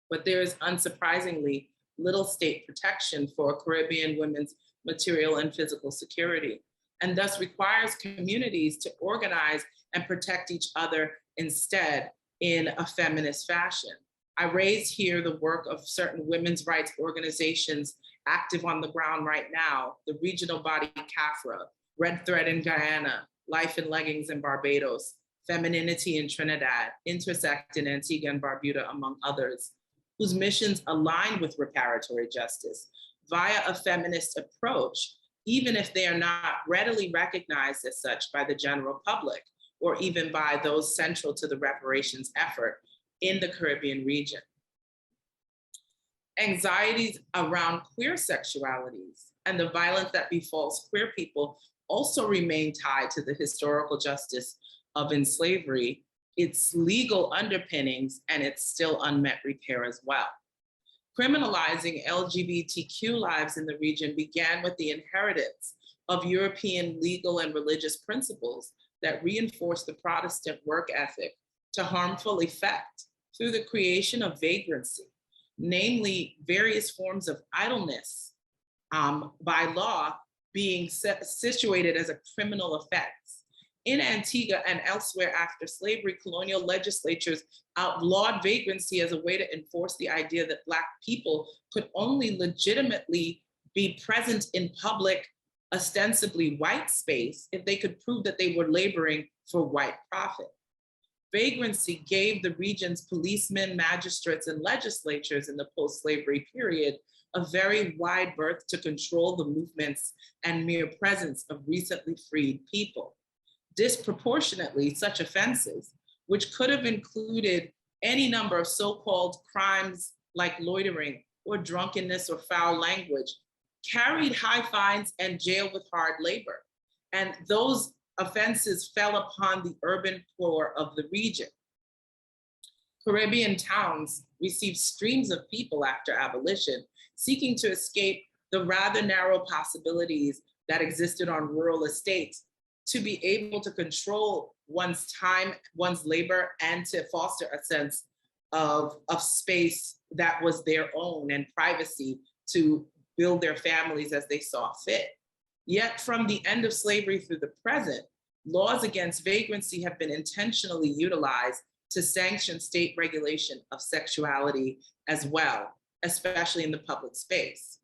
D: But there is unsurprisingly little state protection for Caribbean women's material and physical security, and thus requires communities to organize and protect each other instead in a feminist fashion. I raise here the work of certain women's rights organizations active on the ground right now, the regional body CAFRA, Red Thread in Guyana, Life in Leggings in Barbados, Femininity in Trinidad, Intersect in Antigua and Barbuda, among others, whose missions align with reparatory justice via a feminist approach, even if they are not readily recognized as such by the general public, or even by those central to the reparations effort in the Caribbean region. Anxieties around queer sexualities and the violence that befalls queer people also remain tied to the historical justice of enslavery, its legal underpinnings, and its still unmet repair as well. Criminalizing LGBTQ lives in the region began with the inheritance of European legal and religious principles that reinforce the Protestant work ethic to harmful effect through the creation of vagrancy, namely various forms of idleness by law being situated as a criminal offense In Antigua and elsewhere after slavery, colonial legislatures outlawed vagrancy as a way to enforce the idea that Black people could only legitimately be present in public, ostensibly white space, if they could prove that they were laboring for white profit. Vagrancy gave the region's policemen, magistrates, and legislatures in the post-slavery period a very wide berth to control the movements and mere presence of recently freed people. Disproportionately, such offenses, which could have included any number of so-called crimes like loitering or drunkenness or foul language, carried high fines and jail with hard labor. And those offenses fell upon the urban poor of the region. Caribbean towns received streams of people after abolition seeking to escape the rather narrow possibilities that existed on rural estates to be able to control one's time, one's labor, and to foster a sense of space that was their own and privacy to build their families as they saw fit. Yet from the end of slavery through the present, laws against vagrancy have been intentionally utilized to sanction state regulation of sexuality as well, especially in the public space.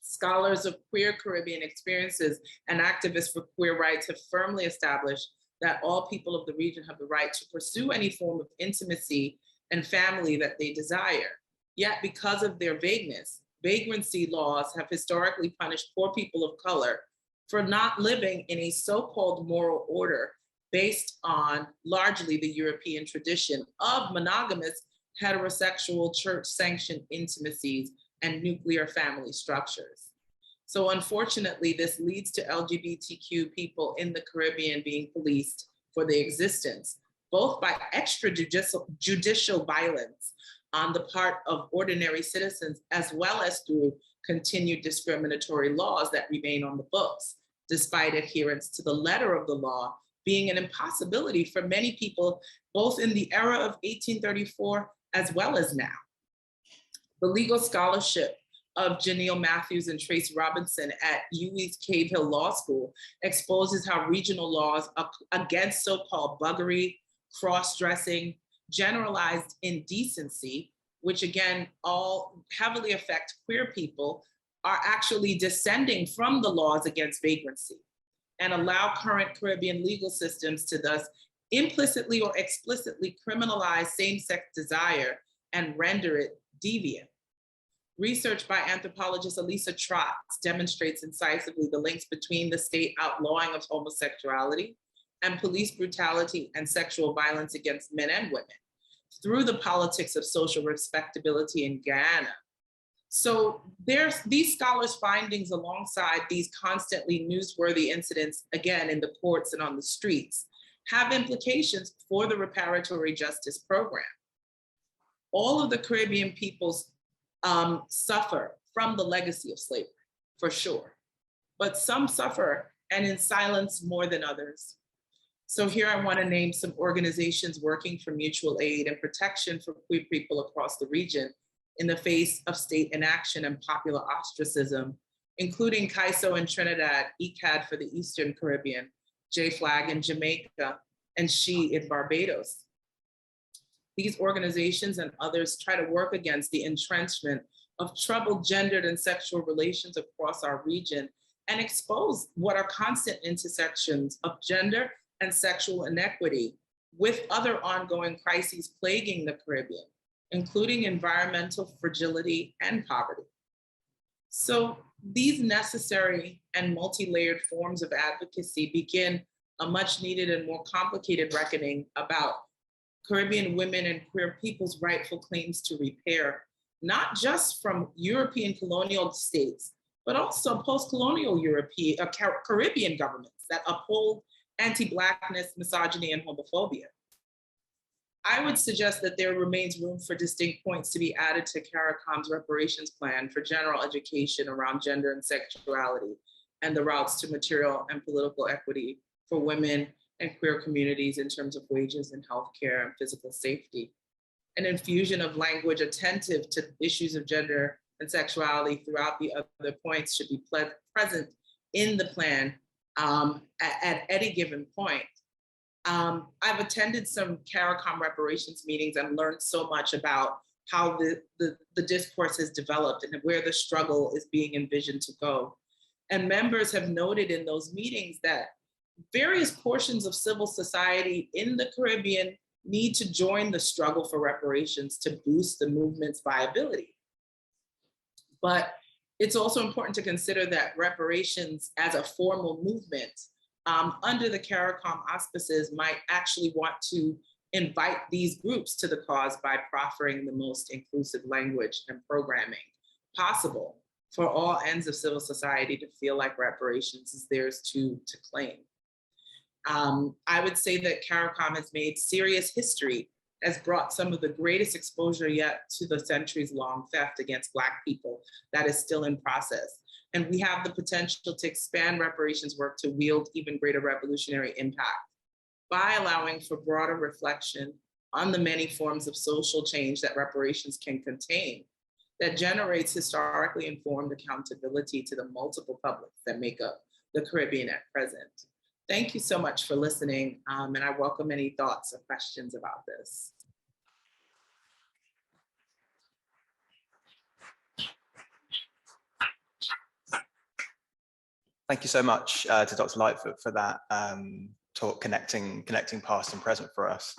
D: Scholars of queer Caribbean experiences and activists for queer rights have firmly established that all people of the region have the right to pursue any form of intimacy and family that they desire. Yet because of their vagueness, vagrancy laws have historically punished poor people of color for not living in a so-called moral order based on largely the European tradition of monogamous, heterosexual, church-sanctioned intimacies and nuclear family structures. So unfortunately, this leads to LGBTQ people in the Caribbean being policed for their existence, both by extrajudicial violence on the part of ordinary citizens, as well as through continued discriminatory laws that remain on the books, despite adherence to the letter of the law being an impossibility for many people, both in the era of 1834 as well as now. The legal scholarship of Janelle Matthews and Trace Robinson at UWI's Cave Hill Law School exposes how regional laws against so-called buggery, cross-dressing, generalized indecency, which again, all heavily affect queer people, are actually descending from the laws against vagrancy and allow current Caribbean legal systems to thus implicitly or explicitly criminalize same-sex desire and render it deviant. Research by anthropologist Elisa Trotz demonstrates incisively the links between the state outlawing of homosexuality and police brutality and sexual violence against men and women through the politics of social respectability in Guyana. So there's these scholars' findings alongside these constantly newsworthy incidents, again, in the courts and on the streets, have implications for the reparatory justice program. All of the Caribbean peoples suffer from the legacy of slavery, for sure, but some suffer and in silence more than others. So here I want to name some organizations working for mutual aid and protection for queer people across the region in the face of state inaction and popular ostracism, including CAISO in Trinidad, ECAD for the Eastern Caribbean, JFLAG in Jamaica, and SHE in Barbados. These organizations and others try to work against the entrenchment of troubled gendered and sexual relations across our region and expose what are constant intersections of gender and sexual inequity with other ongoing crises plaguing the Caribbean, including environmental fragility and poverty. So these necessary and multi-layered forms of advocacy begin a much needed and more complicated reckoning about Caribbean women and queer people's rightful claims to repair, not just from European colonial states, but also post-colonial European, Caribbean governments that uphold anti-Blackness, misogyny, and homophobia. I would suggest that there remains room for distinct points to be added to CARICOM's reparations plan for general education around gender and sexuality and the routes to material and political equity for women and queer communities in terms of wages and healthcare and physical safety. An infusion of language attentive to issues of gender and sexuality throughout the other points should be present in the plan at any given point. I've attended some CARICOM reparations meetings and learned so much about how the discourse has developed and where the struggle is being envisioned to go. And members have noted in those meetings that various portions of civil society in the Caribbean need to join the struggle for reparations to boost the movement's viability. But it's also important to consider that reparations as a formal movement under the CARICOM auspices might actually want to invite these groups to the cause by proffering the most inclusive language and programming possible for all ends of civil society to feel like reparations is theirs to claim. I would say that CARICOM has made serious history, has brought some of the greatest exposure yet to the centuries-long theft against Black people that is still in process. And we have the potential to expand reparations work to wield even greater revolutionary impact by allowing for broader reflection on the many forms of social change that reparations can contain, that generates historically informed accountability to the multiple publics that make up the Caribbean at present. Thank you so much for listening, and I welcome any thoughts or questions about this.
E: Thank you so much to Dr. Lightfoot for that talk, connecting past and present for us.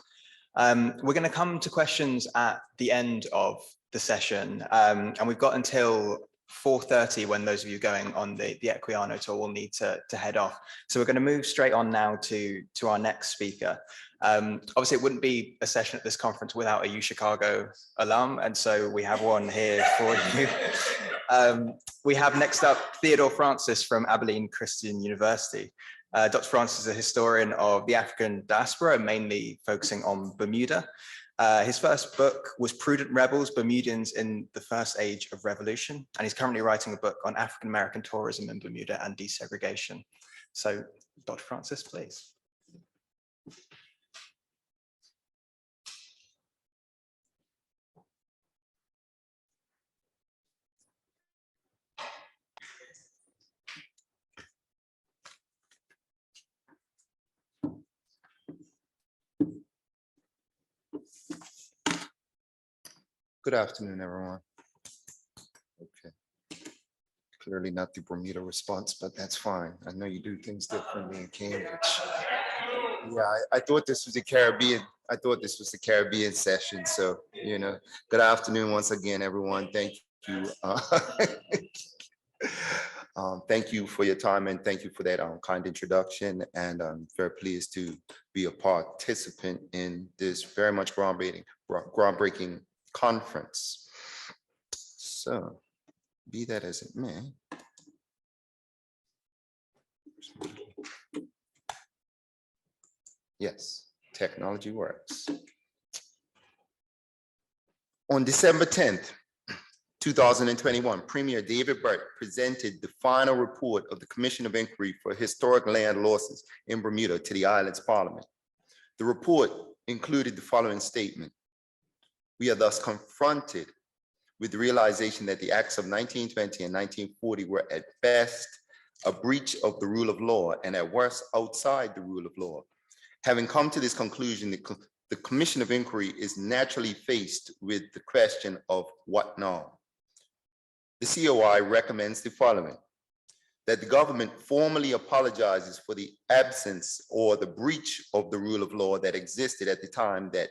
E: We're going to come to questions at the end of the session, and we've got until 4:30 when those of you going on the Equiano tour will need to head off. So we're going to move straight on now to our next speaker. Obviously, it wouldn't be a session at this conference without a UChicago alum, and so we have one here for you. We have next up Theodore Francis from Abilene Christian University. Dr. Francis is a historian of the African diaspora, mainly focusing on Bermuda. His first book was Prudent Rebels, Bermudians in the First Age of Revolution, and he's currently writing a book on African-American tourism in Bermuda and desegregation. So, Dr. Francis, please.
A: Good afternoon, everyone. Okay. Clearly not the Bermuda response, but that's fine. I know you do things differently in Cambridge. Yeah, I thought this was the Caribbean. I thought this was the Caribbean session. So, you know, good afternoon once again, everyone. Thank you. Thank you for your time and thank you for that kind introduction. And I'm very pleased to be a participant in this very much groundbreaking conference. So, be that as it may. Yes, technology works. On December 10th, 2021, Premier David Burt presented the final report of the Commission of Inquiry for Historic Land Losses in Bermuda to the island's parliament. The report included the following statement. We are thus confronted with the realization that the acts of 1920 and 1940 were at best a breach of the rule of law and at worst outside the rule of law. Having come to this conclusion, the Commission of Inquiry is naturally faced with the question of what now? The COI recommends the following, that the government formally apologizes for the absence or the breach of the rule of law that existed at the time that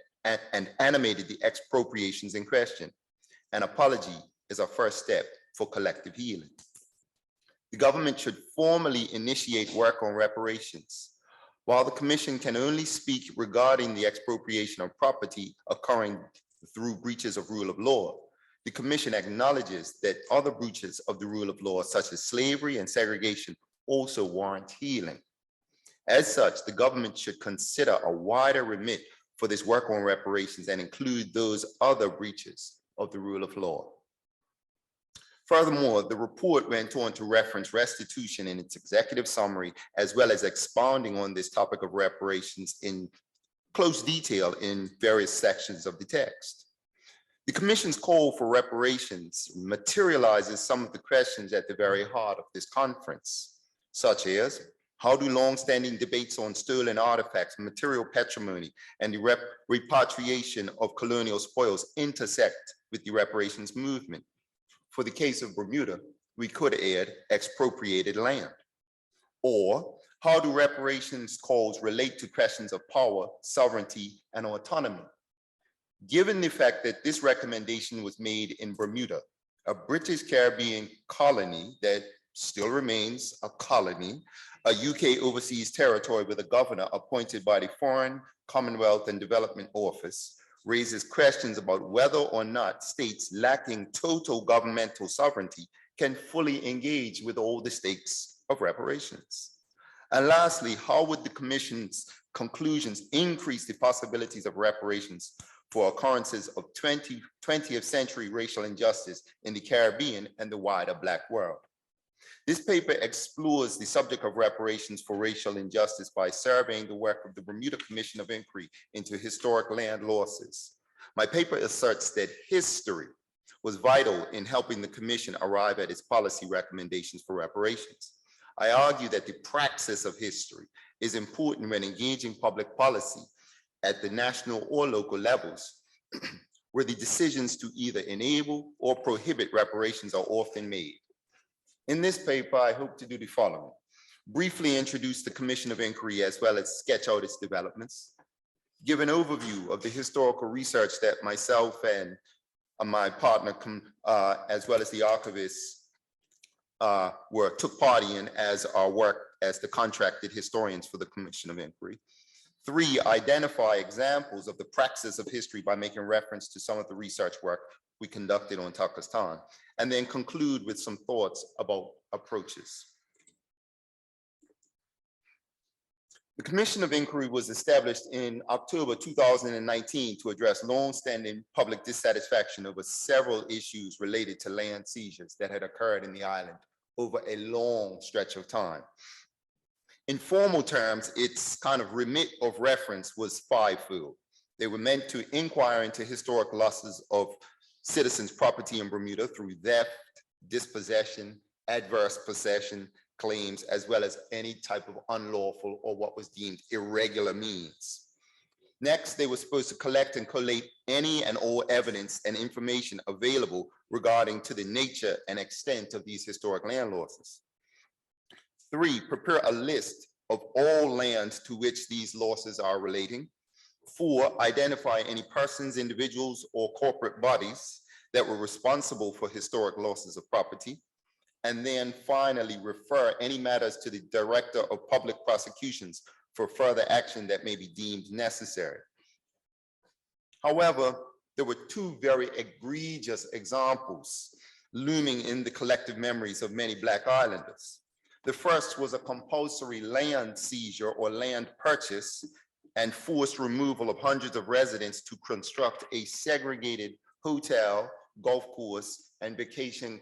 A: and animated the expropriations in question. An apology is a first step for collective healing. The government should formally initiate work on reparations. While the Commission can only speak regarding the expropriation of property occurring through breaches of rule of law, the Commission acknowledges that other breaches of the rule of law, such as slavery and segregation, also warrant healing. As such, the government should consider a wider remit for this work on reparations and include those other breaches of the rule of law. Furthermore, the report went on to reference restitution in its executive summary, as well as expounding on this topic of reparations in close detail in various sections of the text. The Commission's call for reparations materializes some of the questions at the very heart of this conference, such as, How do longstanding debates on stolen artifacts, material patrimony, and the repatriation of colonial spoils intersect with the reparations movement? For the case of Bermuda, we could add expropriated land. Or how do reparations calls relate to questions of power, sovereignty, and autonomy? Given the fact that this recommendation was made in Bermuda, a British Caribbean colony that still remains a colony, a UK overseas territory with a governor appointed by the Foreign, Commonwealth, and Development Office, raises questions about whether or not states lacking total governmental sovereignty can fully engage with all the stakes of reparations. And lastly, how would the Commission's conclusions increase the possibilities of reparations for occurrences of 20th century racial injustice in the Caribbean and the wider Black world? This paper explores the subject of reparations for racial injustice by surveying the work of the Bermuda Commission of Inquiry into historic land losses. My paper asserts that history was vital in helping the Commission arrive at its policy recommendations for reparations. I argue that the praxis of history is important when engaging public policy at the national or local levels, where the decisions to either enable or prohibit reparations are often made. In this paper, I hope to do the following: briefly introduce the Commission of Inquiry as well as sketch out its developments, give an overview of the historical research that myself and my partner, as well as the archivists, took part in as our work as the contracted historians for the Commission of Inquiry. 3, identify examples of the praxis of history by making reference to some of the research work we conducted on Turkestan, and then conclude with some thoughts about approaches. The Commission of Inquiry was established in October 2019 to address long-standing public dissatisfaction over several issues related to land seizures that had occurred in the island over a long stretch of time. In formal terms, its kind of remit of reference was fivefold. They were meant to inquire into historic losses of citizens' property in Bermuda through theft, dispossession, adverse possession claims, as well as any type of unlawful or what was deemed irregular means. Next, they were supposed to collect and collate any and all evidence and information available regarding to the nature and extent of these historic land losses. 3, prepare a list of all lands to which these losses are relating. 4, identify any persons, individuals, or corporate bodies that were responsible for historic losses of property. And then finally, refer any matters to the Director of Public Prosecutions for further action that may be deemed necessary. However, there were 2 very egregious examples looming in the collective memories of many Black Islanders. The first was a compulsory land seizure or land purchase and forced removal of hundreds of residents to construct a segregated hotel, golf course, and vacation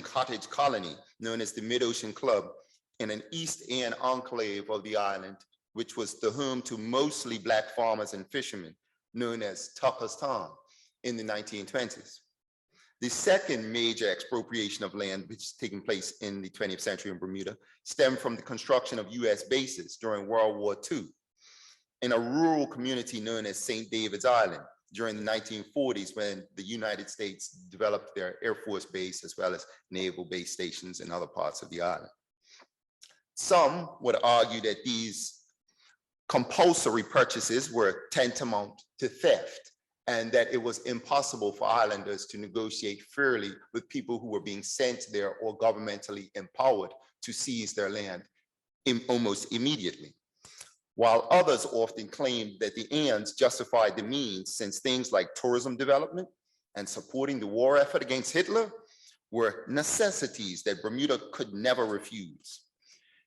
A: cottage colony known as the Mid-Ocean Club in an East End enclave of the island, which was the home to mostly Black farmers and fishermen, known as Turkestan in the 1920s. The second major expropriation of land, which is taking place in the 20th century in Bermuda, stemmed from the construction of US bases during World War II in a rural community known as St. David's Island during the 1940s, when the United States developed their Air Force base as well as naval base stations in other parts of the island. Some would argue that these compulsory purchases were tantamount to theft, and that it was impossible for islanders to negotiate fairly with people who were being sent there or governmentally empowered to seize their land almost immediately. While others often claimed that the ends justified the means, since things like tourism development and supporting the war effort against Hitler were necessities that Bermuda could never refuse.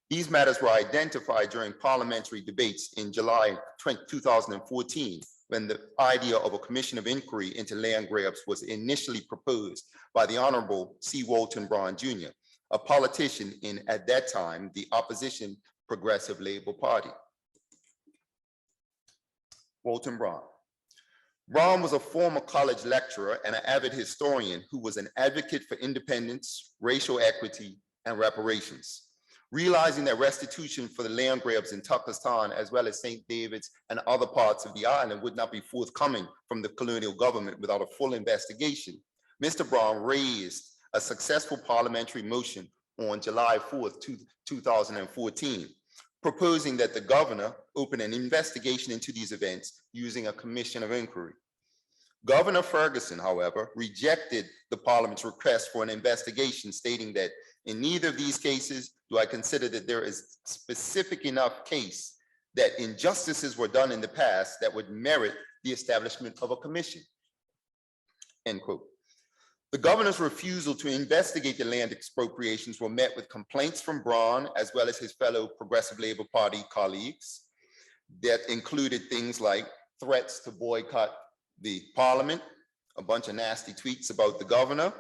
A: These matters were identified during parliamentary debates in July 2014, when the idea of a commission of inquiry into land grabs was initially proposed by the Honorable C. Walton Braun Jr., a politician in, at that time, the opposition Progressive Labor Party. Walton Braun. Braun was a former college lecturer and an avid historian who was an advocate for independence, racial equity, and reparations. Realizing that restitution for the land grabs in Turkestan, as well as St. David's and other parts of the island, would not be forthcoming from the colonial government without a full investigation, Mr. Brown raised a successful parliamentary motion on July 4th, 2014, proposing that the governor open an investigation into these events using a commission of inquiry. Governor Ferguson, however, rejected the parliament's request for an investigation, stating that in neither of these cases do I consider that there is specific enough case that injustices were done in the past that would merit the establishment of a commission, end quote. The governor's refusal to investigate the land expropriations were met with complaints from Braun, as well as his fellow Progressive Labor Party colleagues, that included things like threats to boycott the parliament, a bunch of nasty tweets about the governor,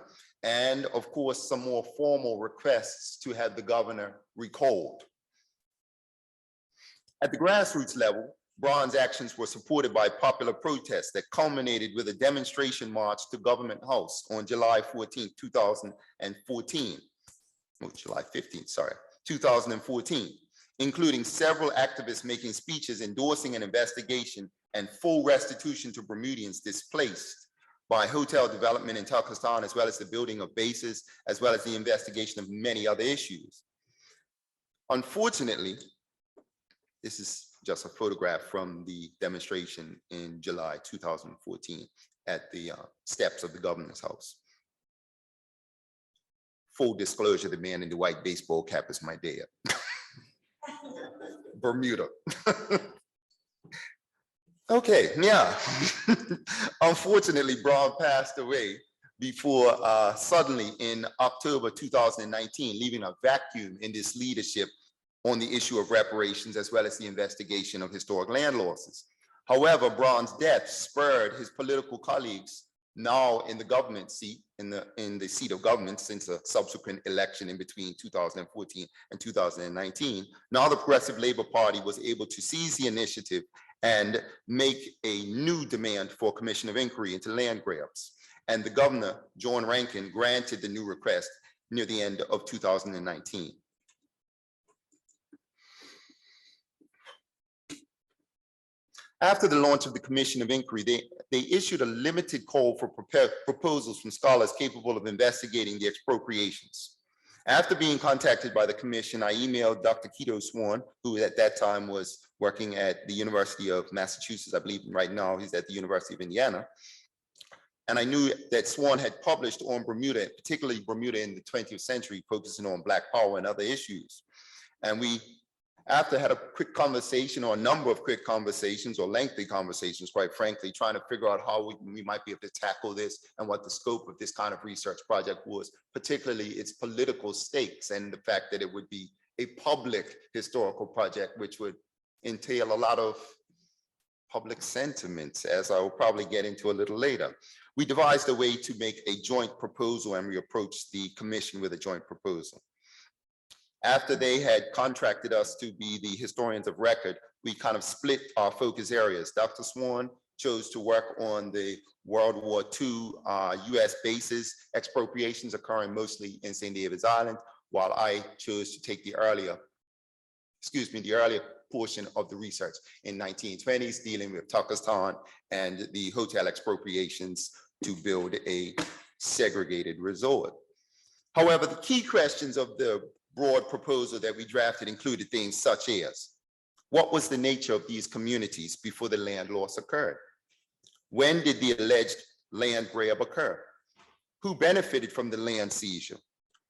A: and of course, some more formal requests to have the governor recalled. At the grassroots level, Braun's actions were supported by popular protests that culminated with a demonstration march to Government House on July 14, 2014, July 15th, sorry, 2014, including several activists making speeches endorsing an investigation and full restitution to Bermudians displaced by hotel development in Turkestan, as well as the building of bases, as well as the investigation of many other issues. Unfortunately, this is just a photograph from the demonstration in July 2014 at the steps of the governor's house. Full disclosure, the man in the white baseball cap is my dad. Bermuda. Okay, yeah. Unfortunately, Braun passed away before suddenly in October 2019, leaving a vacuum in this leadership on the issue of reparations, as well as the investigation of historic land losses. However, Braun's death spurred his political colleagues, now in the government seat, in the seat of government since a subsequent election in between 2014 and 2019. Now the Progressive Labor Party was able to seize the initiative and make a new demand for a commission of inquiry into land grabs. And the governor, John Rankin, granted the new request near the end of 2019. After the launch of the Commission of Inquiry, they issued a limited call for proposals from scholars capable of investigating the expropriations. After being contacted by the commission, I emailed Dr. Keto Swan, who at that time was working at the University of Massachusetts. I believe right now he's at the University of Indiana. And I knew that Swan had published on Bermuda, particularly Bermuda in the 20th century, focusing on Black power and other issues. And we, after had a quick conversation, or a number of quick conversations, or lengthy conversations, quite frankly, trying to figure out how we might be able to tackle this and what the scope of this kind of research project was, particularly its political stakes and the fact that it would be a public historical project, which would entail a lot of public sentiments, as I will probably get into a little later. We devised a way to make a joint proposal, and we approached the commission with a joint proposal. After they had contracted us to be the historians of record, we kind of split our focus areas. Dr. Swan chose to work on the World War II US bases, expropriations occurring mostly in St. David's Island, while I chose to take the earlier portion of the research in 1920s, dealing with Turkestan and the hotel expropriations to build a segregated resort. However, the key questions of the broad proposal that we drafted included things such as, what was the nature of these communities before the land loss occurred? When did the alleged land grab occur? Who benefited from the land seizure?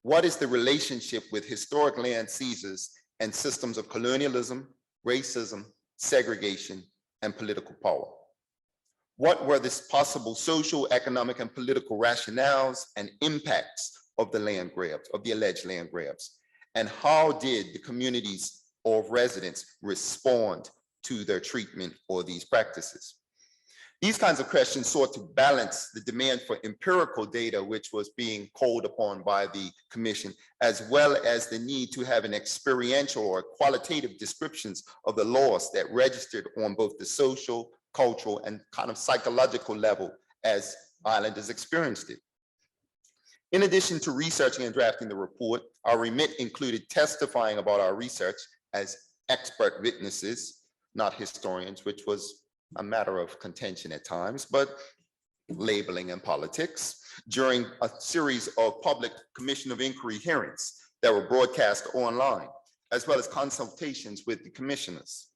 A: What is the relationship with historic land seizures and systems of colonialism, racism, segregation, and political power? What were the possible social, economic, and political rationales and impacts of the land grabs, of the alleged land grabs? And how did the communities of residents respond to their treatment or these practices? These kinds of questions sought to balance the demand for empirical data, which was being called upon by the commission, as well as the need to have an experiential or qualitative descriptions of the loss that registered on both the social, cultural, and kind of psychological level as islanders experienced it. In addition to researching and drafting the report, our remit included testifying about our research as expert witnesses, not historians, which was a matter of contention at times, but labeling and politics, during a series of public Commission of Inquiry hearings that were broadcast online, as well as consultations with the commissioners.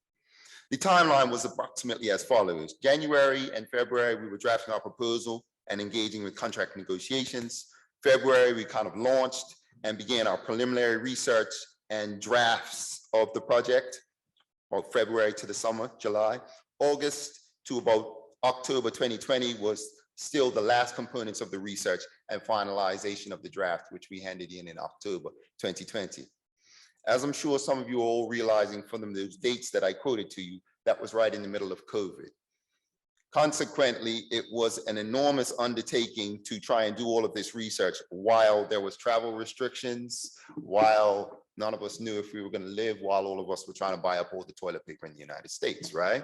A: The timeline was approximately as follows. January and February, we were drafting our proposal and engaging with contract negotiations. February, we kind of launched and began our preliminary research and drafts of the project, or February to the summer, July. August to about October 2020 was still the last components of the research and finalization of the draft, which we handed in October 2020. As I'm sure some of you are all realizing from those dates that I quoted to you, that was right in the middle of COVID. Consequently, it was an enormous undertaking to try and do all of this research while there was travel restrictions, while none of us knew if we were going to live, while all of us were trying to buy up all the toilet paper in the United States, right?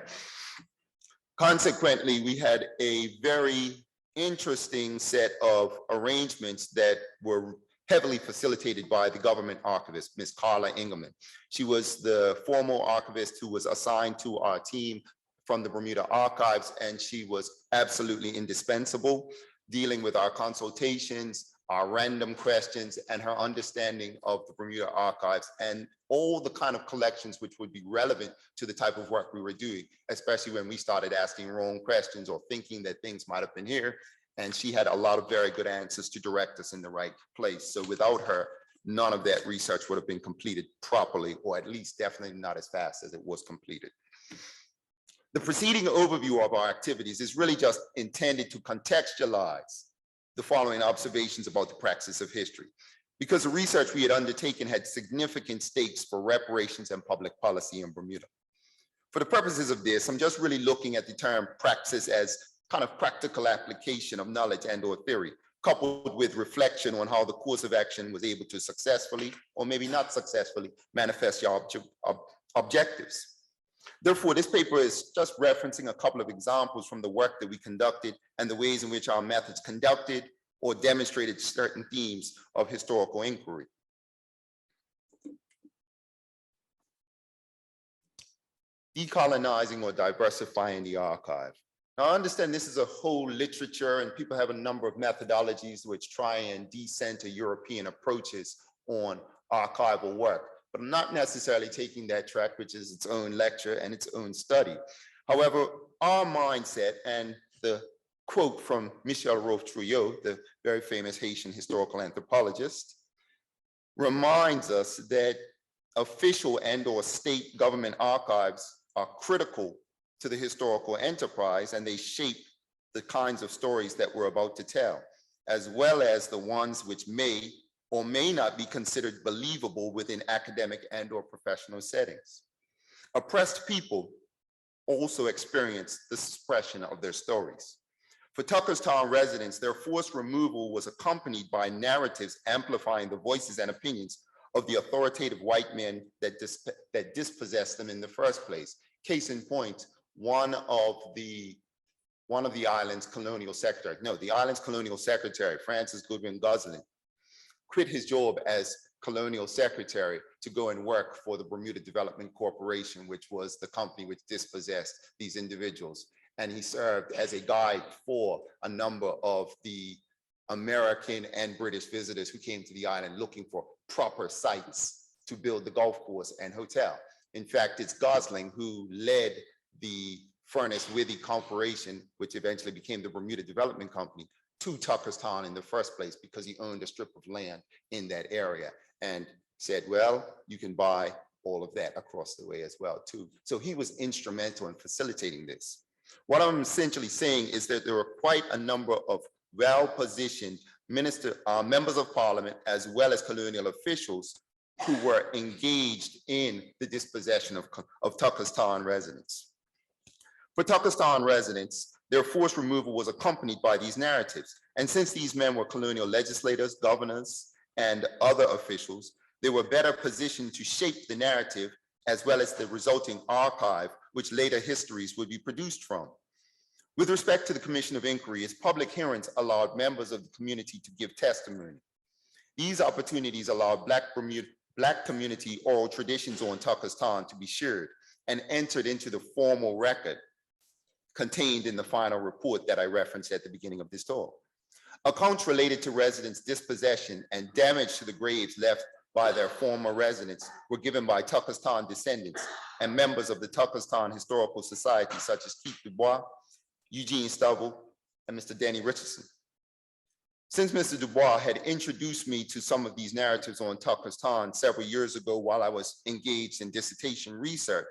A: Consequently, we had a very interesting set of arrangements that were heavily facilitated by the government archivist, Ms. Carla Engelman. She was the former archivist who was assigned to our team from the Bermuda Archives, and she was absolutely indispensable, dealing with our consultations, our random questions, and her understanding of the Bermuda Archives and all the kind of collections which would be relevant to the type of work we were doing, especially when we started asking wrong questions or thinking that things might have been here. And she had a lot of very good answers to direct us in the right place. So without her, none of that research would have been completed properly, or at least definitely not as fast as it was completed. The preceding overview of our activities is really just intended to contextualize the following observations about the praxis of history, because the research we had undertaken had significant stakes for reparations and public policy in Bermuda. For the purposes of this, I'm just really looking at the term praxis as kind of practical application of knowledge and or theory, coupled with reflection on how the course of action was able to successfully, or maybe not successfully, manifest your objectives. Therefore, this paper is just referencing a couple of examples from the work that we conducted and the ways in which our methods conducted or demonstrated certain themes of historical inquiry. Decolonizing or diversifying the archive. Now, I understand this is a whole literature and people have a number of methodologies which try and decenter European approaches on archival work, but I'm not necessarily taking that track, which is its own lecture and its own study. However, our mindset, and the quote from Michel Rolfe-Trouillot, the very famous Haitian historical anthropologist, reminds us that official and or state government archives are critical to the historical enterprise, and they shape the kinds of stories that we're about to tell, as well as the ones which may or may not be considered believable within academic and or professional settings. Oppressed people also experience the suppression of their stories. For Tuckerstown residents, their forced removal was accompanied by narratives amplifying the voices and opinions of the authoritative white men that dispossessed them in the first place. Case in point, one of the island's colonial secretary, the island's colonial secretary, Francis Goodwin Gosling, quit his job as colonial secretary to go and work for the Bermuda Development Corporation, which was the company which dispossessed these individuals. And he served as a guide for a number of the American and British visitors who came to the island looking for proper sites to build the golf course and hotel. In fact, it's Gosling who led the Furnace Withy Corporation, which eventually became the Bermuda Development Company, to Tuckerstown in the first place because he owned a strip of land in that area and said, well, you can buy all of that across the way as well too. So he was instrumental in facilitating this. What I'm essentially saying is that there are quite a number of well-positioned members of parliament as well as colonial officials who were engaged in the dispossession of Tuckerstown residents. For Tuckerstown residents, their forced removal was accompanied by these narratives. And since these men were colonial legislators, governors, and other officials, they were better positioned to shape the narrative as well as the resulting archive, which later histories would be produced from. With respect to the Commission of Inquiry, its public hearings allowed members of the community to give testimony. These opportunities allowed Black community oral traditions on Tucker's Town to be shared and entered into the formal record contained in the final report that I referenced at the beginning of this talk. Accounts related to residents' dispossession and damage to the graves left by their former residents were given by Tucker's Town descendants and members of the Tucker's Town Historical Society, such as Keith Dubois, Eugene Stubble, and Mr. Danny Richardson. Since Mr. Dubois had introduced me to some of these narratives on Tucker's Town several years ago while I was engaged in dissertation research,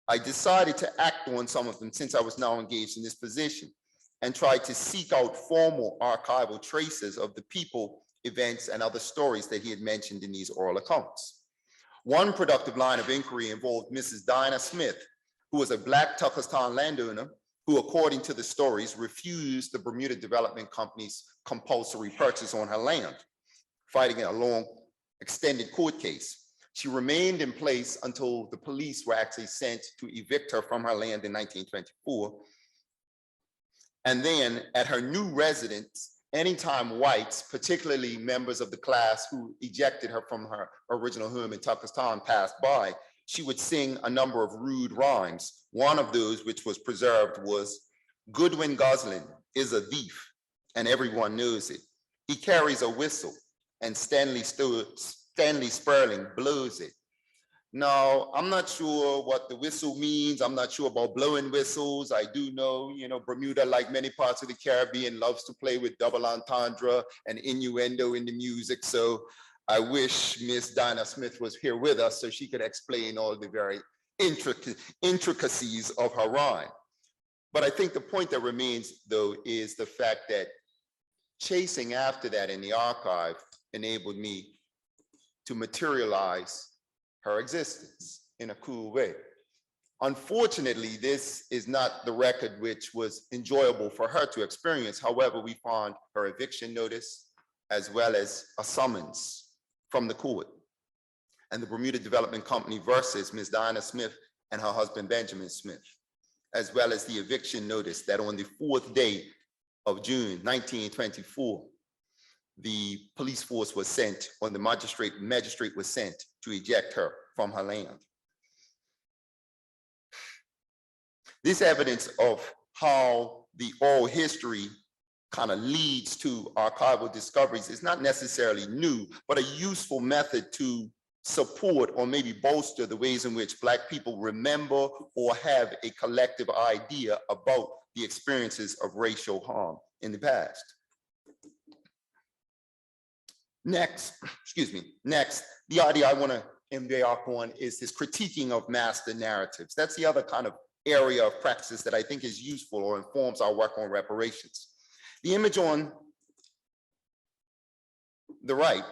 A: I decided to act on some of them since I was now engaged in this position and tried to seek out formal archival traces of the people, events, and other stories that he had mentioned in these oral accounts. One productive line of inquiry involved Mrs. Dinah Smith, who was a Black Tucker's Town landowner who, according to the stories, refused the Bermuda Development Company's compulsory purchase on her land, fighting a long, extended court case. She remained in place until the police were actually sent to evict her from her land in 1924. And then at her new residence, anytime whites, particularly members of the class who ejected her from her original home in Tucker's Town, passed by, she would sing a number of rude rhymes. One of those which was preserved was, "Goodwin Goslin is a thief, and everyone knows it. He carries a whistle, and Stanley Sperling blows it." Now, I'm not sure what the whistle means. I'm not sure about blowing whistles. I do know, Bermuda, like many parts of the Caribbean, loves to play with double entendre and innuendo in the music. So I wish Miss Dinah Smith was here with us so she could explain all the very intricacies of her rhyme. But I think the point that remains, though, is the fact that chasing after that in the archive enabled me to materialize her existence in a cool way. Unfortunately, this is not the record which was enjoyable for her to experience. However, we found her eviction notice as well as a summons from the court and the Bermuda Development Company versus Ms. Dinah Smith and her husband, Benjamin Smith, as well as the eviction notice that on the 4th day of June, 1924, the police force was sent, or the magistrate was sent to eject her from her land. This evidence of how the oral history kind of leads to archival discoveries is not necessarily new, but a useful method to support or maybe bolster the ways in which Black people remember or have a collective idea about the experiences of racial harm in the past. Next, the idea I want to embark on is this critiquing of master narratives. That's the other kind of area of practice that I think is useful or informs our work on reparations. The image on the right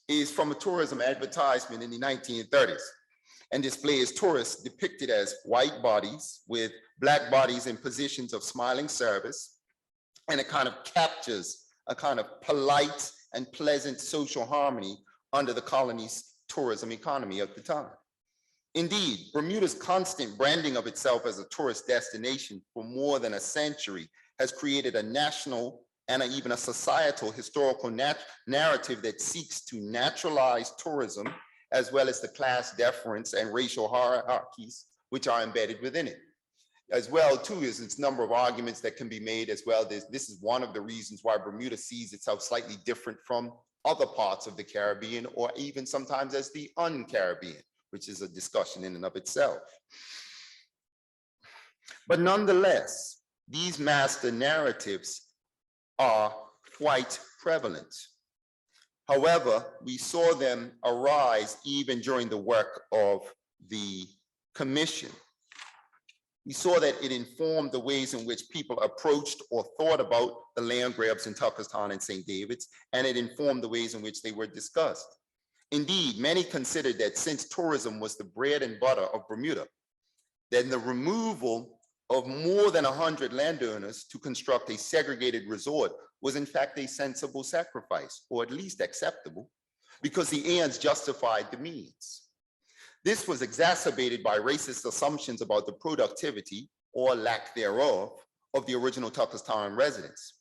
A: is from a tourism advertisement in the 1930s and displays tourists depicted as white bodies with Black bodies in positions of smiling service, and it kind of captures a kind of polite and pleasant social harmony under the colony's tourism economy of the time. Indeed, Bermuda's constant branding of itself as a tourist destination for more than a century has created a national and even a societal historical narrative that seeks to naturalize tourism, as well as the class deference and racial hierarchies which are embedded within it. As well, too, is its number of arguments that can be made as well. This is one of the reasons why Bermuda sees itself slightly different from other parts of the Caribbean, or even sometimes as the un-Caribbean, which is a discussion in and of itself. But nonetheless, these master narratives are quite prevalent. However, we saw them arise even during the work of the commission. We saw that it informed the ways in which people approached or thought about the land grabs in Tucker's Town and St. David's, and it informed the ways in which they were discussed. Indeed, many considered that since tourism was the bread and butter of Bermuda, then the removal of more than 100 landowners to construct a segregated resort was in fact a sensible sacrifice, or at least acceptable, because the ends justified the means. This was exacerbated by racist assumptions about the productivity or lack thereof of the original Tuckerstown residents.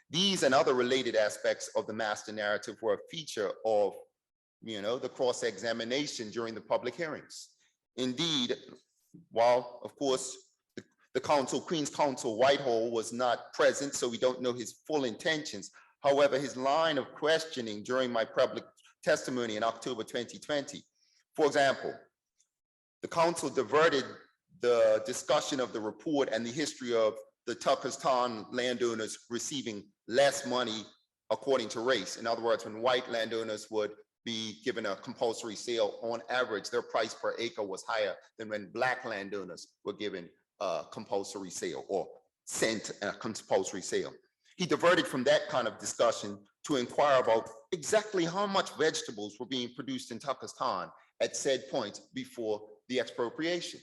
A: These and other related aspects of the master narrative were a feature of, the cross-examination during the public hearings. Indeed, while of course the council, Queen's Counsel Whitehall, was not present, so we don't know his full intentions. However, his line of questioning during my public testimony in October 2020, for example, the council diverted the discussion of the report and the history of the Tuckerstown landowners receiving less money according to race. In other words, when white landowners would be given a compulsory sale, on average, their price per acre was higher than when black landowners were given a compulsory sale or sent a compulsory sale. He diverted from that kind of discussion to inquire about exactly how much vegetables were being produced in Tuckerstown at said point before the expropriation.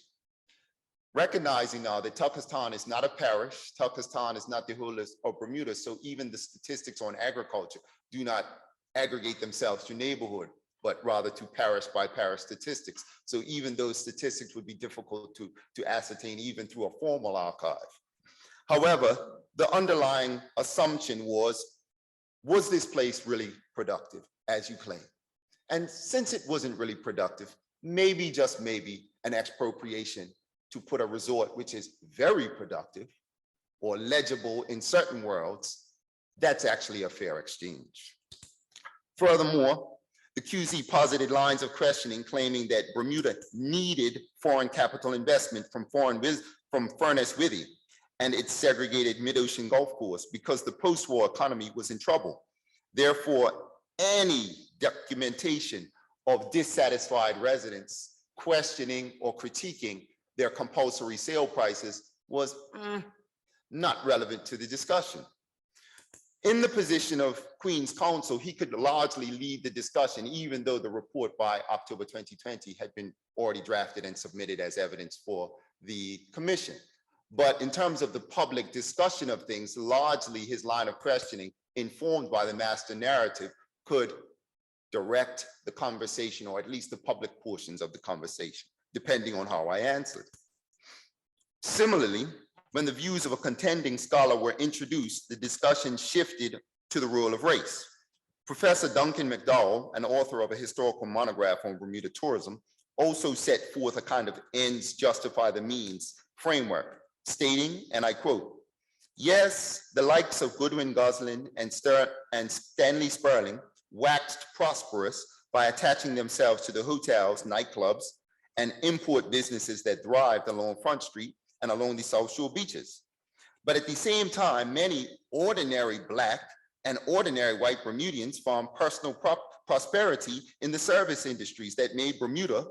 A: Recognizing now that Tuckerstown is not a parish, Tuckerstown is not the whole of Bermuda, so even the statistics on agriculture do not aggregate themselves to neighborhood, but rather to parish by parish statistics. So even those statistics would be difficult to ascertain even through a formal archive. However, the underlying assumption was this place really productive, as you claim? And since it wasn't really productive, maybe, just maybe, an expropriation to put a resort which is very productive or legible in certain worlds, that's actually a fair exchange. Furthermore, the QZ posited lines of questioning claiming that Bermuda needed foreign capital investment from Furness Withy and its segregated mid-ocean golf course because the post-war economy was in trouble. Therefore, any documentation of dissatisfied residents questioning or critiquing their compulsory sale prices was not relevant to the discussion. In the position of Queen's Counsel, he could largely lead the discussion, even though the report by October 2020 had been already drafted and submitted as evidence for the commission. But in terms of the public discussion of things, largely his line of questioning, informed by the master narrative, could direct the conversation, or at least the public portions of the conversation, depending on how I answered. Similarly, when the views of a contending scholar were introduced, the discussion shifted to the role of race. Professor Duncan McDowell, an author of a historical monograph on Bermuda tourism, also set forth a kind of ends justify the means framework, stating, and I quote, "Yes, the likes of Goodwin Gosling and Stanley Sperling waxed prosperous by attaching themselves to the hotels, nightclubs, and import businesses that thrived along Front Street and along the South Shore beaches. But at the same time, many ordinary Black and ordinary white Bermudians found personal prosperity in the service industries that made Bermuda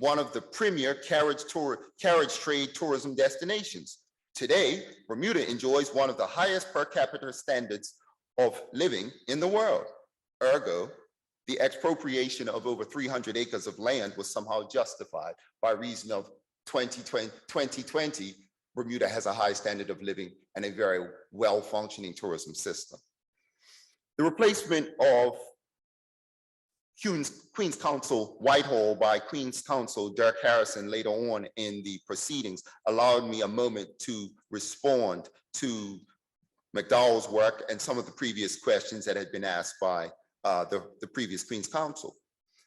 A: one of the premier carriage trade tourism destinations. Today, Bermuda enjoys one of the highest per capita standards of living in the world. Ergo, the expropriation of over 300 acres of land was somehow justified by reason of 2020, Bermuda has a high standard of living and a very well-functioning tourism system. The replacement of Queen's Counsel Whitehall by Queen's Counsel Dirk Harrison later on in the proceedings allowed me a moment to respond to McDowell's work and some of the previous questions that had been asked by the previous Queen's Counsel.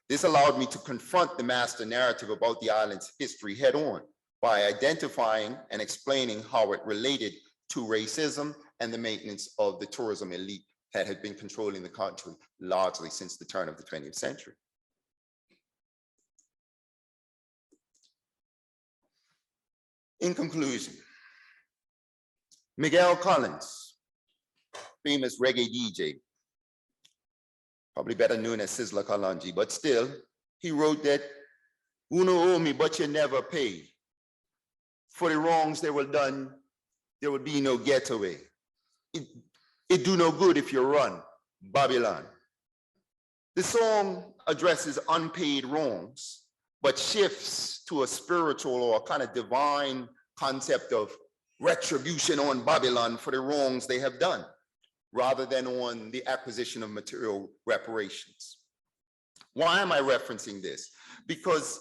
A: This allowed me to confront the master narrative about the island's history head on by identifying and explaining how it related to racism and the maintenance of the tourism elite that had been controlling the country largely since the turn of the 20th century. In conclusion, Miguel Collins, famous reggae DJ, probably better known as Sizzla Kalonji, but still, he wrote that, "Uno owe me, but you never pay. For the wrongs they were done, there would be no getaway. It do no good if you run, Babylon." The song addresses unpaid wrongs, but shifts to a spiritual or a kind of divine concept of retribution on Babylon for the wrongs they have done, rather than on the acquisition of material reparations. Why am I referencing this? Because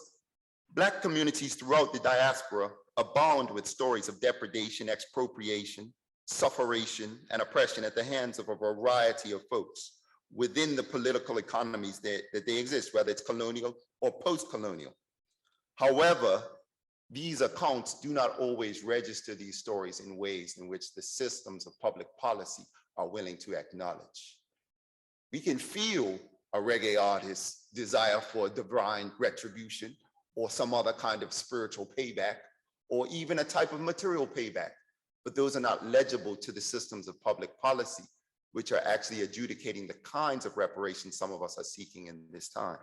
A: Black communities throughout the diaspora abound with stories of depredation, expropriation, sufferation, and oppression at the hands of a variety of folks within the political economies that they exist, whether it's colonial or post-colonial. However, these accounts do not always register these stories in ways in which the systems of public policy are willing to acknowledge. We can feel a reggae artist's desire for divine retribution or some other kind of spiritual payback, or even a type of material payback, but those are not legible to the systems of public policy, which are actually adjudicating the kinds of reparations some of us are seeking in this time.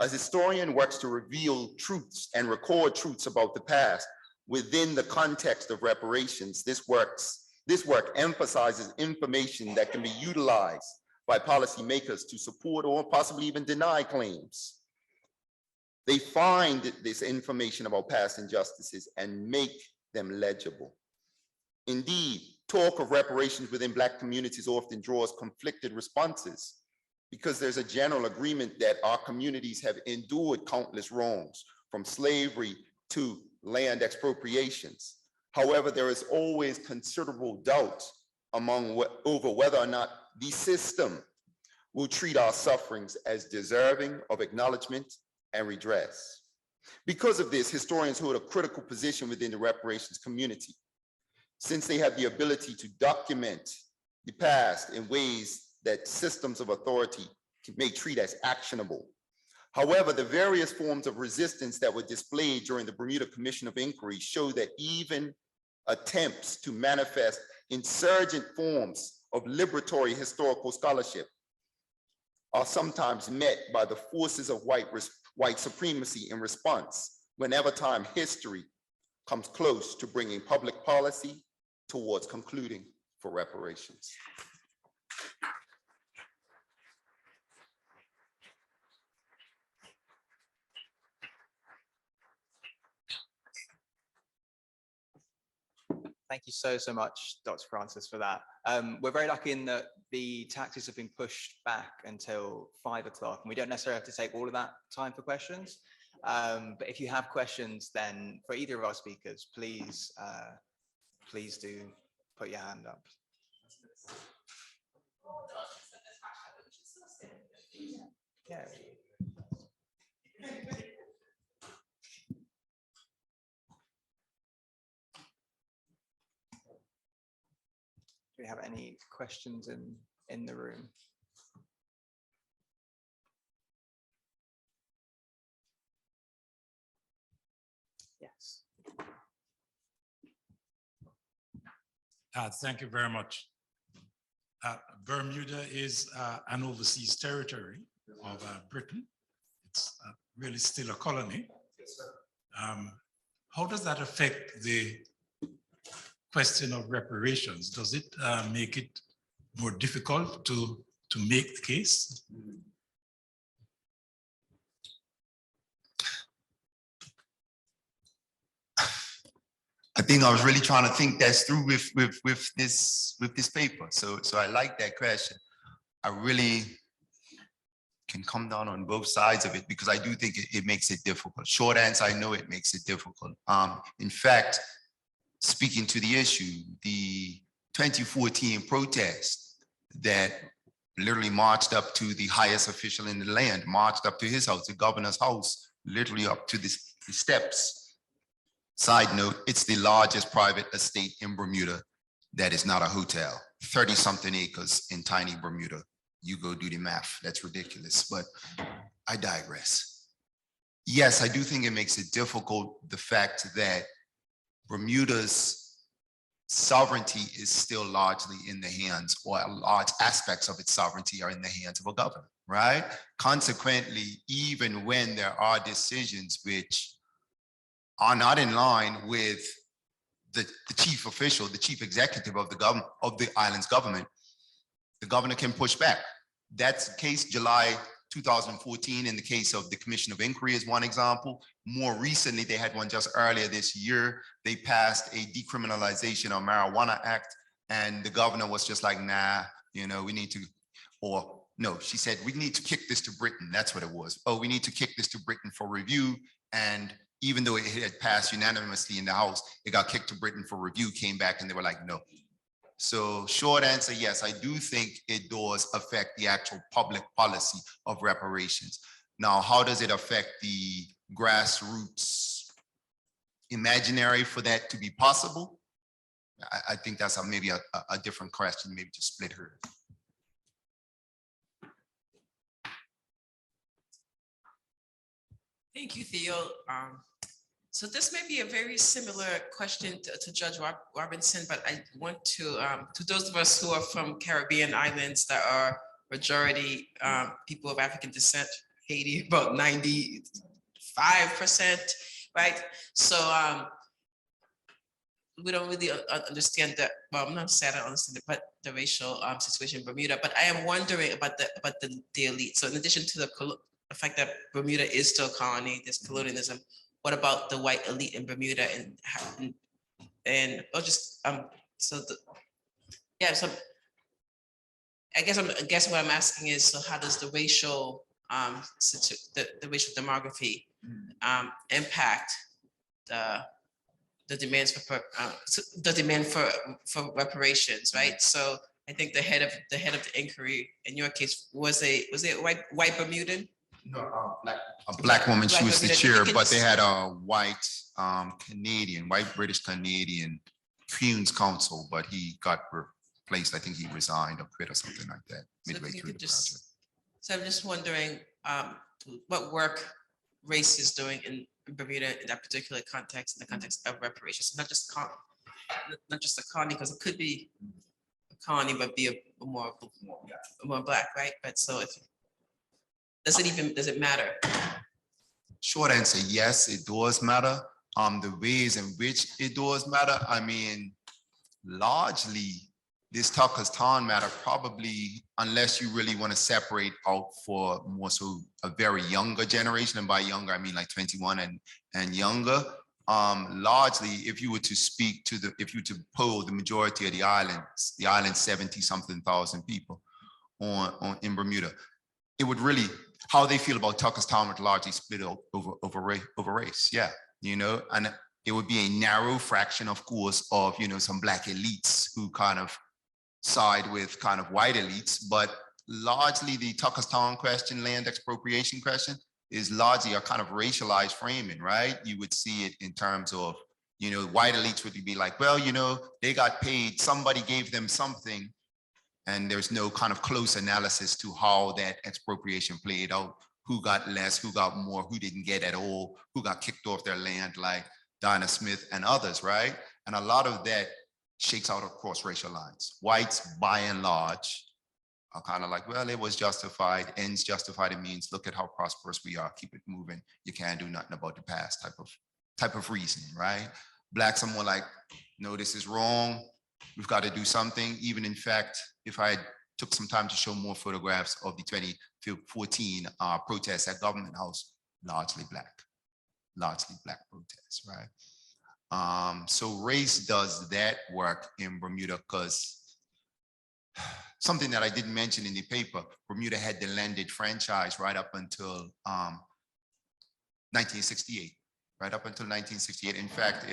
A: As historian works to reveal truths and record truths about the past within the context of reparations, this work emphasizes information that can be utilized by policymakers to support or possibly even deny claims. They find this information about past injustices and make them legible. Indeed, talk of reparations within Black communities often draws conflicted responses because there's a general agreement that our communities have endured countless wrongs, from slavery to land expropriations. However, there is always considerable doubt over whether or not the system will treat our sufferings as deserving of acknowledgement and redress. Because of this, historians hold a critical position within the reparations community, since they have the ability to document the past in ways that systems of authority may treat as actionable. However, the various forms of resistance that were displayed during the Bermuda Commission of Inquiry show that even attempts to manifest insurgent forms of liberatory historical scholarship are sometimes met by the forces of white supremacy in response whenever time history comes close to bringing public policy towards concluding for reparations.
E: Thank you so much, Dr. Francis, for that. We're very lucky in that the taxes have been pushed back until 5 o'clock, and we don't necessarily have to take all of that time for questions. But if you have questions, then for either of our speakers, please do put your hand up. Yeah. Do we have any questions in the room? Yes.
B: Thank you very much. Bermuda is an overseas territory of Britain. It's really still a colony.
A: Yes, sir.
B: How does that affect the question of reparations? Does it make it more difficult to make the case?
F: I think I was really trying to think that through with this paper. So I like that question. I really can come down on both sides of it because I do think it makes it difficult. Short answer, I know it makes it difficult. In fact, speaking to the issue, the 2014 protest that literally marched up to the highest official in the land, marched up to his house, the governor's house, literally up to the steps. Side note, it's the largest private estate in Bermuda that is not a hotel, 30-something acres in tiny Bermuda. You go do the math, that's ridiculous, but I digress. Yes, I do think it makes it difficult, the fact that Bermuda's sovereignty is still largely in the hands, or large aspects of its sovereignty are in the hands of a governor, right? Consequently, even when there are decisions which are not in line with the chief official, the chief executive of the island's government, the governor can push back. That's the case July 2014 in the case of the Commission of Inquiry is one example. More recently, they had one just earlier this year. They passed a decriminalization of marijuana act, and the governor was just like, nah, you know, we need to, or no, she said, we need to kick this to Britain. That's what it was. Oh, we need to kick this to Britain for review. And even though it had passed unanimously in the House, it got kicked to Britain for review, came back and they were like, no. So short answer, yes, I do think it does affect the actual public policy of reparations. Now, how does it affect the grassroots imaginary for that to be possible? I think that's maybe a different question, maybe to split her.
G: Thank you, Theo. So this may be a very similar question to Judge Robinson, but I want to those of us who are from Caribbean islands that are majority people of African descent, Haiti, about 95%, right? So we don't really understand that. Well, I'm not saying I don't understand it, but the racial situation in Bermuda. But I am wondering about the elite. So in addition to the fact that Bermuda is still a colony, there's colonialism. What about the white elite in Bermuda and just so I guess what I'm asking is, so how does the racial the racial demography impact the demands for the demand for reparations, right? So I think the head of the inquiry in your case was it a white Bermudan?
F: No, a black woman. She was the chair, but they had a white Canadian, white British Canadian Queen's Counsel, but he got replaced. I think he resigned or quit or something like that midway through the project.
G: So I'm just wondering what work race is doing in Bermuda in that particular context, in the context of reparations, not just a colony, because it could be a colony but be a more black, right? But so does it matter?
F: Short answer, yes, it does matter. The ways in which it does matter, I mean, largely this Tucker's Town matter probably, unless you really want to separate out for more so a very younger generation, and by younger I mean like 21 and younger. Largely, if you were to speak to if you were to poll the majority of the islands 70-something thousand people in Bermuda, it would really, how they feel about Tucker's Town would largely split over race. Yeah, you know, and it would be a narrow fraction, of course, of, you know, some black elites who kind of side with kind of white elites, but largely the Tucker's Town question, land expropriation question, is largely a kind of racialized framing, right? You would see it in terms of, you know, white elites would be like, well, you know, they got paid, somebody gave them something, and there's no kind of close analysis to how that expropriation played out, who got less, who got more, who didn't get at all, who got kicked off their land like Dinah Smith and others, right? And a lot of that shakes out across racial lines. Whites, by and large, are kind of like, well, it was justified, ends justified. It means, look at how prosperous we are, keep it moving. You can't do nothing about the past type of reasoning, right? Blacks are more like, no, this is wrong. We've got to do something. Even in fact, if I took some time to show more photographs of the 2014 protests at Government House, largely black protests, right? So race does that work in Bermuda, because something that I didn't mention in the paper, Bermuda had the landed franchise right up until 1968, right up until 1968. In fact,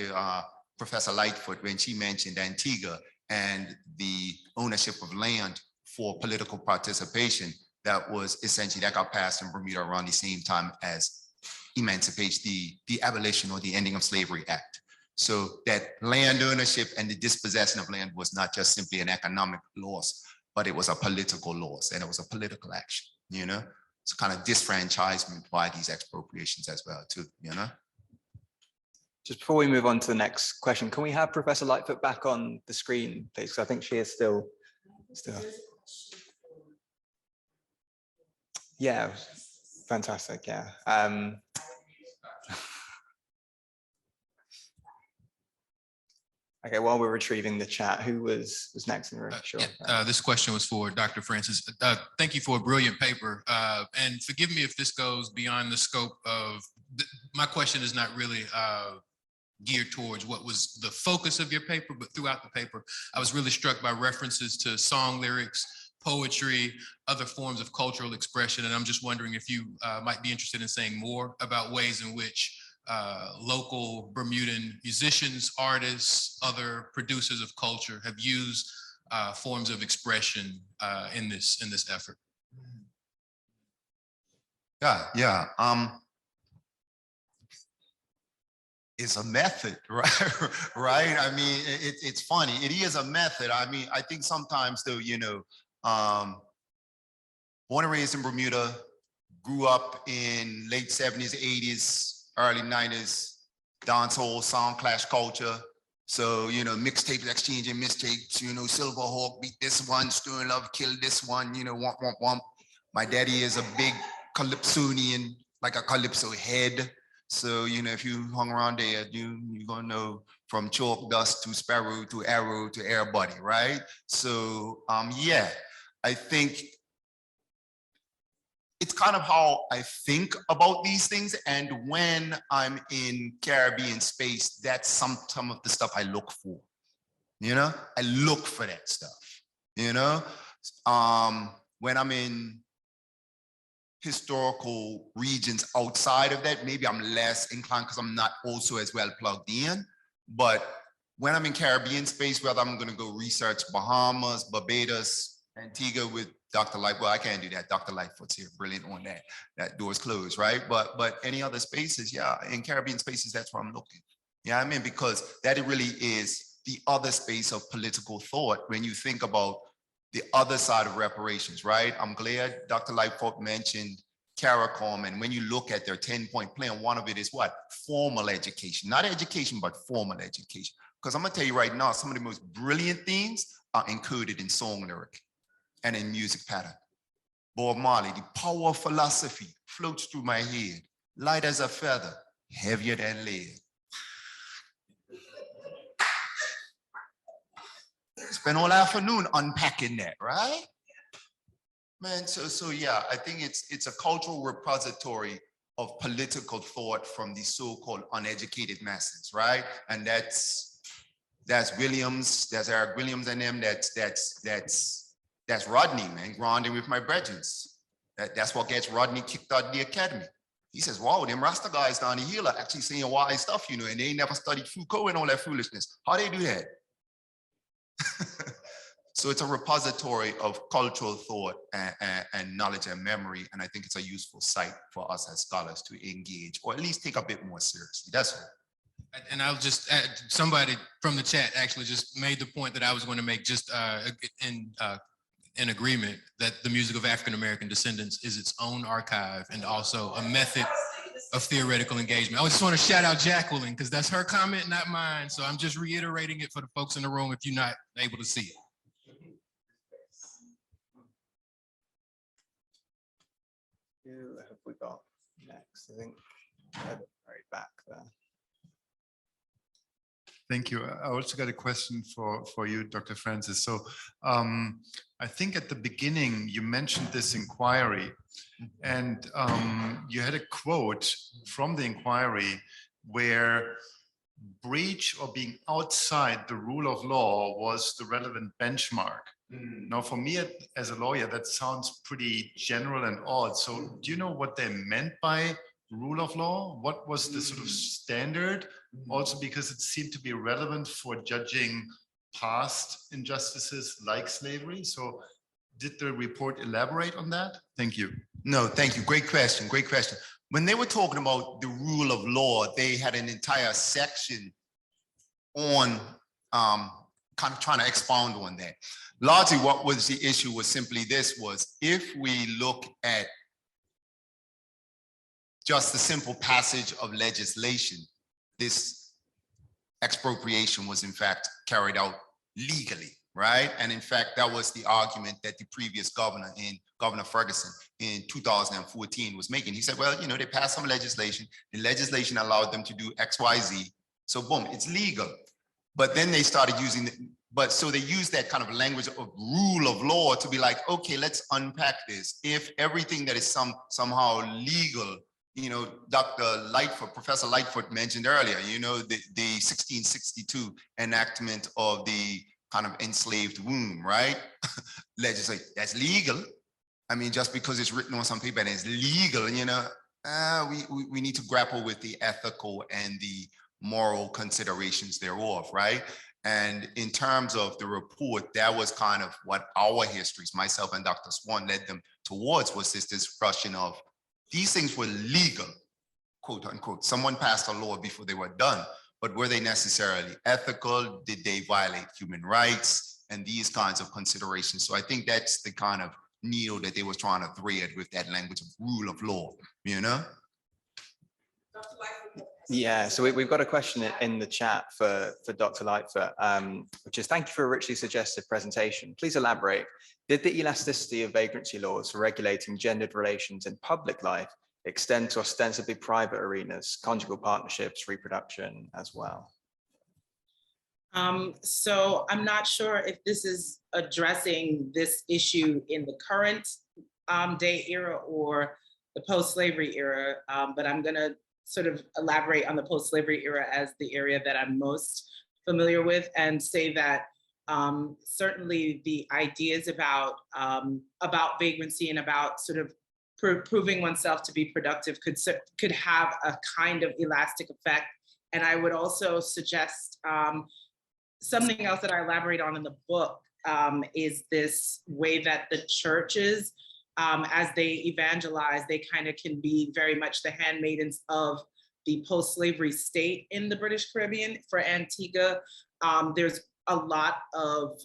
F: Professor Lightfoot, when she mentioned Antigua and the ownership of land for political participation, that was essentially, that got passed in Bermuda around the same time as emancipation, the abolition or the ending of slavery act. So that land ownership and the dispossession of land was not just simply an economic loss, but it was a political loss, and it was a political action, you know? It's kind of disfranchisement by these expropriations as well too, you know?
E: Just before we move on to the next question, can we have Professor Lightfoot back on the screen, please? Because I think she is still. Yeah, fantastic, yeah. Okay, while we're retrieving the chat, who was next in the room? Sure.
K: This question was for Dr. Francis. Thank you for a brilliant paper. And forgive me if this goes beyond the scope of, my question is not really geared towards what was the focus of your paper, but throughout the paper, I was really struck by references to song lyrics, poetry, other forms of cultural expression. And I'm just wondering if you might be interested in saying more about ways in which local Bermudan musicians, artists, other producers of culture have used forms of expression in this effort?
F: Yeah. It's a method, right? Right. I mean, it's funny. It is a method. I mean, I think sometimes though, born and raised in Bermuda, grew up in late 70s, 80s, early 90s, dancehall, sound clash culture. So, mixtapes, exchanging mixtapes, Silverhawk beat this one, Stern Love killed this one, womp, womp, womp. My daddy is a big calypsonian, like a calypso head. So, if you hung around there, you're gonna know from chalk dust to sparrow to arrow to air buddy, right? So, yeah, I think it's kind of how I think about these things. And when I'm in Caribbean space, that's some of the stuff I look for. I look for that stuff, when I'm in historical regions outside of that, maybe I'm less inclined because I'm not also as well plugged in. But when I'm in Caribbean space, whether I'm going to go research Bahamas, Barbados, Antigua with Dr. Light, well, I can't do that. Dr. Lightfoot's here, brilliant on that. That door's closed, right? But any other spaces, yeah, in Caribbean spaces, that's where I'm looking. Yeah, I mean, because that really is the other space of political thought when you think about the other side of reparations, right? I'm glad Dr. Lightfoot mentioned CARICOM, and when you look at their 10-point plan, one of it is what? Formal education, not education, but formal education. Because I'm gonna tell you right now, some of the most brilliant things are encoded in song lyric and in music pattern. Bob Marley, the power of philosophy floats through my head, light as a feather, heavier than lead. Spend all afternoon unpacking that, right? Man, so yeah, I think it's a cultural repository of political thought from the so-called uneducated masses, right? And that's Williams, that's Eric Williams and them, that's Rodney, man, grinding with my brethren. That's what gets Rodney kicked out of the academy. He says, wow, them Rasta guys down here are actually saying wise stuff, and they never studied Foucault and all that foolishness. How they do that? So it's a repository of cultural thought and knowledge and memory. And I think it's a useful site for us as scholars to engage, or at least take a bit more seriously. That's all.
K: And I'll just add, somebody from the chat actually just made the point that I was going to make, just in agreement that the music of African-American descendants is its own archive and also a method of theoretical engagement. I just want to shout out Jacqueline because that's her comment, not mine. So I'm just reiterating it for the folks in the room if you're not able to see it.
E: Who have we got next? I think right back there.
V: Thank you. I also got a question for you, Dr. Francis. So I think at the beginning you mentioned this inquiry, and you had a quote from the inquiry where breach or being outside the rule of law was the relevant benchmark. Now, for me as a lawyer, that sounds pretty general and odd. So do you know what they meant by rule of law? What was the sort of standard? Also, because it seemed to be relevant for judging past injustices like slavery. So did the report elaborate on that? Thank you.
F: No, thank you. Great question. Great question. When they were talking about the rule of law, they had an entire section on kind of trying to expound on that. Largely what was the issue was simply this: was if we look at just the simple passage of legislation, this expropriation was in fact carried out legally, right? And in fact, that was the argument that the previous governor, Governor Ferguson, in 2014 was making. He said, well, they passed some legislation. The legislation allowed them to do X, Y, Z. So boom, it's legal. But then they started using so they used that kind of language of rule of law to be like, okay, let's unpack this. If everything that is somehow legal, Dr. Lightfoot, Professor Lightfoot mentioned earlier, the 1662 enactment of the kind of enslaved womb, right? Legislate, that's legal. I mean, just because it's written on some paper and it's legal, we need to grapple with the ethical and the moral considerations thereof, right? And in terms of the report, that was kind of what our histories, myself and Dr. Swan, led them towards, was this discussion of these things were legal, quote unquote. Someone passed a law before they were done, but were they necessarily ethical? Did they violate human rights? And these kinds of considerations. So I think that's the kind of needle that they were trying to thread with that language of rule of law, you know?
E: Yeah, so we've got a question in the chat for Dr. Lightfoot, which is, thank you for a richly suggestive presentation. Please elaborate. Did the elasticity of vagrancy laws for regulating gendered relations in public life extend to ostensibly private arenas, conjugal partnerships, reproduction as well?
D: So I'm not sure if this is addressing this issue in the current day era or the post-slavery era, but I'm gonna sort of elaborate on the post-slavery era as the area that I'm most familiar with, and say that certainly the ideas about vagrancy and about sort of proving oneself to be productive could have a kind of elastic effect. And I would also suggest something else that I elaborate on in the book is this way that the churches, as they evangelize, they kind of can be very much the handmaidens of the post-slavery state in the British Caribbean. For Antigua, there's a lot of,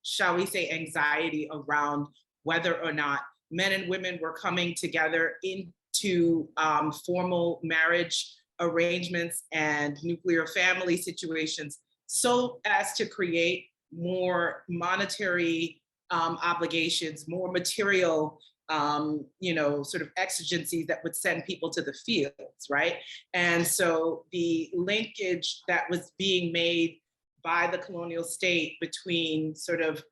D: shall we say, anxiety around whether or not men and women were coming together into formal marriage arrangements and nuclear family situations, so as to create more monetary obligations, more material, sort of exigencies that would send people to the fields, right? And so the linkage that was being made by the colonial state between sort of,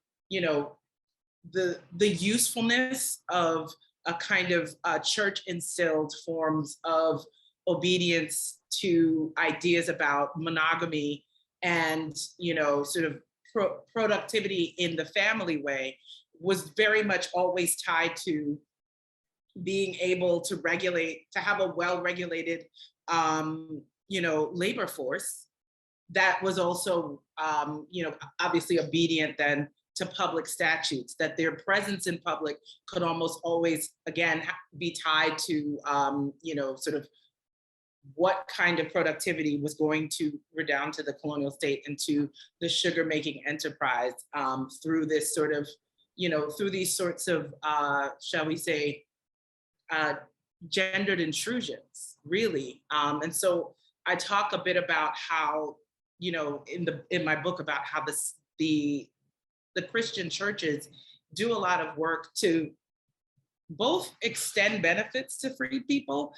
D: the usefulness of a kind of church instilled forms of obedience to ideas about monogamy and sort of productivity in the family way was very much always tied to being able to regulate, to have a well-regulated labor force that was also obviously obedient then to public statutes, that their presence in public could almost always again be tied to sort of what kind of productivity was going to redound to the colonial state and to the sugar making enterprise through this sort of, through these sorts of, shall we say, gendered intrusions, really. And so I talk a bit about how, in my book about how the Christian churches do a lot of work to both extend benefits to free people,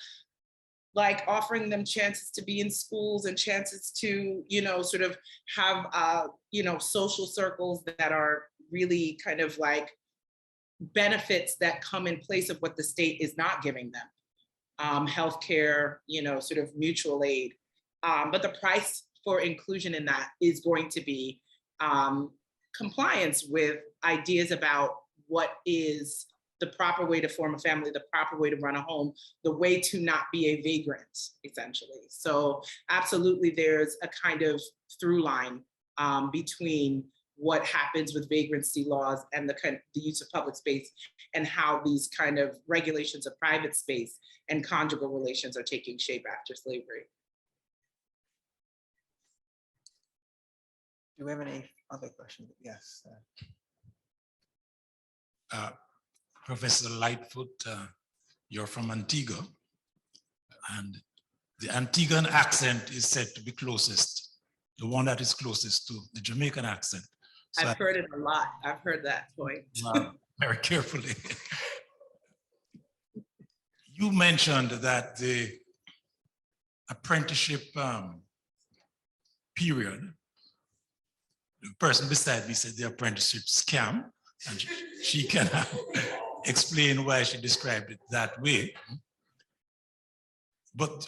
D: like offering them chances to be in schools and chances to, sort of have, social circles that are really kind of like benefits that come in place of what the state is not giving them. Healthcare, sort of mutual aid. But the price for inclusion in that is going to be compliance with ideas about what is the proper way to form a family, the proper way to run a home, the way to not be a vagrant, essentially. So absolutely, there's a kind of through line between what happens with vagrancy laws and the use of public space and how these kind of regulations of private space and conjugal relations are taking shape after slavery.
E: Do we have any other questions? Yes.
B: Professor Lightfoot, you're from Antigua, and the Antiguan accent is said to be closest, the one that is closest to the Jamaican accent. So
D: I've heard it a lot. I've heard that point.
B: Very carefully. You mentioned that the apprenticeship period, the person beside me said the apprenticeship scam, and she can explain why she described it that way. But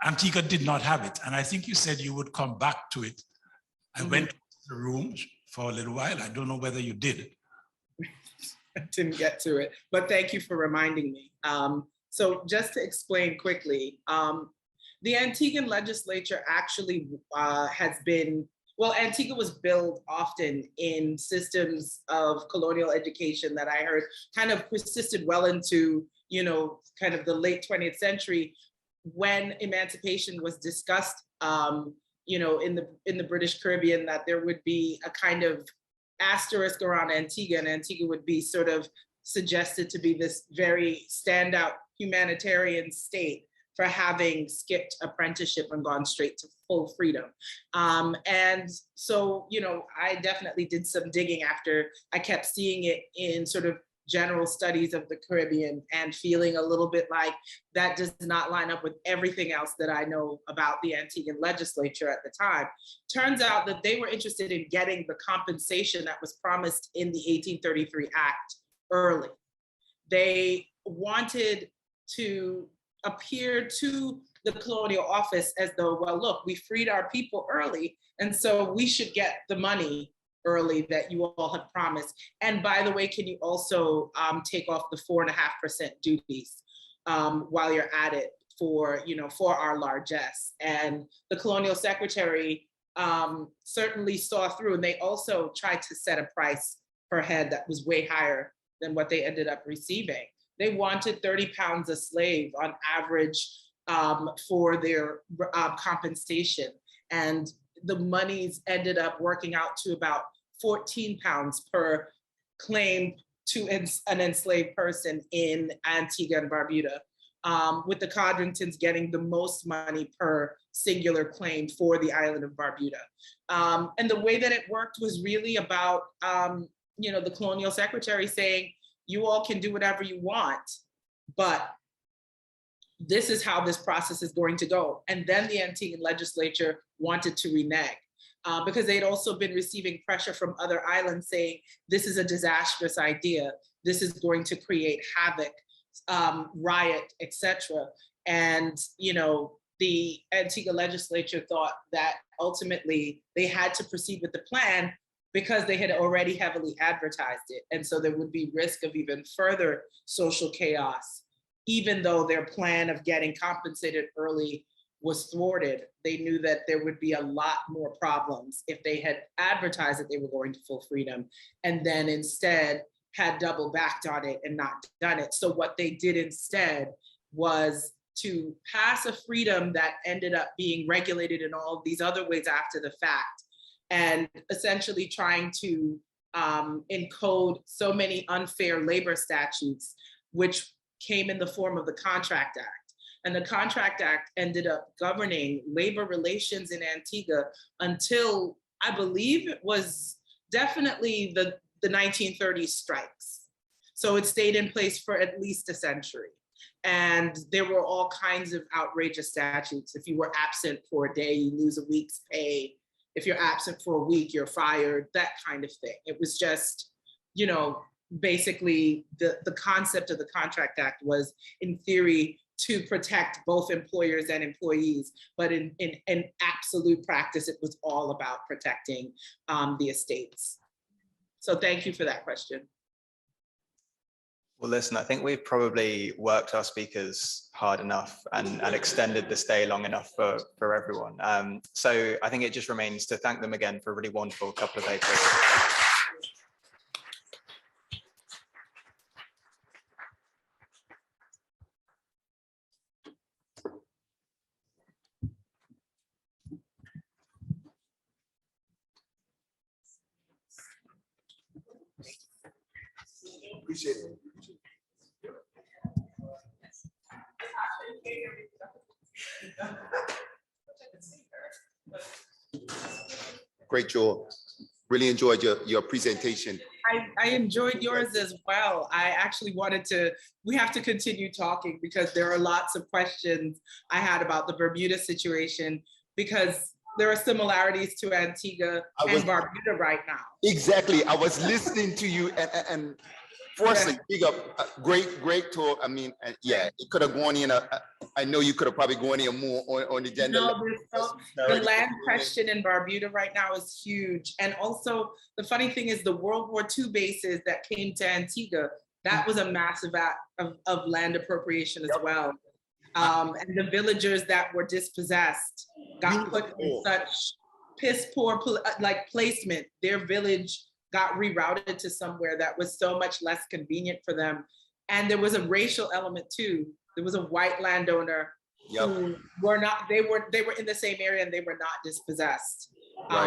B: Antigua did not have it. And I think you said you would come back to it. I went to the room for a little while. I don't know whether you did.
D: I didn't get to it, but thank you for reminding me. So just to explain quickly, the Antiguan legislature actually has been, well, Antigua was built often in systems of colonial education that I heard kind of persisted well into, you know, kind of the late 20th century when emancipation was discussed, you know, in the British Caribbean, that there would be a kind of asterisk around Antigua, and Antigua would be sort of suggested to be this very standout humanitarian state for having skipped apprenticeship and gone straight to full freedom. And so, you know, I definitely did some digging after I kept seeing it in sort of general studies of the Caribbean and feeling a little bit like that does not line up with everything else that I know about the Antiguan legislature at the time. Turns out that they were interested in getting the compensation that was promised in the 1833 Act early. They wanted to appear to the colonial office as though, well, look, we freed our people early, and so we should get the money early that you all have promised. And by the way, can you also take off the 4.5% duties while you're at it for, you know, for our largesse? And the colonial secretary certainly saw through, and they also tried to set a price per head that was way higher than what they ended up receiving. They wanted 30 pounds a slave on average for their compensation. And the monies ended up working out to about 14 pounds per claim to an enslaved person in Antigua and Barbuda, with the Codringtons getting the most money per singular claim for the island of Barbuda. And the way that it worked was really about, you know, the colonial secretary saying, you all can do whatever you want, but this is how this process is going to go. And then the Antiguan legislature wanted to renege because they'd also been receiving pressure from other islands saying, this is a disastrous idea. This is going to create havoc, riot, etc. And, you know, the Antigua legislature thought that ultimately they had to proceed with the plan because they had already heavily advertised it. And so there would be risk of even further social chaos, even though their plan of getting compensated early was thwarted. They knew that there would be a lot more problems if they had advertised that they were going to full freedom and then instead had double backed on it and not done it. So what they did instead was to pass a freedom that ended up being regulated in all of these other ways after the fact, and essentially trying to encode so many unfair labor statutes, which came in the form of the Contract Act. And the Contract Act ended up governing labor relations in Antigua until, I believe it was definitely the 1930s strikes. So it stayed in place for at least a century. And there were all kinds of outrageous statutes. If you were absent for a day, you lose a week's pay. If you're absent for a week, you're fired, that kind of thing. It was just, you know, basically the concept of the Contract Act was in theory to protect both employers and employees, but in absolute practice, it was all about protecting the estates. So thank you for that question.
E: Well, listen, I think we've probably worked our speakers hard enough and extended the stay long enough for everyone. So I think it just remains to thank them again for a really wonderful couple of papers.
A: Appreciate it. Great job. Really enjoyed your presentation.
D: I enjoyed yours as well. I actually wanted to, we have to continue talking because there are lots of questions I had about the Bermuda situation because there are similarities to Antigua and Barbuda right now.
A: Exactly. I was listening to you and firstly, big up, great talk. I mean, yeah, it could have gone in. I know you could have probably gone in more on the gender.
D: No, the land question in Barbuda right now is huge. And also, the funny thing is the World War II bases that came to Antigua That was a massive act of land appropriation as well. And the villagers that were dispossessed got put in such piss poor like placement. Their village got rerouted to somewhere that was so much less convenient for them. And there was a racial element too. There was a white landowner who were not, they were in the same area and they were not dispossessed.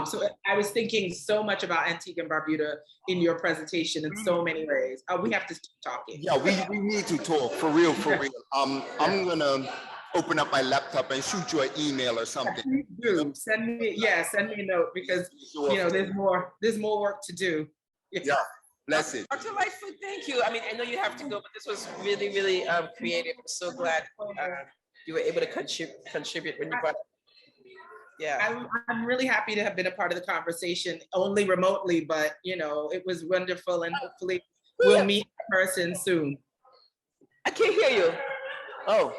D: So I was thinking so much about Antigua and Barbuda in your presentation in so many ways. We have to keep talking.
A: Yeah, we need to talk for real, for real. I'm gonna open up my laptop and shoot you an email or something.
D: Please do. Send me a note because you know there's more work to do.
A: Yeah, bless it.
G: Dr. Lightfoot, thank you. I mean, I know you have to go, but this was really, really creative. I'm so glad you were able to contribute when you brought. Yeah,
D: I'm really happy to have been a part of the conversation, only remotely, but you know, it was wonderful, and hopefully we'll meet in person soon.
G: I can't hear you. Oh,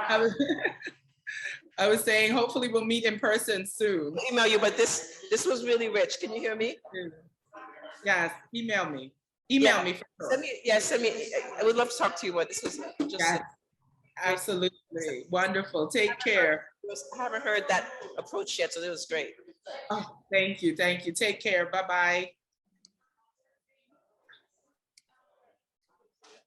D: I was saying, hopefully we'll meet in person soon.
G: I'll email you, but this was really rich. Can you hear me?
D: Yes, email me. Email me. For sure.
G: Send me. I would love to talk to you more. This was just
D: absolutely wonderful. Take care.
G: I haven't heard that approach yet, so it was great.
D: Oh, thank you. Take care. Bye-bye.